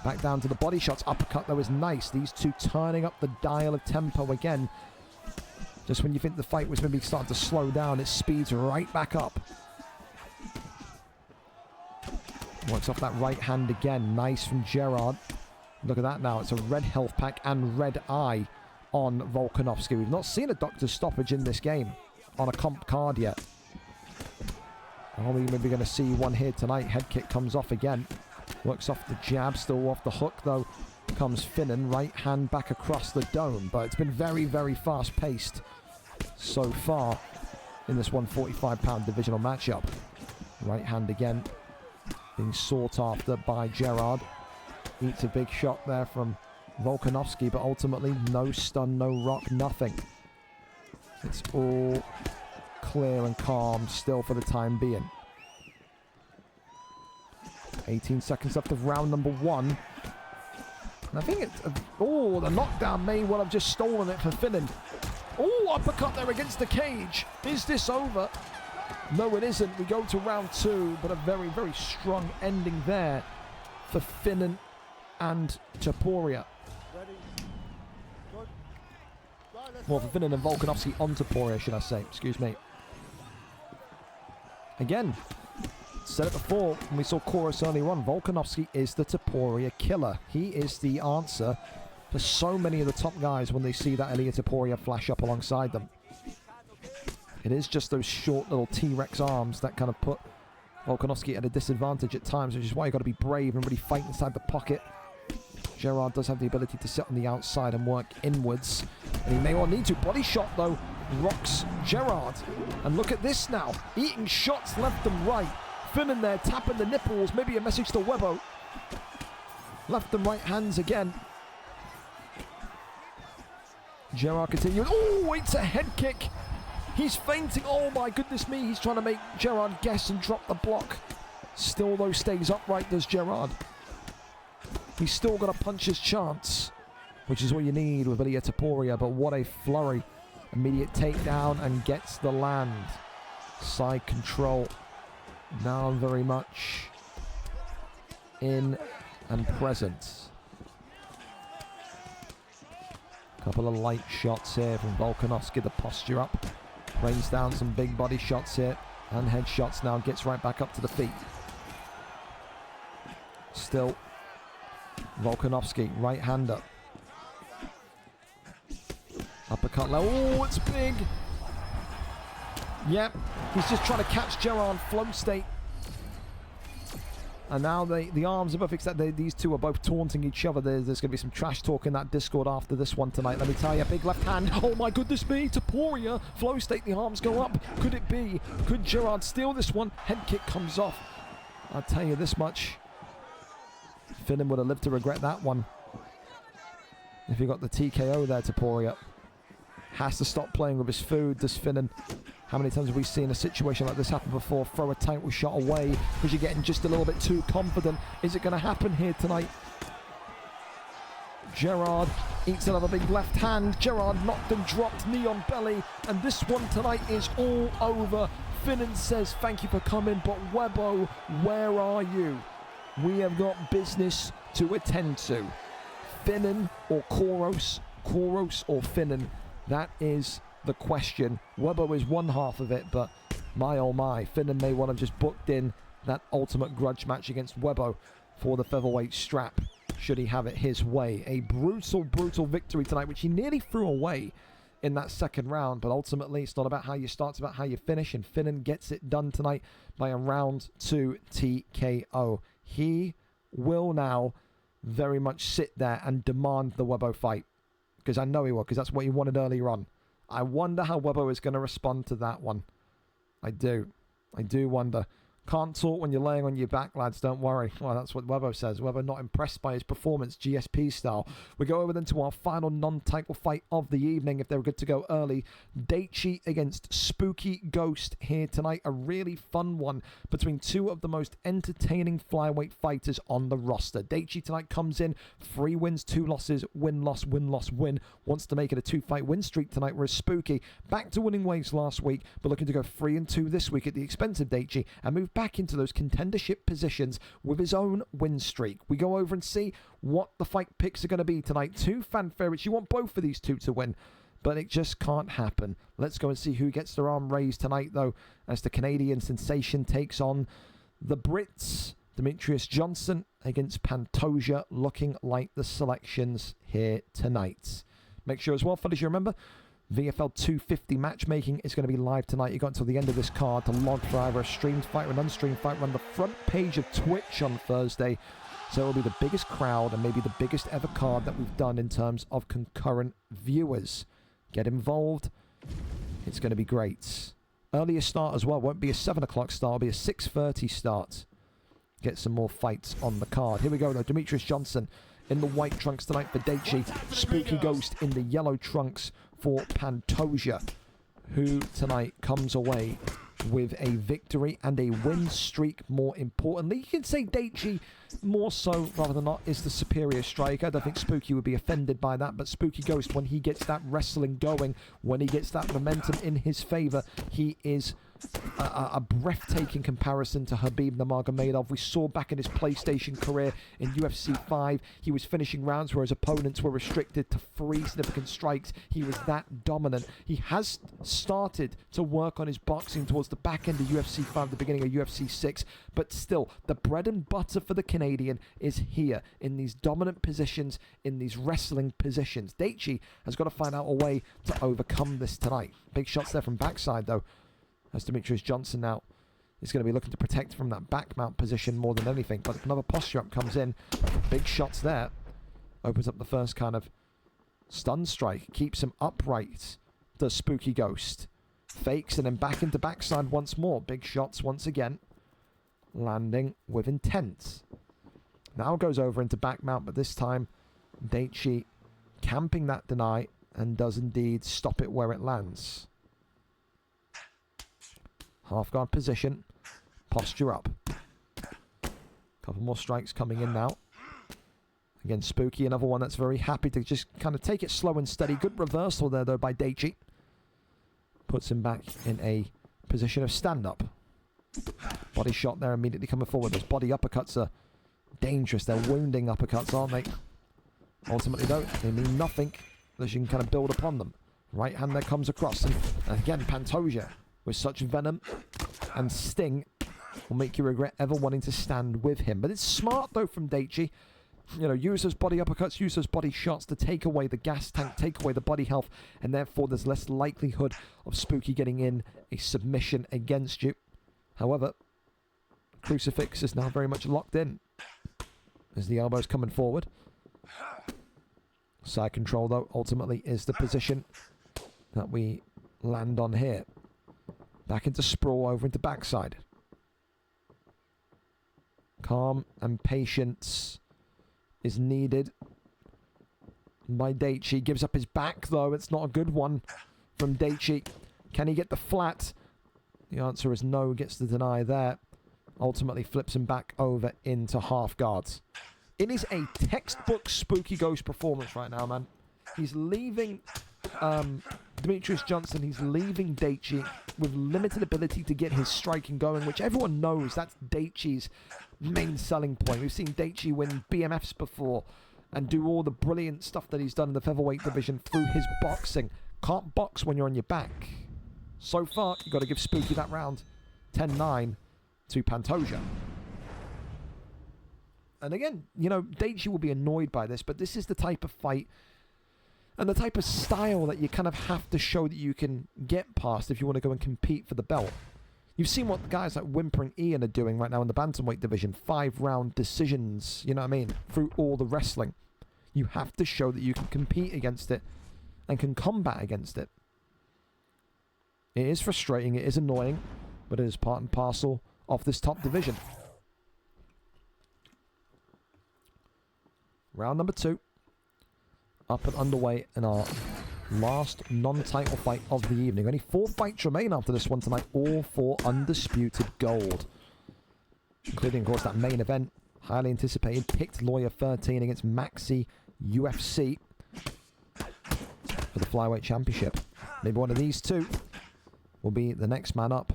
Back down to the body shots. Uppercut, though, is nice. These two turning up the dial of tempo again. Just when you think the fight was maybe starting to slow down, it speeds right back up. Works off that right hand again. Nice from Gerard. Look at that now. It's a red health pack and red eye on Volkanovski. We've not seen a doctor's stoppage in this game on a comp card yet. Are we maybe going to see one here tonight? Head kick comes off again. Works off the jab, still off the hook though. Comes Finnan, right hand back across the dome. But it's been very, very fast paced so far in this 145-pound divisional matchup. Right hand again, being sought after by Gerard. Eats a big shot there from Volkanovski, but ultimately no stun, no rock, nothing. It's all clear and calm still for the time being. 18 seconds left of round number 1. And I think it's... oh, the knockdown may well have just stolen it for Finnan. Oh, uppercut there against the cage. Is this over? No, it isn't. We go to round 2, but a very, very strong ending there for Finnan and Topuria. Well, for Finnan and Volkanovski on Topuria, should I say. Excuse me. Again, said it before when we saw Kouros earlier on, Volkanovski is the Topuria killer. He is the answer for so many of the top guys when they see that Ilia Topuria flash up alongside them. It is just those short little T-Rex arms that kind of put Volkanovski at a disadvantage at times, which is why you've got to be brave and really fight inside the pocket. Gerard does have the ability to sit on the outside and work inwards, and he may well need to. Body shot, though, rocks Gerard. And look at this now, eating shots left and right. Finnan there tapping the nipples, maybe a message to Webbo. Left and right hands again. Gerard continuing. Oh, it's a head kick. He's fainting. Oh my goodness me. He's trying to make Gerard guess and drop the block. Still, though, stays upright, does Gerard. He's still got a puncher's chance, which is what you need with Ilia Topuria. But what a flurry. Immediate takedown and gets the land. Side control. Now very much in and present. Couple of light shots here from Volkanovski. The posture up. Rains down some big body shots here. And head shots now. Gets right back up to the feet. Still. Volkanovski, right hand up. Uppercut low. Oh, it's big. Yep. He's just trying to catch Gerard flow state. And now the arms are both fixed. These two are both taunting each other. There's going to be some trash talk in that Discord after this one tonight. Let me tell you, big left hand. Oh my goodness me, Topuria. Flow state, the arms go up. Could it be? Could Gerard steal this one? Head kick comes off. I'll tell you this much. Finnan would have lived to regret that one. If he got the TKO there, Topuria. Has to stop playing with his food, does Finnan. How many times have we seen a situation like this happen before? Throw a title shot away because you're getting just a little bit too confident. Is it going to happen here tonight? Gerard eats another big left hand. Gerard knocked and dropped, knee on belly. And this one tonight is all over. Finnan says, thank you for coming, but Webbo, where are you? We have got business to attend to. Finnan or Koros? Koros or Finnan? That is the question. Webbo is one half of it, but my oh my, Finnan may well have just booked in that ultimate grudge match against Webbo for the featherweight strap, should he have it his way. A brutal, brutal victory tonight, which he nearly threw away in that second round, but ultimately it's not about how you start, it's about how you finish, and Finnan gets it done tonight by a round 2 TKO. He will now very much sit there and demand the Webbo fight, because I know he will, because that's what he wanted earlier on. I wonder how Webbo is going to respond to that one. I do wonder. Can't talk when you're laying on your back, lads, don't worry. Well, that's what Webbo says. Webbo not impressed by his performance, GSP style. We go over then to our final non-title fight of the evening, if they were good to go early. Daichi against Spooky Ghost here tonight. A really fun one between two of the most entertaining flyweight fighters on the roster. Daichi tonight comes in, 3 wins, 2 losses, win-loss, win-loss, win. Wants to make it a 2-fight win streak tonight, whereas Spooky, back to winning ways last week, but looking to go 3-2 this week at the expense of Daichi and move back into those contendership positions with his own win streak. We go over and see what the fight picks are going to be tonight. 2 fan favorites. You want both of these two to win, but it just can't happen. Let's go and see who gets their arm raised tonight, though, as the Canadian sensation takes on the Brits. Demetrius Johnson against Pantoja, looking like the selections here tonight. Make sure as well, fellas, you remember, VFL 250 matchmaking is going to be live tonight. You got until the end of this card to log for either a streamed fight or an unstreamed fight. We're on the front page of Twitch on Thursday. So it will be the biggest crowd and maybe the biggest ever card that we've done in terms of concurrent viewers. Get involved. It's going to be great. Earlier start as well. Won't be a 7 o'clock start. It'll be a 6:30 start. Get some more fights on the card. Here we go though. Demetrius Johnson in the white trunks tonight for Daichi. Spooky Ghost in the yellow trunks for Pantoja, who tonight comes away with a victory and a win streak, more importantly. You can say Daichi more so rather than not is the superior striker. I don't think Spooky would be offended by that, but Spooky Ghost, when he gets that wrestling going, when he gets that momentum in his favor, he is a breathtaking comparison to Khabib Nurmagomedov. We saw back in his PlayStation career in UFC 5, he was finishing rounds where his opponents were restricted to 3 significant strikes. He was that dominant. He has started to work on his boxing towards the back end of UFC 5, the beginning of UFC 6, but still, the bread and butter for the Canadian is here, in these dominant positions, in these wrestling positions. Daichi has got to find out a way to overcome this tonight. Big shots there from backside, though, as Demetrius Johnson now is going to be looking to protect from that back mount position more than anything. But another posture up comes in. Big shots there. Opens up the first kind of stun strike. Keeps him upright. Does Spooky Ghost. Fakes and then back into backside once more. Big shots once again. Landing with intent. Now goes over into back mount, but this time Daichi camping that deny and does indeed stop it where it lands. Half guard position. Posture up. Couple more strikes coming in now. Again, Spooky, another one that's very happy to just kind of take it slow and steady. Good reversal there, though, by Daichi. Puts him back in a position of stand-up. Body shot there immediately coming forward. Those body uppercuts are dangerous. They're wounding uppercuts, aren't they? Ultimately, though, they mean nothing unless you can kind of build upon them. Right hand there comes across. And again, Pantoja with such venom and sting will make you regret ever wanting to stand with him. But it's smart, though, from Daichi. You know, use those body uppercuts, use those body shots to take away the gas tank, take away the body health, and therefore there's less likelihood of Spooky getting in a submission against you. However, Crucifix is now very much locked in as the elbow's coming forward. Side control, though, ultimately is the position that we land on here. Back into sprawl, over into backside. Calm and patience is needed by Daichi. Gives up his back, though. It's not a good one from Daichi. Can he get the flat? The answer is no. Gets the deny there. Ultimately flips him back over into half guards. It is a textbook Spooky Ghost performance right now, man. He's leaving Demetrius Johnson. He's leaving Daichi with limited ability to get his striking going, which everyone knows that's Daichi's main selling point. We've seen Daichi win BMFs before and do all the brilliant stuff that he's done in the featherweight division through his boxing. Can't box when you're on your back. So far, you've got to give Spooky that round. 10-9 to Pantoja. And again, you know, Daichi will be annoyed by this, but this is the type of fight and the type of style that you kind of have to show that you can get past if you want to go and compete for the belt. You've seen what guys like Whimpering Ian are doing right now in the bantamweight division. 5-round decisions, you know what I mean? Through all the wrestling. You have to show that you can compete against it and can combat against it. It is frustrating, it is annoying, but it is part and parcel of this top division. Round number 2. Up and underway in our last non-title fight of the evening. Only 4 fights remain after this one tonight. All 4 undisputed gold. Including, of course, that main event. Highly anticipated. PickedLawyer13 against MaxyUFC for the flyweight championship. Maybe one of these two will be the next man up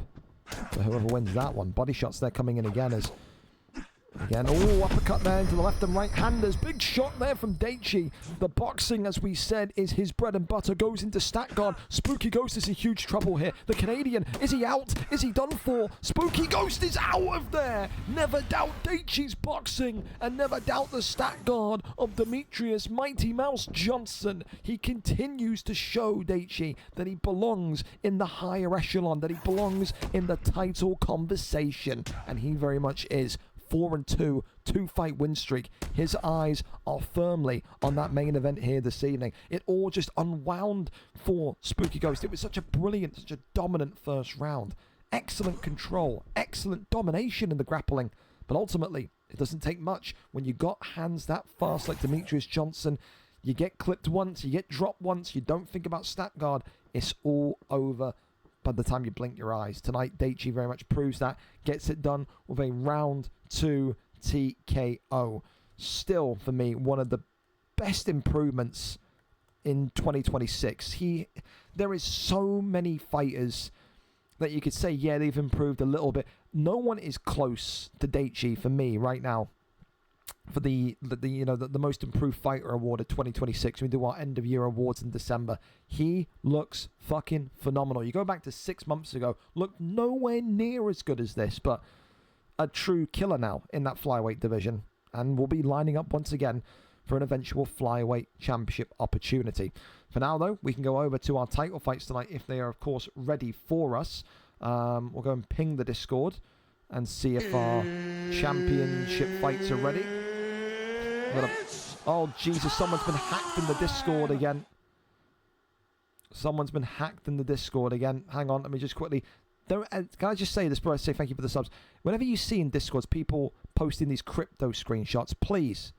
for whoever wins that one. Body shots there coming in again as... Again, oh, uppercut there into the left and right handers. Big shot there from Daichi. The boxing, as we said, is his bread and butter. Goes into stack guard. Spooky Ghost is in huge trouble here. The Canadian, is he out? Is he done for? Spooky Ghost is out of there. Never doubt Daichi's boxing and never doubt the stack guard of Demetrius Mighty Mouse Johnson. He continues to show Daichi that he belongs in the higher echelon, that he belongs in the title conversation, and he very much is. 4-2, 2-fight win streak. His eyes are firmly on that main event here this evening. It all just unwound for Spooky Ghost. It was such a brilliant, such a dominant first round. Excellent control, excellent domination in the grappling. But ultimately, it doesn't take much when you got hands that fast like Demetrius Johnson. You get clipped once, you get dropped once, you don't think about stat guard. It's all over by the time you blink your eyes. Tonight, Daichi very much proves that. Gets it done with a round 2 TKO. Still, for me, one of the best improvements in 2026. There is so many fighters that you could say, yeah, they've improved a little bit. No one is close to Daichi for me right now. For the most improved fighter award of 2026. We do our end of year awards in December. He looks fucking phenomenal. You go back to 6 months ago, looked nowhere near as good as this, but a true killer now in that flyweight division, and will be lining up once again for an eventual flyweight championship opportunity. For now, though, we can go over to our title fights tonight if they are, of course, ready for us. We'll go and ping the Discord. and see if our championship fights are ready. Oh, Jesus, someone's been hacked in the Discord again. Someone's been hacked in the Discord again. Hang on, let me just quickly... Can I just say this before I say thank you for the subs? Whenever you see in Discords people posting these crypto screenshots, please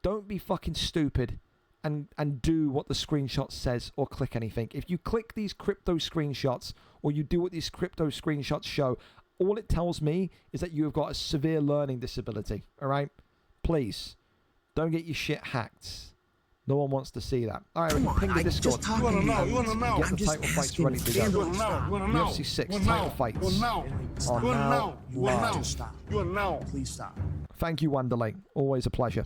don't be fucking stupid and do what the screenshot says or click anything. If you click these crypto screenshots or you do what these crypto screenshots show, all it tells me is that you have got a severe learning disability, all right? Please, don't get your shit hacked. No one wants to see that. All right, we can ping the Discord. You want to know. Get the title fights ready to go. UFC 6 title fights are now live. Please stop. Thank you, Wanderlei. Always a pleasure.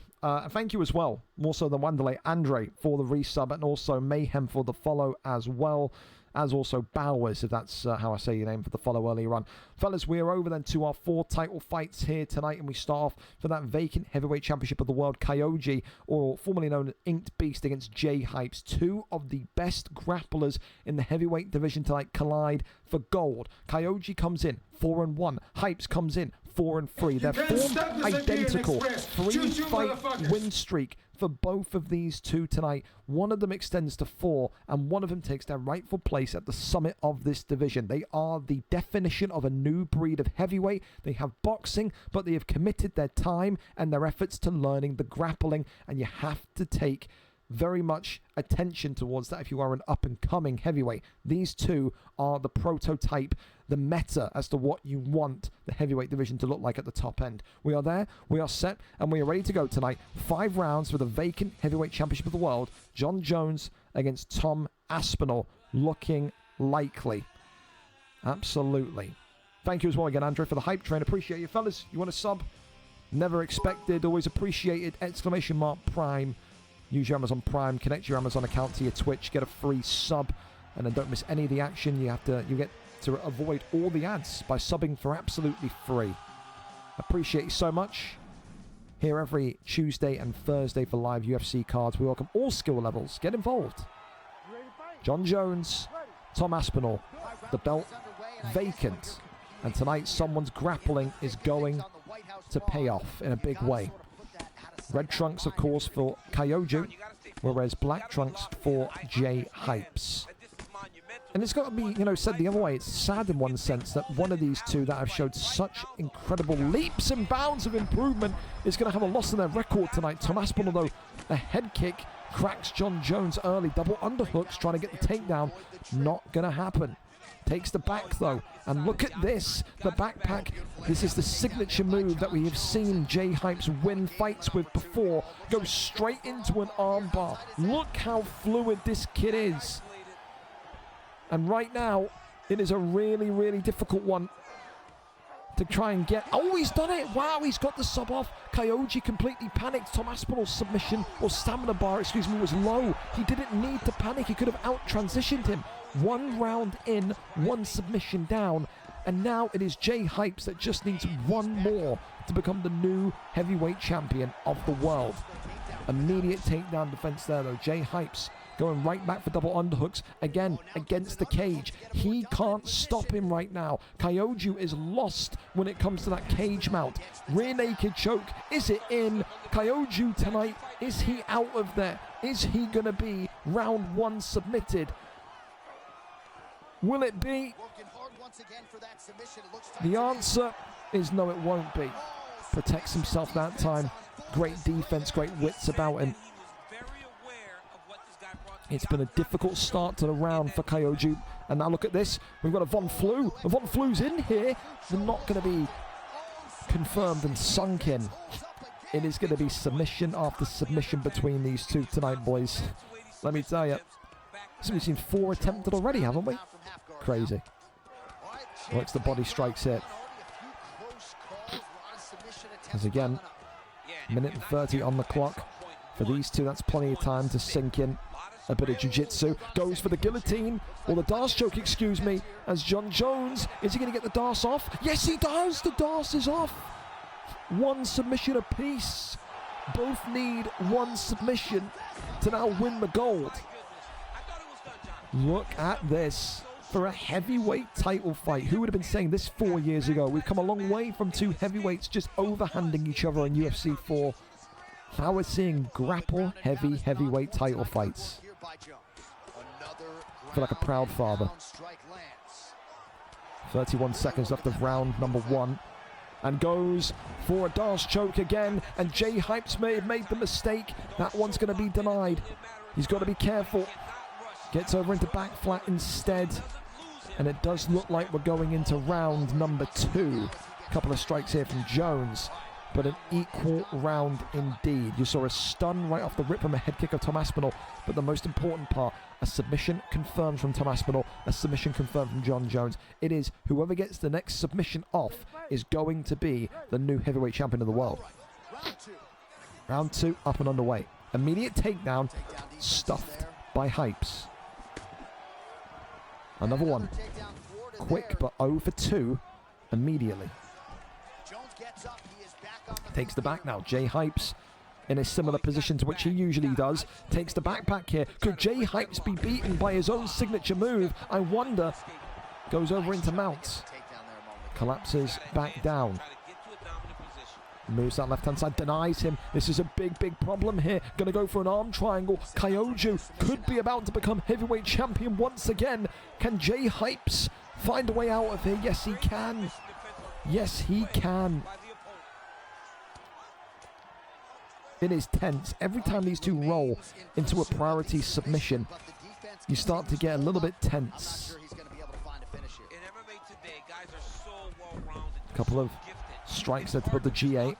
Thank you as well, more so than Wanderlei, Andre for the resub, and also Mayhem for the follow as well, as also Bowers, if that's how I say your name, for the follow earlier on. Fellas, we are over then to our 4 title fights here tonight, and we start off for that vacant heavyweight championship of the world. Kyoji, or formerly known as Inked Beast, against Jay Hypes. 2 of the best grapplers in the heavyweight division tonight collide for gold. Kyoji comes in 4-1. Hypes comes in 4-3. They're formed identical. 3-fight win streak for both of these two tonight. One of them extends to 4, and one of them takes their rightful place at the summit of this division. They are the definition of a new breed of heavyweight. They have boxing, but they have committed their time and their efforts to learning the grappling, and you have to take very much attention towards that if you are an up-and-coming heavyweight. These two are the prototype, the meta as to what you want the heavyweight division to look like at the top end. We are there, we are set, and we are ready to go tonight. 5 rounds for the vacant heavyweight championship of the world. John Jones against Tom Aspinall, looking likely. Absolutely. Thank you as well again, Andre, for the hype train. Appreciate you, fellas. You want to sub? Never expected, always appreciated. !Prime. Use your Amazon Prime, connect your Amazon account to your Twitch, get a free sub, and then don't miss any of the action. You get to avoid all the ads by subbing for absolutely free. Appreciate you so much. Here every Tuesday and Thursday for live UFC cards. We welcome all skill levels. Get involved. John Jones, Tom Aspinall, the belt vacant. And tonight someone's grappling is going to pay off in a big way. Red trunks, of course, for Kyoju, whereas black trunks for Jay Hypes. And it's got to be, said the other way. It's sad in one sense that one of these two that have showed such incredible leaps and bounds of improvement is going to have a loss in their record tonight. Tom Aspinall, though, a head kick cracks John Jones early. Double underhooks trying to get the takedown. Not going to happen. Takes the back, though. And look at this. The backpack. This is the signature move that we have seen Jay Hypes win fights with before. Goes straight into an armbar. Look how fluid this kid is. And right now, it is a really, really difficult one to try and get. Oh, he's done it. Wow, he's got the sub off. Kyoji completely panicked. Tom Aspinall's submission, or stamina bar, was low. He didn't need to panic. He could have out-transitioned him. 1 round in, 1 submission down. And now it is Jay Hypes that just needs 1 more to become the new heavyweight champion of the world. Immediate takedown defense there, though. Jay Hypes going right back for double underhooks, again, against the cage. He can't stop him right now. Kyoju is lost when it comes to that cage mount. Rear naked choke. Is it in? Kyoju tonight, is he out of there? Is he going to be round 1 submitted? Will it be? The answer is no, it won't be. Protects himself that time. Great defense, great wits about him. It's been a difficult start to the round for Kyoju. And now look at this. We've got a Von Flue. A Von Flue's in here. They're not going to be confirmed and sunk in. It is going to be submission after submission between these two tonight, boys. Let me tell you. So we've seen 4 attempted already, haven't we? Crazy. Works the body strikes here. As again, 1:30 on the clock. For these two, that's plenty of time to sink in. A bit of jiu-jitsu. Goes for the guillotine, or the Darce choke, excuse me, as John Jones. Is he going to get the Darce off? Yes, he does! The Darce is off! 1 submission apiece. Both need 1 submission to now win the gold. Look at this. for a heavyweight title fight. Who would have been saying this 4 years ago? We've come a long way from two heavyweights just overhanding each other in UFC 4. Now we're seeing grapple heavyweight title fights. I feel like a proud father. 31 seconds left of round number 1. And goes for a Darce choke again. And Jay Hypes may have made the mistake. That one's going to be denied. He's got to be careful. Gets over into back flat instead. And it does look like we're going into round number 2. A couple of strikes here from Jones, but an equal round indeed. You saw a stun right off the rip from a head kick of Tom Aspinall, but the most important part, a submission confirmed from Tom Aspinall, a submission confirmed from John Jones. It is whoever gets the next submission off is going to be the new heavyweight champion of the world. Round 2 up and underway. Immediate takedown, stuffed by Hypes. Another one. Quick, but 0 for 2 immediately. Takes the back now. Jay Hypes in a similar position to which he usually does. Takes the back here. Could Jay Hypes be beaten by his own signature move? I wonder. Goes over into mount. Collapses back down. Moves that left-hand side, denies him. This is a big problem here. Gonna go for an arm triangle. Kyoju could be about to become heavyweight champion once again. Can Jay Hypes find a way out of here? Yes, he can. Yes, he can. It is tense. Every time these two roll into a priority submission, you start to get a little bit tense. A couple of strikes there to put the G8.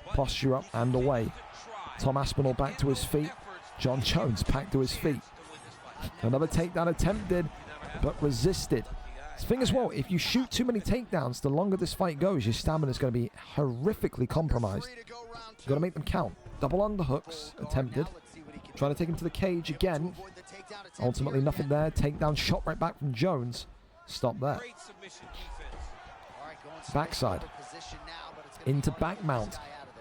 Posture up and away. Tom Aspinall back to his feet. John Jones back to his feet. Another takedown attempted, but resisted. The thing as well, if you shoot too many takedowns, the longer this fight goes, your stamina is going to be horrifically compromised. You've got to make them count. Double underhooks attempted. Trying to take him to the cage again. Ultimately nothing there. Takedown shot right back from Jones. Stop there. Backside. Into back mount.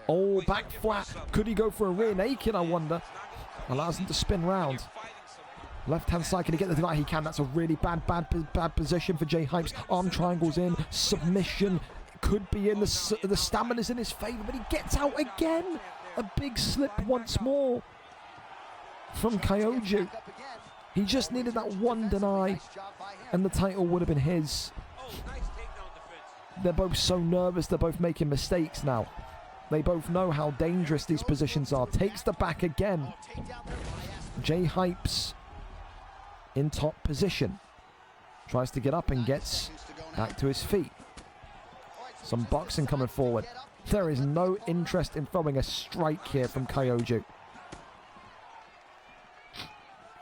Oh, back flat. Could he go for a rear naked, I wonder? Allows him to spin round. Left-hand side, can he get the deny? He can. That's a really bad position for Jay Hypes. Arm triangles in. Submission. Could be in. The stamina's in his favor, but he gets out again. A big slip once more from Kyoju. He just needed that one deny, and the title would have been his. They're both so nervous. They're both making mistakes now. They both know how dangerous these positions are. Takes the back again. Jay Hypes in top position. Tries to get up and gets back to his feet. Some boxing coming forward. There is no interest in throwing a strike here from Kyoju.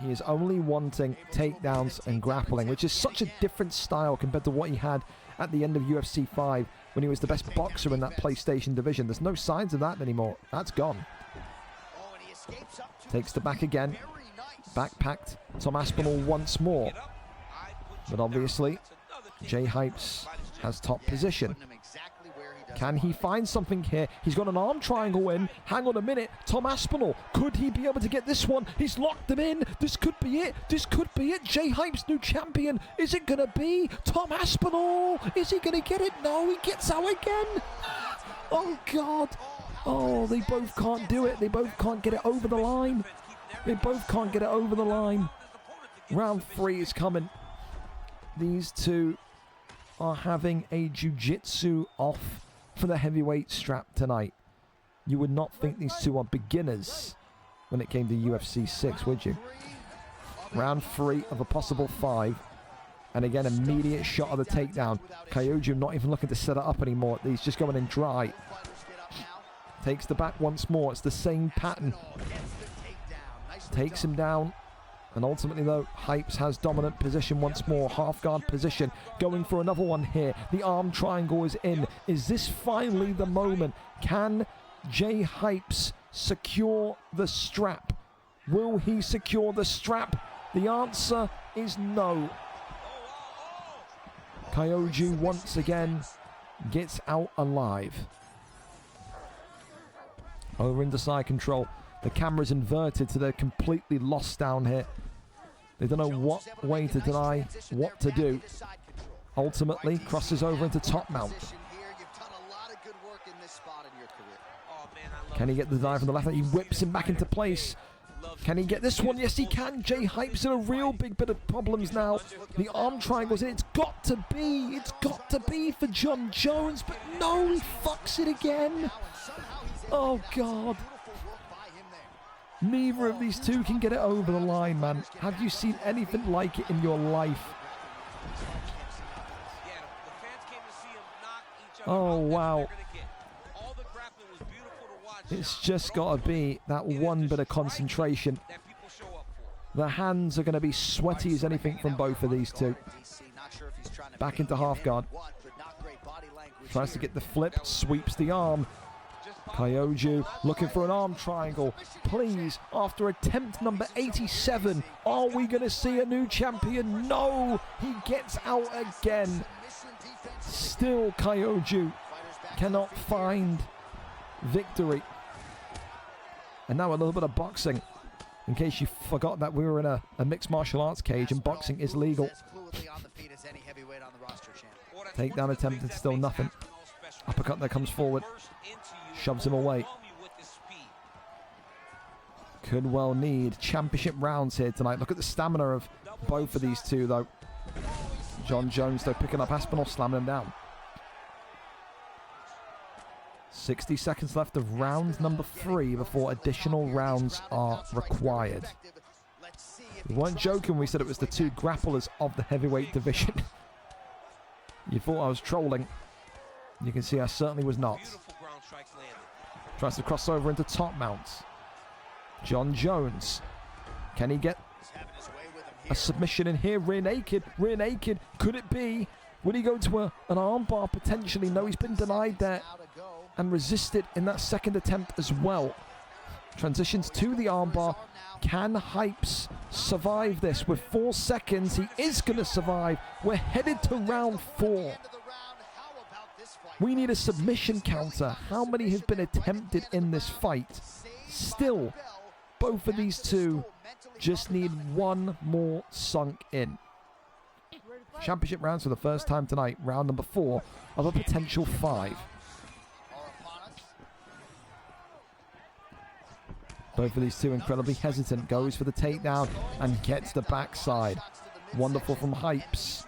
He is only wanting takedowns and grappling, which is such a different style compared to what he had at the end of UFC 5 when he was the best boxer in that PlayStation division. There's no signs of that anymore. That's gone. Takes the back again. Backpacked Tom Aspinall once more. But obviously, Jay Hypes has top position. Can he find something here? He's got an arm triangle in. Hang on a minute. Tom Aspinall. Could he be able to get this one? He's locked them in. This could be it. This could be it. Jay Hypes, new champion. Is it going to be Tom Aspinall? Is he going to get it? No, he gets out again. Oh, God. Oh, they both can't do it. They both can't get it over the line. They both can't get it over the line. Round 3 is coming. These two are having a jiu-jitsu off for the heavyweight strap tonight. You would not think these two are beginners when it came to UFC 6, would you? Round 3 of a possible 5. And again, immediate shot of the takedown. Kyoju not even looking to set it up anymore. He's just going in dry. Takes the back once more. It's the same pattern. Takes him down. And ultimately, though, Hypes has dominant position once more. Half guard position. Going for another one here. The arm triangle is in. Is this finally the moment? Can Jay Hypes secure the strap? Will he secure the strap? The answer is no. Kyoju once again gets out alive. Over into side control. The camera's inverted, so they're completely lost down here. They don't know what way to deny, what to do. Ultimately, crosses over into top mount. Can he get the dive from the left? He whips him back into place. Can he get this one? Yes, he can. Jay Hype's in a real big bit of problems now. The arm triangle's in. It's got to be for John Jones. But no, he fucks it again. Oh, God. Neither of these two can get it over the line, man. Have you seen anything like it in your life? Oh, wow. It's just got to be that one bit of concentration. The hands are going to be sweaty as anything from both of these two. Back into half guard. Tries to get the flip, sweeps the arm. Kyoju looking for an arm triangle. Please, after attempt number 87, are we going to see a new champion? No, he gets out again. Still, Kyoju cannot find victory. And now a little bit of boxing. In case you forgot that we were in a mixed martial arts cage and boxing is legal. Takedown attempted, still nothing. Uppercut there comes forward. Shoves him away. Could well need championship rounds here tonight. Look at the stamina of both of these two, though. John Jones, though, picking up Aspinall, slamming him down. 60 seconds left of round number 3 before additional rounds are required. We weren't joking when we said it was the two grapplers of the heavyweight division. You thought I was trolling. You can see I certainly was not. Tries to cross over into top mounts. John Jones. Can he get a submission in here? Rear naked. Rear naked. Could it be? Would he go to an armbar potentially? No, he's been denied there and resisted in that second attempt as well. Transitions to the armbar. Can Hypes survive this? With 4 seconds, he is going to survive. We're headed to round 4. We need a submission counter. How many have been attempted in this fight? Still, both of these two just need one more sunk in. Championship rounds for the first time tonight. Round number 4 of a potential 5. Both of these two incredibly hesitant. Goes for the takedown and gets the backside. Wonderful from Hypes.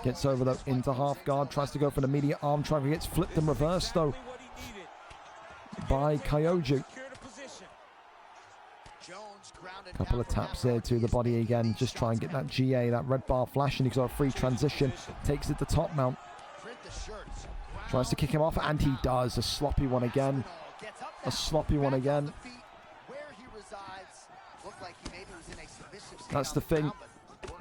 Gets over, though, into half guard. Tries to go for an immediate arm triangle. Gets flipped and reversed, though, by Kyoju. Couple of taps there to the body again. Just try and get that GA, that red bar flashing. He's got a free transition. Takes it to top mount. Tries to kick him off, and he does. A sloppy one again. A sloppy one again. That's the thing.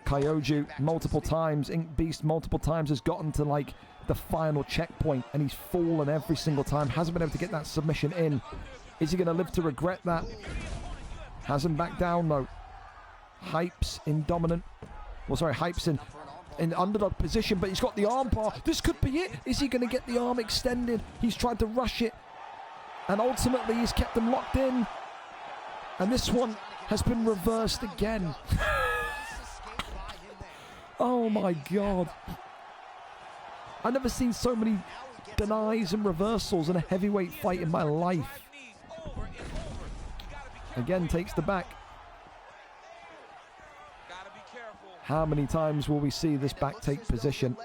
Kyoju multiple times, Ink Beast multiple times, has gotten to like the final checkpoint and he's fallen every single time. Hasn't been able to get that submission in. Is he going to live to regret that? Hasn't backed down though. Hypes in dominant. Well, sorry, Hypes in underdog position, but he's got the arm bar. This could be it. Is he going to get the arm extended? He's tried to rush it and ultimately he's kept them locked in. And this one has been reversed again. Oh my God. I've never seen so many denies and reversals in a heavyweight fight in my life. Again, takes the back. How many times will we see this back take position?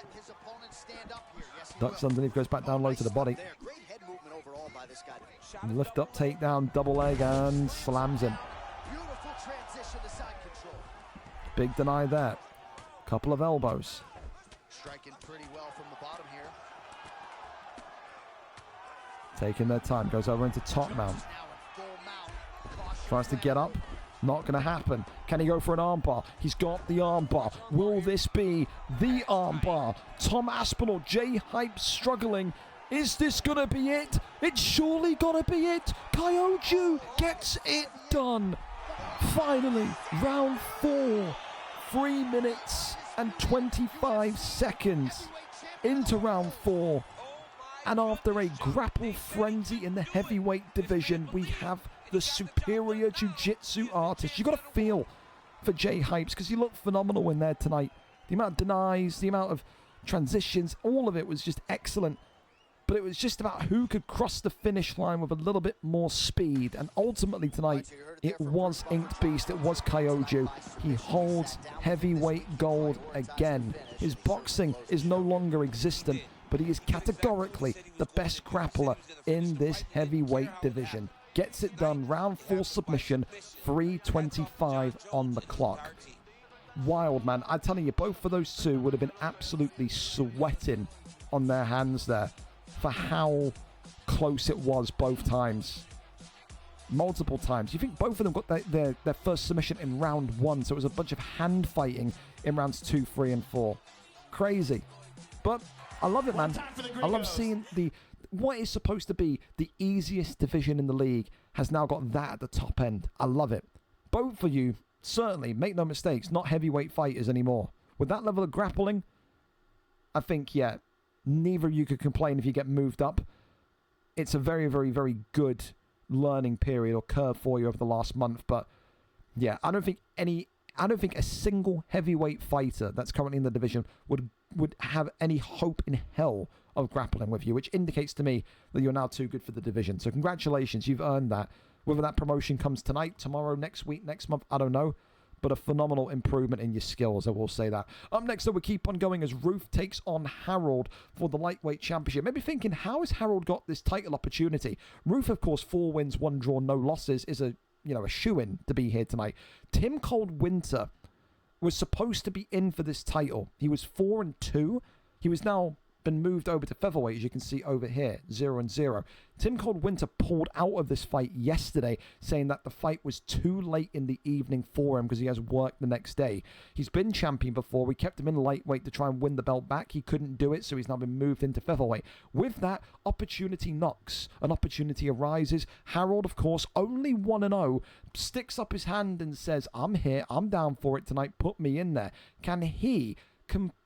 Ducks underneath, goes back down low to the body. Lift up, takedown, double leg, and slams him. Big deny there. Couple of elbows. Striking pretty well from the bottom here. Taking their time. Goes over into top mount. Tries to get up. Not going to happen. Can he go for an armbar? He's got the armbar. Will this be the armbar? Tom Aspinall, Jay Hype struggling. Is this going to be it? It's surely got to be it. Kyoju gets it done. Finally, round 4. 3 minutes and 25 seconds into round 4. And after a grapple frenzy in the heavyweight division, we have the superior jiu-jitsu artist. You've got to feel for Jay Hypes because he looked phenomenal in there tonight. The amount of denies, the amount of transitions, all of it was just excellent. But it was just about who could cross the finish line with a little bit more speed. And ultimately tonight, it was Inked Beast. It was Kyoju. He holds heavyweight gold again. His boxing is no longer existent, but he is categorically the best grappler in this heavyweight division. Gets it done. Round 4 submission, 3:25 on the clock. Wild, man. I'm telling you, both of those two would have been absolutely sweating on their hands there for how close it was both times. Multiple times. You think both of them got their first submission in round 1, so it was a bunch of hand fighting in rounds 2, 3, and 4. Crazy. But I love it, man. I love seeing what is supposed to be the easiest division in the league has now got that at the top end. I love it. Both of you, certainly, make no mistakes, not heavyweight fighters anymore. With that level of grappling, I think, yeah, neither of you could complain if you get moved up. It's a very, very, very good learning period or curve for you over the last month. But yeah, I don't think a single heavyweight fighter that's currently in the division would have any hope in hell of grappling with you, which indicates to me that you're now too good for the division. So congratulations, you've earned that. Whether that promotion comes tonight, tomorrow, next week, next month, I don't know. But a phenomenal improvement in your skills, I will say that. Up next, though, we keep on going as Ruth takes on Harold for the lightweight championship. Maybe thinking, how has Harold got this title opportunity? Ruth, of course, 4 wins, 1 draw, no losses, is a shoo-in to be here tonight. Tim Cold-Winter was supposed to be in for this title. He was 4-2. He was now been moved over to featherweight, as you can see over here, 0-0. Tim Cold-Winter pulled out of this fight yesterday, saying that the fight was too late in the evening for him because he has work the next day. He's been champion before. We kept him in lightweight to try and win the belt back. He couldn't do it, so he's now been moved into featherweight. With that, opportunity knocks. An opportunity arises. Harold, of course, only 1-0, sticks up his hand and says, I'm here, I'm down for it tonight, put me in there. Can he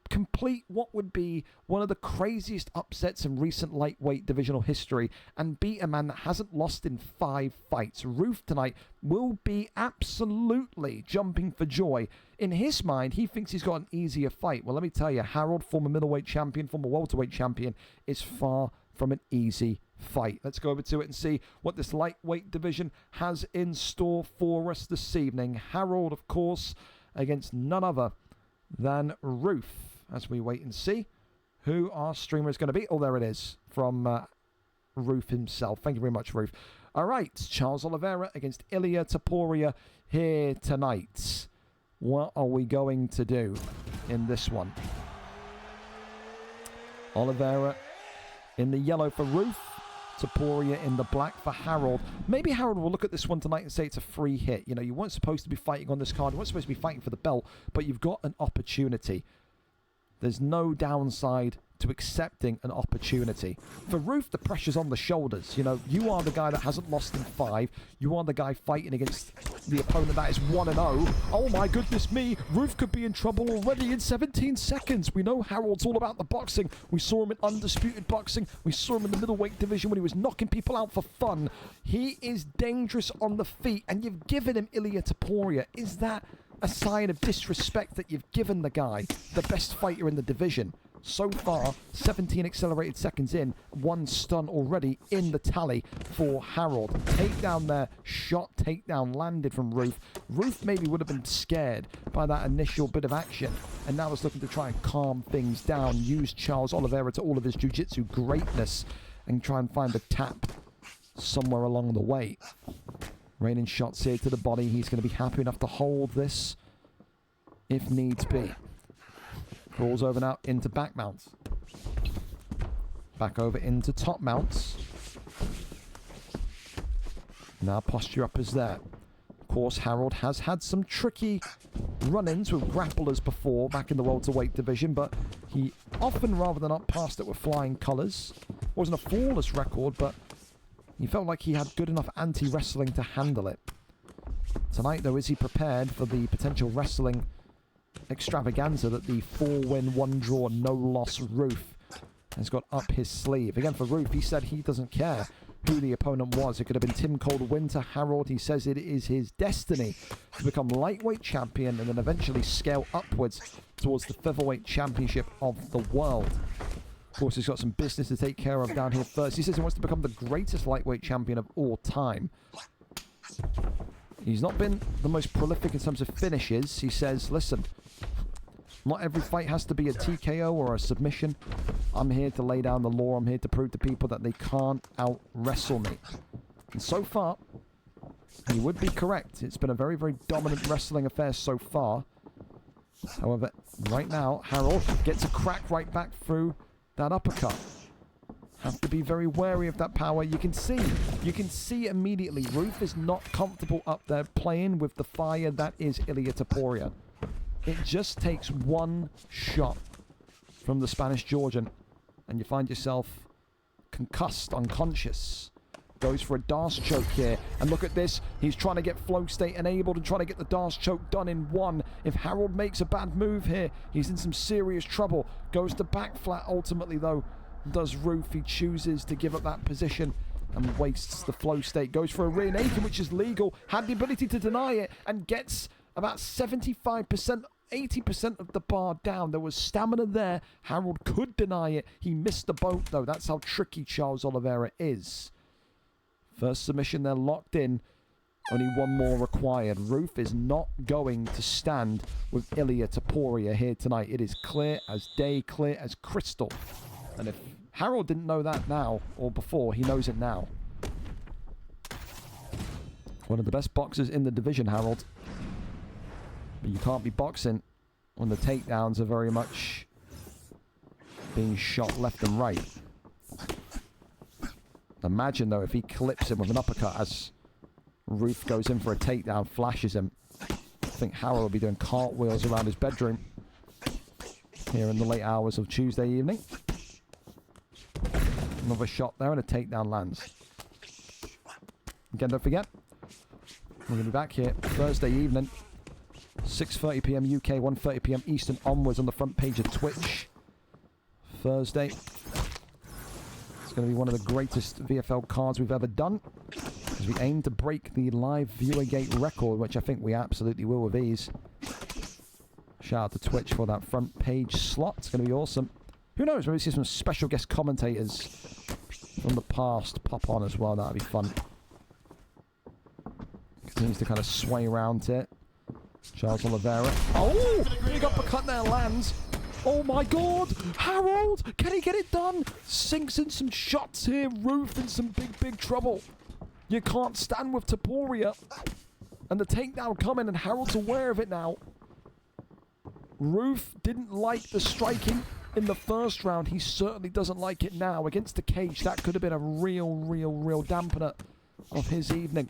complete what would be one of the craziest upsets in recent lightweight divisional history and beat a man that hasn't lost in 5 fights? Ruth tonight will be absolutely jumping for joy. In his mind, he thinks he's got an easier fight. Well, let me tell you, Harold, former middleweight champion, former welterweight champion, is far from an easy fight. Let's go over to it and see what this lightweight division has in store for us this evening. Harold, of course, against none other than Ruth, as we wait and see who our streamer is going to be. Oh, there it is, from Ruth himself. Thank you very much, Ruth. All right, Charles Oliveira against Ilia Topuria here tonight. What are we going to do in this one? Oliveira in the yellow for Ruth, Topuria in the black for Harold. Maybe Harold will look at this one tonight and say it's a free hit. You know, you weren't supposed to be fighting on this card. You weren't supposed to be fighting for the belt, but you've got an opportunity. There's no downside to accepting an opportunity. For Ruth, the pressure's on the shoulders. You know, you are the guy that hasn't lost in 5. You are the guy fighting against the opponent that is 1-0. Oh my goodness me, Ruth could be in trouble already in 17 seconds. We know Harold's all about the boxing. We saw him in undisputed boxing. We saw him in the middleweight division when he was knocking people out for fun. He is dangerous on the feet, and you've given him Ilia Topuria. Is that a sign of disrespect that you've given the guy the best fighter in the division? So far, 17 accelerated seconds in, 1 stun already in the tally for Harold. Takedown there, shot, takedown landed from Ruth. Ruth maybe would have been scared by that initial bit of action, and now is looking to try and calm things down, use Charles Oliveira to all of his jiu-jitsu greatness, and try and find a tap somewhere along the way. Raining shots here to the body. He's going to be happy enough to hold this if needs be. Crawls over now into back mounts. Back over into top mounts. Now posture up is there. Of course, Harold has had some tricky run-ins with grapplers before back in the welterweight division, but he often, rather than not, passed it with flying colours. Wasn't a flawless record, but he felt like he had good enough anti-wrestling to handle it. Tonight, though, is he prepared for the potential wrestling extravaganza that the 4-win, 1-draw, no-loss Ruth has got up his sleeve? Again, for Ruth, he said he doesn't care who the opponent was. It could have been Tim Cold-Winter. Harold, he says it is his destiny to become lightweight champion and then eventually scale upwards towards the featherweight championship of the world. Of course, he's got some business to take care of down here first. He says he wants to become the greatest lightweight champion of all time. He's not been the most prolific in terms of finishes. He says, listen, not every fight has to be a TKO or a submission. I'm here to lay down the law. I'm here to prove to people that they can't out-wrestle me. And so far, he would be correct. It's been a very, very dominant wrestling affair so far. However, right now, Harold gets a crack right back through that uppercut. Have to be very wary of that power. You can see immediately, Ruth is not comfortable up there playing with the fire that is Ilia Topuria. It just takes one shot from the Spanish Georgian, and you find yourself concussed, unconscious. Goes for a Darce choke here, and look at this. He's trying to get flow state enabled and trying to get the Darce choke done in one. If Harold makes a bad move here, he's in some serious trouble. Goes to back flat ultimately, though. Does Ruth. He chooses to give up that position and wastes the flow state. Goes for a rear naked, which is legal. Had the ability to deny it and gets about 75%, 80% of the bar down. There was stamina there. Harold could deny it. He missed the boat, though. That's how tricky Charles Oliveira is. First submission, they're locked in. Only one more required. Ruth is not going to stand with Ilia Topuria here tonight. It is clear as day, clear as crystal. And if Harold didn't know that now, or before, he knows it now. One of the best boxers in the division, Harold. But you can't be boxing when the takedowns are very much being shot left and right. Imagine, though, if he clips him with an uppercut as Ruth goes in for a takedown, flashes him. I think Harold will be doing cartwheels around his bedroom here in the late hours of Tuesday evening. Another shot there and a takedown lands. Again, don't forget, we're going to be back here Thursday evening, 6:30 p.m. UK, 1:30 p.m. Eastern onwards on the front page of Twitch. Thursday. It's going to be one of the greatest VFL cards we've ever done, as we aim to break the live viewer gate record, which I think we absolutely will with ease. Shout out to Twitch for that front page slot. It's going to be awesome. Who knows, maybe see some special guest commentators from the past pop on as well. That'd be fun. Continues to kind of sway around it. Charles Oliveira. Oh! Big uppercut there lands. Oh my god! Harold! Can he get it done? Sinks in some shots here. Ruth in some big trouble. You can't stand with Topuria. And the takedown coming, and Harold's aware of it now. Ruth didn't like the striking in the first round. He certainly doesn't like it now. Against the cage, that could have been a real dampener of his evening.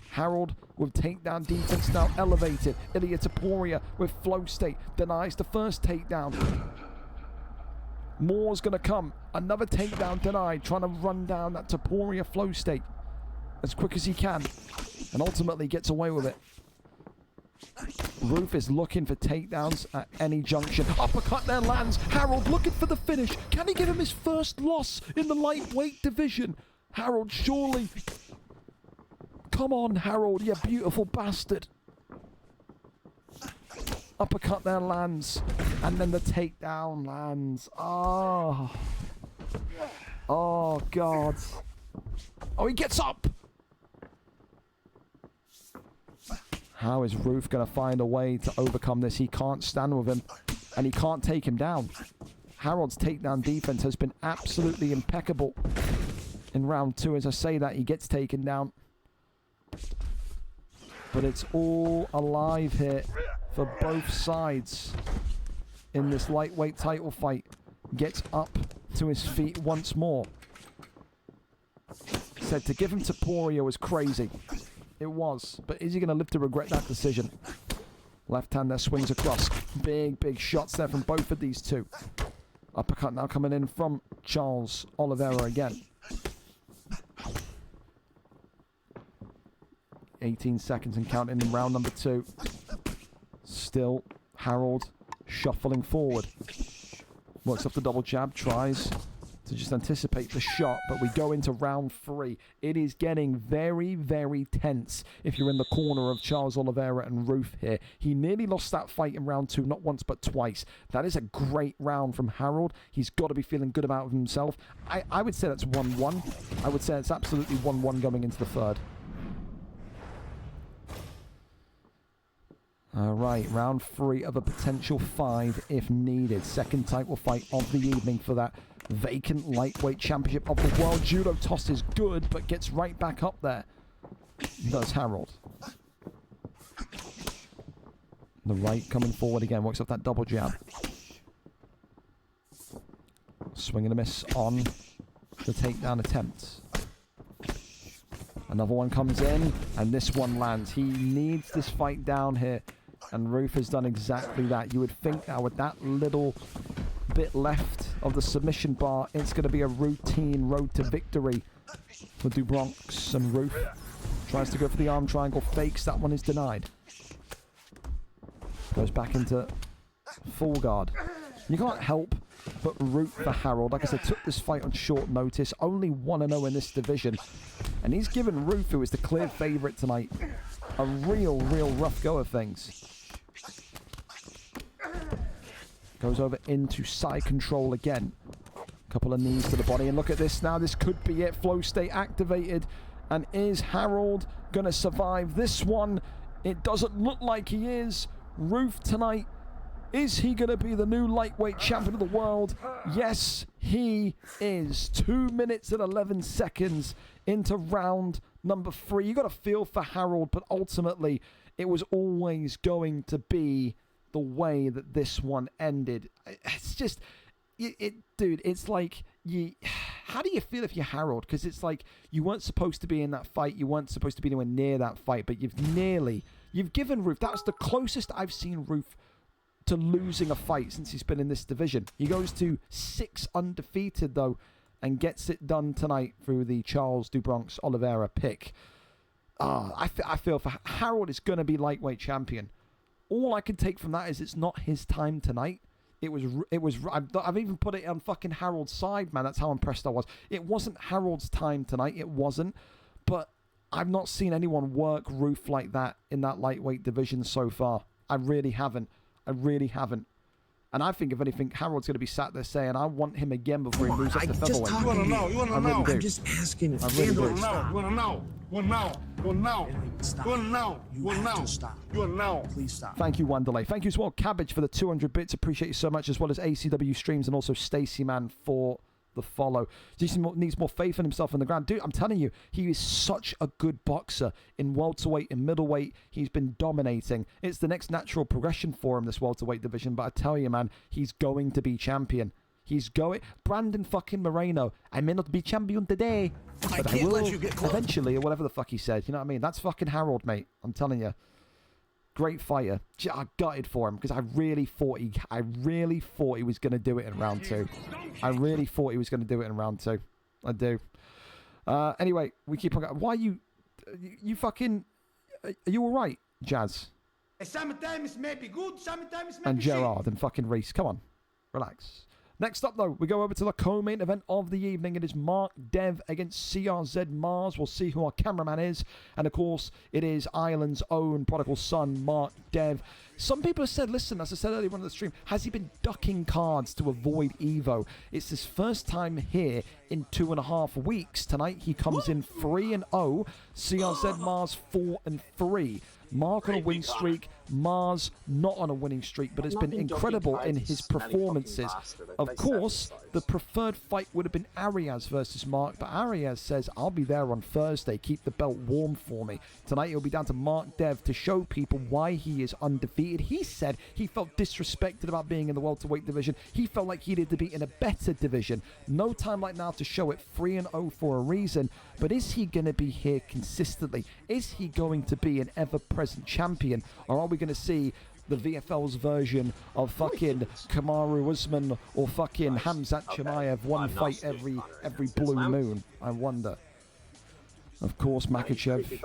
Harold with takedown defense now elevated. Ilia Topuria with flow state denies the first takedown. More's going to come. Another takedown denied. Trying to run down that Topuria flow state as quick as he can. And ultimately gets away with it. Ruth is looking for takedowns at any junction. Uppercut there lands. Harold looking for the finish. Can he give him his first loss in the lightweight division? Harold, surely. Come on, Harold, you beautiful bastard. Uppercut there lands. And then the takedown lands. Oh. Oh, God. Oh, he gets up. How is Ruth going to find a way to overcome this? He can't stand with him, and he can't take him down. Harold's takedown defense has been absolutely impeccable in round two. As I say that, he gets taken down. But it's all alive here for both sides in this lightweight title fight. Gets up to his feet once more. Said to give him Topuria was crazy. It was, but is he going to live to regret that decision? Left hand there swings across. Big shots there from both of these two. Uppercut now coming in from Charles Oliveira again. 18 seconds and counting in round number two. Still Harold shuffling forward. Works off the double jab, tries to just anticipate the shot, but we go into round 3. It is getting very, very tense if you're in the corner of Charles Oliveira and Ruth here. He nearly lost that fight in round 2, not once but twice. That is a great round from Harold. He's got to be feeling good about himself. I would say that's 1-1. I would say it's absolutely 1-1 going into the third. All right, round 3 of a potential 5 if needed. Second title fight of the evening for that vacant lightweight championship of the world. Judo toss is good, but gets right back up there. Does Harold. The right coming forward again, works off that double jab. Swing and a miss on the takedown attempt. Another one comes in, and this one lands. He needs this fight down here, and Ruth has done exactly that. You would think now with that little bit left of the submission bar, it's going to be a routine road to victory for DuBronx, and Ruth tries to go for the arm triangle, fakes. That one is denied. Goes back into full guard. You can't help but root for Harold. Like I said, took this fight on short notice. Only 1-0 in this division. And he's given Ruth, who is the clear favourite tonight, a real rough go of things. Goes over into side control again. Couple of knees to the body. And look at this now. This could be it. Flow state activated. And is Harold going to survive this one? It doesn't look like he is. Ruth tonight. Is he going to be the new lightweight champion of the world? Yes, he is. 2 minutes and 11 seconds into round number 3. You got to feel for Harold, but ultimately it was always going to be the way that this one ended. It's just, dude, it's like, how do you feel if you're Harold? Because it's like, you weren't supposed to be in that fight. You weren't supposed to be anywhere near that fight, but you've given Ruth, that's the closest I've seen Ruth to losing a fight since he's been in this division. He goes to 6 undefeated, though, and gets it done tonight through the Charles DuBronx Oliveira pick. I feel for Harold is going to be lightweight champion. All I can take from that is it's not his time tonight. It was. I've even put it on fucking Harold's side, man. That's how impressed I was. It wasn't Harold's time tonight. It wasn't. But I've not seen anyone work Ruth like that in that lightweight division so far. I really haven't. And I think, if anything, Harold's going to be sat there saying, I want him again before he moves up to featherweight. You want to know? You want to know? I'm just asking if you want to know. You want to know? You want to know? You want to know? Stop. You want to know? You want to know? Stop. You want to know? Please stop. Thank you, Wanderlei. Thank you as well, Cabbage, for the 200 bits. Appreciate you so much, as well as ACW Streams and also Stacy Man for the follow. Jason needs more faith in himself on the ground. Dude, I'm telling you, he is such a good boxer in welterweight and middleweight. He's been dominating. It's the next natural progression for him, this welterweight division. But I tell you, man, he's going to be champion. He's going. Brandon fucking Moreno. I may not be champion today, but I will eventually, or whatever the fuck he said. You know what I mean? That's fucking Harold, mate. I'm telling you. Great fighter. I gutted for him because I really thought he was going to do it in round 2. I really thought he was going to do it in round 2. I do. Anyway, we keep on going. Why you fucking... Are you all right, Jazz? Sometimes maybe good, sometimes maybe and Gerard and fucking Reese. Come on. Relax. Next up, though, we go over to the co-main event of the evening. It is Mark Dev against CRZ Mars. We'll see who our cameraman is. And, of course, it is Ireland's own prodigal son, Mark Dev. Some people have said, listen, as I said earlier on the stream, has he been ducking cards to avoid Evo? It's his first time here in 2.5 weeks. Tonight, he comes in 3-0. CRZ Mars 4-3. Mark on a win streak, Mars not on a winning streak, but has been incredible in his performances. Of course, the preferred fight would have been Arias versus Mark, but Arias says, I'll be there on Thursday, keep the belt warm for me. Tonight it'll be down to Mark Dev to show people why he is undefeated. He said he felt disrespected about being in the welterweight division. He felt like he needed to be in a better division. No time like now to show it. 3-0 for a reason. But is he going to be here consistently? Is he going to be an ever-present champion? Or are we going to see the VFL's version of fucking Kamaru Usman or fucking Hamzat Chimaev, one fight every blue moon? I wonder. Of course, Makachev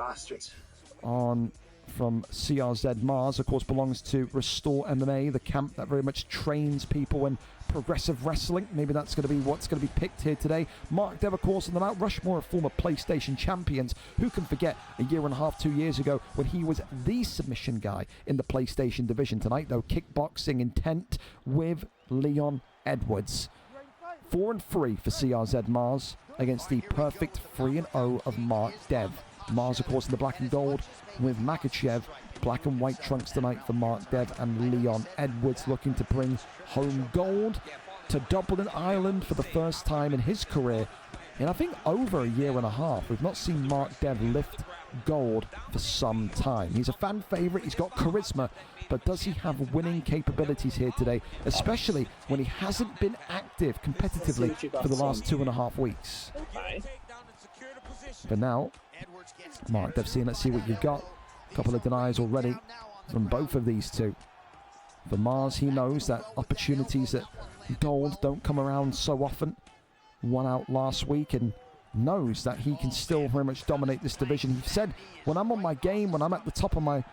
on from CRZ Mars, of course, belongs to Restore MMA, the camp that very much trains people in progressive wrestling. Maybe that's going to be what's going to be picked here today. Mark Dev, of course, in the Mount Rushmore of former PlayStation champions. Who can forget a year and a half, 2 years ago, when he was the submission guy in the PlayStation division? Tonight, though, kickboxing intent with Leon Edwards. 4-3 for CRZ Mars against the perfect 3-0 of Mark Dev. Mars, of course, in the black and gold with Makachev. Black and white trunks tonight for Mark Dev and Leon Edwards, looking to bring home gold to Dublin, Ireland for the first time in his career in, I think, over a year and a half. We've not seen Mark Dev lift gold for some time. He's a fan favourite, he's got charisma, but does he have winning capabilities here today, especially when he hasn't been active competitively for the last 2.5 weeks? But now, Mark Dev, let's see what you've got. A couple of denies already from both of these two. For Mars, he knows that opportunities at gold don't come around so often. Won out last week and knows that he can still very much dominate this division. He said, when I'm on my game, when I'm at the top of my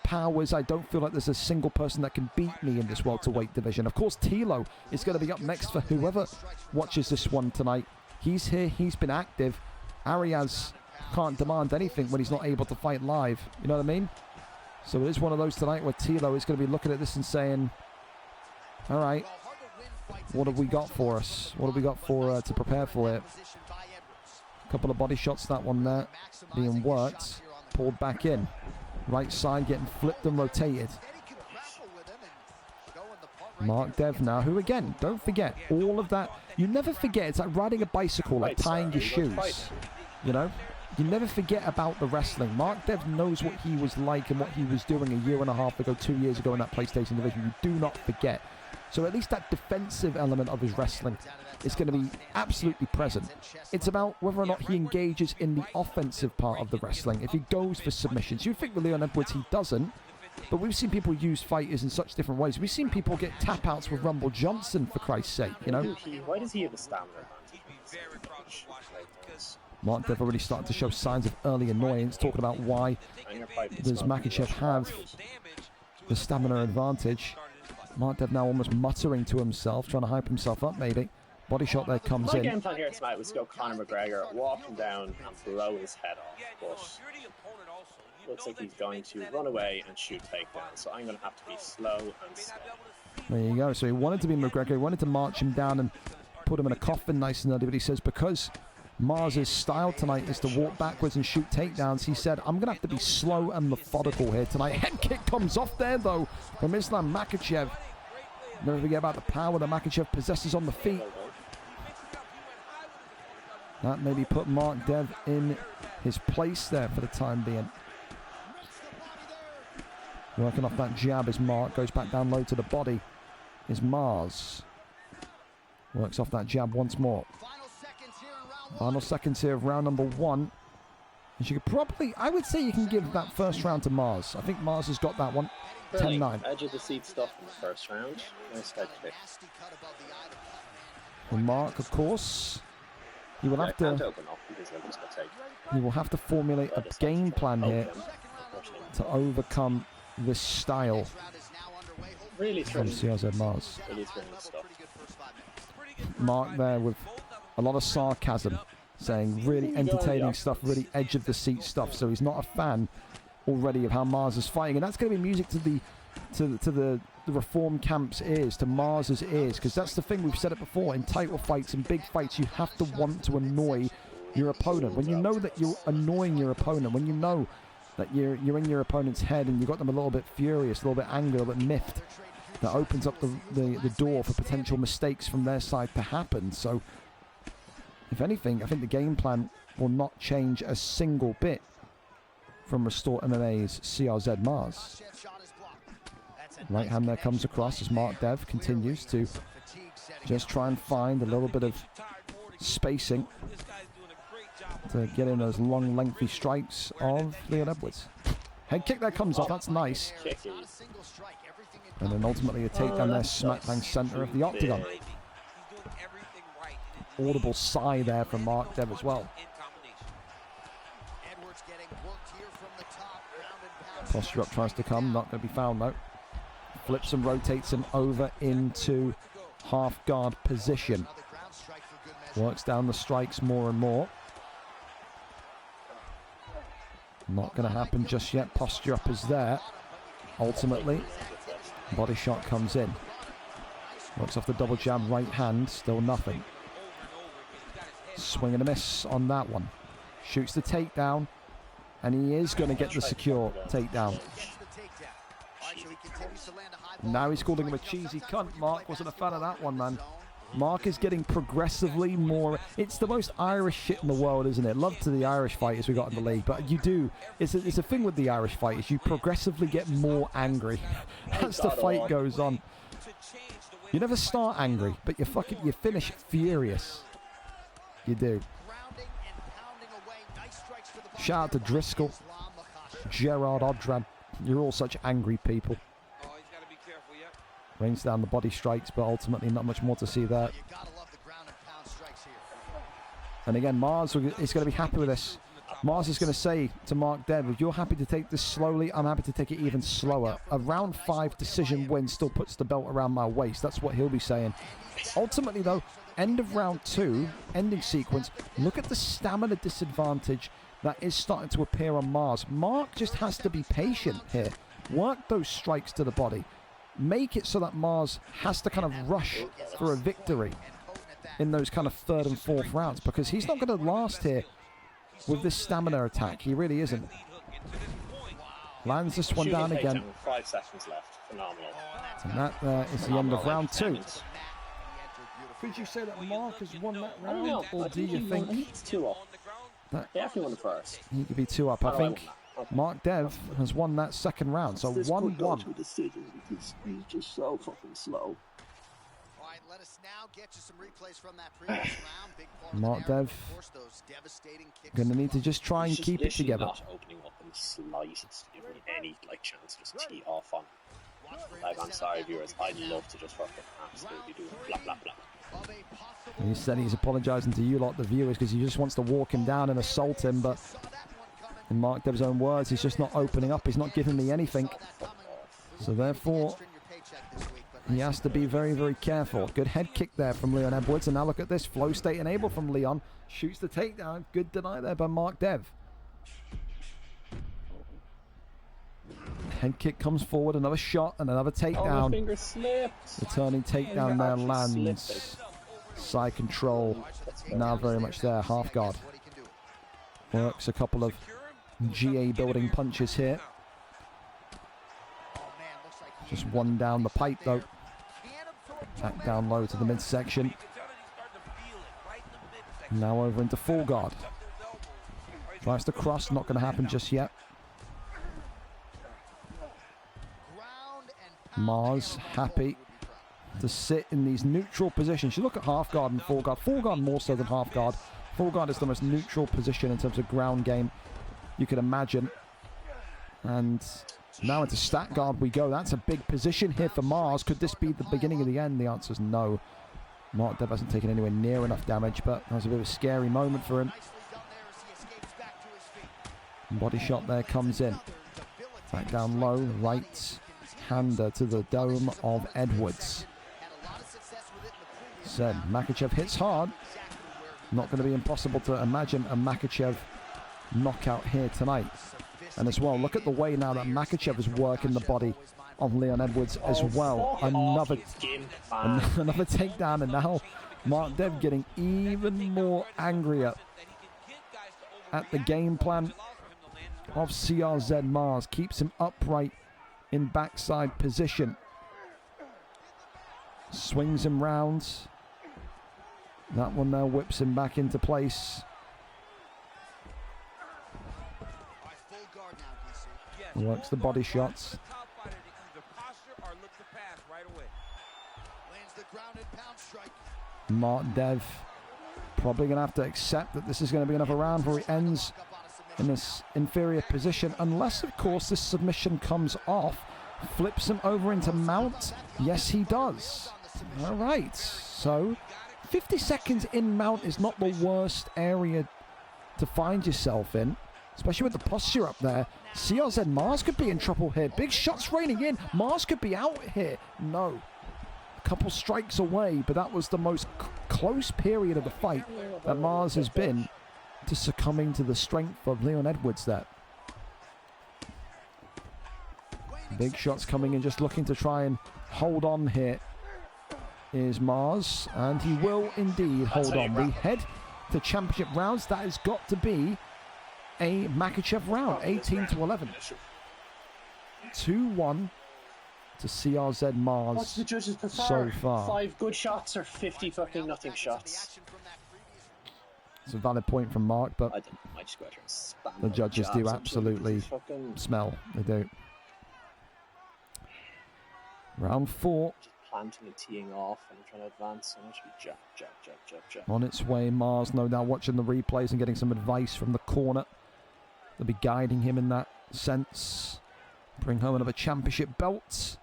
powers, I don't feel like there's a single person that can beat me in this welterweight division. Of course, Tilo is going to be up next for whoever watches this one tonight. He's here, he's been active. Arias can't demand anything when he's not able to fight live. You know what I mean? So it is one of those tonight where Tilo is going to be looking at this and saying, all right, what have we got for us? What have we got for to prepare for it? A couple of body shots, that one there being worked, pulled back in. Right side getting flipped and rotated. Mark Dev now, who again, don't forget, all of that, you never forget, it's like riding a bicycle, like tying your shoes, you know? You never forget about the wrestling. Mark Dev knows what he was like and what he was doing a year and a half ago, 2 years ago in that PlayStation division. You do not forget. So at least that defensive element of his wrestling is going to be absolutely present. It's about whether or not he engages in the offensive part of the wrestling. If he goes for submissions. You'd think with Leon Edwards he doesn't, but we've seen people use fighters in such different ways. We've seen people get tap outs with Rumble Johnson, for Christ's sake, you know? Why does he have a stamina advantage? Mark Dev already started to show signs of early annoyance, talking about why does Makachev have the stamina advantage. Mark Dev now almost muttering to himself, trying to hype himself up maybe. Body shot there comes in. My game plan here tonight was to go Conor McGregor, walk him down and blow his head off, but looks like he's going to run away and shoot takedowns, so I'm going to have to be slow and steady. There you go. So he wanted to be McGregor, he wanted to march him down and put him in a coffin nice and early, but he says because Mars's style tonight is to walk backwards and shoot takedowns, he said, I'm going to have to be slow and methodical here tonight. Head kick comes off there, though, from Islam Makachev. Never forget about the power that Makachev possesses on the feet. That maybe put Mark Dev in his place there for the time being. Working off that jab as Mark goes back down low to the body is Mars. Works off that jab once more. Final seconds here of round number 1. And you could probably, I would say you can give that first round to Mars. I think Mars has got that one. 10-9. Edge of the seat stuff in the first round. Nice head kick. And Mark, of course, he will have to. He will have to formulate a game plan here to overcome this style really from CRZ Mars. Really thrilling stuff. Mark there with a lot of sarcasm, saying really entertaining stuff, really edge of the seat stuff. So he's not a fan already of how Mars is fighting, and that's going to be music to the Reform camp's ears, to Mars's ears, because that's the thing, we've said it before, in title fights and big fights, you have to want to annoy your opponent. When you know that you're annoying your opponent, when you know that you're in your opponent's head and you've got them a little bit furious, a little bit angry, a little bit miffed, that opens up the door for potential mistakes from their side to happen. So if anything, I think the game plan will not change a single bit from Restore MMA's CRZ Mars. Right hand there comes across as Mark Dev continues to just try and find a little bit of spacing to get in those long, lengthy strikes of Leon Edwards. Head kick there comes off, that's nice. And then ultimately a takedown there, smack bang center of the octagon. Audible sigh there from Mark Dev as well. Posture up tries to come, not going to be found though. Flips and rotates him over into half guard position. Works down the strikes more and more. Not going to happen just yet. Posture up is there. Ultimately, body shot comes in. Works off the double jab right hand, still nothing. Swing and a miss on that one. Shoots the takedown, and he is going to get the secure takedown. Now he's calling him a cheesy cunt. Mark wasn't a fan of that one, man. Mark is getting progressively more... It's the most Irish shit in the world, isn't it? Love to the Irish fighters we got in the league, but you do... It's a thing with the Irish fighters. You progressively get more angry as the fight goes on. You never start angry, but you finish furious. You do. Shout out to Driscoll, Gerard Odrad. You're all such angry people. Rains down the body strikes, but ultimately not much more to see there. And again, Mars is going to be happy with this. Mars is going to say to Mark Dev, if you're happy to take this slowly, I'm happy to take it even slower. A round 5 decision win still puts the belt around my waist. That's what he'll be saying. Ultimately, though, end of round 2, ending sequence, look at the stamina disadvantage that is starting to appear on Mars. Mark just has to be patient here. Work those strikes to the body. Make it so that Mars has to kind of rush for a victory in those kind of 3rd and 4th rounds, because he's not going to last here with this stamina attack. He really isn't. Lands this one down again. 5 seconds left. Phenomenal. And that is the end of round 2. Could you say that Mark has won that round, or do you think he's 2 up? He actually won the first. He could be 2 up. I think Mark Dev has won that 2nd round, so 1-1. Decision because he's just so fucking slow. All right, let us now get you some replays from that previous round. Big part Mark Dev going to need to just try and keep it together. Not opening up in the slightest, giving me any chance to just tee off on him. I'm sorry, viewers. I'd love to just fucking absolutely do blah blah blah. And he said he's apologising to you lot, the viewers, because he just wants to walk him down and assault him, but in Mark Dev's own words, he's just not opening up. He's not giving me anything. So therefore, he has to be very, very careful. Good head kick there from Leon Edwards. And now look at this. Flow state enabled from Leon. Shoots the takedown. Good deny there by Mark Dev. Head kick comes forward. Another shot and another takedown. Finger slipped. The turning takedown there lands. Side control. Now very much there. Half guard. Works a couple of GA building punches here. Just one down the pipe though. Back down low to the midsection. Now over into full guard. Tries to cross, not going to happen just yet. Mars happy to sit in these neutral positions. You look at half guard and full guard. Full guard more so than half guard. Full guard is the most neutral position in terms of ground game you could imagine. And now into stat guard we go. That's a big position here for Mars. Could this be the beginning of the end? The answer is no. Mark Dev hasn't taken anywhere near enough damage, but that was a bit of a scary moment for him. Body shot there comes in. Back down low, right hander to the dome of Edwards. Said Makhachev hits hard. Not going to be impossible to imagine a Makhachev knockout here tonight. And as well, look at the way now that Makhachev is working the body of Leon Edwards as well. Another takedown, and now Mark Dev getting even more angrier at the game plan of CRZ Mars. Keeps him upright in backside position. Swings him round. That one now whips him back into place. Works the body shots. Mark Dev probably going to have to accept that this is going to be another round where he ends in this inferior position, unless of course this submission comes off. Flips him over into mount. Yes, he does. All right, so 50 seconds in mount is not the worst area to find yourself in. especially with the posture up there. CRZ Mars could be in trouble here. Big shots raining in. Mars could be out here. No. A couple strikes away, but that was the most close period of the fight that Mars has been to succumbing to the strength of Leon Edwards there. Big shots coming in, just looking to try and hold on here is Mars, and he will indeed hold on. We head to championship rounds. That has got to be a Makhachev round, 18-11. 2-1 to CRZ Mars. What's the judges prefer? So far. 5 good shots or 50 fucking nothing shots? It's a valid point from Mark, but I just go out here and spam the judges do jabs absolutely fucking smell. They do. Round 4. planting and teeing off and trying to advance. And it should be jab, jab, jab, jab, jab. On its way, Mars, no doubt, watching the replays and getting some advice from the corner. They'll be guiding him in that sense. Bring home another championship belt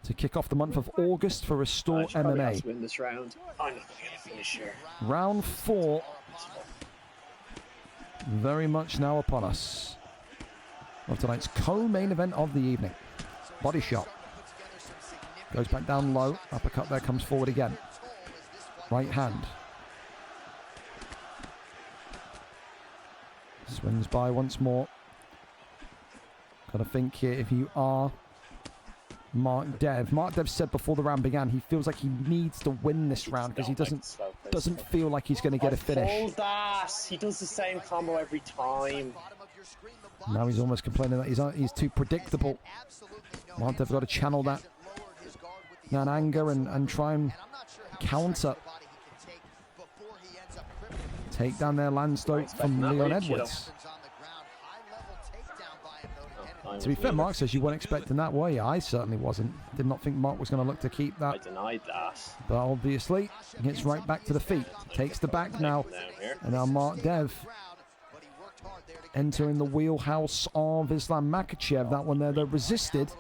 to kick off the month of August for Restore MMA. To win this round. I'm not going to get a finish here. Round 4. Very much now upon us. Of tonight's co-main event of the evening. Body shot. Goes back down low. Uppercut there, comes forward again. Right hand. Swings by once more. Gotta think here, if you are Mark Dev. Mark Dev said before the round began he feels like he needs to win this round because he doesn't feel like he's going to get a finish. Hold that! He does the same combo every time. Now he's almost complaining that he's too predictable. Mark Dev got to channel that anger and try and counter. Take down their Landstoke from Leon Edwards. To be fair, Mark says you weren't expecting that, were you? I certainly wasn't. Did not think Mark was going to look to keep that. I denied that. But obviously, he gets right back to the feet. Takes the back now. And now Mark Dev entering the wheelhouse of Islam Makhachev. That one there, though, resisted.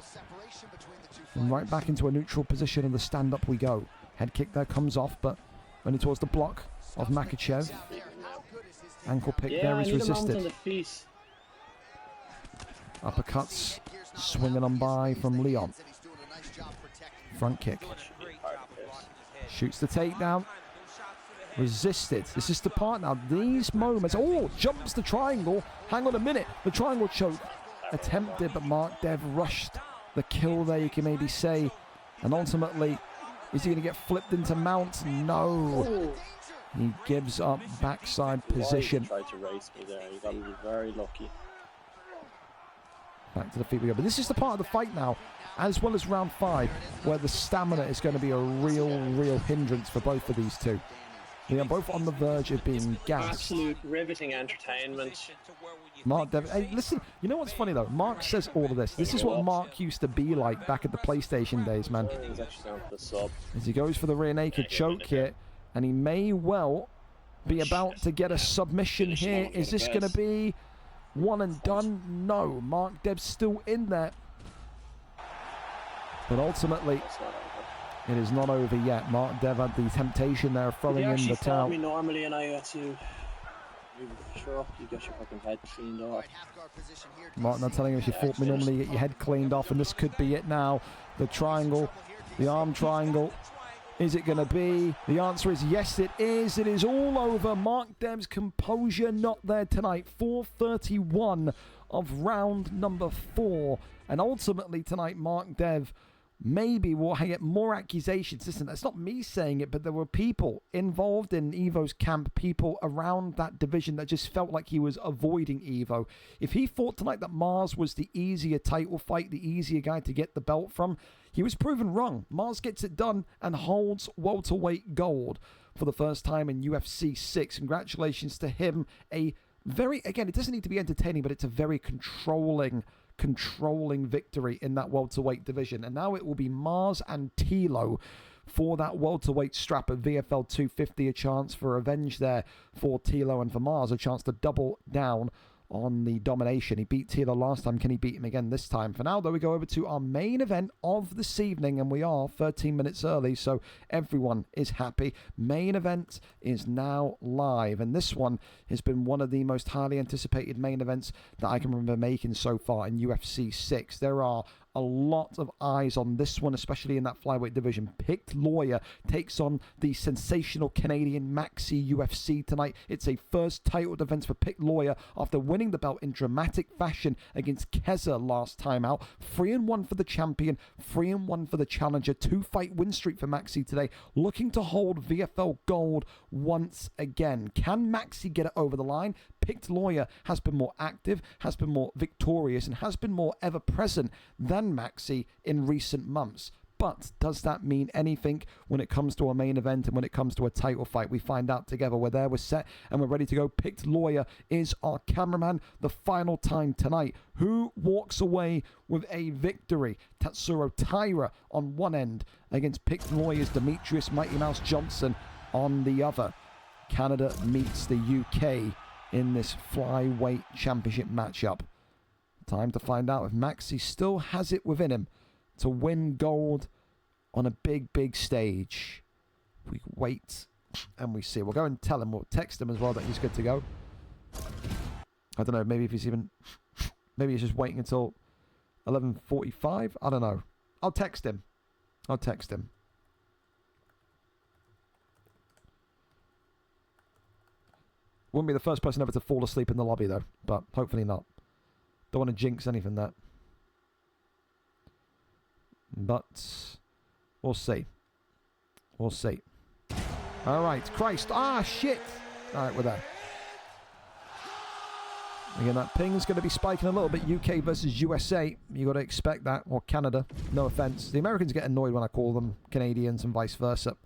And right back into a neutral position, and the stand-up we go. Head kick there comes off, but only towards the block of Makhachev. Ankle pick there is resisted. Uppercuts swinging on by from Leon. Front kick. Shoots the takedown. Resisted. This is the part now. These moments. Oh, jumps the triangle. Hang on a minute. The triangle choke attempted, but Mark Dev rushed the kill there, you can maybe say. And ultimately, is he going to get flipped into mount? No. He gives up backside position. He tried to race me there. You got to be very lucky. Back to the feet we go. But this is the part of the fight now, as well as round 5, where the stamina is going to be a real hindrance for both of these two. They are both on the verge of being gassed. Absolute riveting entertainment. Mark Dev. Hey, listen, you know what's funny though? Mark says all of this. This is what Mark used to be like back at the PlayStation days, man. He's actually down for the sub. As he goes for the rear naked choke here, and he may well be about to get a submission here. Is this going to be one and done? No. Mark Dev's still in there. But ultimately, it is not over yet. Mark Dev had the temptation there of throwing in the towel. Me normally, and I got to sure up. You get your fucking head cleaned off. Mark now telling him if you fought me normally, you get your head cleaned off, and this could be it now. The triangle, the arm triangle. Is it going to be? The answer is yes, it is. It is all over. Mark Dev's composure not there tonight. 4:31 of round number 4. And ultimately tonight, Mark Dev maybe will get more accusations. Listen, that's not me saying it, but there were people involved in Evo's camp, people around that division that just felt like he was avoiding Evo. If he thought tonight that Mars was the easier title fight, the easier guy to get the belt from, he was proven wrong. Mars gets it done and holds welterweight gold for the first time in UFC 6. Congratulations to him. A very, again, it doesn't need to be entertaining, but it's a very controlling victory in that welterweight division. And now it will be Mars and Tilo for that welterweight strap at VFL 250. A chance for revenge there for Tilo, and for Mars a chance to double down on the domination. He beat Taylor last time. Can he beat him again this time? For now, though, we go over to our main event of this evening, and we are 13 minutes early, so everyone is happy. Main event is now live, and this one has been one of the most highly anticipated main events that I can remember making so far in UFC 6. There are a lot of eyes on this one, especially in that flyweight division. Picked Lawyer takes on the sensational Canadian MaxyUFC tonight. It's a first title defense for Picked Lawyer after winning the belt in dramatic fashion against Keza last time out. 3-1 for the champion, 3-1 for the challenger. 2-fight win streak for Maxy today, looking to hold VFL gold once again. Can Maxy get it over the line? Picked Lawyer has been more active, has been more victorious, and has been more ever present than Maxy in recent months. But does that mean anything when it comes to a main event and when it comes to a title fight? We find out together. We're there, we're set, and we're ready to go. Picked Lawyer is our cameraman. The final time tonight. Who walks away with a victory? Tatsuro Taira on one end against Picked Lawyer's Demetrius Mighty Mouse Johnson on the other. Canada meets the UK in this flyweight championship matchup. Time to find out if Maxy still has it within him to win gold on a big, big stage. We wait and we see. We'll go and tell him. We'll text him as well that he's good to go. I don't know. Maybe if he's even... Maybe he's just waiting until 11:45. I don't know. I'll text him. Wouldn't be the first person ever to fall asleep in the lobby, though. But hopefully not. Don't want to jinx anything there. But we'll see. We'll see. All right. Christ. Ah, shit. All right, we're there. Again, that ping's going to be spiking a little bit. UK versus USA. You got to expect that. Or Canada. No offense. The Americans get annoyed when I call them Canadians and vice versa.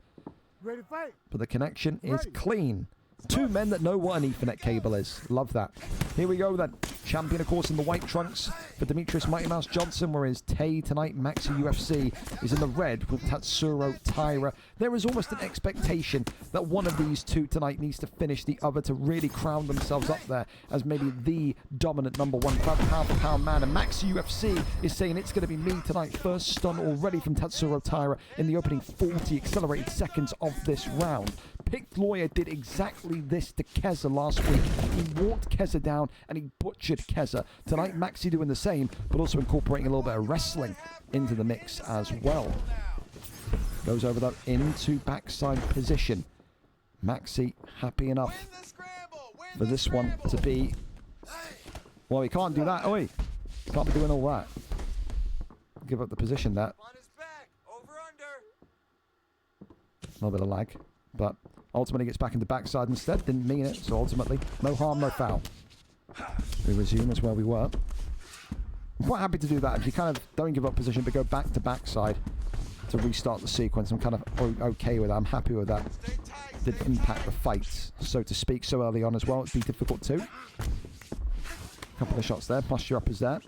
Ready to fight? But the connection is clean. Two men that know what an Ethernet cable is. Love that. Here we go then. Champion, of course, in the white trunks for Demetrius Mighty Mouse Johnson, whereas Tay tonight, MaxyUFC, is in the red with Tatsuro Taira. There is almost an expectation that one of these two tonight needs to finish the other to really crown themselves up there as maybe the dominant number one pound-for-pound man. And MaxyUFC is saying it's going to be me tonight. First stun already from Tatsuro Taira in the opening 40 accelerated seconds of this round. Picked Lawyer did exactly this to Keza last week. He walked Keza down and he butchered Keza. Tonight, Maxy doing the same, but also incorporating a little bit of wrestling into the mix as well. Goes over though into backside position. Maxy happy enough for this one to be... Well, he can't do that. Oh, wait. Can't be doing all that. Give up the position there. A little bit of lag, but ultimately gets back into backside instead. Didn't mean it, so ultimately no harm, no foul. We resume as where we were. I'm quite happy to do that. If you kind of don't give up position but go back to backside to restart the sequence, I'm kind of okay with that. I'm happy with that. Did impact the fight, so to speak, so early on as well. It'd be difficult too. Couple of shots there. Posture up is there.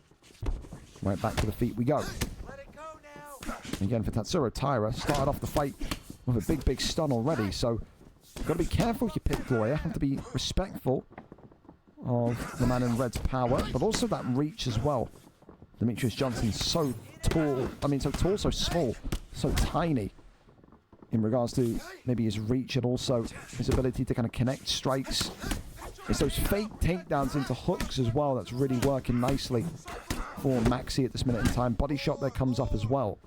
Right back to the feet we go. Again for Tatsuro Taira. Started off the fight with a big, big stun already, so got to be careful with your Picked Lawyer. Have to be respectful of the man in red's power, but also that reach as well. Demetrius Johnson's so tall. I mean, so tall, so small, so tiny in regards to maybe his reach and also his ability to kind of connect strikes. It's those fake takedowns into hooks as well that's really working nicely for Maxy at this minute in time. Body shot there comes up as well.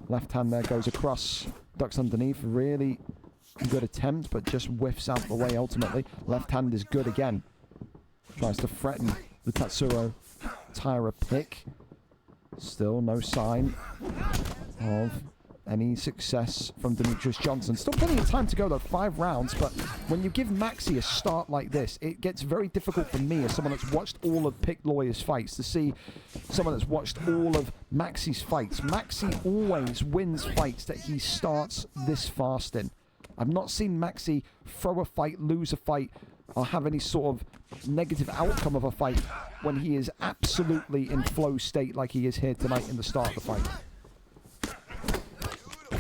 Left hand there goes across, ducks underneath. Really good attempt, but just whiffs out the way ultimately. Left hand is good again. Tries to threaten the Tatsuro Taira pick. Still no sign of any success from Demetrius Johnson. Still plenty of time to go though, 5 rounds, but when you give Maxy a start like this, it gets very difficult for me as someone that's watched all of Picked Lawyer's fights to see someone that's watched all of Maxy's fights. Maxy always wins fights that he starts this fast in. I've not seen Maxy throw a fight, lose a fight, or have any sort of negative outcome of a fight when he is absolutely in flow state like he is here tonight in the start of the fight.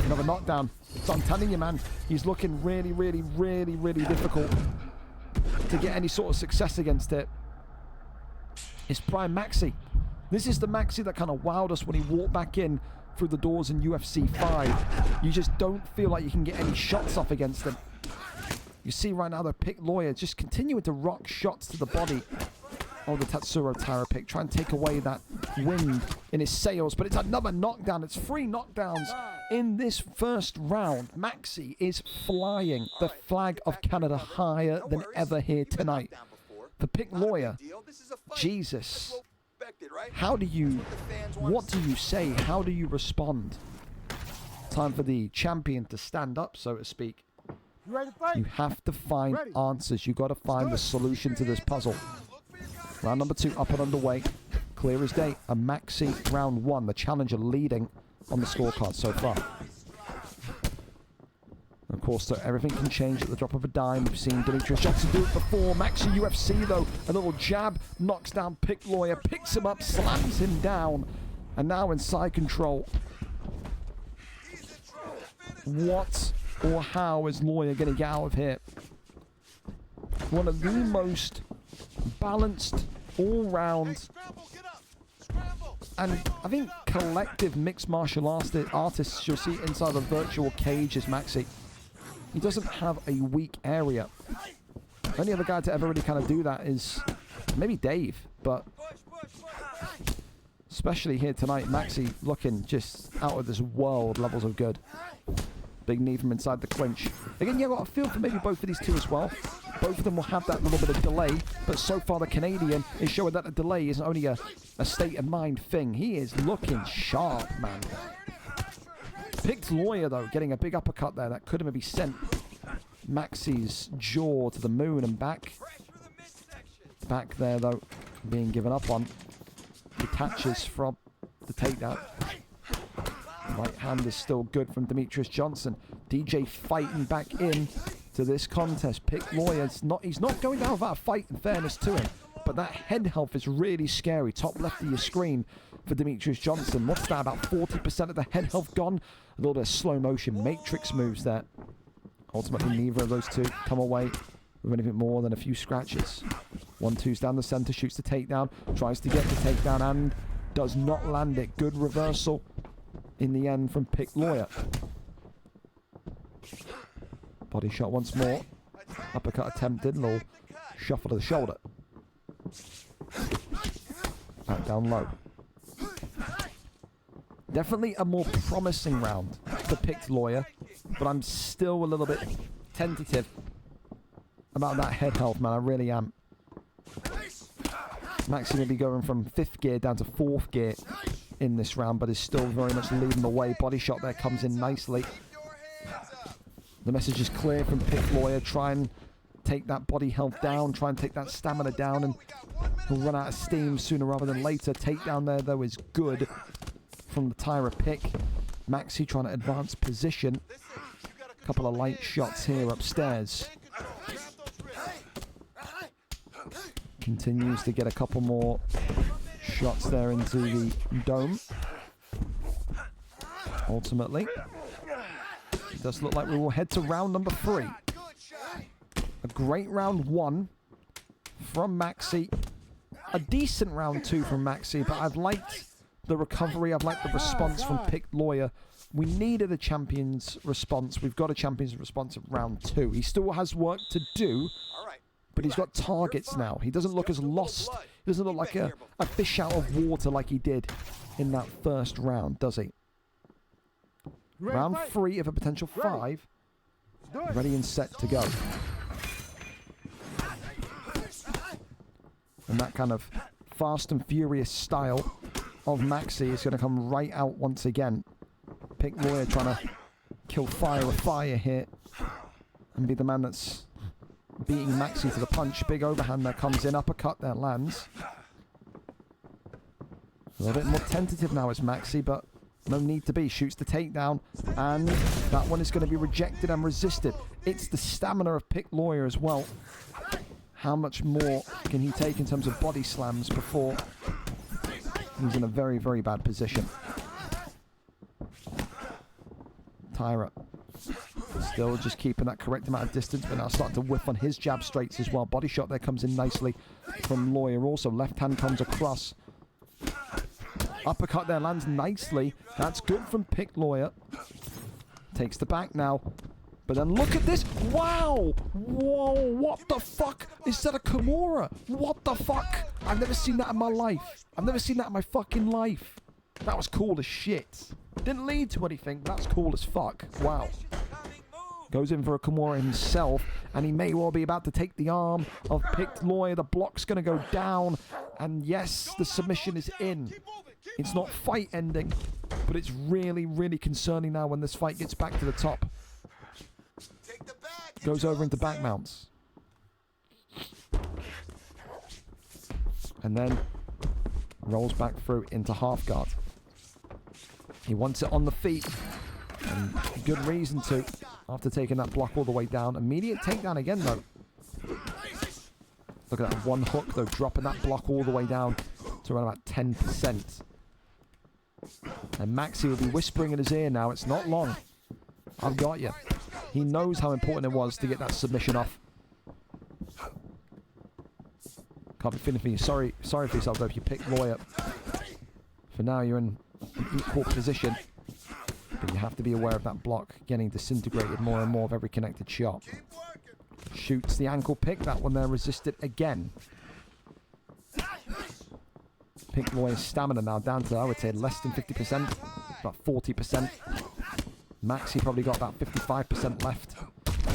Another knockdown. So I'm telling you, man, he's looking really, really, really, really difficult to get any sort of success against it. is prime Maxy. This is the Maxy that kind of wowed us when he walked back in through the doors in UFC 5. You just don't feel like you can get any shots off against him. You see right now the Picked Lawyer just continuing to rock shots to the body of the Tatsuro Taira pick. Try and take away that wind in his sails. But it's another knockdown. It's 3 knockdowns in this first round. Maxy is flying the flag of Canada higher than ever here tonight. The Picked Lawyer, Jesus. What do you say? How do you respond? Time for the champion to stand up, so to speak. You have to find answers. You've got to find the solution to this puzzle. Round number 2 up and underway. Clear as day. A Maxy round 1. The challenger leading on the scorecard so far. Of course, so everything can change at the drop of a dime. We've seen Demetrius Johnson do it before. MaxyUFC, though, a little jab, knocks down Picked Lawyer, picks him up, slams him down. And now in side control. What or how is Lawyer going to get out of here? One of the most balanced, all-round, and I think collective mixed martial artists you'll see inside the virtual cage is Maxy. He doesn't have a weak area. The only other guy to ever really kind of do that is maybe Dave, but especially here tonight, Maxy looking just out of this world levels of good. Big knee from inside the clinch. Again, yeah, I've got a feel for maybe both of these two as well. Both of them will have that little bit of delay, but so far the Canadian is showing that the delay isn't only a state of mind thing. He is looking sharp, man. Picked Lawyer, though, getting a big uppercut there. That could have maybe sent Maxy's jaw to the moon and back. Back there, though, being given up on. Detaches from the takedown. Right hand is still good from Demetrius Johnson. DJ fighting back in to this contest. Picked Lawyer, he's not going down without a fight, in fairness to him. But that head health is really scary. Top left of your screen for Demetrius Johnson. What's that, about 40% of the head health gone? A little bit of slow motion matrix moves there. Ultimately, neither of those two come away with anything more than a few scratches. 1-2's down the center, shoots the takedown, tries to get the takedown and does not land it. Good reversal in the end from Picked Lawyer. Body shot once more. Uppercut attempted, little shuffle to the shoulder. Back down low. Definitely a more promising round for Picked Lawyer, but I'm still a little bit tentative about that head health, man. I really am. Maxy going to be going from 5th gear down to 4th gear in this round, but is still very much leading the way. Body shot there comes in nicely. The message is clear from Picked Lawyer. Try and take that body health down. Try and take that stamina down, and he'll run out of steam sooner rather than later. Takedown there, though, is good from the Taira pick. Maxy trying to advance position. A couple of light shots here upstairs. Continues to get a couple more shots there into the dome. Ultimately, it does look like we will head to round number 3. A great round 1 from Maxy. A decent round 2 from Maxy, but I've liked the recovery. I've liked the response from Picked Lawyer. We needed a champion's response. We've got a champion's response at round 2. He still has work to do, but he's got targets now. He doesn't look as lost. He doesn't look like a fish out of water like he did in that first round, does he? Round 3 of a potential 5. Ready and set to go. And that kind of fast and furious style of Maxy is going to come right out once again. Picked Lawyer trying to kill fire with fire here and be the man that's beating Maxy to the punch. Big overhand there comes in. Uppercut there lands. A little bit more tentative now as Maxy, but no need to be. Shoots the takedown, and that one is going to be rejected and resisted. It's the stamina of Picked Lawyer as well. How much more can he take in terms of body slams before he's in a very, very bad position? Taira Still just keeping that correct amount of distance, but now starting to whiff on his jab straights as well. Body shot there comes in nicely from Lawyer. Also, left hand comes across. Uppercut there lands nicely. That's good from PickedLawyer. Takes the back now. But then look at this. Wow. Whoa. What the fuck? Is that a Kimura? What the fuck? I've never seen that in my life. I've never seen that in my fucking life. That was cool as shit. Didn't lead to anything, but that's cool as fuck. Wow. Goes in for a Kimura himself, and he may well be about to take the arm of PickedLawyer. The block's going to go down, and yes, the submission is in. It's not fight ending, but it's really, really concerning now when this fight gets back to the top. Goes over into back mounts. And then rolls back through into half guard. He wants it on the feet. And good reason to, after taking that block all the way down. Immediate takedown again, though. Look at that one hook, though, dropping that block all the way down to around about 10%. And Maxy will be whispering in his ear now. It's not long. I've got you. He knows how important it was to get that submission off. Can't be finished for you. Sorry for yourself, though, if you PickedLawyer. For now, you're in an equal position. But you have to be aware of that block getting disintegrated more and more with every connected shot. Shoots the ankle pick. That one there resisted again. PickedLawyer's stamina now down to, I would say, less than 50%. About 40%. Maxy probably got about 55% left.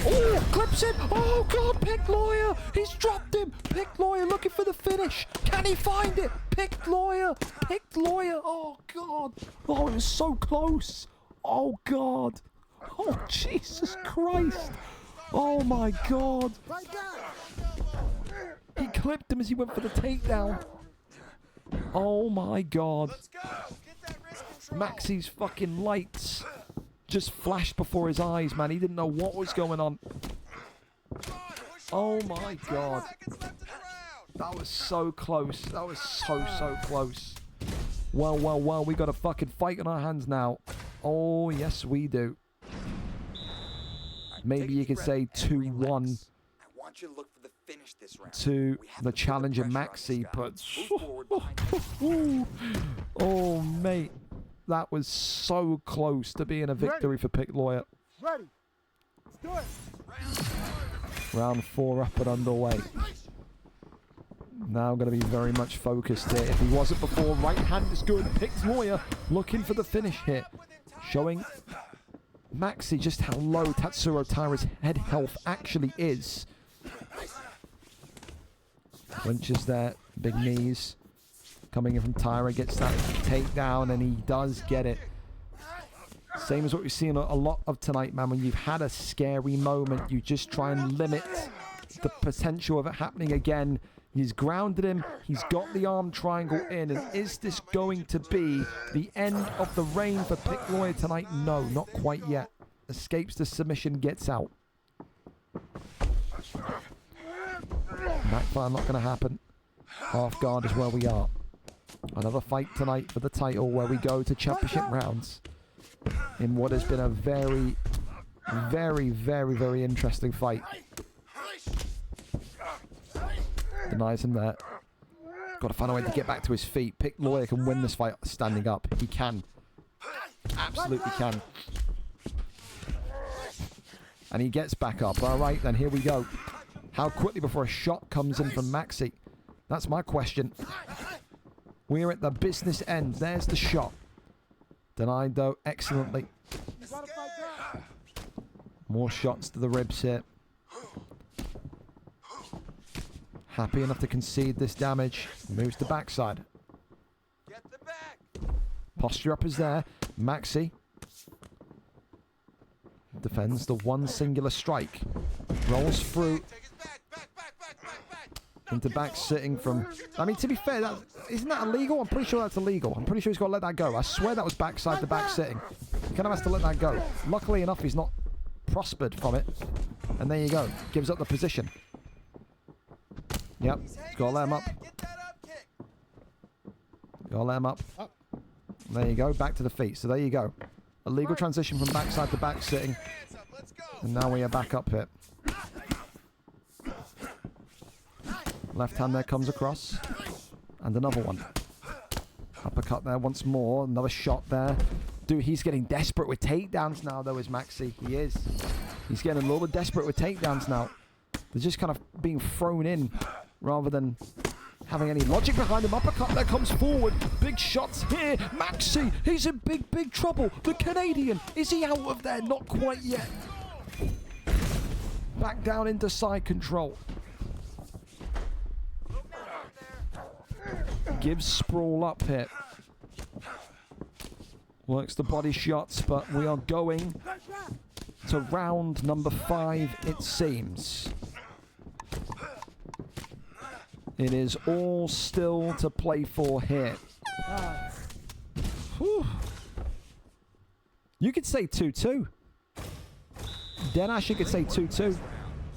Oh, clips him! Oh, God, PickedLawyer! He's dropped him! PickedLawyer looking for the finish! Can he find it? PickedLawyer! PickedLawyer! Oh, God! Oh, it was so close! Oh, God! Oh, Jesus Christ! Oh, my God! He clipped him as he went for the takedown. Oh, my God. Maxy's fucking lights just flashed before his eyes, man. He didn't know what was going on. Oh my God. That was so close. That was so close. Well, we got a fucking fight on our hands now. Oh, yes, we do. Maybe you could say 2-1 to the challenger Maxy, but oh, mate. That was so close to being a victory for PickedLawyer. Ready. Let's do it. Round 4 up and underway. Now going to be very much focused here. If he wasn't before, right hand is good. PickedLawyer looking for the finish here. Showing Maxy just how low Tatsuro Taira's head health actually is. Clinches there. Big knees. Coming in from Taira, gets that takedown, and he does get it. Same as what we've seen a lot of tonight, man. When you've had a scary moment, you just try and limit the potential of it happening again. He's grounded him. He's got the arm triangle in. And is this going to be the end of the reign for PickedLawyer tonight? No, not quite yet. Escapes the submission, gets out. Backfire not going to happen. Half guard is where we are. Another fight tonight for the title where we go to championship rounds in what has been a very, very interesting fight. Denies him there. Got to find a way to get back to his feet. PickedLawyer can win this fight standing up. He can. Absolutely can. And he gets back up. All right, then here we go. How quickly before a shot comes in from Maxy? That's my question. We're at the business end. There's the shot. Denied, though, excellently. More shots to the ribs here. Happy enough to concede this damage. Moves to backside. Posture up is there. Maxy defends the one singular strike. Rolls through into back sitting from... I mean, to be fair, isn't that illegal? I'm pretty sure that's illegal. I'm pretty sure he's got to let that go. I swear that was backside to back sitting. He kind of has to let that go. Luckily enough, he's not prospered from it. And there you go. Gives up the position. Yep. He's got to let him up. Got to let him up. There you go. Back to the feet. So there you go. Illegal transition from backside to back sitting. And now we are back up here. Left hand there comes across. And another one. Uppercut there once more. Another shot there. Dude, he's getting desperate with takedowns now, though, is Maxy. He is. He's getting a little bit desperate with takedowns now. They're just kind of being thrown in rather than having any logic behind him. Uppercut there comes forward. Big shots here. Maxy, he's in big trouble. The Canadian, is he out of there? Not quite yet. Back down into side control. Gives sprawl up here. Works the body shots, but we are going to round number 5, it seems. It is all still to play for here. Whew. You could say 2-2. Denash, you could say 2-2.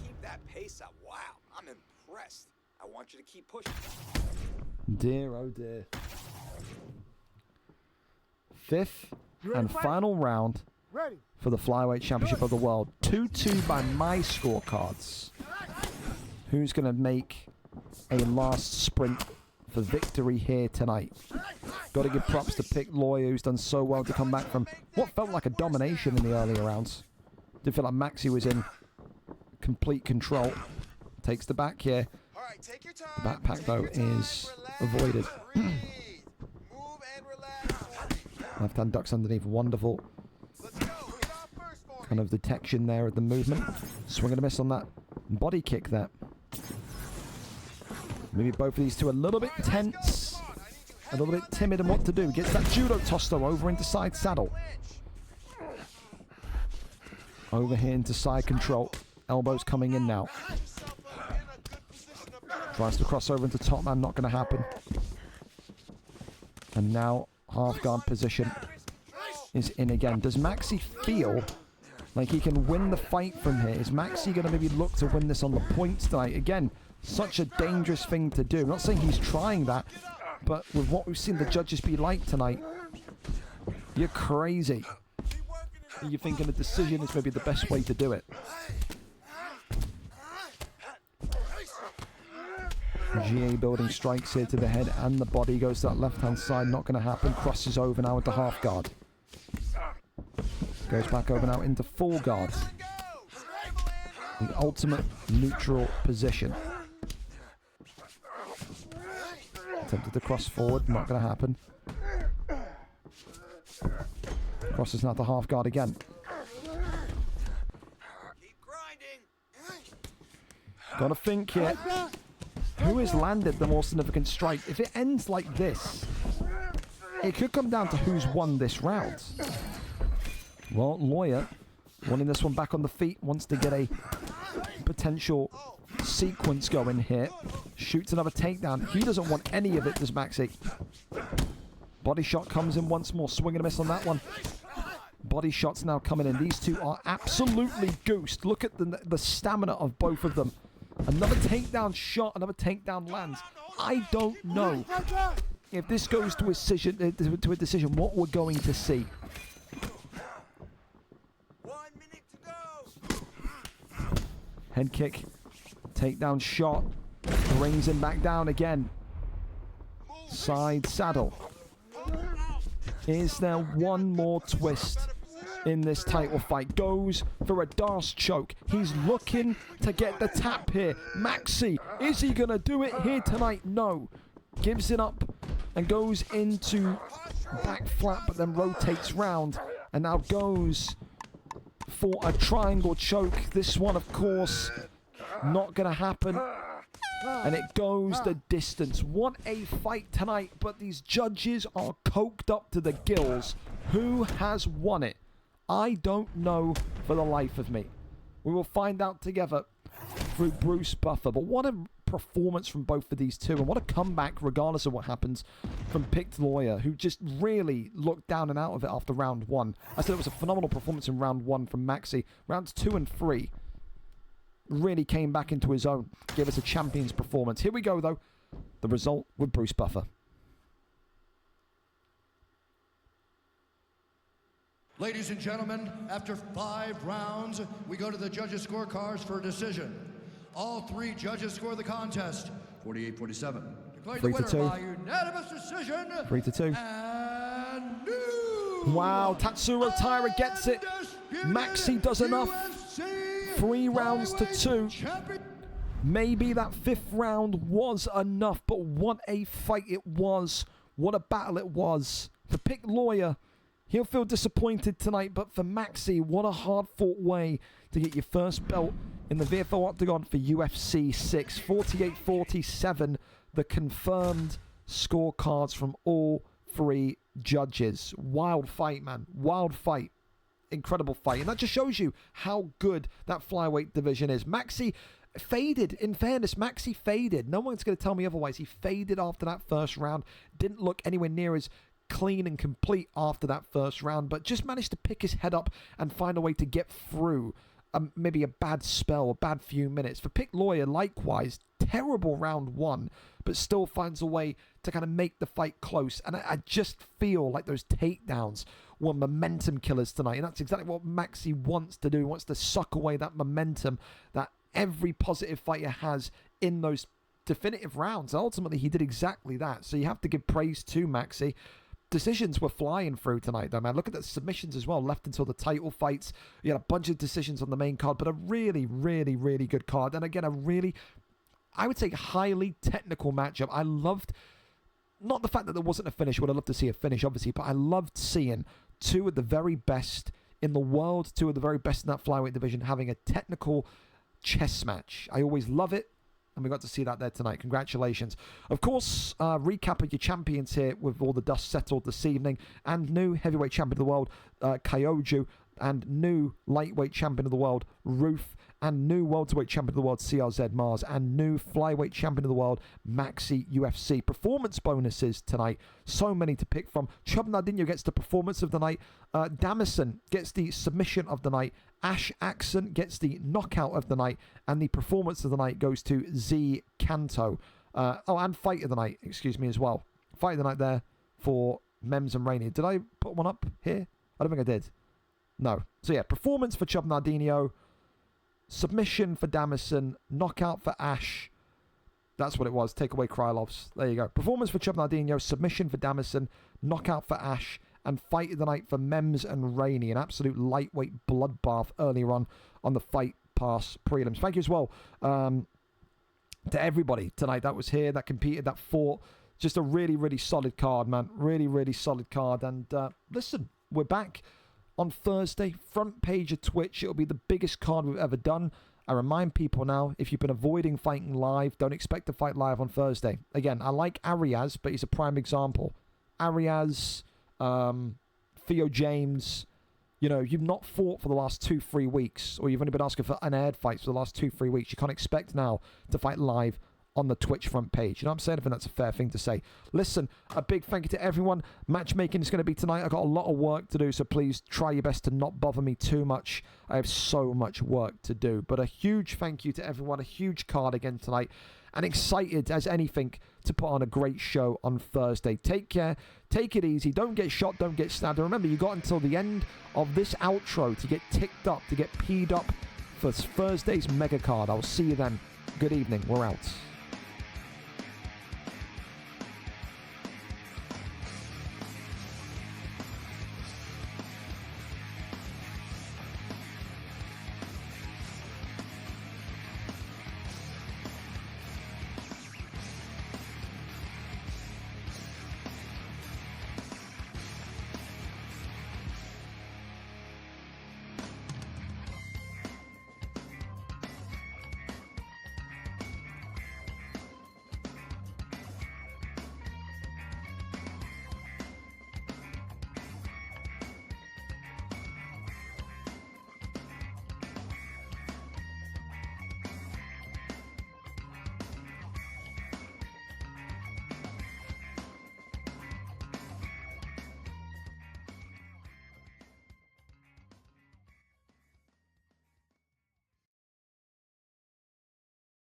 Keep that pace up. Wow, I'm impressed. I want you to keep pushing. Dear, oh dear. 5th and final round for the Flyweight Championship of the World. 2-2 by my scorecards. Who's going to make a last sprint for victory here tonight? Got to give props to PickedLawyer, who's done so well to come back from what felt like a domination in the earlier rounds. Did feel like Maxy was in complete control. Takes the back here. Backpack, though, is avoided. Left hand ducks underneath. Wonderful kind of detection there of the movement. Swing and a miss on that body kick there. Maybe both of these two a little bit tense, a little bit timid in what to do. Gets that judo toss, though, over into side saddle. Over here into side control. Elbows coming in now. Tries to cross over into top man, not going to happen. And now half guard position is in again. Does Maxy feel like he can win the fight from here? Is Maxy going to maybe look to win this on the points tonight? Again, such a dangerous thing to do. I'm not saying he's trying that, but with what we've seen the judges be like tonight, you're crazy. You're thinking a decision is maybe the best way to do it. GA building strikes here to the head and the body. Goes to that left-hand side. Not going to happen. Crosses over now into half guard. Goes back over now into full guard. The ultimate neutral position. Attempted to cross forward. Not going to happen. Crosses now to half guard again. Got to think here. Who has landed the more significant strike? If it ends like this, it could come down to who's won this round. Well, Lawyer, wanting this one back on the feet, wants to get a potential sequence going here. Shoots another takedown. He doesn't want any of it, does Maxy. Body shot comes in once more. Swing and a miss on that one. Body shots now coming in. These two are absolutely goosed. Look at the stamina of both of them. Another takedown shot, another takedown lands. I don't know if this goes to a decision, what we're going to see. 1 minute to go. Head kick, takedown shot, brings him back down again. Side saddle. Is there one more twist in this title fight? Goes for a Darce choke. He's looking to get the tap here. Maxy, is he going to do it here tonight? No. Gives it up and goes into back flat, but then rotates round and now goes for a triangle choke. This one, of course, not going to happen. And it goes the distance. What a fight tonight, but these judges are coked up to the gills. Who has won it? I don't know for the life of me. We will find out together through Bruce Buffer. But what a performance from both of these two. And what a comeback, regardless of what happens, from PickedLawyer, who just really looked down and out of it after round 1. I said it was a phenomenal performance in round 1 from Maxy. Rounds 2 and 3 really came back into his own. Gave us a champion's performance. Here we go, though. The result with Bruce Buffer. Ladies and gentlemen, after 5 rounds, we go to the judges' scorecards for a decision. All 3 judges score the contest 48-47. Declared the winner by unanimous decision. 3-2. And new Wow, Tatsuro Taira gets it. Maxi does enough. 3 rounds to 2. Maybe that 5th round was enough, but what a fight it was. What a battle it was. For Picked Lawyer, he'll feel disappointed tonight, but for Maxi, what a hard-fought way to get your first belt in the VFL Octagon for UFC 6. 48-47, the confirmed scorecards from all 3 judges. Wild fight, man. Wild fight. Incredible fight. And that just shows you how good that flyweight division is. Maxi faded. In fairness, Maxi faded. No one's going to tell me otherwise. He faded after that first round. Didn't look anywhere near as clean and complete after that first round, but just managed to pick his head up and find a way to get through maybe a bad spell, a bad few minutes. For Picked Lawyer, likewise, terrible round 1, but still finds a way to kind of make the fight close. And I just feel like those takedowns were momentum killers tonight, and that's exactly what Maxi wants to do. He wants to suck away that momentum that every positive fighter has in those definitive rounds. And ultimately, he did exactly that. So you have to give praise to Maxi. Decisions were flying through tonight, though, man. Look at the submissions as well, left until the title fights. You had a bunch of decisions on the main card, but a really, really, really good card. And again, a really, I would say, highly technical matchup. I loved, not the fact that there wasn't a finish, would have loved to see a finish, obviously, but I loved seeing 2 of the very best in the world, 2 of the very best in that flyweight division, having a technical chess match. I always love it, and we got to see that there tonight. Congratulations. Of course, recap of your champions here with all the dust settled this evening, and new heavyweight champion of the world, Kyoju, and new lightweight champion of the world, Ruth, and new welterweight champion of the world, CRZ Mars, and new flyweight champion of the world, MaxyUFC. Performance bonuses tonight. So many to pick from. Chub Nardinho gets the performance of the night. Damison gets the submission of the night. Ash Axon gets the knockout of the night. And the performance of the night goes to Z Kanto. And fight of the night, excuse me, as well. Fight of the night there for Mems and Rainey. Did I put one up here? I don't think I did. No. So yeah, performance for Chub Nardinho. Submission for Damison, knockout for Ash. That's what it was. Take away Krylovs. There you go. Performance for Chub Nardinho, submission for Damison, knockout for Ash, and fight of the night for Mems and Rainey. An absolute lightweight bloodbath earlier on the Fight Pass prelims. Thank you as well to everybody tonight that was here, that competed, that fought. Just a really, really solid card, man. Really, really solid card. And listen, we're back on Thursday, front page of Twitch. It'll be the biggest card we've ever done. I remind people now, if you've been avoiding fighting live, don't expect to fight live on Thursday. Again, I like Arias, but he's a prime example. Arias, Theo James, you know, you've not fought for the last 2-3 weeks, or you've only been asking for unaired fights for the last 2-3 weeks. You can't expect now to fight live on the Twitch front page. You know what I'm saying? I think that's a fair thing to say. Listen, a big thank you to everyone. Matchmaking is going to be tonight. I've got a lot of work to do, so please try your best to not bother me too much. I have so much work to do. But a huge thank you to everyone. A huge card again tonight. And excited as anything to put on a great show on Thursday. Take care. Take it easy. Don't get shot. Don't get stabbed. And remember, you got until the end of this outro to get ticked up, to get peed up for Thursday's mega card. I'll see you then. Good evening. We're out.